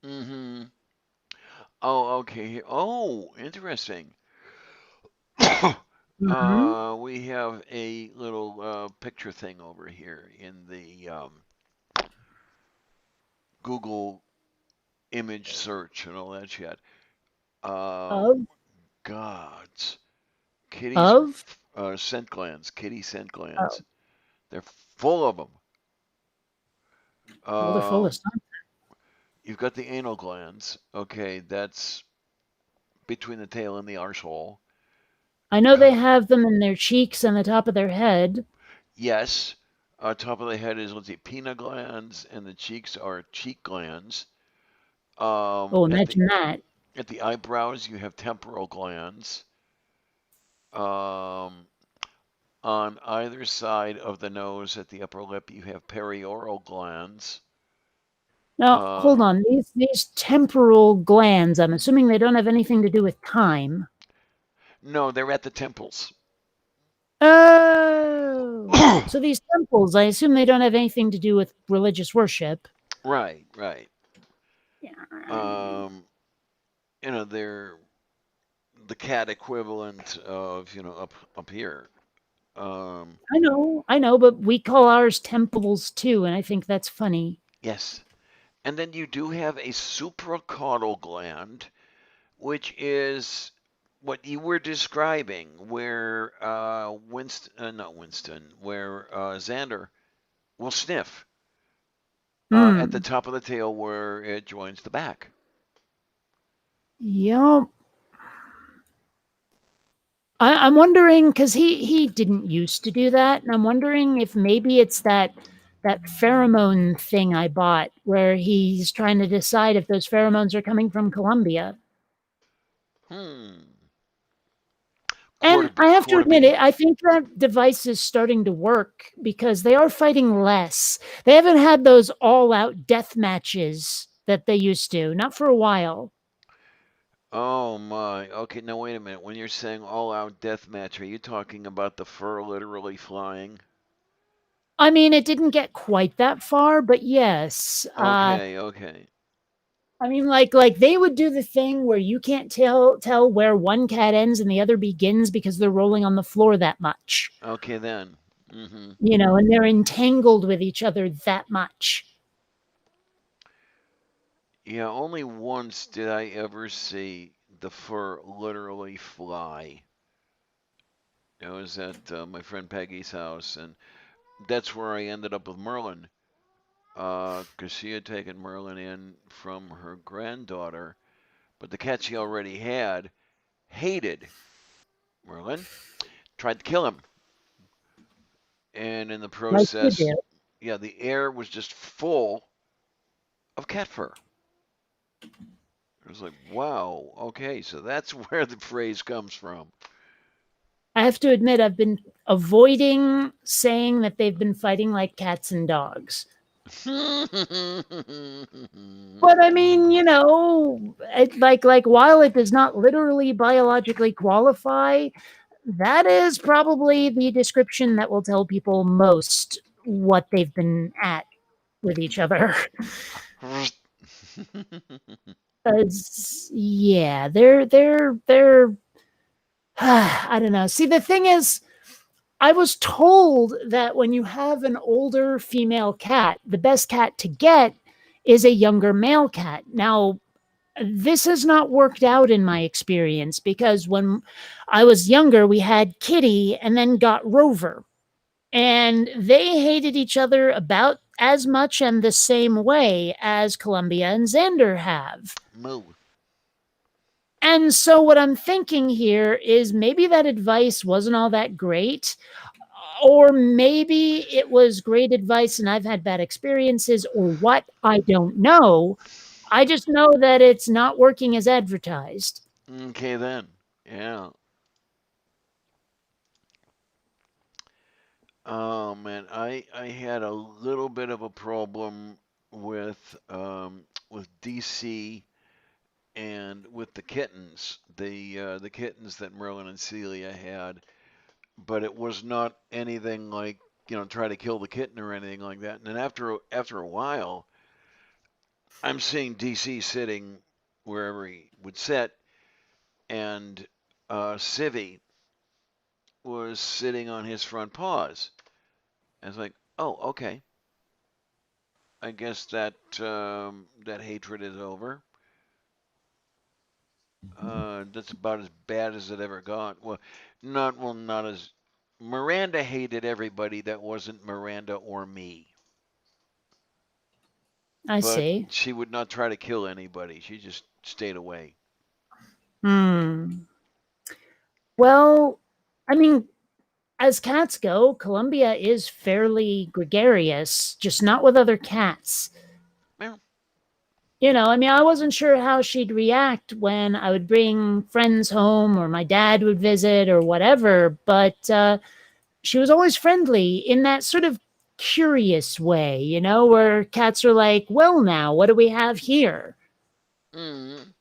Speaker 1: mm-hmm. Oh, okay. Oh, interesting.
Speaker 3: Mm-hmm.
Speaker 1: We have a little picture thing over here in the Google image search and all that shit.
Speaker 3: Of
Speaker 1: Gods. Kitties are
Speaker 3: of
Speaker 1: scent glands. Kitty scent
Speaker 3: oh,
Speaker 1: glands. They're full of them.
Speaker 3: well, they're full of
Speaker 1: Um,
Speaker 3: stuff.
Speaker 1: you've got the anal glands. Okay, that's between the tail and the arsehole.
Speaker 3: I know they have them in their cheeks and the top of their head.
Speaker 1: Yes. Top of the head is, let's see, pinna glands, and the cheeks are cheek glands.
Speaker 3: Oh,
Speaker 1: At the
Speaker 3: imagine that.
Speaker 1: eyebrows, you have temporal glands. Um, on either side of the nose, at the upper lip, you have perioral glands.
Speaker 3: Now, hold
Speaker 1: Um,
Speaker 3: on. These temporal glands, I'm assuming they don't have anything to do with time.
Speaker 1: no, they're at the temples.
Speaker 3: Oh. So these temples, I assume they don't have anything to do with religious worship.
Speaker 1: Right, right.
Speaker 3: Yeah.
Speaker 1: Um, they're the cat equivalent of, up here. Um,
Speaker 3: I know, but we call ours temples too, and I think that's funny.
Speaker 1: yes. And then you do have a supracaudal gland, which is what you were describing, where Winston, not Winston, where Xander will sniff at the
Speaker 3: Hmm.
Speaker 1: top of the tail where it joins the back.
Speaker 3: Yup. I'm wondering because he didn't used to do that, and I'm wondering if maybe it's that pheromone thing I bought where he's trying to decide if those pheromones are coming from Colombia.
Speaker 1: Hmm.
Speaker 3: And I have to admit
Speaker 1: Quarterby.
Speaker 3: it, I think that device is starting to work because they are fighting less. They haven't had those all-out death matches that they used to, not for a while.
Speaker 1: Oh my. Okay, now wait a minute. When you're saying all out death match, are you talking about the fur literally flying?
Speaker 3: I mean, it didn't get quite that far, but yes.
Speaker 1: Okay, okay.
Speaker 3: I mean, like they would do the thing where you can't tell where one cat ends and the other begins because they're rolling on the floor that much.
Speaker 1: Okay then. Mm-hmm.
Speaker 3: You know, and they're entangled with each other that much.
Speaker 1: Yeah, only once did I ever see the fur literally fly. I was at my friend Peggy's house, and that's where I ended up with Merlin, because she had taken Merlin in from her granddaughter, but the cat she already had hated Merlin, tried to kill him, and in the
Speaker 3: Like you
Speaker 1: process,
Speaker 3: do.
Speaker 1: yeah, the air was just full of cat fur. It was like, wow, okay, so that's where the phrase comes from.
Speaker 3: I have to admit, I've been avoiding saying that they've been fighting like cats and dogs. But I mean, you know, like while it does not literally biologically qualify, that is probably the description that will tell people most what they've been at with each other. 'Cause, yeah, they're I don't know. See, the thing is, I was told that when you have an older female cat, the best cat to get is a younger male cat. Now, this has not worked out in my experience because when I was younger, we had Kitty and then got Rover, and they hated each other about as much and the same way as Columbia and Xander have.
Speaker 1: Moo.
Speaker 3: And so, what I'm thinking here is maybe that advice wasn't all that great, or maybe it was great advice and I've had bad experiences, or what, I don't know. I just know that it's not working as advertised.
Speaker 1: Okay then. Yeah. Oh man, I had a little bit of a problem with DC and with the kittens, the kittens that Merlin and Celia had, but it was not anything like, try to kill the kitten or anything like that. And then after a while, I'm seeing DC sitting wherever he would sit, and Civvy was sitting on his front paws. I was like, oh, okay. I guess that hatred is over. That's about as bad as it ever got. Not as Miranda hated everybody that wasn't Miranda or me,
Speaker 3: I
Speaker 1: but
Speaker 3: see.
Speaker 1: she would not try to kill anybody. She just stayed away.
Speaker 3: Hmm. Well, I mean, as cats go, Columbia is fairly gregarious, just not with other cats.
Speaker 1: Well,
Speaker 3: You know, I mean, I wasn't sure how she'd react when I would bring friends home or my dad would visit or whatever, but she was always friendly in that sort of curious way, you know, where cats are like, well, now, what do we have here?
Speaker 1: mm,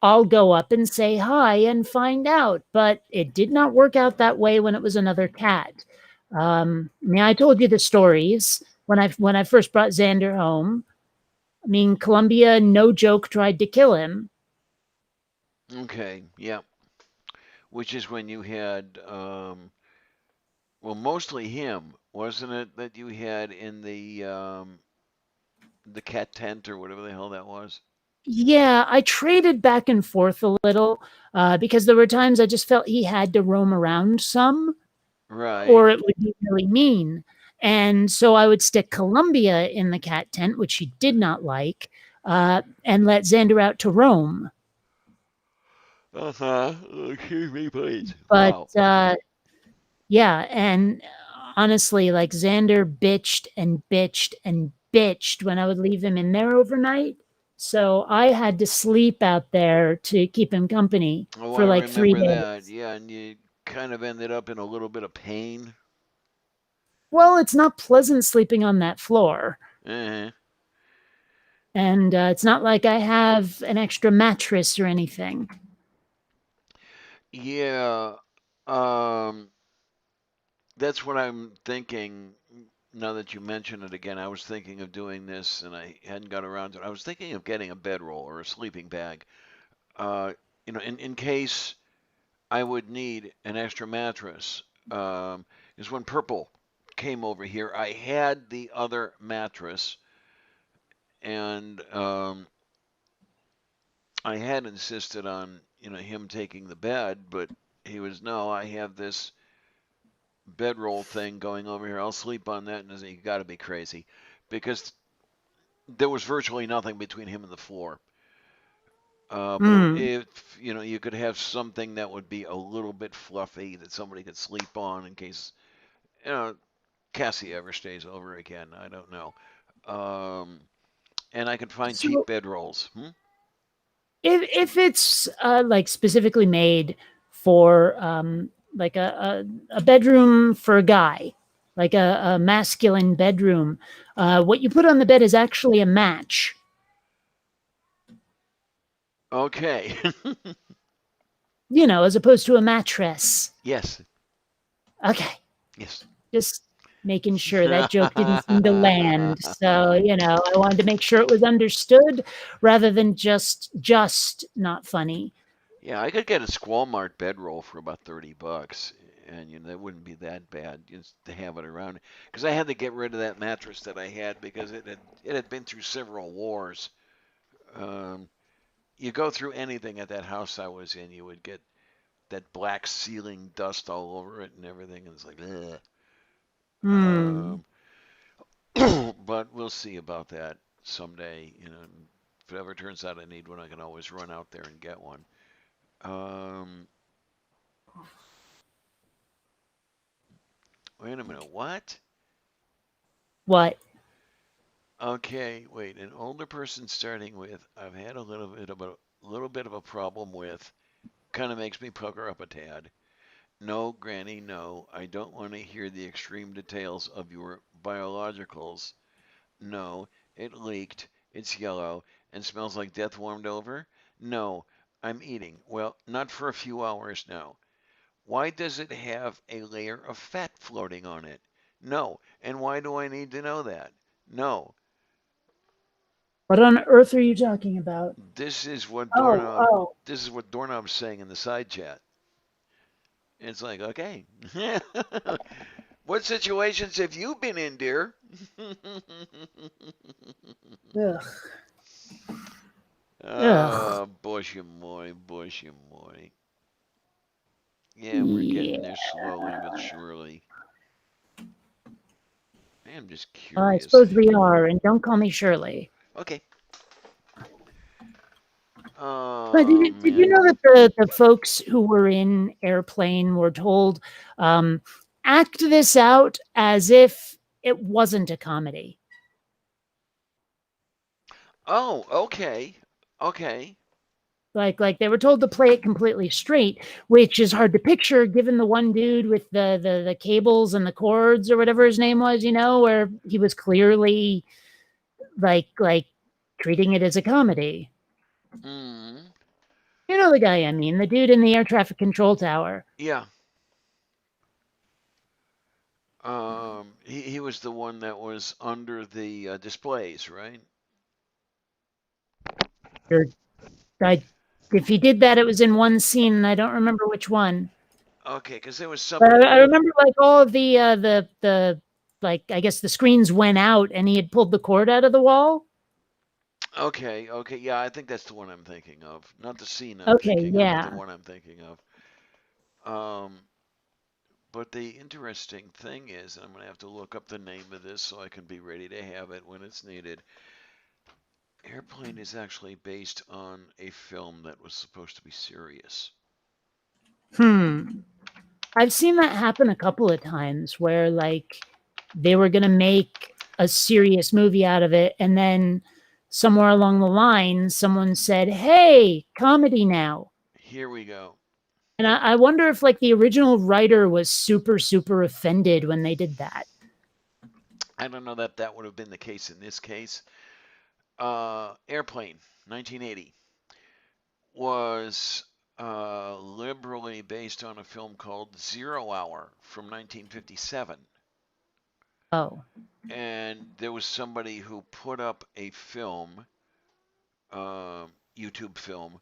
Speaker 3: I'll go up and say hi and find out. But it did not work out that way when it was another cat. I mean, I told you the stories when I first brought Xander home. I mean, Columbia, no joke, tried to kill him.
Speaker 1: okay, yeah. Which is when you had, well, mostly him, wasn't it? That you had in the cat tent or whatever the hell that was.
Speaker 3: Yeah, I traded back and forth a little because there were times I just felt he had to roam around some,
Speaker 1: Right.
Speaker 3: or it would be really mean. And so I would stick Columbia in the cat tent, which she did not like, and let Xander out to roam.
Speaker 1: Uh-huh. Excuse me, please.
Speaker 3: But
Speaker 1: Wow.
Speaker 3: yeah, and honestly, like Xander bitched and bitched and bitched when I would leave him in there overnight. So I had to sleep out there to keep him company
Speaker 1: Oh,
Speaker 3: for
Speaker 1: I
Speaker 3: like three
Speaker 1: remember that.
Speaker 3: days.
Speaker 1: Yeah, and you kind of ended up in a little bit of pain.
Speaker 3: Well, it's not pleasant sleeping on that floor.
Speaker 1: Uh-huh.
Speaker 3: And it's not like I have an extra mattress or anything.
Speaker 1: Yeah. Um, that's what I'm thinking. Now that you mention it again, I was thinking of doing this and I hadn't got around to it. I was thinking of getting a bedroll or a sleeping bag. Uh, in case I would need an extra mattress. Is when Purple came over here, I had the other mattress, and I had insisted on him taking the bed, but he was no. I have this bedroll thing going over here. I'll sleep on that, and I said, you got to be crazy, because there was virtually nothing between him and the floor. But
Speaker 3: Hmm.
Speaker 1: if you could have something that would be a little bit fluffy that somebody could sleep on in case you know Cassie ever stays over again. I don't know. Um, and I can find cheap
Speaker 3: So
Speaker 1: bedrolls. Hmm?
Speaker 3: if it's like specifically made for like a bedroom for a guy, like a masculine bedroom, what you put on the bed is actually a match,
Speaker 1: Okay.
Speaker 3: as opposed to a mattress.
Speaker 1: Yes.
Speaker 3: Okay,
Speaker 1: Yes.
Speaker 3: just making sure that joke didn't seem to land. So, I wanted to make sure it was understood rather than just not funny.
Speaker 1: Yeah, I could get a Squall Mart bedroll for about $30, and that wouldn't be that bad just to have it around. Because I had to get rid of that mattress that I had because it had been through several wars. Um, you go through anything at that house I was in, you would get that black ceiling dust all over it and everything, and it's like, ugh.
Speaker 3: Hmm.
Speaker 1: Um, but we'll see about that someday. If it ever turns out I need one, I can always run out there and get one. Um, Wait a minute, what?
Speaker 3: What?
Speaker 1: Okay, wait. An older person starting with, I've had a little bit of a problem with. Kind of makes me pucker up a tad. No, Granny, no. I don't want to hear the extreme details of your biologicals. No, it leaked. It's yellow and smells like death warmed over. No, I'm eating. Well, not for a few hours now. Why does it have a layer of fat floating on it? No. And why do I need to know that? No.
Speaker 3: What on earth are you talking about?
Speaker 1: This is what
Speaker 3: Oh,
Speaker 1: Doorknob
Speaker 3: oh.
Speaker 1: this is what Doorknob's saying in the side chat. It's like, okay. What situations have you been in, dear?
Speaker 3: Ugh. Ugh.
Speaker 1: Bushy moi, bushy moi. Yeah, we're getting
Speaker 3: Yeah.
Speaker 1: there slowly but surely. I'm just
Speaker 3: I
Speaker 1: curious.
Speaker 3: suppose we are, and don't call me Shirley.
Speaker 1: Okay.
Speaker 3: But
Speaker 1: Oh
Speaker 3: did you
Speaker 1: man.
Speaker 3: know that the folks who were in Airplane were told, um, act this out as if it wasn't a comedy?
Speaker 1: Oh, okay. Okay.
Speaker 3: Like they were told to play it completely straight, which is hard to picture given the one dude with the cables and the cords or whatever his name was, where he was clearly like treating it as a comedy.
Speaker 1: Mm.
Speaker 3: You know the guy I mean, the dude in the air traffic control tower.
Speaker 1: Yeah. He was the one that was under the displays, right?
Speaker 3: Or I, if he did that, it was in one scene, and I don't remember which one.
Speaker 1: Okay, because there was
Speaker 3: But
Speaker 1: somebody
Speaker 3: I
Speaker 1: that
Speaker 3: remember like all of the like I guess the screens went out, and he had pulled the cord out of the wall.
Speaker 1: Okay, okay, yeah, I think that's the one I'm thinking of. Not the scene I'm
Speaker 3: Okay,
Speaker 1: thinking of, but the
Speaker 3: yeah.
Speaker 1: one I'm thinking of. But the interesting thing is, and I'm going to have to look up the name of this so I can be ready to have it when it's needed. Airplane is actually based on a film that was supposed to be serious.
Speaker 3: Hmm. I've seen that happen a couple of times where like they were going to make a serious movie out of it and then somewhere along the line someone said, "Hey, comedy now."
Speaker 1: Here we go.
Speaker 3: And I wonder if like the original writer was super offended when they did that.
Speaker 1: I don't know that that would have been the case in this case. Airplane, 1980, was liberally based on a film called Zero Hour from 1957.
Speaker 3: Oh.
Speaker 1: And there was somebody who put up a film, YouTube film,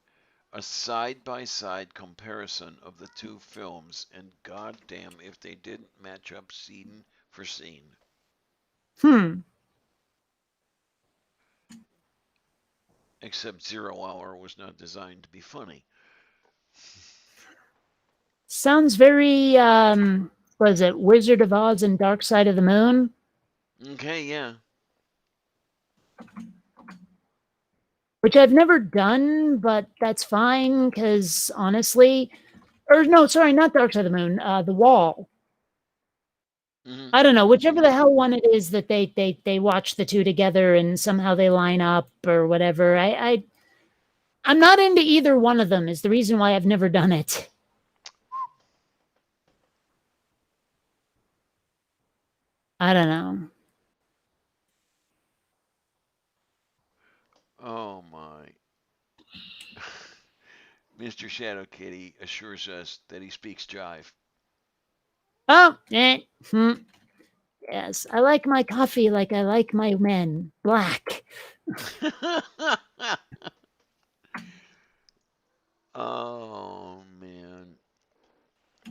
Speaker 1: a side by side comparison of the two films, and goddamn if they didn't match up scene for scene.
Speaker 3: Hmm.
Speaker 1: Except Zero Hour was not designed to be funny.
Speaker 3: Sounds very what is it? Wizard of Oz and Dark Side of the Moon?
Speaker 1: Okay, yeah.
Speaker 3: Which I've never done, but that's fine cuz honestly, or no, sorry, not Dark Side of the Moon, The Wall.
Speaker 1: Hmm.
Speaker 3: I don't know, whichever the hell one it is that they watch the two together and somehow they line up or whatever. I'm not into either one of them is the reason why I've never done it. I don't know.
Speaker 1: Oh my. Mr. Shadow Kitty assures us that he speaks jive.
Speaker 3: Oh, yes, I like my coffee like I like my men, black.
Speaker 1: Oh man.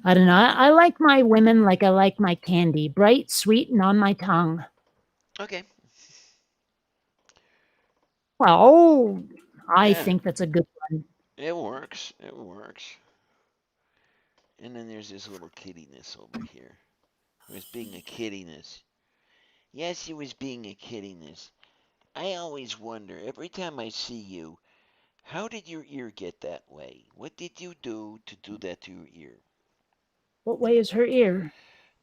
Speaker 3: I don't know. I like my women like I like my candy, bright, sweet, and on my tongue.
Speaker 1: Okay.
Speaker 3: Well, I
Speaker 1: Yeah,
Speaker 3: think that's a good one.
Speaker 1: it works. It works. And then there's this little kiddiness over here. It was being a kiddiness. Yes, it was being a kiddiness. I always wonder, every time I see you, how did your ear get that way? What did you do to do that to your ear?
Speaker 3: What way is her ear?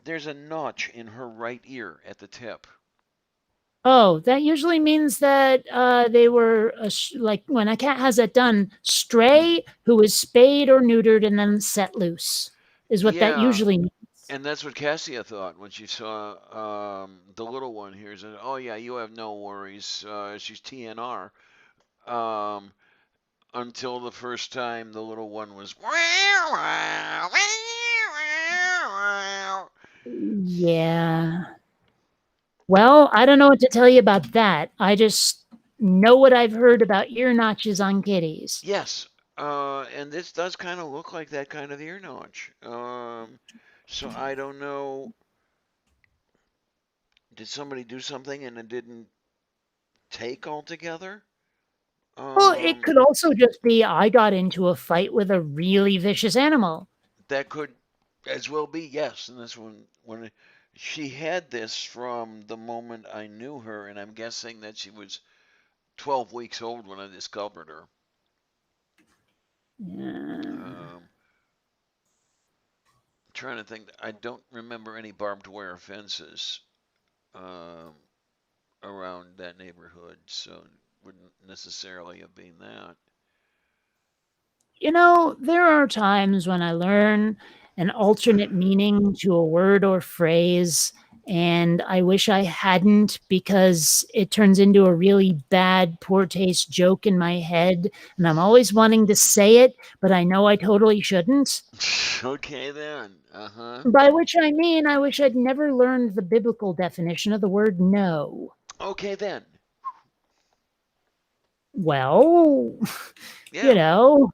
Speaker 1: There's a notch in her right ear at the tip.
Speaker 3: Oh, that usually means that they were like when a cat has that done, stray who is spayed or neutered and then set loose is what that
Speaker 1: Yeah,
Speaker 3: usually means.
Speaker 1: and that's what Cassia thought when she saw the little one here. Said, "Oh yeah, you have no worries. She's TNR." Um, until the first time the little one was.
Speaker 3: Yeah. Well, I don't know what to tell you about that. I just know what I've heard about ear notches on kitties.
Speaker 1: Yes, and this does kind of look like that kind of ear notch. So I don't know. Did somebody do something and it didn't take altogether?
Speaker 3: Well, it
Speaker 1: Um,
Speaker 3: could also just be I got into a fight with a really vicious animal.
Speaker 1: that could as well be, yes. And this when she had this from the moment I knew her, and I'm guessing that she was 12 weeks old when I discovered her.
Speaker 3: Yeah.
Speaker 1: Um, trying to think, I don't remember any barbed wire fences um, around that neighborhood, so it wouldn't necessarily have been that.
Speaker 3: You know, there are times when I learn an alternate meaning to a word or phrase, and I wish I hadn't because it turns into a really bad, poor taste joke in my head. And I'm always wanting to say it, but I know I totally shouldn't.
Speaker 1: Okay then. Uh huh.
Speaker 3: By which I mean, I wish I'd never learned the biblical definition of the word no.
Speaker 1: Okay then.
Speaker 3: Well, you
Speaker 1: Yeah.
Speaker 3: know,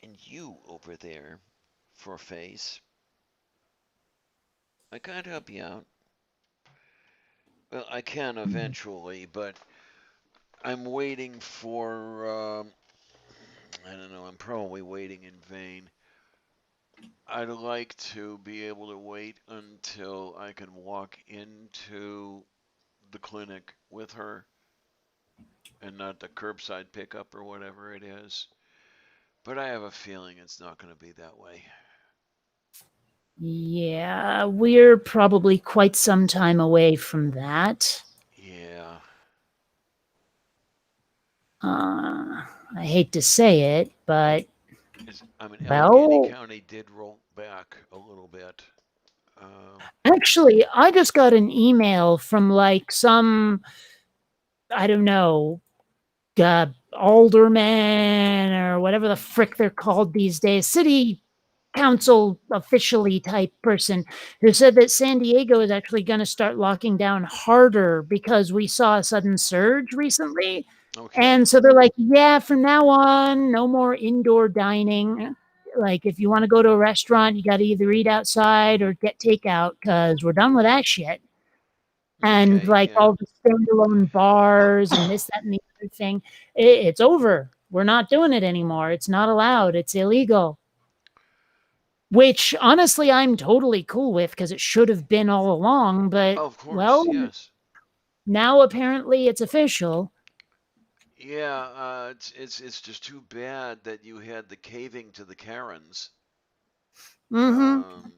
Speaker 1: And you over there, for a face, I can't help you out. Well, I can eventually, but I'm waiting for. I don't know. I'm probably waiting in vain. I'd like to be able to wait until I can walk into the clinic with her and not the curbside pickup or whatever it is. But I have a feeling it's not going to be that way.
Speaker 3: Yeah, we're probably quite some time away from that.
Speaker 1: Yeah.
Speaker 3: I hate to say it, but
Speaker 1: I mean, Allegheny
Speaker 3: well,
Speaker 1: County did roll back a little bit. Um,
Speaker 3: actually, I just got an email from like some, I don't know, alderman or whatever the frick they're called these days, city council officially type person who said that San Diego is actually going to start locking down harder because we saw a sudden surge recently.
Speaker 1: okay.
Speaker 3: And so they're like, yeah, from now on, no more indoor dining. Like, if you want to go to a restaurant, you got to either eat outside or get takeout because we're done with that shit. And
Speaker 1: Okay.
Speaker 3: like
Speaker 1: Yeah.
Speaker 3: all the standalone bars and this, that, and the other thing, it's over. We're not doing it anymore. It's not allowed. It's illegal. Which honestly, I'm totally cool with because it should have been all along. But
Speaker 1: Oh, of course.
Speaker 3: well,
Speaker 1: Yes.
Speaker 3: now apparently it's official.
Speaker 1: Yeah. It's just too bad that you had the caving to the Karens.
Speaker 3: Mm-hmm.
Speaker 1: Um,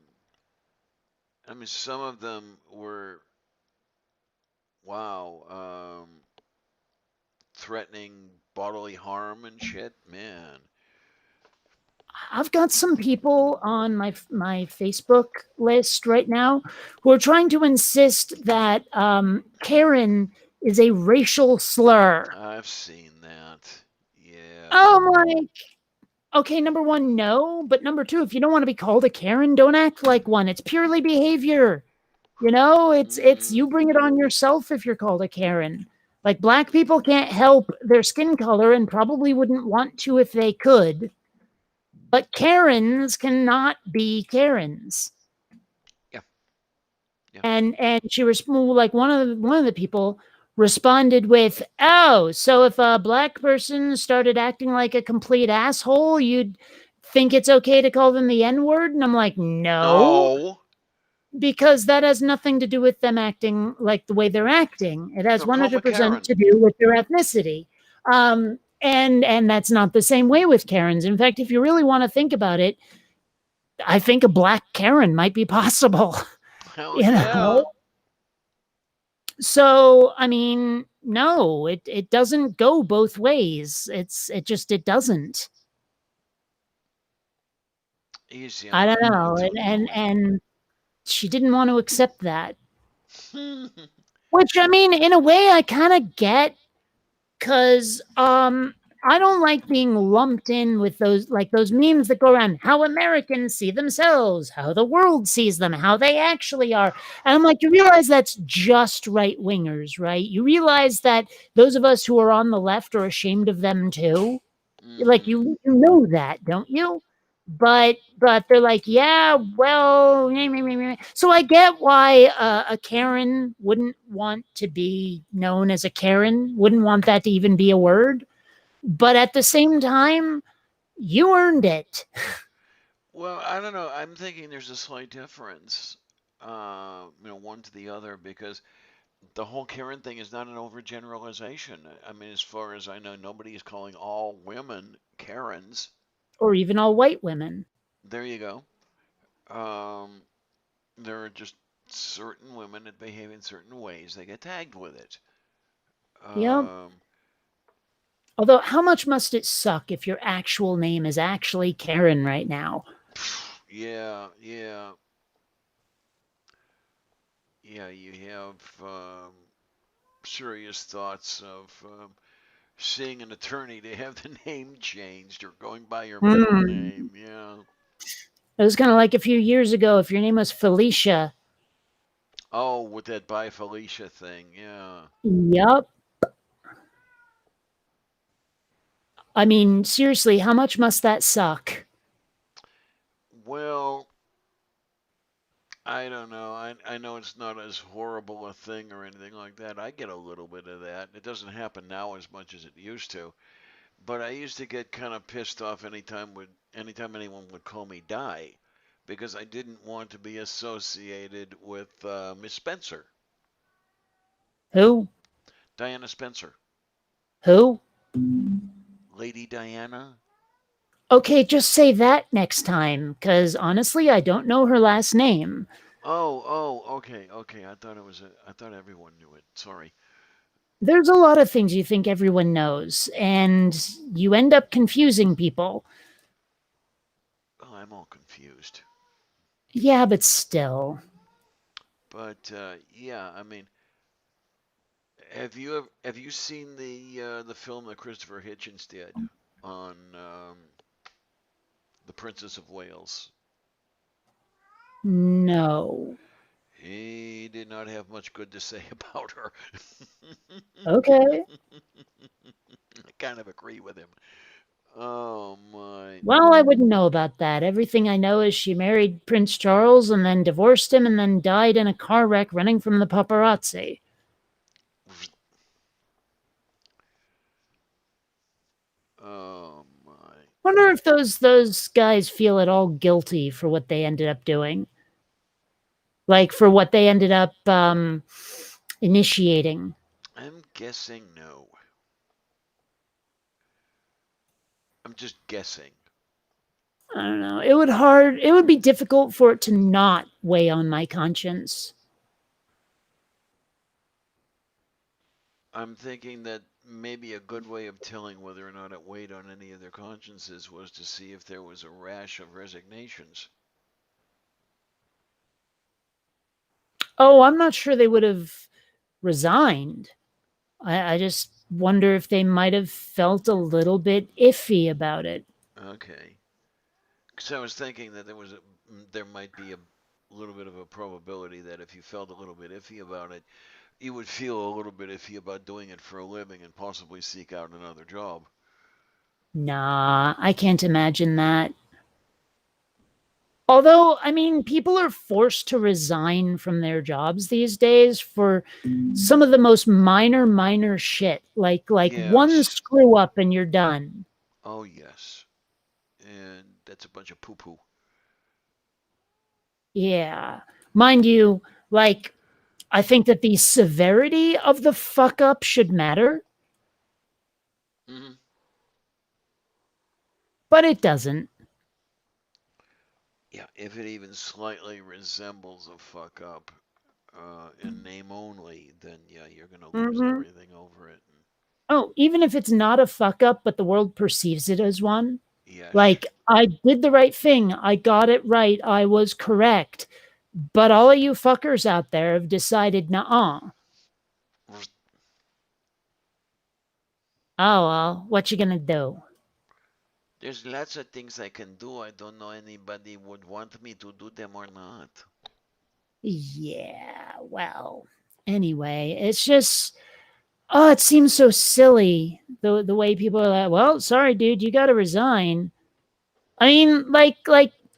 Speaker 1: I mean, some of them were wow. Threatening bodily harm and shit. Man.
Speaker 3: I've got some people on my Facebook list right now who are trying to insist that Karen is a racial slur.
Speaker 1: I've seen that. Yeah.
Speaker 3: I'm like, okay, number one, no. But number two, if you don't want to be called a Karen, don't act like one. It's purely behavior. You know, it's
Speaker 1: Mm-hmm.
Speaker 3: you bring it on yourself if you're called a Karen. Like black people can't help their skin color and probably wouldn't want to if they could. But Karens cannot be Karens.
Speaker 1: Yeah. Yeah.
Speaker 3: And she was like one of the people responded with, "Oh, so if a black person started acting like a complete asshole, you'd think it's okay to call them the N-word?" And I'm like, "No,
Speaker 1: No.
Speaker 3: because that has nothing to do with them acting like the way they're acting. It has
Speaker 1: No. Call him a
Speaker 3: 100%
Speaker 1: Karen.
Speaker 3: to do with their ethnicity." And that's not the same way with Karens. In fact, if you really want to think about it, I think a black Karen might be possible.
Speaker 1: Hell
Speaker 3: You know,
Speaker 1: yeah.
Speaker 3: so I mean, no, it doesn't go both ways. It doesn't.
Speaker 1: Easy
Speaker 3: I
Speaker 1: on
Speaker 3: don't
Speaker 1: our
Speaker 3: know,
Speaker 1: points on that one.
Speaker 3: and she didn't want to accept that. Which I mean, in a way, I kind of get, because I don't like being lumped in with those memes that go around how Americans see themselves, how the world sees them, how they actually are. And I'm like, you realize that's just right wingers, right? You realize that those of us who are on the left are ashamed of them too. Like
Speaker 1: Mm-hmm.
Speaker 3: you know that, don't you? But they're like, yeah, well, meh, meh, meh, meh. So I get why a Karen wouldn't want to be known as a Karen, wouldn't want that to even be a word. But at the same time, you earned it.
Speaker 1: Well, I don't know. I'm thinking there's a slight difference, one to the other, because the whole Karen thing is not an overgeneralization. I mean, as far as I know, nobody is calling all women Karens.
Speaker 3: Or even all white women.
Speaker 1: There you go. Um, there are just certain women that behave in certain ways. They get tagged with it.
Speaker 3: Yep.
Speaker 1: Um,
Speaker 3: Although, how much must it suck if your actual name is actually Karen right now?
Speaker 1: yeah, yeah, yeah. You have serious thoughts of seeing an attorney to have the name changed or going by your middle
Speaker 3: Hmm.
Speaker 1: name. Yeah.
Speaker 3: It was kind of like a few years ago if your name was Felicia.
Speaker 1: Oh, with that by Felicia thing. Yeah.
Speaker 3: Yep. I mean, seriously, how much must that suck?
Speaker 1: Well, I don't know. I know it's not as horrible a thing or anything like that. I get a little bit of that. It doesn't happen now as much as it used to. But I used to get kind of pissed off anytime anyone would call me Di, because I didn't want to be associated with Miss Spencer,
Speaker 3: Who?
Speaker 1: Diana Spencer,
Speaker 3: Who?
Speaker 1: Lady Diana.
Speaker 3: Okay, just say that next time, because honestly, I don't know her last name.
Speaker 1: Okay, okay. I thought everyone knew it. Sorry.
Speaker 3: There's a lot of things you think everyone knows, and you end up confusing people.
Speaker 1: Oh, I'm all confused.
Speaker 3: Yeah, but still.
Speaker 1: But yeah, I mean, have you seen the film that Christopher Hitchens did on the Princess of Wales?
Speaker 3: No.
Speaker 1: He did not have much good to say about her.
Speaker 3: Okay.
Speaker 1: I kind of agree with him. Oh my.
Speaker 3: Well, I wouldn't know about that. Everything I know is she married Prince Charles and then divorced him and then died in a car wreck running from the paparazzi.
Speaker 1: Oh my.
Speaker 3: Wonder if those guys feel at all guilty for what they ended up doing. Like for what they ended up initiating.
Speaker 1: I'm guessing no. I'm just guessing.
Speaker 3: I don't know. It would be difficult for it to not weigh on my conscience.
Speaker 1: I'm thinking that maybe a good way of telling whether or not it weighed on any of their consciences was to see if there was a rash of resignations.
Speaker 3: Oh, I'm not sure they would have resigned. I just wonder if they might have felt a little bit iffy about it.
Speaker 1: Okay. Because I was thinking that there might be a little bit of a probability that if you felt a little bit iffy about it, you would feel a little bit iffy about doing it for a living and possibly seek out another job.
Speaker 3: Nah, I can't imagine that. Although, I mean, people are forced to resign from their jobs these days for some of the most minor shit. Like one
Speaker 1: Yes.
Speaker 3: screw up and you're done.
Speaker 1: Oh, yes. And that's a bunch of poo poo.
Speaker 3: Yeah. Mind you, like I think that the severity of the fuck up should matter,
Speaker 1: Hmm.
Speaker 3: but it doesn't.
Speaker 1: Yeah, if it even slightly resembles a fuck up in name only, then yeah, you're going to lose
Speaker 3: Mhm.
Speaker 1: everything over it. And
Speaker 3: Oh, even if it's not a fuck up, but the world perceives it as one.
Speaker 1: yes.
Speaker 3: Like, I did the right thing. I got it right. I was correct. But all of you fuckers out there have decided, nah. Oh, well, what you gonna do?
Speaker 1: There's lots of things I can do. I don't know anybody would want me to do them or not.
Speaker 3: Yeah, well, anyway, it's just, oh, it seems so silly the way people are like, well, sorry, dude, you got to resign. I mean, like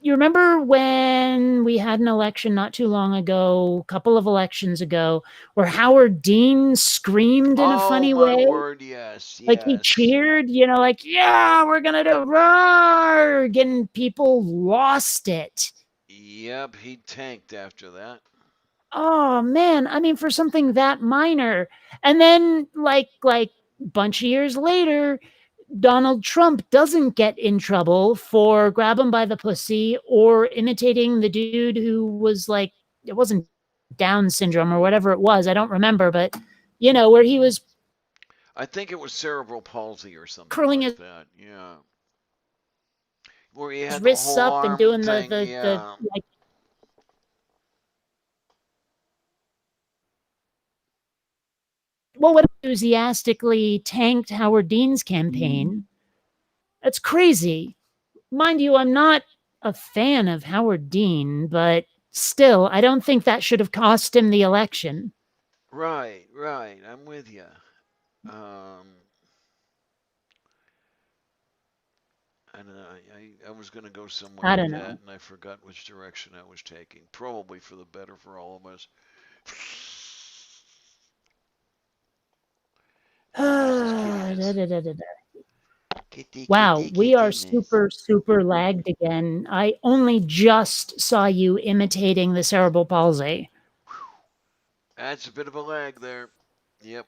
Speaker 3: you remember when we had an election not too long ago, a couple of elections ago, where Howard Dean screamed in a
Speaker 1: Oh
Speaker 3: funny
Speaker 1: my
Speaker 3: way?
Speaker 1: word, yes,
Speaker 3: Like he
Speaker 1: yes.
Speaker 3: cheered, like, yeah, we're gonna do roar, and people lost it.
Speaker 1: Yep, he tanked after that.
Speaker 3: Oh man, I mean for something that minor. And then like bunch of years later, Donald Trump doesn't get in trouble for grab him by the pussy or imitating the dude who was like, it wasn't Down syndrome or whatever it was, I don't remember, but where he was
Speaker 1: I think it was cerebral palsy or something
Speaker 3: curling
Speaker 1: like
Speaker 3: his
Speaker 1: that.
Speaker 3: wrists up
Speaker 1: Yeah.
Speaker 3: and doing
Speaker 1: Where he had the
Speaker 3: the
Speaker 1: whole
Speaker 3: like
Speaker 1: arm thing. Yeah.
Speaker 3: well, what enthusiastically tanked Howard Dean's campaign. That's crazy. Mind you, I'm not a fan of Howard Dean, but still, I don't think that should have cost him the election.
Speaker 1: Right, right. I'm with you. Um, And I was going to go somewhere
Speaker 3: I
Speaker 1: with
Speaker 3: don't
Speaker 1: that,
Speaker 3: know.
Speaker 1: and I forgot which direction I was taking. Probably for the better for all of us. And this is Kitty
Speaker 3: Da,
Speaker 1: Miss.
Speaker 3: da, da, da, da.
Speaker 1: Kitty,
Speaker 3: Wow,
Speaker 1: kitty,
Speaker 3: we are
Speaker 1: kitty Miss.
Speaker 3: super, super lagged again. I only just saw you imitating the cerebral palsy.
Speaker 1: That's a bit of a lag there. Yep.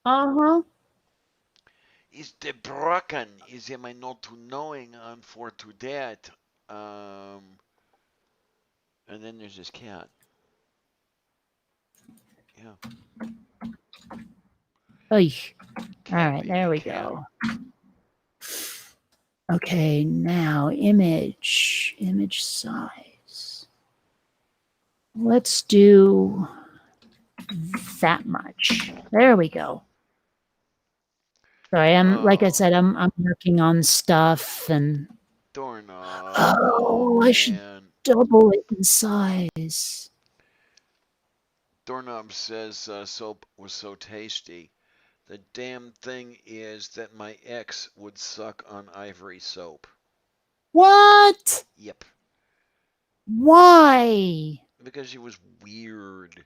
Speaker 3: Uh huh.
Speaker 1: Is the broken? Is am I not too knowing on for to that? Um, and then there's this cat. Yeah,
Speaker 3: All
Speaker 1: cat
Speaker 3: right, there
Speaker 1: baby
Speaker 3: we
Speaker 1: cat.
Speaker 3: go. Okay, now image size. Let's do that much. There we go. Sorry, like I
Speaker 1: Oh,
Speaker 3: said, I'm working on stuff and
Speaker 1: doorknob. Oh
Speaker 3: oh, I should
Speaker 1: man.
Speaker 3: double it in size.
Speaker 1: Doorknob says soap was so tasty. The damn thing is that my ex would suck on ivory soap.
Speaker 3: What?
Speaker 1: Yep,
Speaker 3: Why?
Speaker 1: because she was weird.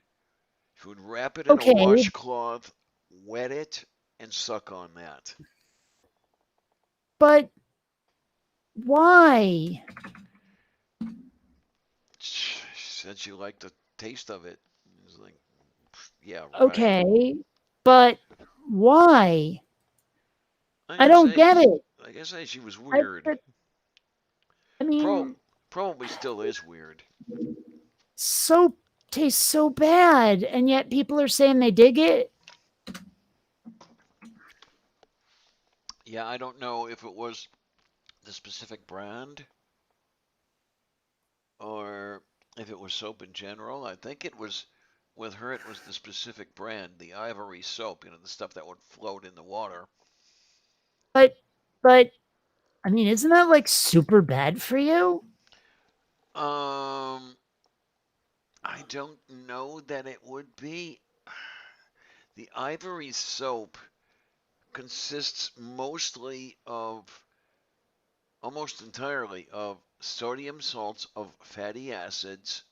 Speaker 1: She would wrap it in a
Speaker 3: Okay,
Speaker 1: washcloth, wet it, and suck on that.
Speaker 3: but why?
Speaker 1: She said she liked the taste of it. It was like, yeah, right.
Speaker 3: Okay, but why?
Speaker 1: Like
Speaker 3: I
Speaker 1: I
Speaker 3: don't
Speaker 1: say,
Speaker 3: get it.
Speaker 1: like I say, she was
Speaker 3: I,
Speaker 1: weird.
Speaker 3: but, I
Speaker 1: Pro
Speaker 3: mean,
Speaker 1: Probably still is weird.
Speaker 3: soap tastes so bad, and yet people are saying they dig it.
Speaker 1: Yeah, I don't know if it was the specific brand or if it was soap in general. I think it was with her. It was the specific brand, the ivory soap. You know, the stuff that would float in the water.
Speaker 3: But, but, I mean, isn't that like super bad for you?
Speaker 1: Um, I don't know that it would be. The ivory soap consists mostly of, almost entirely of sodium salts of fatty acids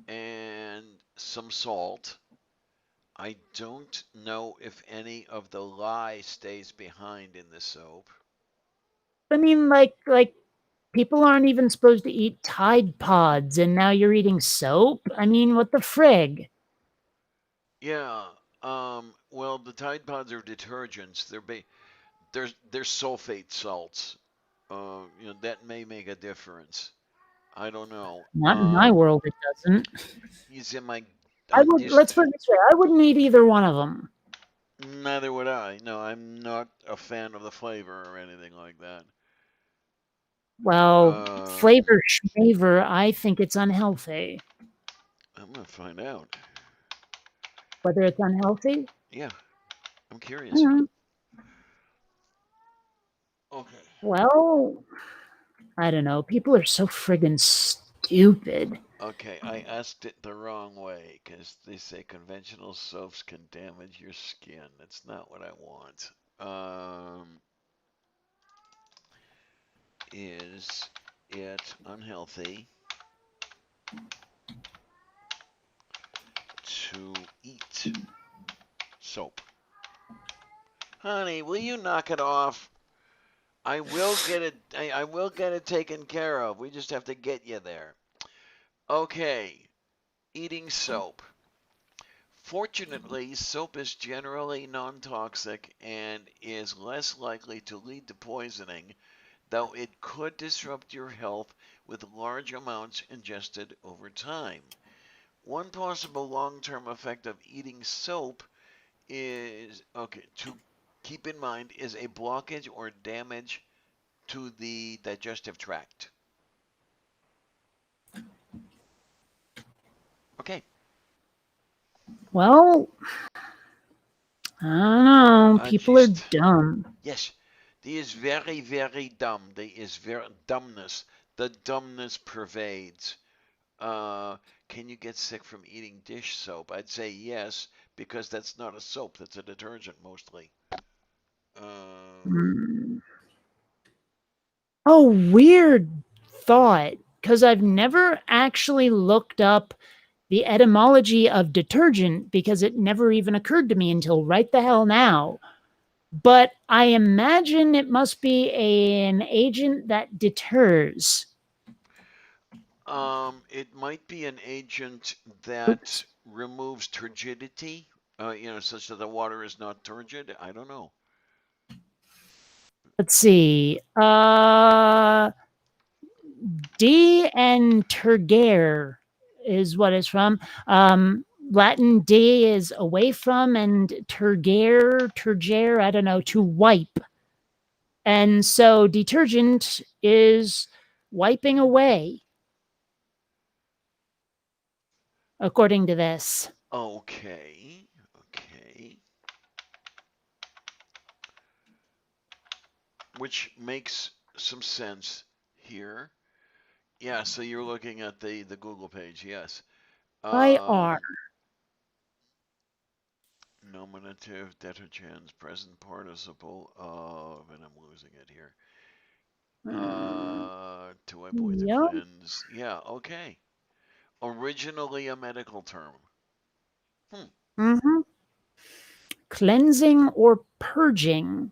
Speaker 1: and some salt. I don't know if any of the lye stays behind in the soap.
Speaker 3: I mean, like people aren't even supposed to eat Tide Pods, and now you're eating soap. I mean, what the frig?
Speaker 1: Yeah. Well, the Tide Pods are detergents. They're sulfate salts. That may make a difference. I don't know.
Speaker 3: Not in my world, it doesn't.
Speaker 1: Is in my
Speaker 3: I
Speaker 1: I'm
Speaker 3: would
Speaker 1: just
Speaker 3: let's put it this way: I wouldn't eat either one of them.
Speaker 1: neither would I. No, I'm not a fan of the flavor or anything like that.
Speaker 3: Well,
Speaker 1: Um,
Speaker 3: flavor schmaver, I think it's unhealthy.
Speaker 1: I'm gonna find out.
Speaker 3: Whether it's unhealthy,
Speaker 1: Yeah, I'm curious.
Speaker 3: mm,
Speaker 1: Okay.
Speaker 3: well, I don't know. People are so friggin' stupid.
Speaker 1: Okay, I asked it the wrong way because they say conventional soaps can damage your skin. That's not what I want. Is it unhealthy to eat soap? Honey, will you knock it off? I will get it. I will get it taken care of. We just have to get you there. Okay, eating soap. Fortunately, soap is generally non-toxic and is less likely to lead to poisoning, though it could disrupt your health with large amounts ingested over time. One possible long-term effect of eating soap is, okay, to keep in mind, is a blockage or damage to the digestive tract. Okay,
Speaker 3: Well, I don't know. People are
Speaker 1: just
Speaker 3: dumb.
Speaker 1: yes, they is very very dumb. They is very dumbness. The dumbness pervades. Uh, can you get sick from eating dish soap? I'd say yes, because that's not a soap. That's a detergent mostly. Um,
Speaker 3: Mm. Oh, weird thought, because I've never actually looked up the etymology of detergent because it never even occurred to me until right the hell now. But I imagine it must be an agent that deters.
Speaker 1: It might be an agent that
Speaker 3: Oops.
Speaker 1: removes turgidity, such that the water is not turgid. I don't know.
Speaker 3: Let's see. D and tergere is what it's from. Latin de is away from, and tergere, I don't know, to wipe. And so detergent is wiping away, according to this.
Speaker 1: Okay, okay. Which makes some sense here. Yeah, so you're looking at the Google page, yes.
Speaker 3: I are.
Speaker 1: Nominative, detergents, present participle of, and I'm losing it here. To wipe away to
Speaker 3: Yep.
Speaker 1: cleanse. Yeah, okay. Originally a medical term. Hmm.
Speaker 3: Mm-hmm. Cleansing or purging.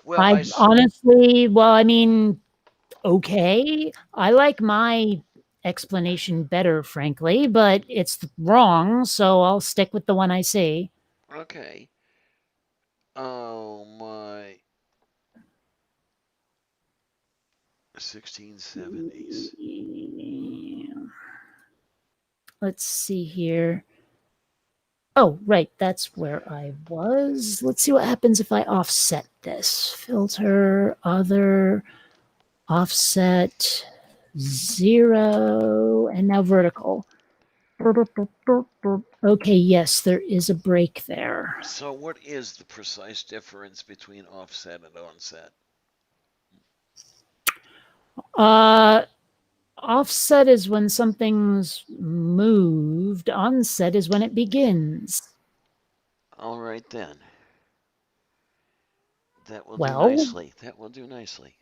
Speaker 1: Well,
Speaker 3: I honestly, well, I mean, okay. I like my explanation better, frankly, but it's wrong, so I'll stick with the one I see.
Speaker 1: okay. Oh my 1670s.
Speaker 3: Let's see here. Oh, right, that's where I was. Let's see what happens if I offset this. Filter, other, offset, 0, and now vertical. Okay, yes, there is a break there.
Speaker 1: So what is the precise difference between offset and onset?
Speaker 3: Uh, offset is when something's moved. Onset is when it begins.
Speaker 1: All right then. That will do
Speaker 3: Well,
Speaker 1: nicely. That will do nicely.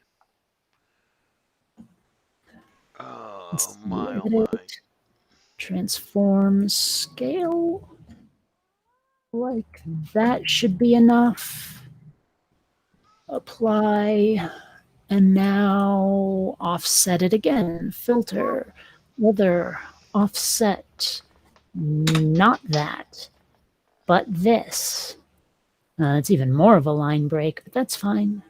Speaker 3: let's
Speaker 1: Oh
Speaker 3: see,
Speaker 1: my, oh my.
Speaker 3: edit, transform, scale. Like that should be enough. Apply, and now offset it again. Filter, other, offset. Not that, but this. It's even more of a line break, but that's fine.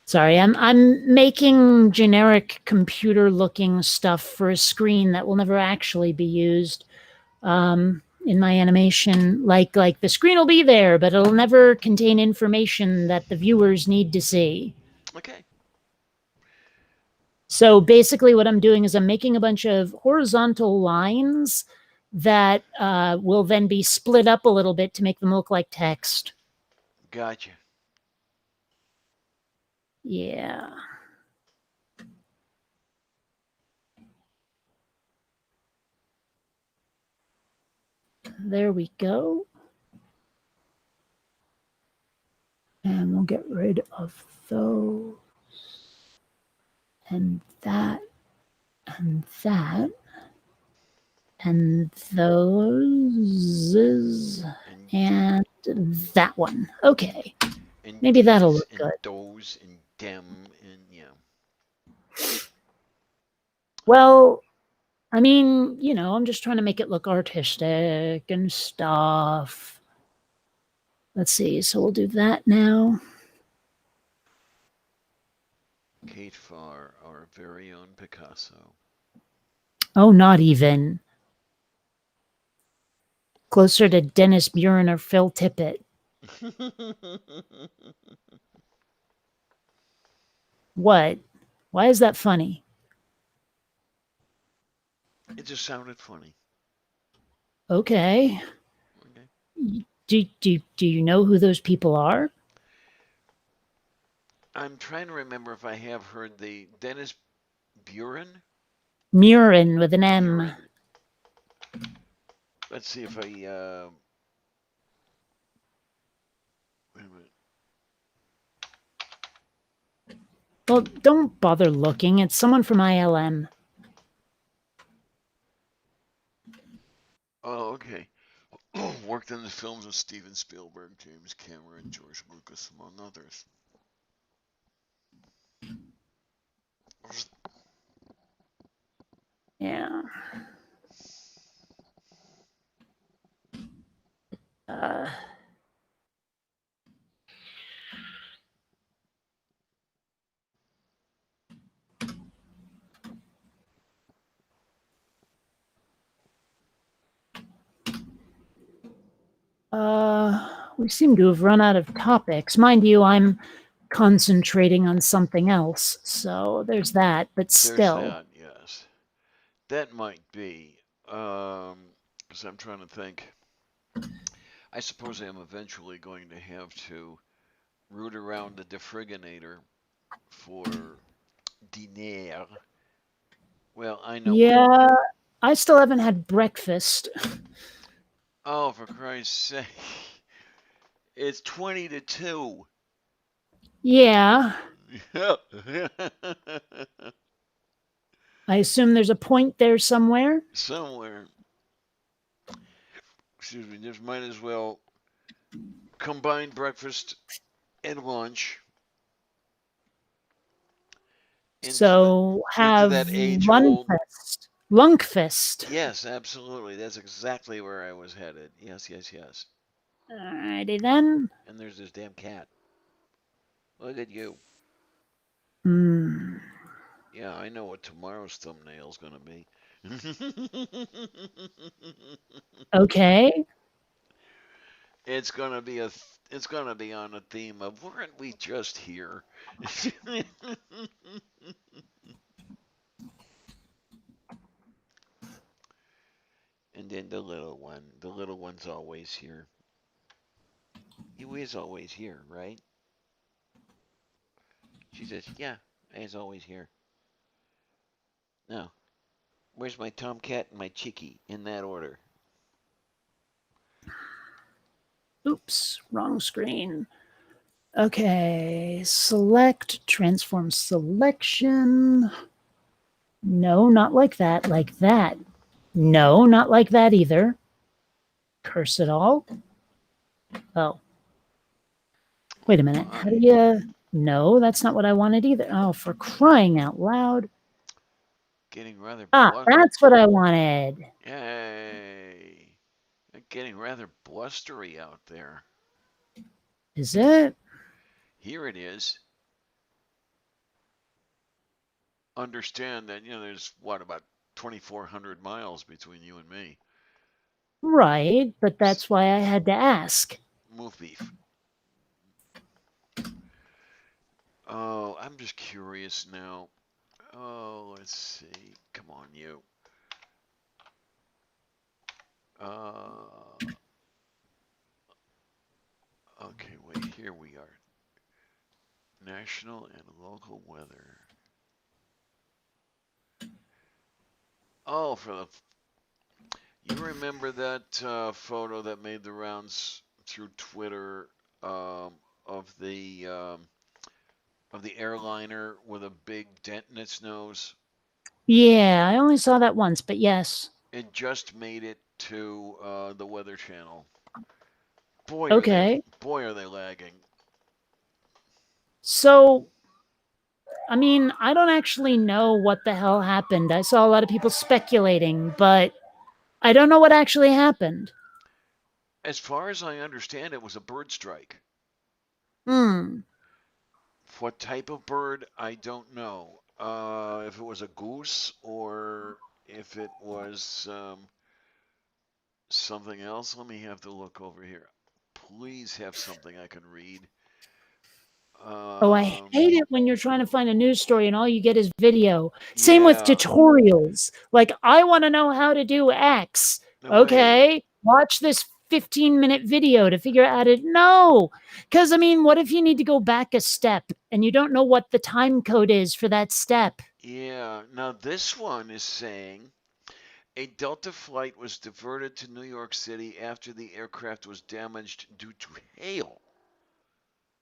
Speaker 3: Sorry, I'm making generic computer looking stuff for a screen that will never actually be used in my animation. Like the screen will be there, but it'll never contain information that the viewers need to see.
Speaker 1: Okay.
Speaker 3: So basically, what I'm doing is I'm making a bunch of horizontal lines that will then be split up a little bit to make them look like text.
Speaker 1: Gotcha.
Speaker 3: Yeah. There we go. And we'll get rid of those. And that. And that. And those. And that one. Okay.
Speaker 1: And
Speaker 3: Maybe that'll
Speaker 1: these
Speaker 3: look
Speaker 1: and
Speaker 3: good.
Speaker 1: those and them and yeah.
Speaker 3: Well, I mean, you know, I'm just trying to make it look artistic and stuff. Let's see. So we'll do that now.
Speaker 1: Kate Farr, our very own Picasso.
Speaker 3: Oh, not even. Closer to Dennis Buren or Phil Tippett. What? Why is that funny?
Speaker 1: It just sounded funny.
Speaker 3: Okay.
Speaker 1: Okay.
Speaker 3: Do you know who those people are?
Speaker 1: I'm trying to remember if I have heard the Dennis Buren?
Speaker 3: Murin with an M.
Speaker 1: Buren. Let's see if I. Wait a minute.
Speaker 3: Well, don't bother looking. It's someone from ILM.
Speaker 1: Oh, okay. Worked in the films of Steven Spielberg, James Cameron, George Lucas, among others.
Speaker 3: Yeah. Uh, we seem to have run out of topics. Mind you, I'm concentrating on something else, so there's that, but
Speaker 1: There's
Speaker 3: still.
Speaker 1: that, yes. That might be. Because I'm trying to think. I suppose I am eventually going to have to root around the defriginator for diner. Well, I know what.
Speaker 3: Yeah, I still haven't had breakfast.
Speaker 1: Oh, for Christ's sake. It's 20 to 2.
Speaker 3: Yeah, I assume there's a point there somewhere.
Speaker 1: Somewhere. Excuse me, just might as well combine breakfast and lunch
Speaker 3: So
Speaker 1: into
Speaker 3: have
Speaker 1: that age old.
Speaker 3: Lunfest. Lunkfest.
Speaker 1: Yes, absolutely. That's exactly where I was headed. Yes, yes, yes.
Speaker 3: Alrighty then.
Speaker 1: And there's this damn cat. Look at you.
Speaker 3: Hmm.
Speaker 1: Yeah, I know what tomorrow's thumbnail's gonna be.
Speaker 3: Okay.
Speaker 1: It's gonna be on a theme of weren't we just here? And then the little one's always here. He is always here, right? She says, yeah, he's always here. Now, where's my tomcat and my chickie in that order?
Speaker 3: Oops, wrong screen. Okay, select, transform selection. No, not like that, like that. No, not like that either. Curse it all. Oh, wait a minute.
Speaker 1: My,
Speaker 3: How do you. No, that's not what I wanted either. Oh, for crying out loud.
Speaker 1: getting rather
Speaker 3: Ah, that's what I wanted.
Speaker 1: Yay! Getting rather blustery out there.
Speaker 3: Is it?
Speaker 1: Here it is. Understand that there's what about 2,400 miles between you and me.
Speaker 3: Right, but that's why I had to ask.
Speaker 1: Move beef. Oh, I'm just curious now. Oh, let's see. Come on, you. Uh, okay, wait. Here we are. National and local weather. Oh, you remember that photo that made the rounds through Twitter of the airliner with a big dent in its nose?
Speaker 3: Yeah, I only saw that once, but yes.
Speaker 1: It just made it to the Weather Channel. Boy,
Speaker 3: Okay.
Speaker 1: are they lagging.
Speaker 3: So, I mean, I don't actually know what the hell happened. I saw a lot of people speculating, but I don't know what actually happened.
Speaker 1: As far as I understand, it was a bird strike.
Speaker 3: Hmm.
Speaker 1: What type of bird, I don't know. If it was a goose or if it was something else. Let me have to look over here. Please have something I can read.
Speaker 3: Oh, I hate it when you're trying to find a news story and all you get is video. Same with
Speaker 1: Yeah,
Speaker 3: tutorials. Like, I want to know how to do X.
Speaker 1: no way.
Speaker 3: Okay, watch this 15-minute video to figure out how to. No, because I mean, what if you need to go back a step and you don't know what the time code is for that step?
Speaker 1: Yeah, now this one is saying a Delta flight was diverted to New York City after the aircraft was damaged due to hail.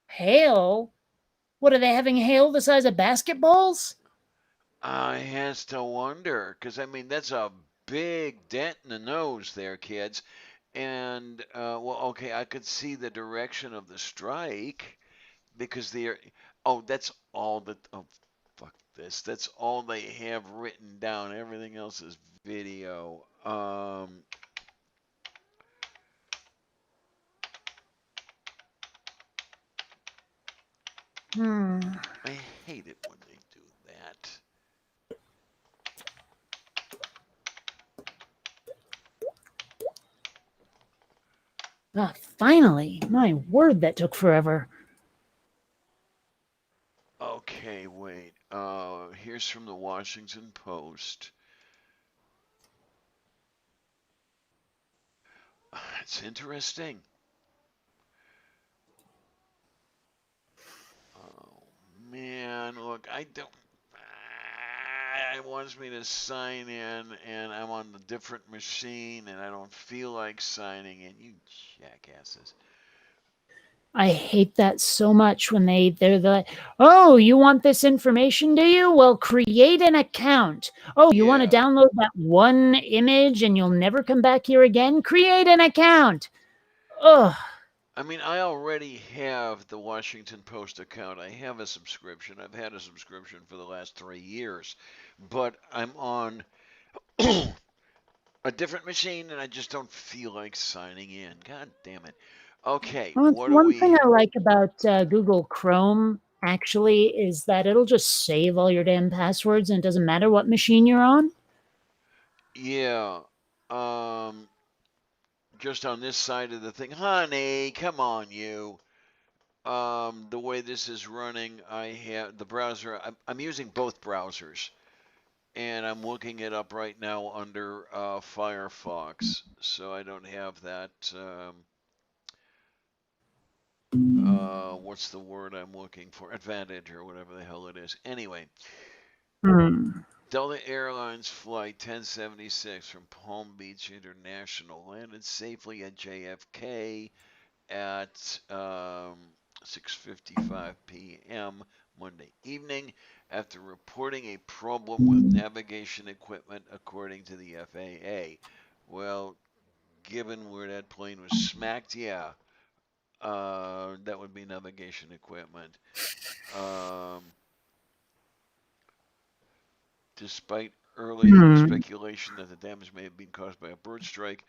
Speaker 3: Hail? What are they having hail the size of basketballs?
Speaker 1: I has to wonder, because I mean that's a big dent in the nose there, kids. And well, okay, I could see the direction of the strike because they're. Oh, that's all that. Oh, fuck this. That's all they have written down. Everything else is video. I hate it when they do that.
Speaker 3: Ah, finally. My word, that took forever.
Speaker 1: Okay, wait. Here's from the Washington Post. It's interesting. Oh man, look, I don't. It wants me to sign in, and I'm on the different machine, and I don't feel like signing in. You jackasses.
Speaker 3: I hate that so much when they're like, oh, you want this information, do you? Well, create an account. Oh, you want to
Speaker 1: Yeah.
Speaker 3: download that one image and you'll never come back here again? Create an account. Ugh.
Speaker 1: I mean, I already have the Washington Post account. I have a subscription. I've had a subscription for the last 3 years, but I'm on a different machine, and I just don't feel like signing in. God damn it. Okay,
Speaker 3: Well, it's
Speaker 1: what do
Speaker 3: one
Speaker 1: we?
Speaker 3: thing I like about Google Chrome actually is that it'll just save all your damn passwords and it doesn't matter what machine you're on.
Speaker 1: Yeah, um, just on this side of the thing, honey. Come on, you. The way this is running, I have the browser. I'm using both browsers, and I'm looking it up right now under Firefox, so I don't have that. What's the word I'm looking for? Advantage or whatever the hell it is. Anyway,
Speaker 3: Hmm.
Speaker 1: Delta Airlines Flight 1076 from Palm Beach International landed safely at JFK at 6:55 p.m. Monday evening after reporting a problem with navigation equipment, according to the FAA. Well, given where that plane was smacked, yeah, that would be navigation equipment. Um, Despite early
Speaker 3: Hmm.
Speaker 1: speculation that the damage may have been caused by a bird strike,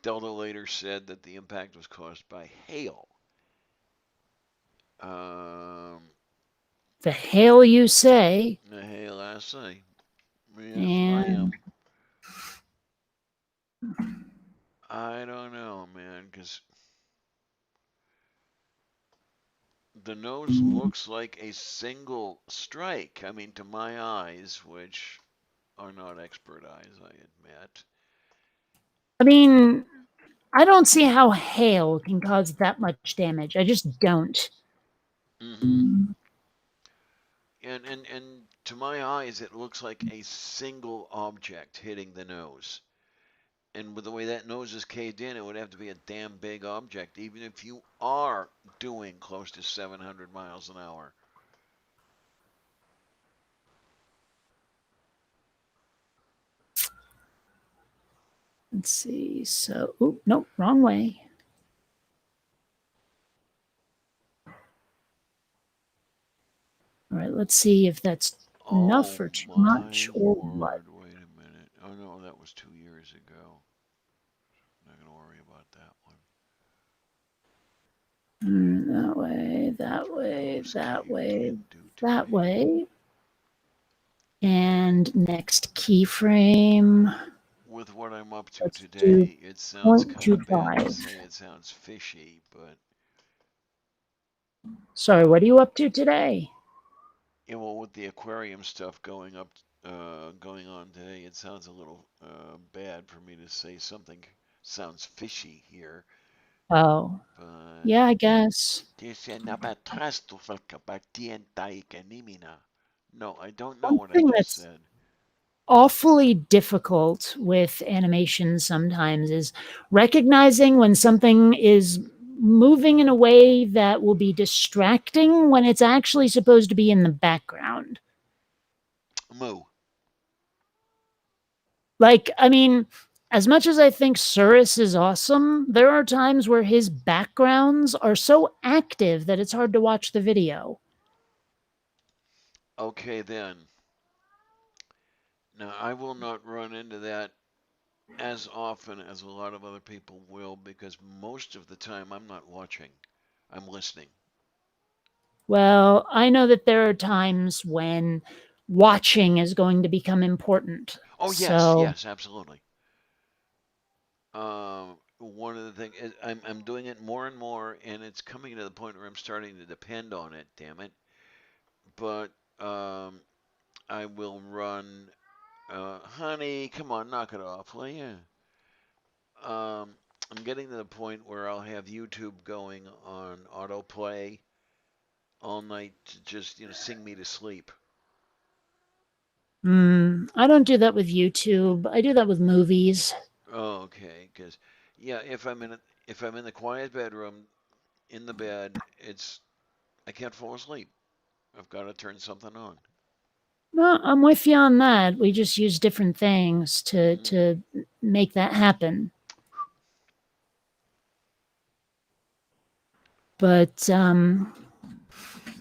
Speaker 1: Delta later said that the impact was caused by hail. Um,
Speaker 3: The hail you say.
Speaker 1: the hail, I say. Yes,
Speaker 3: And
Speaker 1: ma'am. I don't know, man, because the nose looks like a single strike. I mean, to my eyes, which are not expert eyes, I admit.
Speaker 3: I mean, I don't see how hail can cause that much damage. I just don't.
Speaker 1: Mm-hmm. And to my eyes, it looks like a single object hitting the nose. And with the way that nose is caved in, it would have to be a damn big object, even if you are doing close to 700 miles an hour.
Speaker 3: Let's see. So, oop, nope, wrong way. All right, let's see if that's enough
Speaker 1: Oh
Speaker 3: or too
Speaker 1: my
Speaker 3: much or what.
Speaker 1: word, wait a minute. Oh no, that was 2 years ago. Not gonna worry about that one.
Speaker 3: That way, that way,
Speaker 1: Nose
Speaker 3: that
Speaker 1: caved
Speaker 3: way,
Speaker 1: into
Speaker 3: that
Speaker 1: today.
Speaker 3: way. And next keyframe,
Speaker 1: With what I'm up to
Speaker 3: let's do
Speaker 1: today, it sounds kind of bad to
Speaker 3: 0.25.
Speaker 1: say it sounds fishy, but
Speaker 3: Sorry, what are you up to today?
Speaker 1: yeah, well, with the aquarium stuff going on today, it sounds a little bad for me to say something sounds fishy here,
Speaker 3: Oh,
Speaker 1: but
Speaker 3: yeah, I guess.
Speaker 1: dice nabatrasto falcabatienta icanimina. No, I don't know
Speaker 3: One
Speaker 1: what I
Speaker 3: thing
Speaker 1: just
Speaker 3: that's
Speaker 1: said.
Speaker 3: awfully difficult with animation sometimes is recognizing when something is moving in a way that will be distracting when it's actually supposed to be in the background.
Speaker 1: Moo.
Speaker 3: Like, I mean, as much as I think Surus is awesome, there are times where his backgrounds are so active that it's hard to watch the video.
Speaker 1: Okay, then. Now, I will not run into that as often as a lot of other people will because most of the time I'm not watching, I'm listening.
Speaker 3: Well, I know that there are times when watching is going to become important.
Speaker 1: Oh, yes,
Speaker 3: So,
Speaker 1: yes, absolutely. One of the things I'm doing it more and more, and it's coming to the point where I'm starting to depend on it. Damn it! But I will run. Honey, come on, knock it off, will you? I'm getting to the point where I'll have YouTube going on autoplay all night to just sing me to sleep.
Speaker 3: I don't do that with YouTube. I do that with movies.
Speaker 1: Oh, okay, because yeah, if I'm in the quiet bedroom in the bed, it's I can't fall asleep. I've got to turn something on.
Speaker 3: No, I'm with you on that. We just use different things to
Speaker 1: Hmm.
Speaker 3: make that happen. But I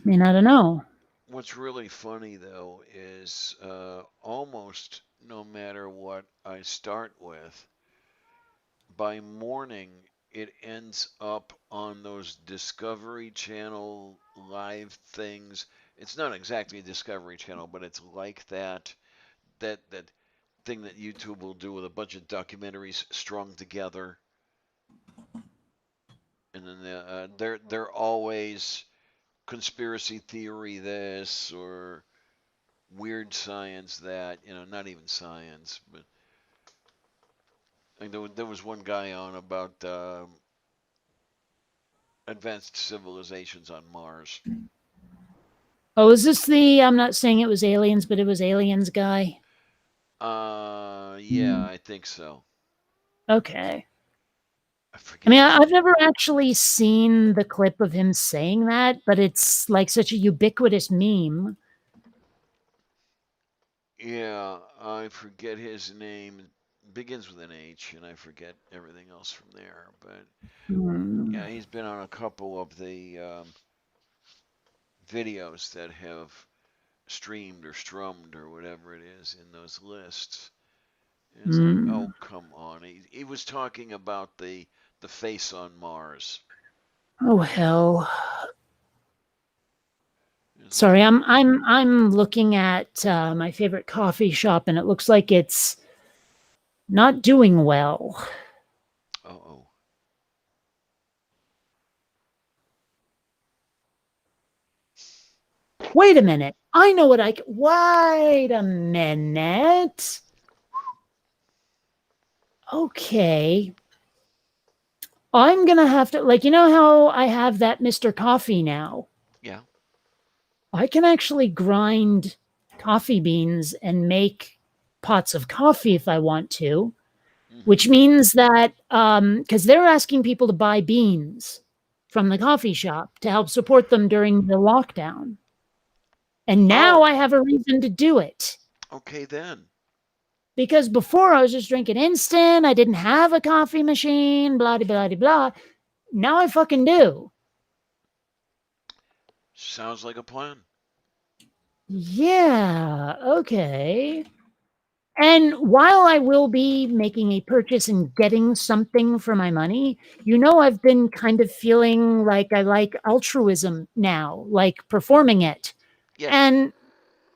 Speaker 3: mean, I don't know.
Speaker 1: What's really funny though is almost no matter what I start with, by morning it ends up on those Discovery Channel live things. It's not exactly a Discovery Channel, but it's like that thing that YouTube will do with a bunch of documentaries strung together, and then they're always conspiracy theory this or weird science that, not even science, but I think there was one guy on about advanced civilizations on Mars.
Speaker 3: Oh, is this the? I'm not saying it was aliens, but it was aliens guy.
Speaker 1: Yeah, I think so.
Speaker 3: Okay.
Speaker 1: I
Speaker 3: I
Speaker 1: forget
Speaker 3: mean,
Speaker 1: his
Speaker 3: I've
Speaker 1: name.
Speaker 3: never actually seen the clip of him saying that, but it's like such a ubiquitous meme.
Speaker 1: Yeah, I forget his name. It begins with an H, and I forget everything else from there. But
Speaker 3: Hmm.
Speaker 1: yeah, he's been on a couple of the videos that have streamed or strummed or whatever it is in those lists. And it's like,
Speaker 3: Hmm.
Speaker 1: oh, come on. He was talking about the face on Mars.
Speaker 3: Oh hell.
Speaker 1: It's like,
Speaker 3: Sorry, I'm looking at my favorite coffee shop, and it looks like it's not doing well.
Speaker 1: oh, oh.
Speaker 3: Wait a minute. I know what I. Wait a minute. Okay. I'm gonna have to, like, you know how I have that Mr. Coffee now?
Speaker 1: Yeah.
Speaker 3: I can actually grind coffee beans and make pots of coffee if I want to,
Speaker 1: Mm-hmm.
Speaker 3: which means that because they're asking people to buy beans from the coffee shop to help support them during the lockdown. And now
Speaker 1: Oh,
Speaker 3: I have a reason to do it.
Speaker 1: okay then.
Speaker 3: Because before I was just drinking instant, I didn't have a coffee machine, blah, blah, blah, blah. Now I fucking do.
Speaker 1: Sounds like a plan.
Speaker 3: Yeah, okay. And while I will be making a purchase and getting something for my money, I've been kind of feeling like I like altruism now, like performing it.
Speaker 1: Yeah.
Speaker 3: And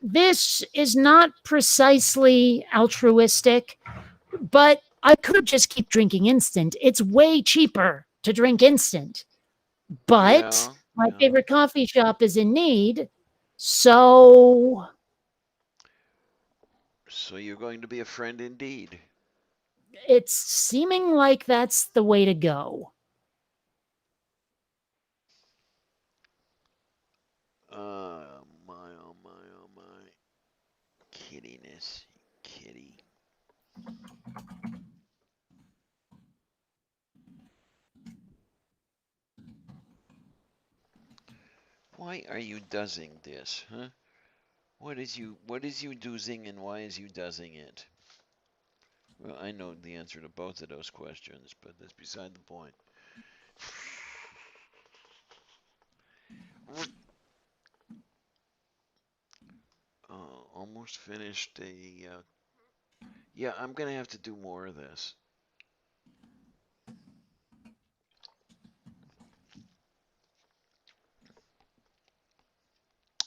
Speaker 3: this is not precisely altruistic, but I could just keep drinking instant. It's way cheaper to drink instant. But
Speaker 1: Yeah.
Speaker 3: my
Speaker 1: Yeah.
Speaker 3: favorite coffee shop is in need. So
Speaker 1: So you're going to be a friend indeed.
Speaker 3: it's seeming like that's the way to go.
Speaker 1: My, oh my, oh my. Kiddiness. Kitty. Why are you doing this, huh? What is you doing and why is you doing it? Well, I know the answer to both of those questions, but that's beside the point. Almost finished a. Yeah, I'm gonna have to do more of this.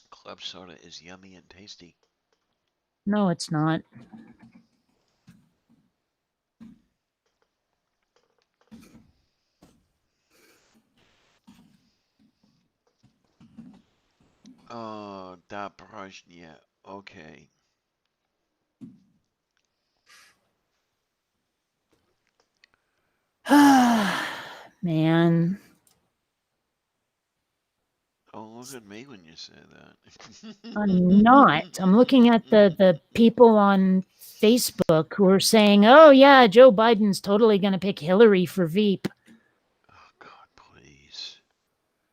Speaker 1: Club soda is yummy and tasty.
Speaker 3: No, it's not.
Speaker 1: Da Brajnia. Okay.
Speaker 3: Man.
Speaker 1: Oh, look at me when you say that.
Speaker 3: I'm not. I'm looking at the people on Facebook who are saying, "Oh yeah, Joe Biden's totally going to pick Hillary for Veep."
Speaker 1: Oh God, please.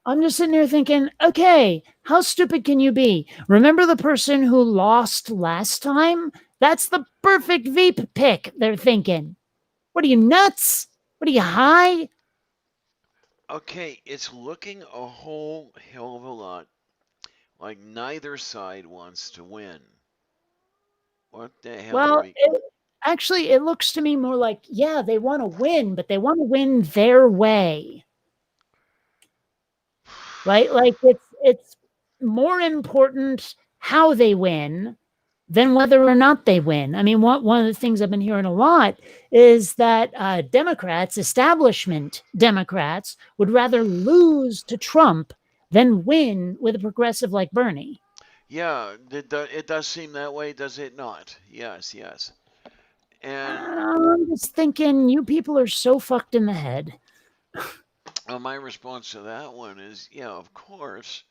Speaker 3: I'm just sitting there thinking, "Okay, how stupid can you be? Remember the person who lost last time? That's the perfect Veep pick." They're thinking. What are you nuts? What are you high?
Speaker 1: Okay, it's looking a whole hell of a lot like neither side wants to win. What the hell are
Speaker 3: Well,
Speaker 1: we?
Speaker 3: actually, it looks to me more like, yeah, they want to win, but they want to win their way. Right? Like it's more important how they win than whether or not they win. I mean, one of the things I've been hearing a lot is that Democrats, establishment Democrats, would rather lose to Trump than win with a progressive like Bernie.
Speaker 1: Yeah, it does seem that way, does it not? Yes, yes. And
Speaker 3: I'm just thinking, you people are so fucked in the head.
Speaker 1: my response to that one is, yeah, of course,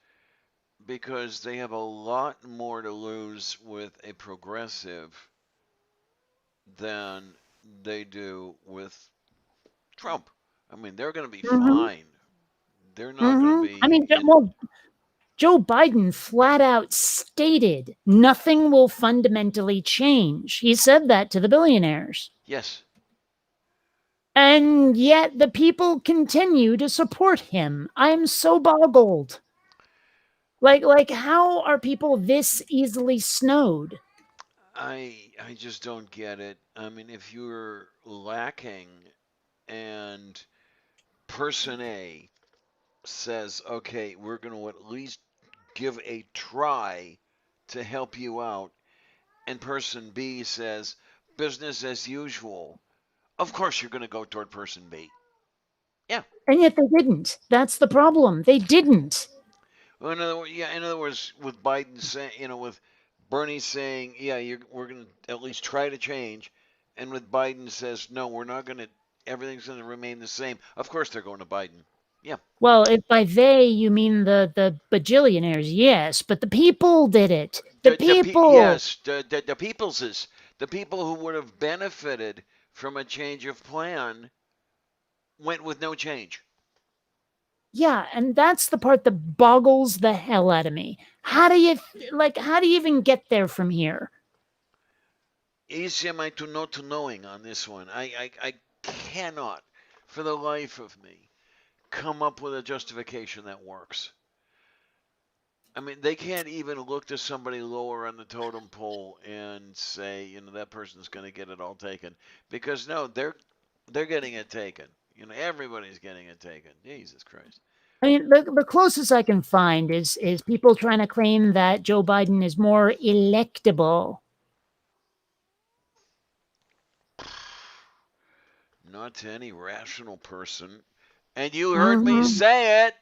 Speaker 1: because they have a lot more to lose with a progressive than they do with Trump. I mean, they're going to be
Speaker 3: Mm-hmm.
Speaker 1: fine. They're not going to
Speaker 3: I
Speaker 1: be
Speaker 3: mean,
Speaker 1: in.
Speaker 3: well, Joe Biden flat out stated nothing will fundamentally change. He said that to the billionaires.
Speaker 1: Yes,
Speaker 3: And yet the people continue to support him. I'm so boggled. Like how are people this easily snowed?
Speaker 1: I just don't get it. I mean, if you're lacking and person A says, okay, we're going to at least give a try to help you out, and person B says, business as usual, of course you're going to go toward person B. Yeah.
Speaker 3: And yet they didn't. That's the problem. They didn't.
Speaker 1: Well, in other words, with Biden saying, with Bernie saying, yeah, we're going to at least try to change, and with Biden says, no, we're not going to, everything's going to remain the same. Of course they're going to Biden. Yeah.
Speaker 3: Well, if by they you mean the bajillionaires, yes, but the people did it. The people.
Speaker 1: Yes, the people who would have benefited from a change of plan went with no change.
Speaker 3: Yeah, and that's the part that boggles the hell out of me. How do you even get there from here?
Speaker 1: Easy am I to know to knowing on this one. I cannot, for the life of me, come up with a justification that works. I mean, they can't even look to somebody lower on the totem pole and say, that person's going to get it all taken, because no, they're getting it taken. Everybody's getting it taken. Jesus Christ.
Speaker 3: I mean, the closest I can find is people trying to claim that Joe Biden is more electable.
Speaker 1: Not to any rational person. And you heard me
Speaker 3: Mhm.
Speaker 1: say it.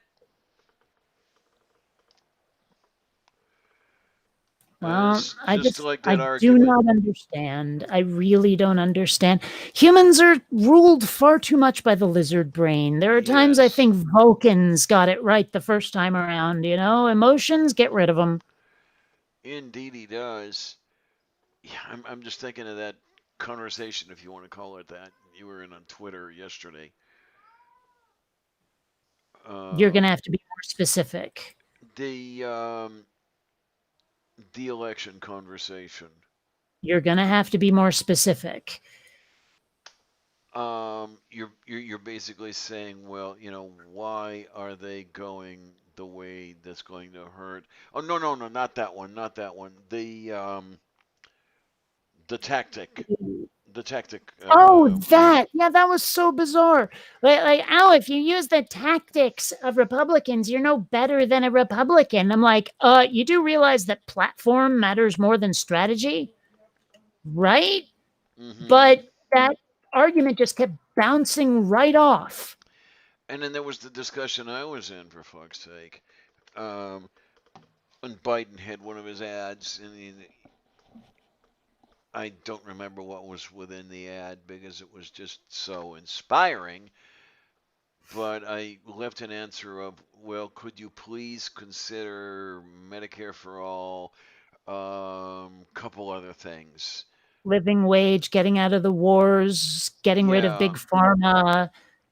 Speaker 3: Well,
Speaker 1: It's
Speaker 3: I
Speaker 1: just
Speaker 3: just
Speaker 1: like that
Speaker 3: I do
Speaker 1: argument.
Speaker 3: not understand. I really don't understand. Humans are ruled far too much by the lizard brain. There are times I
Speaker 1: Yes,
Speaker 3: think Vulcans got it right the first time around, Emotions, get rid of them.
Speaker 1: indeed he does. Yeah, I'm just thinking of that conversation, if you want to call it that. You were in on Twitter yesterday.
Speaker 3: You're
Speaker 1: Uh,
Speaker 3: going to have to be more specific.
Speaker 1: the election conversation.
Speaker 3: You're going to have to be more specific.
Speaker 1: You're basically saying, well, why are they going the way that's going to hurt? Oh, no, no, no, not that one, not that one. The tactic, the tactic.
Speaker 3: Oh, that. Yeah, that was so bizarre. Oh, if you use the tactics of Republicans, you're no better than a Republican. I'm like, you do realize that platform matters more than strategy, right?
Speaker 1: Mm-hmm.
Speaker 3: But that argument just kept bouncing right off.
Speaker 1: And then there was the discussion I was in, for fuck's sake. Um, when Biden had one of his ads, and I don't remember what was within the ad because it was just so inspiring. But I left an answer of, well, could you please consider Medicare for all, couple other things.
Speaker 3: Living wage, getting out of the wars, getting rid of
Speaker 1: Yeah.
Speaker 3: big pharma,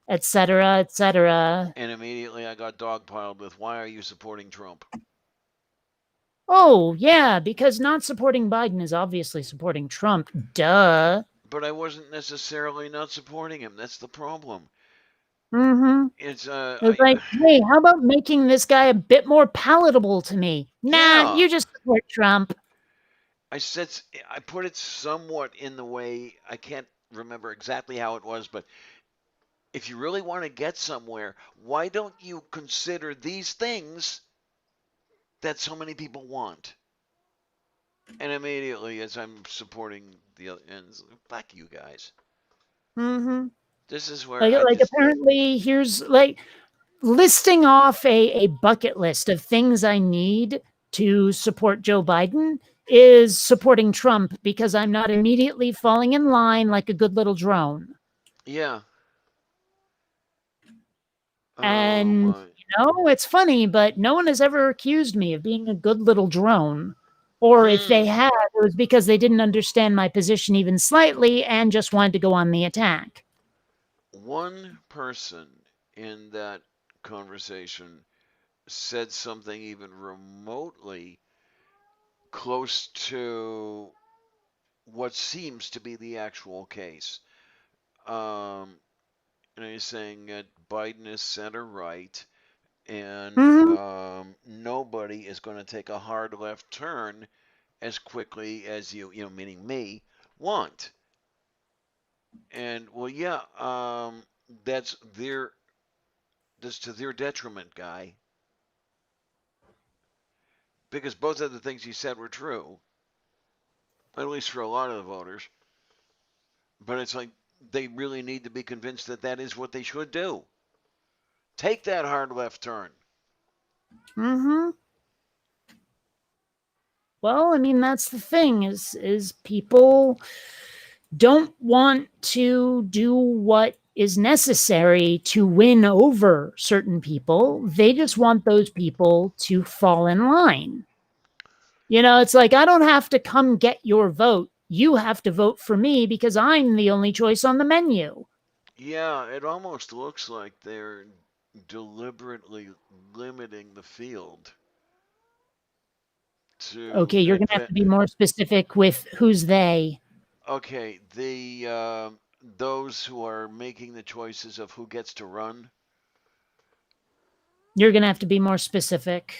Speaker 3: et cetera, et cetera.
Speaker 1: And immediately I got dogpiled with, why are you supporting Trump?
Speaker 3: Oh, yeah, because not supporting Biden is obviously supporting Trump. Duh.
Speaker 1: But I wasn't necessarily not supporting him. That's the problem.
Speaker 3: Mm-hmm.
Speaker 1: It's
Speaker 3: It's like, hey, how about making this guy a bit more palatable to me? Nah,
Speaker 1: yeah.
Speaker 3: you just support Trump.
Speaker 1: I said I put it somewhat in the way, I can't remember exactly how it was, but if you really want to get somewhere, why don't you consider these things that so many people want? And immediately, as I'm supporting the other ends, fuck you guys.
Speaker 3: Mm-hmm.
Speaker 1: This is where
Speaker 3: Like apparently here's like listing off a bucket list of things I need to support Joe Biden is supporting Trump because I'm not immediately falling in line like a good little drone.
Speaker 1: yeah. Oh
Speaker 3: And,
Speaker 1: my.
Speaker 3: it's funny, but no one has ever accused me of being a good little drone. Or if they
Speaker 1: Hmm.
Speaker 3: had, it was because they didn't understand my position even slightly and just wanted to go on the attack.
Speaker 1: One person in that conversation said something even remotely close to what seems to be the actual case. Um, and he's saying that Biden is center right, and
Speaker 3: Mm-hmm.
Speaker 1: nobody is going to take a hard left turn as quickly as meaning me, want. And well, yeah, that's their that's to their detriment, guy, because both of the things he said were true, at least for a lot of the voters. But it's like they really need to be convinced that that is what they should do. Take that hard left turn.
Speaker 3: Mm-hmm. Well, I mean, that's the thing is people don't want to do what is necessary to win over certain people. They just want those people to fall in line. It's like I don't have to come get your vote. You have to vote for me because I'm the only choice on the menu.
Speaker 1: Yeah, it almost looks like they're deliberately limiting the field to
Speaker 3: Okay, you're going to have to be more specific with who's they.
Speaker 1: okay, the those who are making the choices of who gets to run.
Speaker 3: You're going to have to be more specific.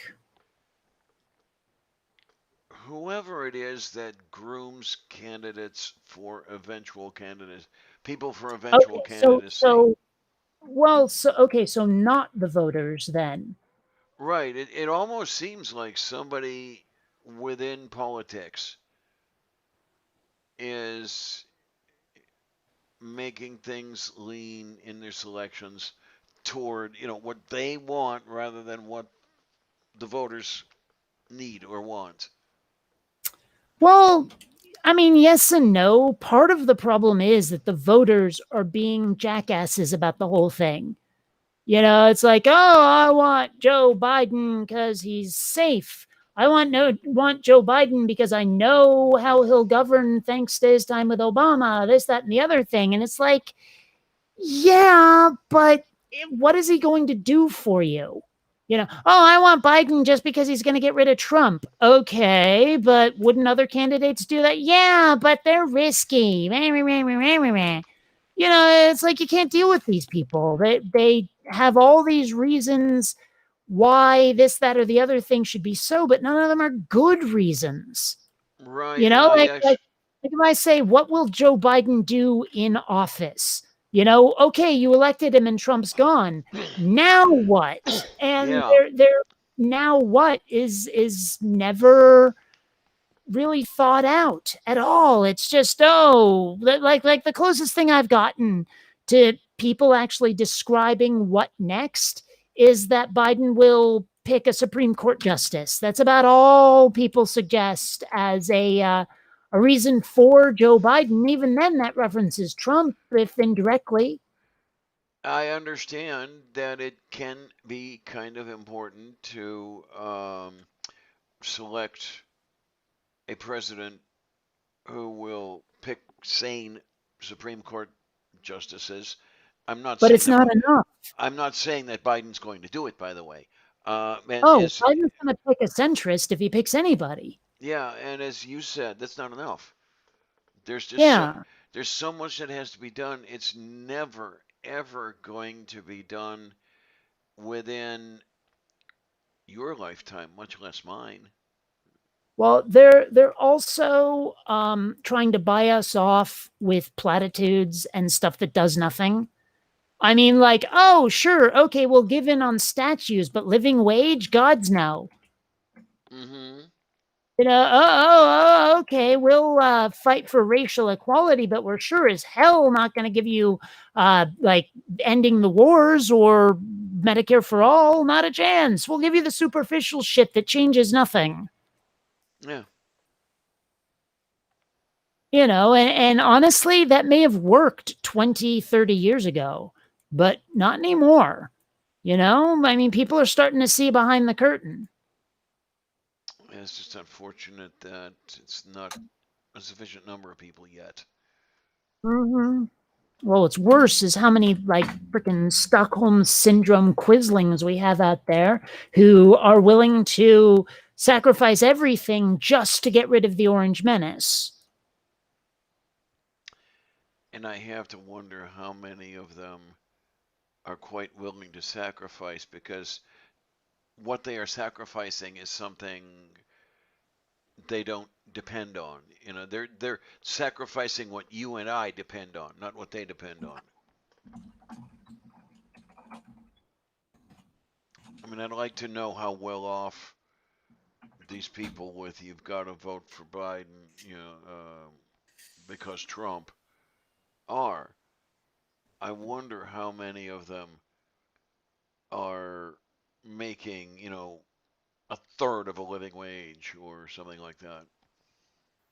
Speaker 1: Whoever it is that grooms candidates for eventual candidates, people for eventual
Speaker 3: Okay, so
Speaker 1: candidacy.
Speaker 3: so well, so okay, so not the voters then.
Speaker 1: Right. It almost seems like somebody within politics is making things lean in their selections toward, what they want rather than what the voters need or want.
Speaker 3: Well, I mean, yes and no. Part of the problem is that the voters are being jackasses about the whole thing. It's like, oh, I want Joe Biden because he's safe. I want Joe Biden because I know how he'll govern thanks to his time with Obama, this, that, and the other thing. And it's like, yeah, but what is he going to do for you? I want Biden just because he's going to get rid of Trump. Okay, but wouldn't other candidates do that? Yeah, but they're risky. It's like you can't deal with these people. They have all these reasons why this, that, or the other thing should be so, but none of them are good reasons.
Speaker 1: Right.
Speaker 3: You
Speaker 1: And
Speaker 3: know,
Speaker 1: I
Speaker 3: like
Speaker 1: actually,
Speaker 3: if I say, what will Joe Biden do in office? Okay, you elected him and Trump's gone. Now what? And
Speaker 1: yeah.
Speaker 3: they're now what is never really thought out at all. It's just, like the closest thing I've gotten to people actually describing what next is that Biden will pick a Supreme Court justice. That's about all people suggest as a reason for Joe Biden. Even then, that references Trump, if indirectly.
Speaker 1: I understand that it can be kind of important to select a president who will pick sane Supreme Court justices. I'm not
Speaker 3: But
Speaker 1: saying
Speaker 3: it's
Speaker 1: that.
Speaker 3: not enough.
Speaker 1: I'm not saying that Biden's going to do it. By the way, and
Speaker 3: Oh,
Speaker 1: as
Speaker 3: Biden's going to pick a centrist if he picks anybody.
Speaker 1: yeah, and as you said, that's not enough. There's just
Speaker 3: Yeah.
Speaker 1: there's so much that has to be done. It's never ever going to be done within your lifetime, much less mine.
Speaker 3: Well, they're also trying to buy us off with platitudes and stuff that does nothing. I mean, like, oh, sure, okay, we'll give in on statues, but living wage, God's no.
Speaker 1: Mm-hmm.
Speaker 3: Okay, we'll fight for racial equality, but we're sure as hell not going to give you like ending the wars or Medicare for all. Not a chance. We'll give you the superficial shit that changes nothing.
Speaker 1: Yeah.
Speaker 3: And honestly, that may have worked 20, 30 years ago, but not anymore. I mean, people are starting to see behind the curtain.
Speaker 1: It's just unfortunate that it's not a sufficient number of people yet.
Speaker 3: Hmm. Well, what's worse is how many like freaking Stockholm syndrome quislings we have out there who are willing to sacrifice everything just to get rid of the Orange Menace.
Speaker 1: And I have to wonder how many of them are quite willing to sacrifice because what they are sacrificing is something they don't depend on. They're sacrificing what you and I depend on, not what they depend on. I mean, I'd like to know how well off these people with you've got to vote for Biden, because Trump are. I wonder how many of them are making, a third of a living wage or something like that.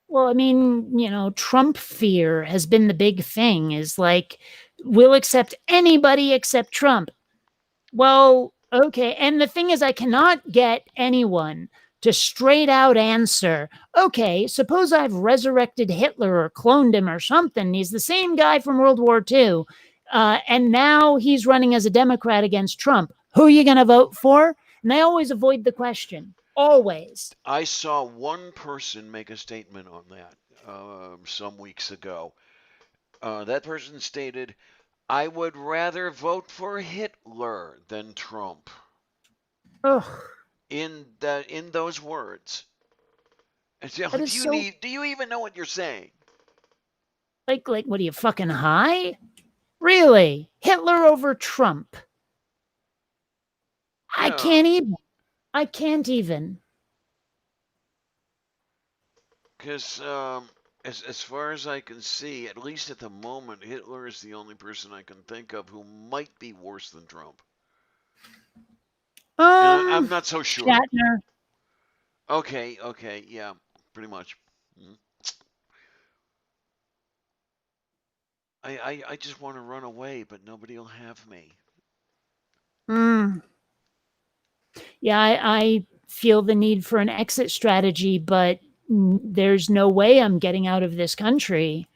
Speaker 3: Well, I mean, Trump fear has been the big thing is like, we'll accept anybody except Trump. Well, okay. And the thing is, I cannot get anyone to straight out answer, okay, suppose I've resurrected Hitler or cloned him or something. He's the same guy from World War II. And now he's running as a Democrat against Trump. Who are you going to vote for? And they always avoid the question. Always.
Speaker 1: I saw one person make a statement on that some weeks ago. That person stated, I would rather vote for Hitler than Trump.
Speaker 3: Ugh,
Speaker 1: In those words.
Speaker 3: that is so
Speaker 1: Do you even know what you're saying?
Speaker 3: like what are you fucking high? Really? Hitler over Trump? I
Speaker 1: Yeah,
Speaker 3: can't even. I can't even.
Speaker 1: because as far as I can see, at least at the moment, Hitler is the only person I can think of who might be worse than Trump. And I'm not so sure.
Speaker 3: Shatner.
Speaker 1: Okay, yeah, pretty much. Mm. I just want to run away, but nobody will have me.
Speaker 3: Mm. Yeah, I feel the need for an exit strategy, but there's no way I'm getting out of this country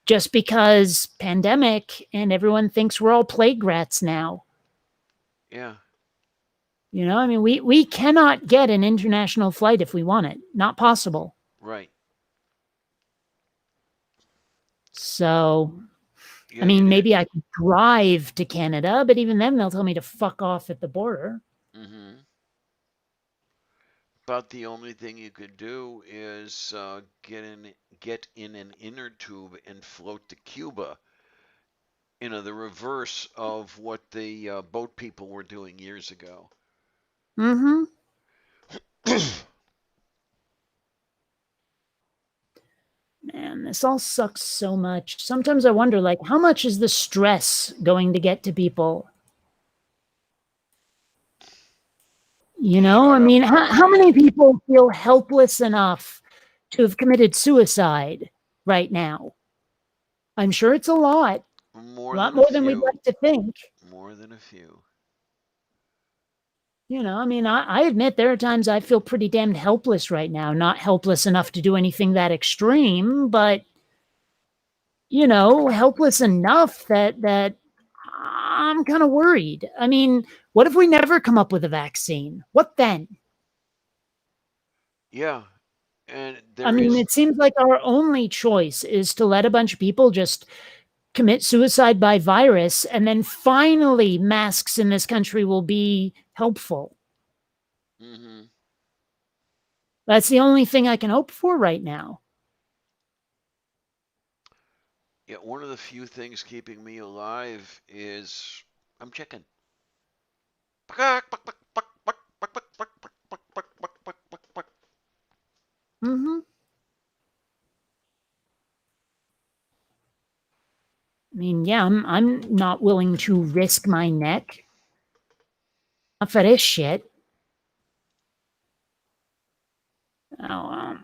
Speaker 3: just because pandemic and everyone thinks we're all plague rats now.
Speaker 1: Yeah,
Speaker 3: I mean, we cannot get an international flight if we want it. Not possible.
Speaker 1: Right.
Speaker 3: So,
Speaker 1: Yeah,
Speaker 3: I
Speaker 1: you'd
Speaker 3: mean,
Speaker 1: have.
Speaker 3: maybe I could drive to Canada, but even then they'll tell me to fuck off at the border.
Speaker 1: Mm-hmm. About the only thing you could do is get in an inner tube and float to Cuba. The reverse of what the boat people were doing years ago.
Speaker 3: Mm-hmm. Man, this all sucks so much. Sometimes I wonder, like, how much is the stress going to get to people? I
Speaker 1: Shut up,
Speaker 3: mean, how many
Speaker 1: Brian.
Speaker 3: people feel helpless enough to have committed suicide right now? I'm sure it's a
Speaker 1: More
Speaker 3: lot
Speaker 1: than a
Speaker 3: more than we'd
Speaker 1: few.
Speaker 3: like to think.
Speaker 1: More than a few.
Speaker 3: I mean, I admit there are times I feel pretty damned helpless right now. Not helpless enough to do anything that extreme, but helpless enough that I'm kind of worried. I mean, what if we never come up with a vaccine? What then?
Speaker 1: Yeah, and
Speaker 3: I
Speaker 1: there
Speaker 3: mean,
Speaker 1: is
Speaker 3: it seems like our only choice is to let a bunch of people just commit suicide by virus, and then finally masks in this country will be helpful.
Speaker 1: hmm
Speaker 3: That's the only thing I can hope for right now.
Speaker 1: Yeah, one of the few things keeping me alive is I'm chicken.
Speaker 3: Mm-hmm. I mean, yeah, I'm not willing to risk my neck. Not for this shit. Oh,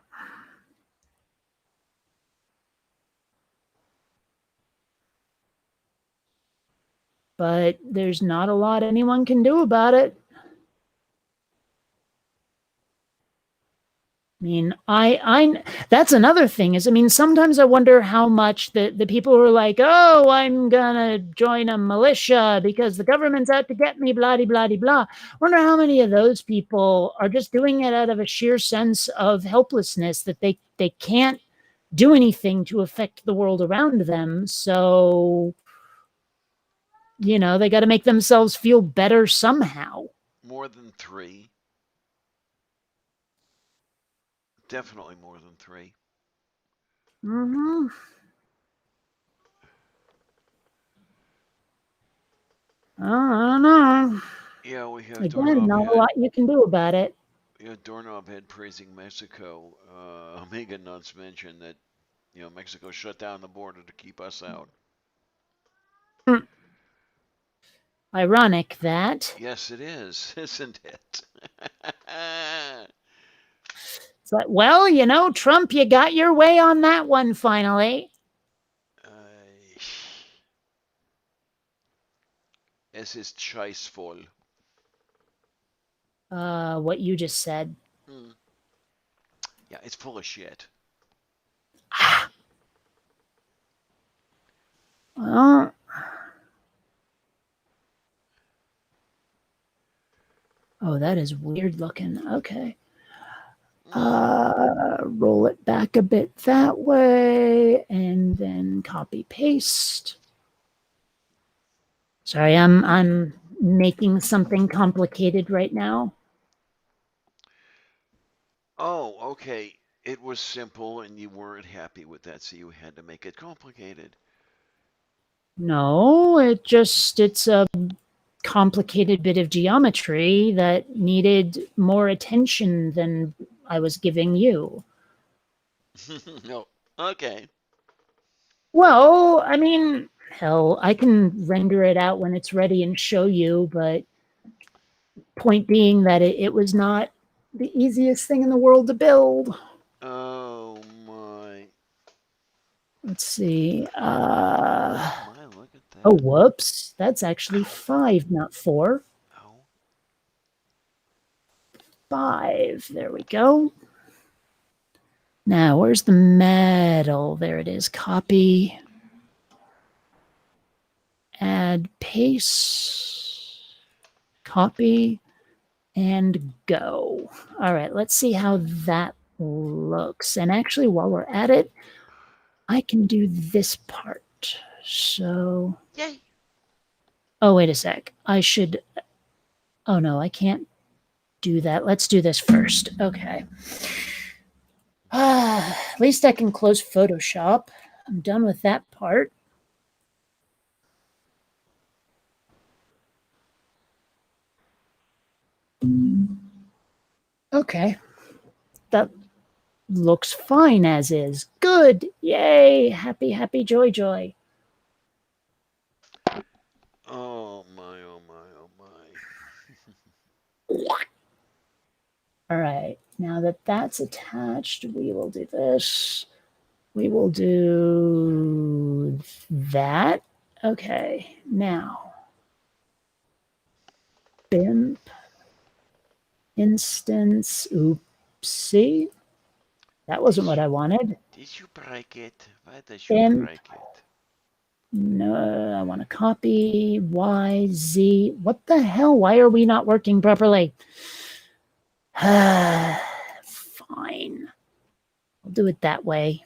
Speaker 3: but there's not a lot anyone can do about it. I mean, that's another thing is, I mean, sometimes I wonder how much the people who are like, oh, I'm gonna join a militia because the government's out to get me, blah, blah, blah, blah. Wonder how many of those people are just doing it out of a sheer sense of helplessness that they can't do anything to affect the world around them. So, they got to make themselves feel better somehow.
Speaker 1: More than three. Definitely more than three.
Speaker 3: Mm-hmm. I don't know.
Speaker 1: Yeah, we have
Speaker 3: Again,
Speaker 1: doorknob
Speaker 3: not a
Speaker 1: head.
Speaker 3: lot you can do about it.
Speaker 1: Yeah, doorknob head praising Mexico. Omega nuts mentioned that Mexico shut down the border to keep us out.
Speaker 3: Ironic that.
Speaker 1: Yes, it is, isn't it?
Speaker 3: It's like, well, Trump, you got your way on that one finally.
Speaker 1: Es ist scheißvoll.
Speaker 3: What you just said.
Speaker 1: Hmm. Yeah, it's full of shit.
Speaker 3: Well, oh, that is weird looking. Okay. Roll it back a bit that way and then copy paste. Sorry, I'm making something complicated right now.
Speaker 1: Oh, okay. It was simple and you weren't happy with that, so you had to make it complicated.
Speaker 3: No, it's a complicated bit of geometry that needed more attention than I was giving you.
Speaker 1: No. Okay.
Speaker 3: Well, I mean, hell, I can render it out when it's ready and show you, but point being that it was not the easiest thing in the world to build.
Speaker 1: Oh my.
Speaker 3: Let's see.
Speaker 1: Oh my, look at
Speaker 3: Oh,
Speaker 1: that.
Speaker 3: whoops. That's actually
Speaker 1: Ow.
Speaker 3: 5, not 4.
Speaker 1: Ow.
Speaker 3: 5. There we go. Now, where's the metal? There it is. Copy. Add paste. Copy. and go. All right, let's see how that looks. And actually, while we're at it, I can do this part. So,
Speaker 1: Yay!
Speaker 3: oh, wait a sec. I should, oh no, I can't do that. Let's do this first. Okay. At least I can close Photoshop. I'm done with that part. Okay. That looks fine as is. Good. Yay. Happy, happy, joy, joy.
Speaker 1: Oh my, oh my, oh my.
Speaker 3: All right. Now that that's attached, we will do this. We will do that. Okay. Now, BIMP instance. Oopsie. That wasn't what I wanted.
Speaker 1: Did you break it? Why did you
Speaker 3: BIMP.
Speaker 1: break it?
Speaker 3: No, I want to copy Y, Z. What the hell? Why are we not working properly? Fine. I'll do it that way.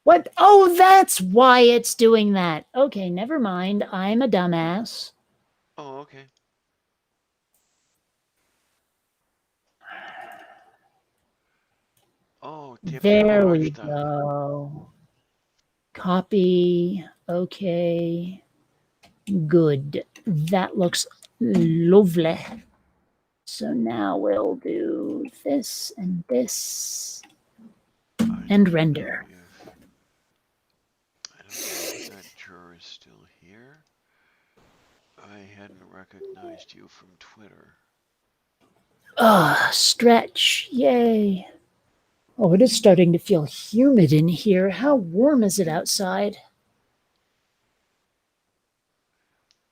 Speaker 3: What? Oh, that's why it's doing that. Okay, never mind. I'm a dumbass.
Speaker 1: Oh, okay. Oh, different
Speaker 3: There
Speaker 1: art
Speaker 3: we
Speaker 1: style.
Speaker 3: go. Copy. Okay. Good. That looks lovely. So now we'll do this and this and render.
Speaker 1: I don't know if that juror is still here. I hadn't recognized you from Twitter.
Speaker 3: Ah, stretch. Yay. Oh, it is starting to feel humid in here. How warm is it outside?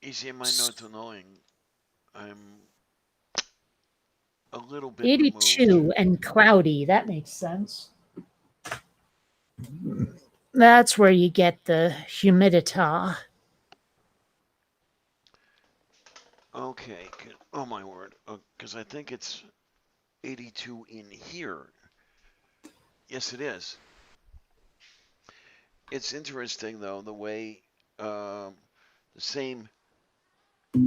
Speaker 1: Easy in my notes knowing I'm a little bit
Speaker 3: 82
Speaker 1: removed.
Speaker 3: and cloudy. That makes sense. That's where you get the humidity.
Speaker 1: Okay, oh my word, because I think it's 82 in here. Yes, it is. It's interesting though the way the same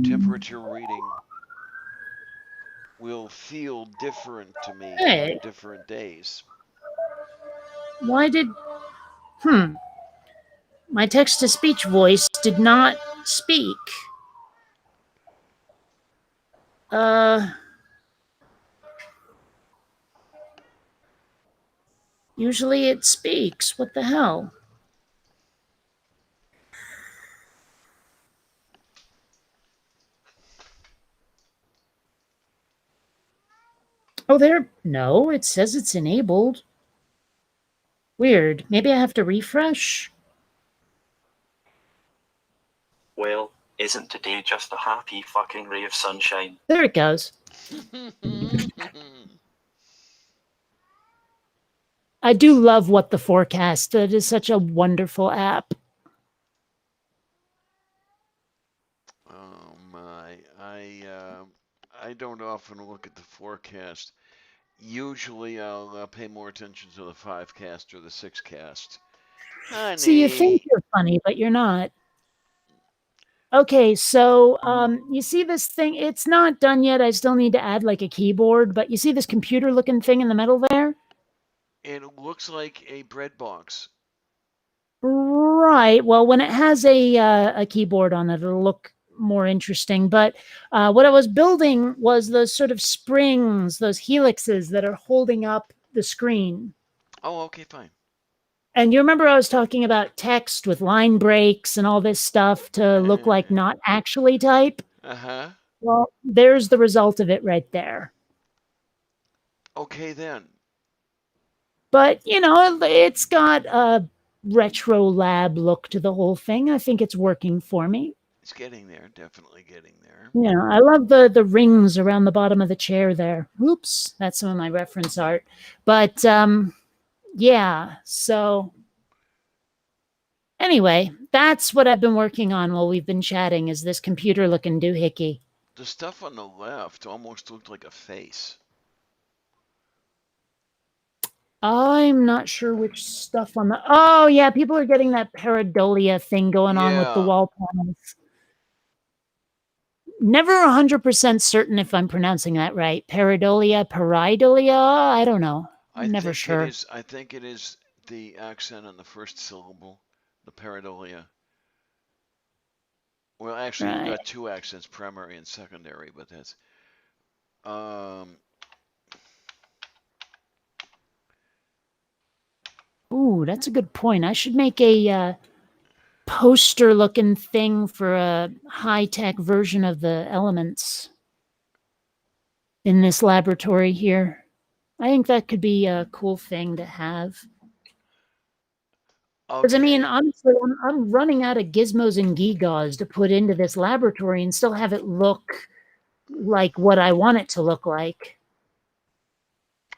Speaker 1: temperature reading will feel different to me on
Speaker 3: Hey,
Speaker 1: different days.
Speaker 3: why did. Hmm. My text to speech voice did not speak. Uh. Usually it speaks. What the hell? Oh, there. No, it says it's enabled. Weird. Maybe I have to refresh?
Speaker 4: Well, isn't today just a happy fucking ray of sunshine?
Speaker 3: There it goes. I do love What the Forecast. It is such a wonderful app.
Speaker 1: Oh my, I don't often look at the forecast. Usually I'll pay more attention to the 5 cast or the 6 cast.
Speaker 3: So you think
Speaker 1: Honey.
Speaker 3: you're funny, but you're not. Okay, so you see this thing? It's not done yet. I still need to add like a keyboard, but you see this computer looking thing in the middle there?
Speaker 1: It looks like a bread box.
Speaker 3: Right. Well, when it has a keyboard on it, it'll look more interesting. But what I was building was those sort of springs, those helixes that are holding up the screen.
Speaker 1: Oh, okay, fine.
Speaker 3: And you remember I was talking about text with line breaks and all this stuff to look like not actually type?
Speaker 1: Uh-huh.
Speaker 3: Well, there's the result of it right there.
Speaker 1: Okay then.
Speaker 3: But, you know, it's got a retro lab look to the whole thing. I think it's working for me.
Speaker 1: It's getting there, definitely getting there.
Speaker 3: Yeah, I love the rings around the bottom of the chair there. Oops, that's some of my reference art. But yeah, so Anyway, that's what I've been working on while we've been chatting, is this computer-looking doohickey.
Speaker 1: The stuff on the left almost looked like a face.
Speaker 3: I'm not sure which stuff on the... Oh, yeah, people are getting that pareidolia thing going on with the
Speaker 1: Yeah,
Speaker 3: wall panels. Never 100% certain if I'm pronouncing that right. Pareidolia? I don't know. I'm never sure.
Speaker 1: I think it is the accent on the first syllable, the pareidolia. Well, actually, you've
Speaker 3: Right.
Speaker 1: got two accents, primary and secondary, but that's
Speaker 3: Ooh, that's a good point. I should make a poster-looking thing for a high-tech version of the elements in this laboratory here. I think that could be a cool thing to have. Because, I mean,
Speaker 1: okay.
Speaker 3: honestly, I'm running out of gizmos and gigas to put into this laboratory and still have it look like what I want it to look like.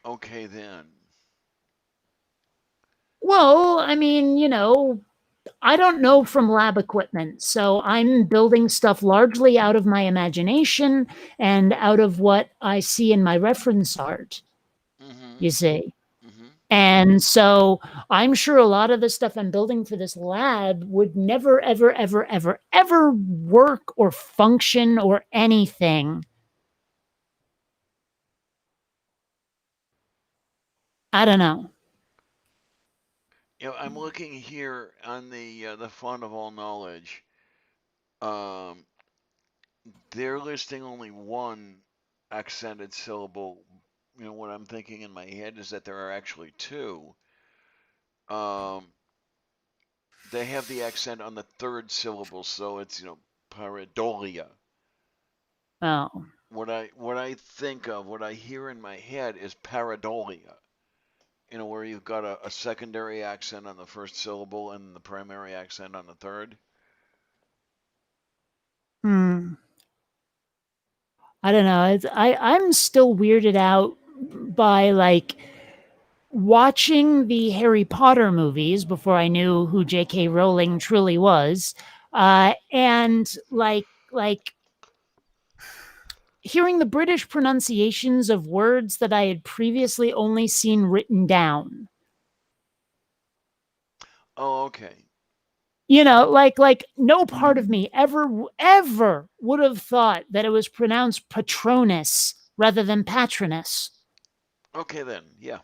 Speaker 1: Okay, then.
Speaker 3: Well, I mean, I don't know from lab equipment, so I'm building stuff largely out of my imagination and out of what I see in my reference art,
Speaker 1: Mm-hmm.
Speaker 3: you see.
Speaker 1: Mm-hmm.
Speaker 3: And so I'm sure a lot of the stuff I'm building for this lab would never, ever, ever, ever, ever work or function or anything. I don't know.
Speaker 1: I'm looking here on the font of all knowledge. Um, they're listing only one accented syllable. What I'm thinking in my head is that there are actually two. Um, they have the accent on the third syllable, so it's pareidolia.
Speaker 3: Oh.
Speaker 1: What I think of, what I hear in my head is pareidolia. Where you've got a secondary accent on the first syllable and the primary accent on the third.
Speaker 3: I don't know. I'm still weirded out by watching the Harry Potter movies before I knew who J.K. Rowling truly was, and hearing the British pronunciations of words that I had previously only seen written down.
Speaker 1: Oh, okay.
Speaker 3: No part of me ever would have thought that it was pronounced Patronus rather than Patronus.
Speaker 1: Okay then, yeah.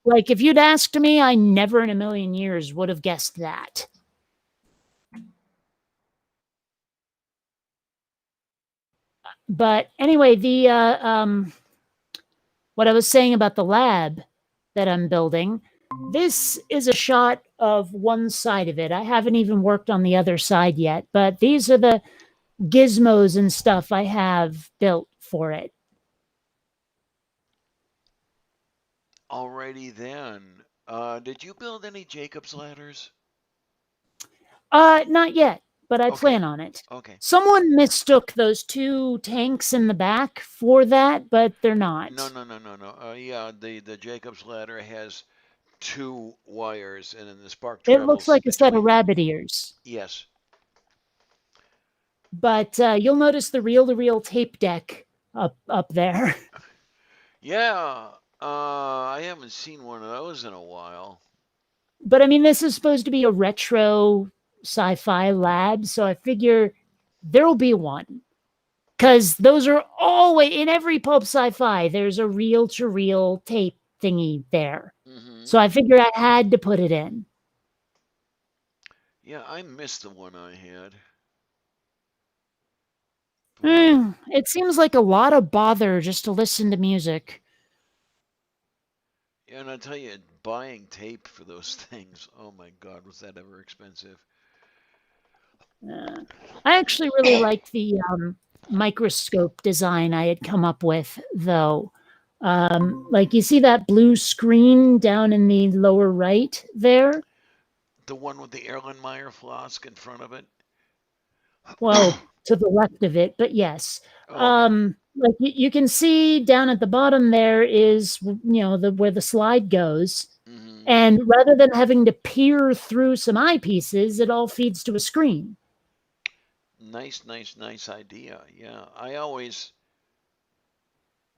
Speaker 3: Like, if you'd asked me, I never in a million years would have guessed that. But anyway, what I was saying about the lab that I'm building, this is a shot of one side of it. I haven't even worked on the other side yet, but these are the gizmos and stuff I have built for it.
Speaker 1: Alrighty then. Did you build any Jacob's ladders?
Speaker 3: Not yet, but I
Speaker 1: Okay.
Speaker 3: plan on it.
Speaker 1: Okay.
Speaker 3: Someone mistook those two tanks in the back for that, but they're not.
Speaker 1: No. Yeah, the Jacob's ladder has two wires, and then the spark
Speaker 3: It looks
Speaker 1: travels
Speaker 3: like a set of
Speaker 1: between.
Speaker 3: rabbit ears.
Speaker 1: Yes.
Speaker 3: But you'll notice the reel-to-reel tape deck up there.
Speaker 1: Yeah. I haven't seen one of those in a while.
Speaker 3: But I mean, this is supposed to be a retro sci-fi lab, so I figure there'll be one. Because those are always, in every pulp sci-fi, there's a reel-to-reel tape thingy there.
Speaker 1: Mm-hmm.
Speaker 3: So I figured I had to put it in.
Speaker 1: Yeah, I missed the one I had.
Speaker 3: It seems like a lot of bother just to listen to music.
Speaker 1: Yeah, and I tell you, buying tape for those things, oh my God, was that ever expensive?
Speaker 3: I actually really liked the microscope design I had come up with, though. Like, you see that blue screen down in the lower right there?
Speaker 1: The one with the Erlenmeyer flask in front of it?
Speaker 3: Well, to the left of it, but yes.
Speaker 1: Oh, okay.
Speaker 3: Like, you can see down at the bottom there is, where the slide goes.
Speaker 1: Mm-hmm.
Speaker 3: And rather than having to peer through some eyepieces, it all feeds to a screen.
Speaker 1: Nice idea. Yeah, I always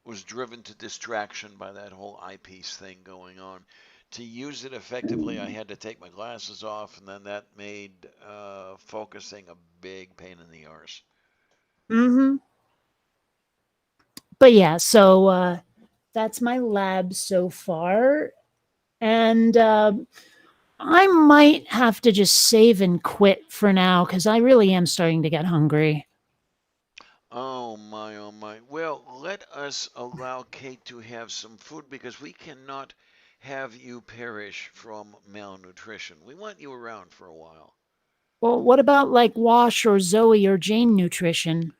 Speaker 1: was driven to distraction by that whole eyepiece thing going on. To use it effectively, I had to take my glasses off, and then that made focusing a big pain in the arse.
Speaker 3: Mm-hmm. But yeah, so that's my lab so far. And I might have to just save and quit for now because I really am starting to get hungry.
Speaker 1: Oh my, oh my. Well, let us allow Kate to have some food because we cannot have you perish from malnutrition. We want you around for a while.
Speaker 3: Well, what about like Wash or Zoe or Jane Nutrition?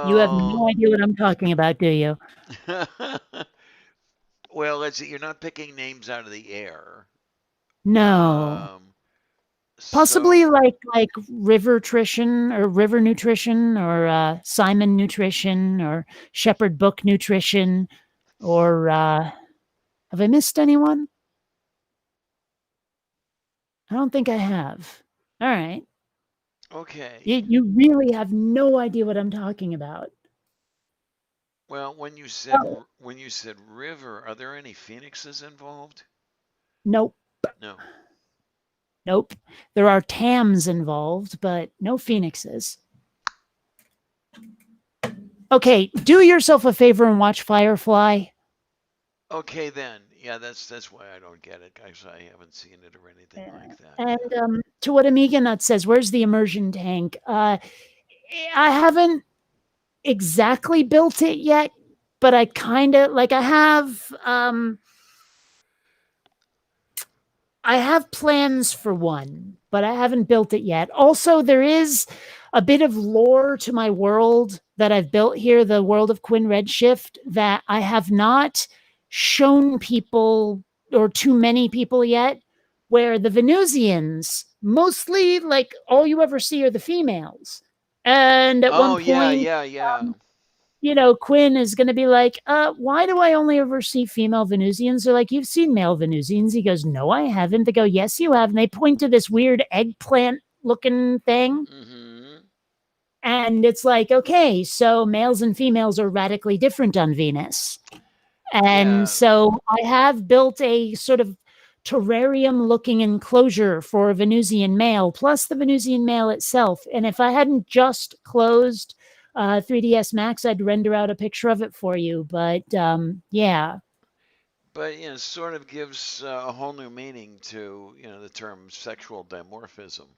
Speaker 3: You have
Speaker 1: Well,
Speaker 3: no idea what I'm talking about, do you?
Speaker 1: well, let's see. You're not picking names out of the air.
Speaker 3: No.
Speaker 1: Um,
Speaker 3: Possibly
Speaker 1: so,
Speaker 3: like River Nutrition or River Nutrition or Simon Nutrition or Shepherd Book Nutrition or have I missed anyone? I don't think I have. All right.
Speaker 1: okay.
Speaker 3: You really have no idea what I'm talking about.
Speaker 1: Well,
Speaker 3: Oh,
Speaker 1: when you said river, are there any phoenixes involved?
Speaker 3: nope.
Speaker 1: No.
Speaker 3: Nope. There are Tams involved, but no Phoenixes. Okay, do yourself a favor and watch Firefly.
Speaker 1: Okay then. Yeah, that's why I don't get it, guys. I haven't seen it or anything
Speaker 3: Yeah.
Speaker 1: like that.
Speaker 3: And
Speaker 1: Yeah.
Speaker 3: to what Amiga Nut says, where's the immersion tank? I haven't exactly built it yet, but I kind of like I have plans for one, but I haven't built it yet. Also, there is a bit of lore to my world that I've built here, the world of Quinn Redshift, that I have not shown people or too many people yet, where the Venusians, mostly like all you ever see are the females. And at one
Speaker 1: Oh yeah,
Speaker 3: point,
Speaker 1: yeah, yeah.
Speaker 3: Quinn is going to be like, why do I only ever see female Venusians? They're like, you've seen male Venusians. He goes, no, I haven't. They go, yes, you have. And they point to this weird eggplant looking thing.
Speaker 1: Mm-hmm.
Speaker 3: And it's like, okay, so males and females are radically different on Venus. And
Speaker 1: Yeah.
Speaker 3: so I have built a sort of terrarium looking enclosure for a Venusian male, plus the Venusian male itself. And if I hadn't just closed 3ds Max, I'd render out a picture of it for you. But yeah.
Speaker 1: But sort of gives a whole new meaning to the term sexual dimorphism.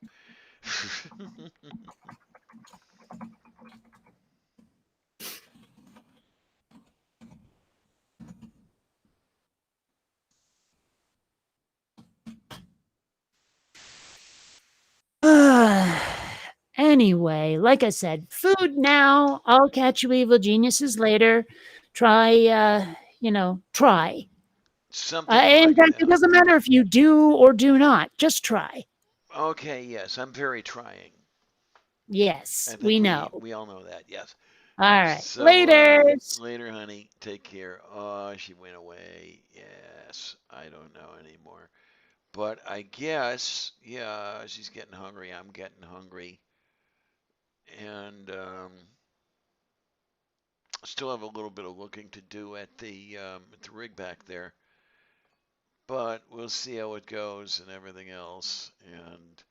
Speaker 3: Anyway, like I said, food now. I'll catch you evil geniuses later. Try, try.
Speaker 1: Something
Speaker 3: In
Speaker 1: like
Speaker 3: fact, it
Speaker 1: that.
Speaker 3: doesn't matter if you do or do not. Just try.
Speaker 1: Okay, yes, I'm very trying. I
Speaker 3: Yes,
Speaker 1: think
Speaker 3: we
Speaker 1: we
Speaker 3: know.
Speaker 1: all know that. Yes.
Speaker 3: All right.
Speaker 1: So
Speaker 3: Later.
Speaker 1: later, honey. Take care. Oh, she went away. Yes, I don't know anymore. But I guess, yeah, she's getting hungry. I'm getting hungry, and still have a little bit of looking to do at the rig back there. But we'll see how it goes and everything else. And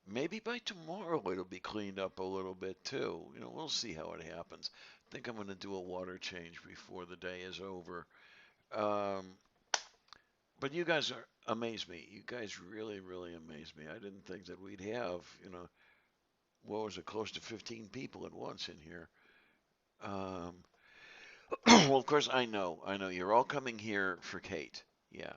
Speaker 1: maybe by tomorrow it'll be cleaned up a little bit too. We'll see how it happens. I think I'm going to do a water change before the day is over. Um, but you guys amaze me. You guys really, really amaze me. I didn't think that we'd have, what was it, close to 15 people at once in here. Um, well, of course, I know. You're all coming here for Kate. Yeah.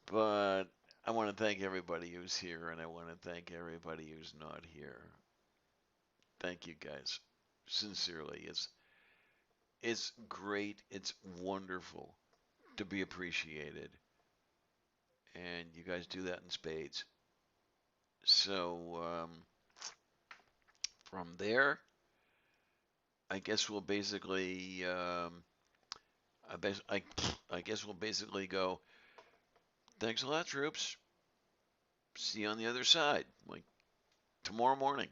Speaker 1: But I want to thank everybody who's here, and I want to thank everybody who's not here. Thank you, guys. Sincerely, it's great. It's wonderful to be appreciated, and you guys do that in spades. So from there, I guess we'll basically I guess we'll basically go, thanks a lot, troops. See you on the other side, like tomorrow morning.